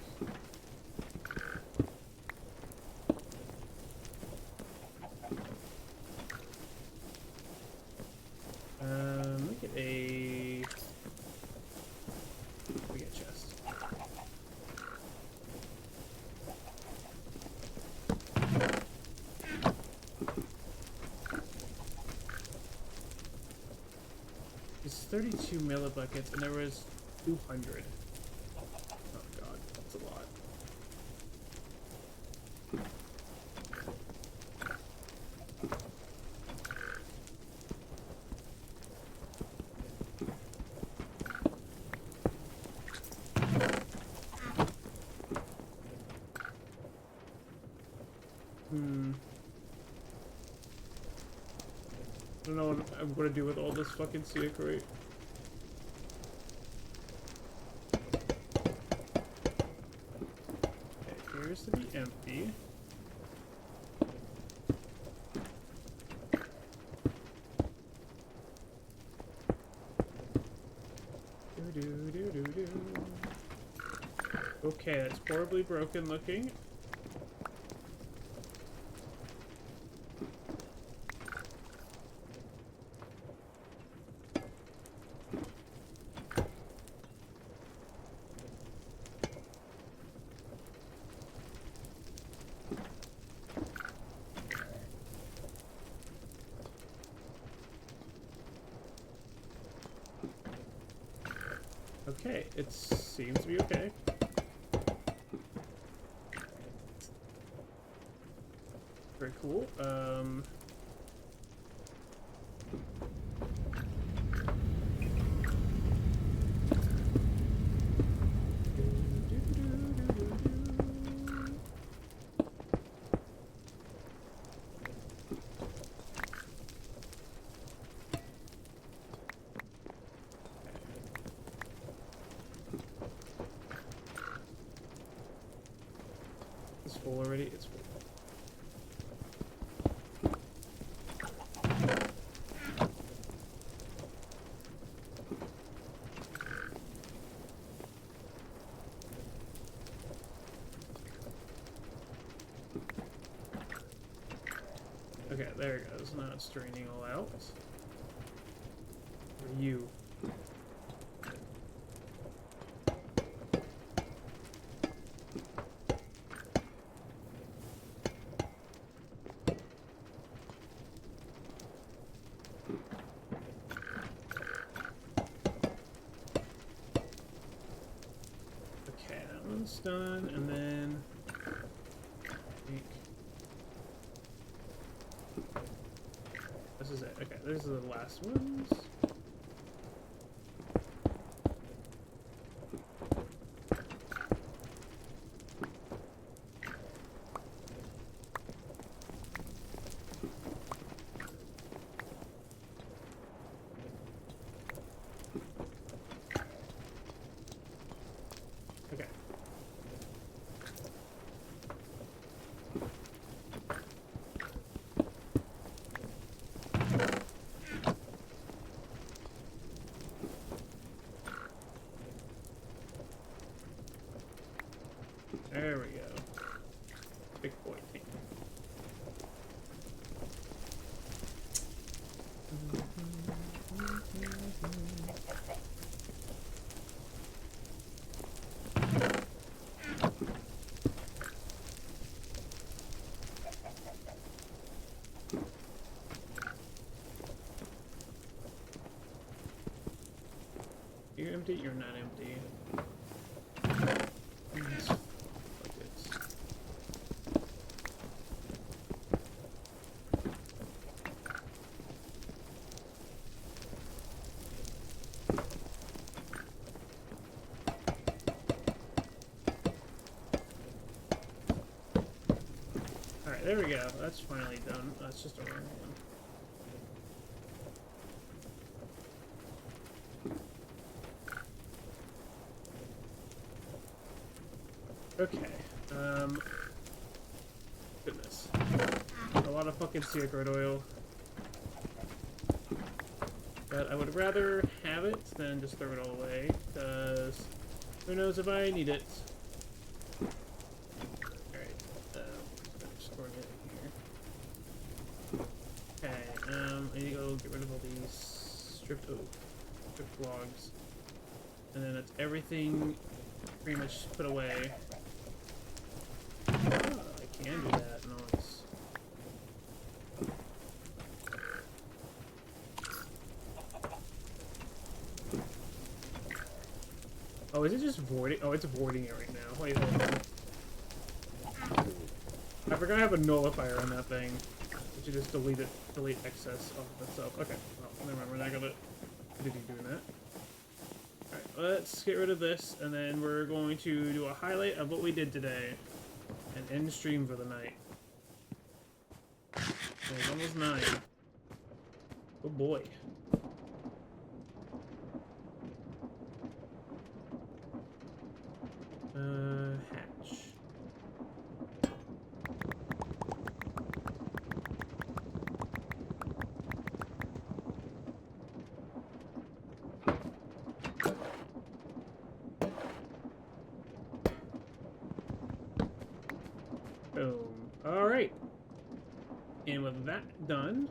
Speaker 1: Look at a... We get a chest. It's 32 millibuckets, and there was 200. Oh god, that's a lot. I don't know what I'm gonna do with all this fucking secret. Okay, here's to be empty. Do. Okay, that's horribly broken looking. Okay, it seems to be okay. Very cool. It's full already. It's full. Okay, there it goes. Now it's draining all out. Where are you? Okay, that one's done, and then I think this is it. Okay, these are the last ones. Okay. There we go. Big boy tank. empty? You're not empty. Alright, there we go. That's finally done. That's just a wrong one. Okay. Goodness. A lot of fucking cigarette oil. But I would rather have it than just throw it all away, because who knows if I need it. Alright. Just storing it in here. Okay, I need to go get rid of all these stripped logs. And then that's everything pretty much put away. Oh, I can do that. Nice. Oh, is it just voiding? Oh, it's voiding it right now. Wait, hold on. I forgot I have a nullifier on that thing. But you just delete it, delete excess of itself. Okay, well, never mind, we're not gonna continue doing that. Alright, let's get rid of this, and then we're going to do a highlight of what we did today. And end stream for the night. So it's almost 9. Oh boy. Hatch. Boom. Alright. And with that done,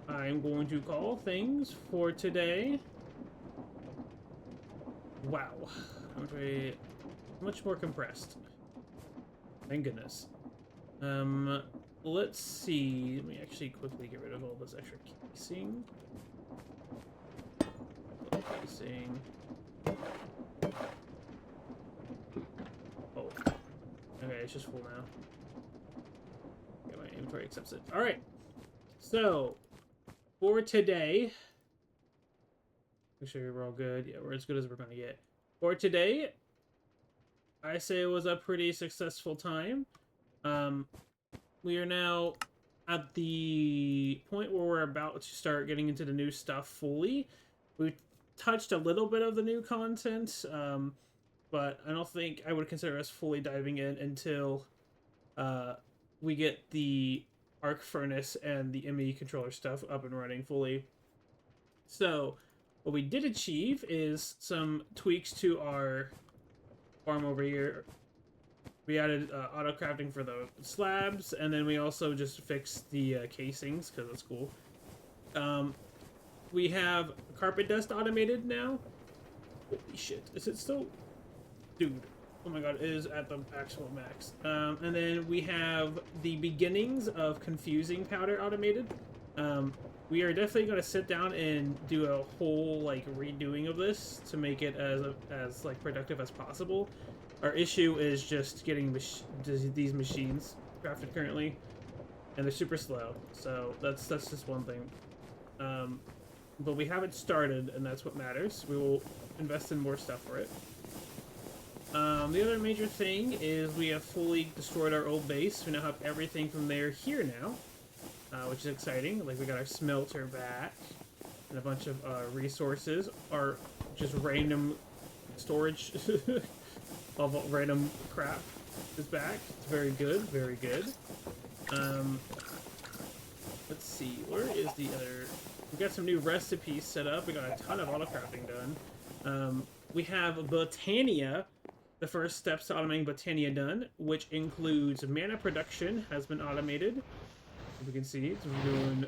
Speaker 1: I'm going to call things for today. Wow. I'm very much more compressed. Thank goodness. Let's see. Let me actually quickly get rid of all this extra casing. Casing. Oh. Okay, it's just full now. Yeah, my inventory accepts it. Alright. So, for today... Make sure we're all good. Yeah, we're as good as we're gonna get. For today, I say it was a pretty successful time. We are now at the point where we're about to start getting into the new stuff fully. We touched a little bit of the new content, but I don't think I would consider us fully diving in until we get the arc furnace and the ME controller stuff up and running fully. So, what we did achieve is some tweaks to our farm over here. We added auto crafting for the slabs, and then we also just fixed the casings, because that's cool. We have carpet dust automated now. Holy shit. Is it still... Dude. Oh my god, it is at the actual max. And then we have the beginnings of confusing powder automated. We are definitely going to sit down and do a whole, like, redoing of this to make it as like, productive as possible. Our issue is just getting these machines crafted currently, and they're super slow. So that's just one thing. But we haven't started, and that's what matters. We will invest in more stuff for it. The other major thing is we have fully destroyed our old base. We now have everything from there here now, which is exciting. Like, we got our smelter back, and a bunch of resources. Our just random storage of random crap is back. It's very good, very good. Let's see, where is the other... We got some new recipes set up. We got a ton of auto crafting done. We have Botania, the first steps to automating Botania done, which includes mana production has been automated. As you can see, it's doing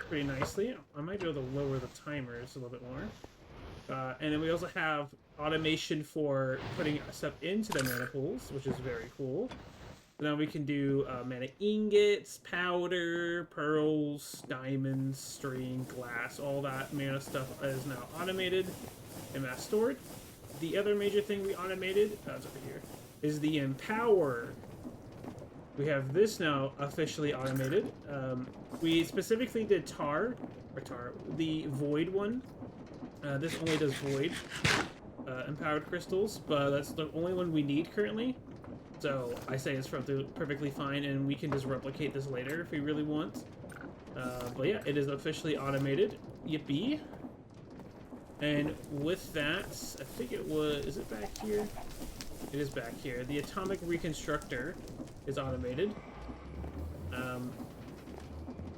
Speaker 1: pretty nicely. I might be able to lower the timers a little bit more. And then we also have automation for putting stuff into the mana pools, which is very cool. Now we can do mana ingots, powder, pearls, diamonds, string, glass, all that mana stuff is now automated. and mass stored. The other major thing we automated, it's over here, is the empower. We have this now officially automated. We specifically did the void one. This only does void empowered crystals, but that's the only one we need currently. So I say it's perfectly fine, and we can just replicate this later if we really want. But yeah, it is officially automated. Yippee. And with that, I think it was... Is it back here? It is back here. The atomic reconstructor is automated.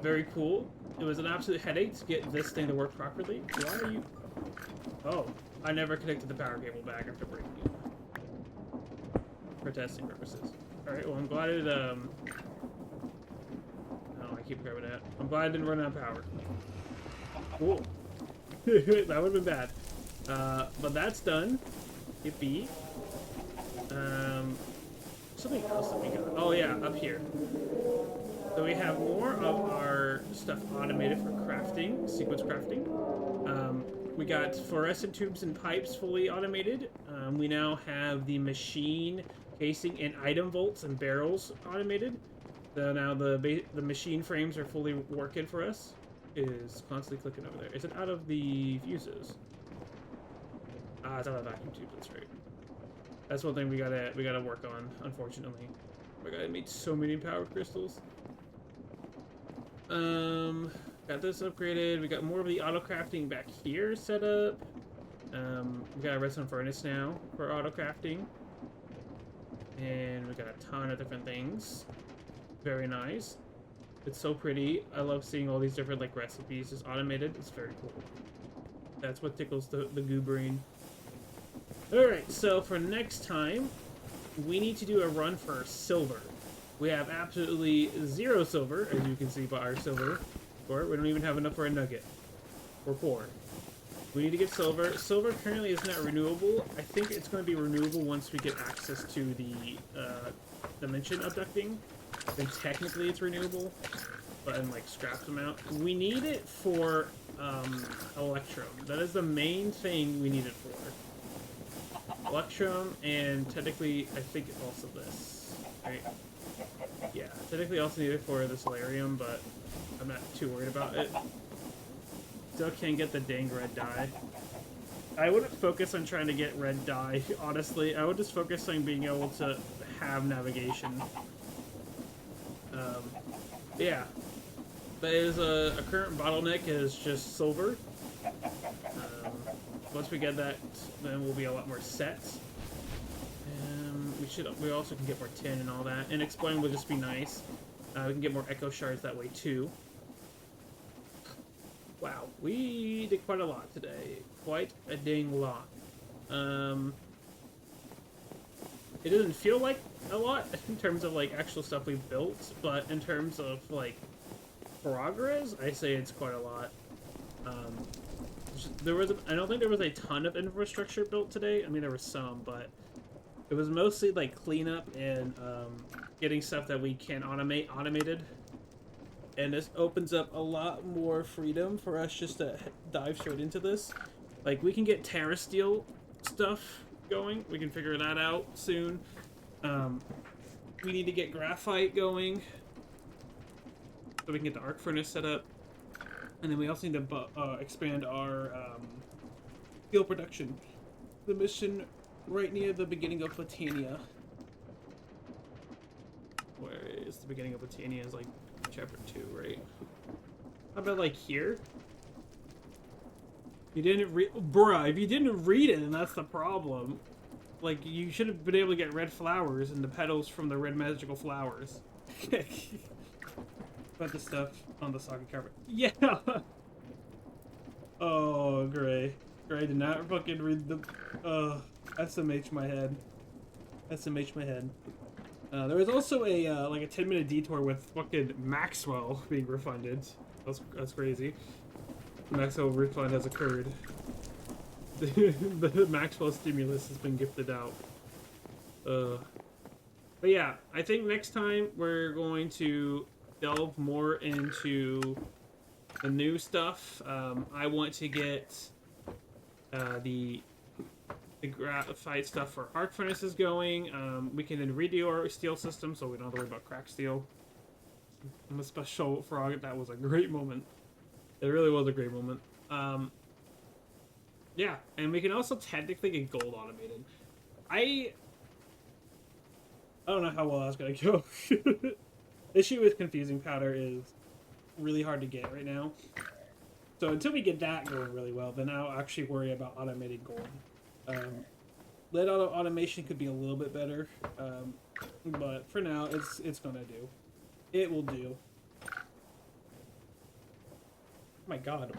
Speaker 1: Very cool. It was an absolute headache to get this thing to work properly. Why are you... Oh, I never connected the power cable back after breaking it. For testing purposes. Alright, well, I'm glad it, Oh, I keep grabbing that. I'm glad I didn't run out of power. Cool. That would have been bad. But that's done. Yippee. Something else that we got. Oh, yeah, up here. So we have more of our stuff automated for crafting, sequence crafting. We got fluorescent tubes and pipes fully automated. We now have the machine casing and item vaults and barrels automated. So now the machine frames are fully working for us. It is constantly clicking over there. Is it out of the fuses? Ah, it's out of the vacuum tubes. That's right. That's one thing we gotta work on. Unfortunately, oh my god, I made so many power crystals. Got this upgraded. We got more of the auto crafting back here set up. We got a redstone furnace now for auto crafting. And we got a ton of different things. Very nice. It's so pretty. I love seeing all these different like recipes just automated. It's very cool. That's what tickles the goo brain. Alright, so for next time, we need to do a run for silver. We have absolutely 0 silver, as you can see by our silver. Or we don't even have enough for a nugget. Or 4. We need to get silver. Silver currently is not renewable. I think it's going to be renewable once we get access to the dimension abducting. Then technically it's renewable, but in like scrapped amount. We need it for electrum. That is the main thing we need it for. Electrum, and technically I think also this. Right? Yeah, technically also need it for the solarium, but I'm not too worried about it. Still can't get the dang red dye. I wouldn't focus on trying to get red dye, honestly. I would just focus on being able to have navigation. Yeah. That is a current bottleneck is just silver. Once we get that, then we'll be a lot more set. We also can get more tin and all that. And explain would just be nice. We can get more echo shards that way too. Wow, we did quite a lot today. Quite a dang lot. It doesn't feel like a lot in terms of like actual stuff we've built, but in terms of like progress, I say it's quite a lot. I don't think there was a ton of infrastructure built today. I mean, there was some, but it was mostly like cleanup and getting stuff that we can automate automated. And this opens up a lot more freedom for us just to dive straight into this. Like, we can get Terra Steel stuff going. We can figure that out soon. We need to get graphite going so we can get the arc furnace set up. And then we also need to expand our steel production. The mission right near the beginning of Latania. Where is the beginning of Latania? Is like chapter 2, right? How about like here? You didn't read, bruh. If you didn't read it, then that's the problem. Like, you should have been able to get red flowers and the petals from the red magical flowers. Put the stuff on the soggy carpet. Yeah. Oh, Gray. Gray did not fucking read the. SMH my head. SMH my head. There was also a like a 10-minute detour with fucking Maxwell being refunded. That's crazy. Maxwell refund has occurred. The Maxwell stimulus has been gifted out. But yeah, I think next time we're going to delve more into the new stuff. I want to get The graphite stuff for arc furnace is going. We can then redo our steel system, so we don't have to worry about cracked steel. I'm a special frog. That was a great moment. It really was a great moment. Yeah, and we can also technically get gold automated. I don't know how well that's gonna go. The issue with confusing powder is really hard to get right now. So until we get that going really well, then I'll actually worry about automating gold. Lead automation could be a little bit better, but for now, it's gonna do. It will do. Oh my god.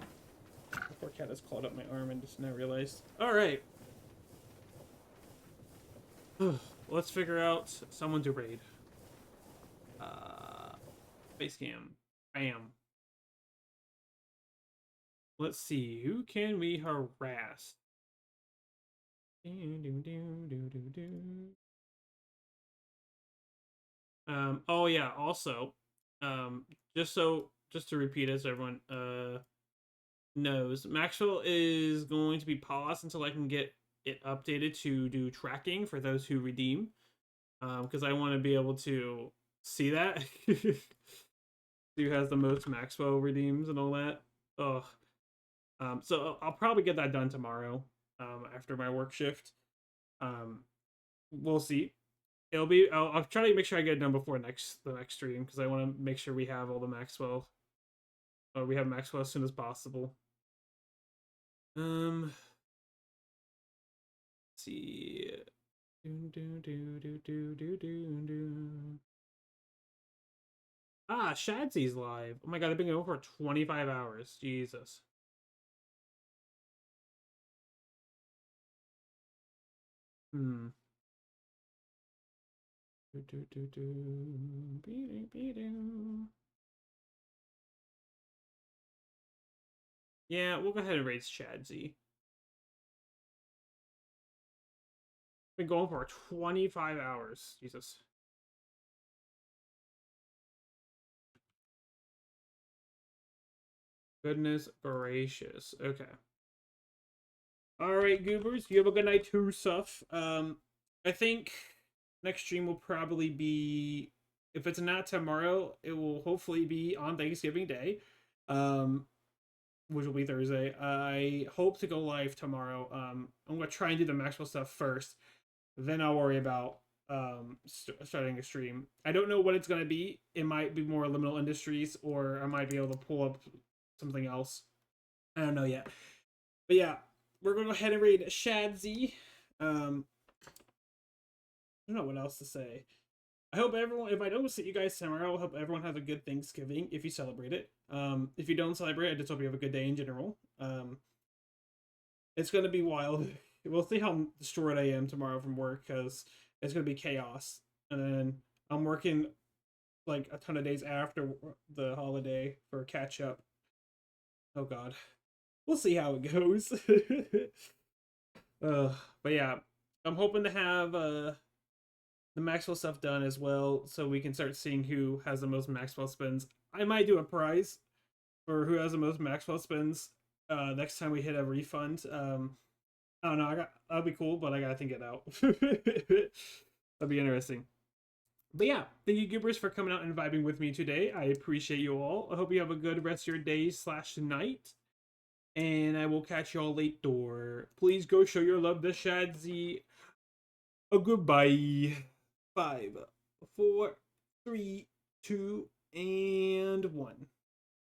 Speaker 1: The poor cat has clawed up my arm and just now realized. Alright. Let's figure out someone to raid. Base cam. Bam. Let's see. Who can we harass? Oh yeah, also, just to repeat as everyone knows, Maxwell is going to be paused until I can get it updated to do tracking for those who redeem. Because I want to be able to see that. Who has the most Maxwell redeems and all that. Ugh. So I'll probably get that done tomorrow, after my work shift. We'll see. It'll be. I'll try to make sure I get it done before the next stream because I want to make sure we have all the Maxwell. We have Maxwell as soon as possible. Let's see. Ah, Shadsy's live. Oh my god, I've been going for 25 hours. Jesus. Hmm. Yeah, we'll go ahead and raise Shadsy. Been going for 25 hours. Jesus. Goodness gracious. Okay. Alright, goobers. You have a good night too, Suff. I think next stream will probably be, if it's not tomorrow, it will hopefully be on Thanksgiving Day. Which will be Thursday. I hope to go live tomorrow. I'm gonna try and do the Maxwell stuff first. Then I'll worry about starting a stream. I don't know what it's gonna be. It might be more Liminal Industries, or I might be able to pull up something else. I don't know yet. But yeah, we're gonna go ahead and raid Shadsy. I don't know what else to say. I hope everyone, if I don't see you guys tomorrow, I hope everyone has a good Thanksgiving if you celebrate it. If you don't celebrate, I just hope you have a good day in general. It's gonna be wild. We'll see how destroyed I am tomorrow from work because it's gonna be chaos. And then I'm working like a ton of days after the holiday for catch up. Oh god, we'll see how it goes. But yeah, I'm hoping to have the Maxwell stuff done as well, so we can start seeing who has the most Maxwell spins. I might do a prize for who has the most Maxwell spins next time we hit a refund. I don't know. That'll be cool, but I gotta think it out. That'd be interesting. But yeah, thank you, goobers, for coming out and vibing with me today. I appreciate you all. I hope you have a good rest of your day / night. And I will catch you all later. Please go show your love to Shadsy. A goodbye. 5, 4, 3, 2, and 1.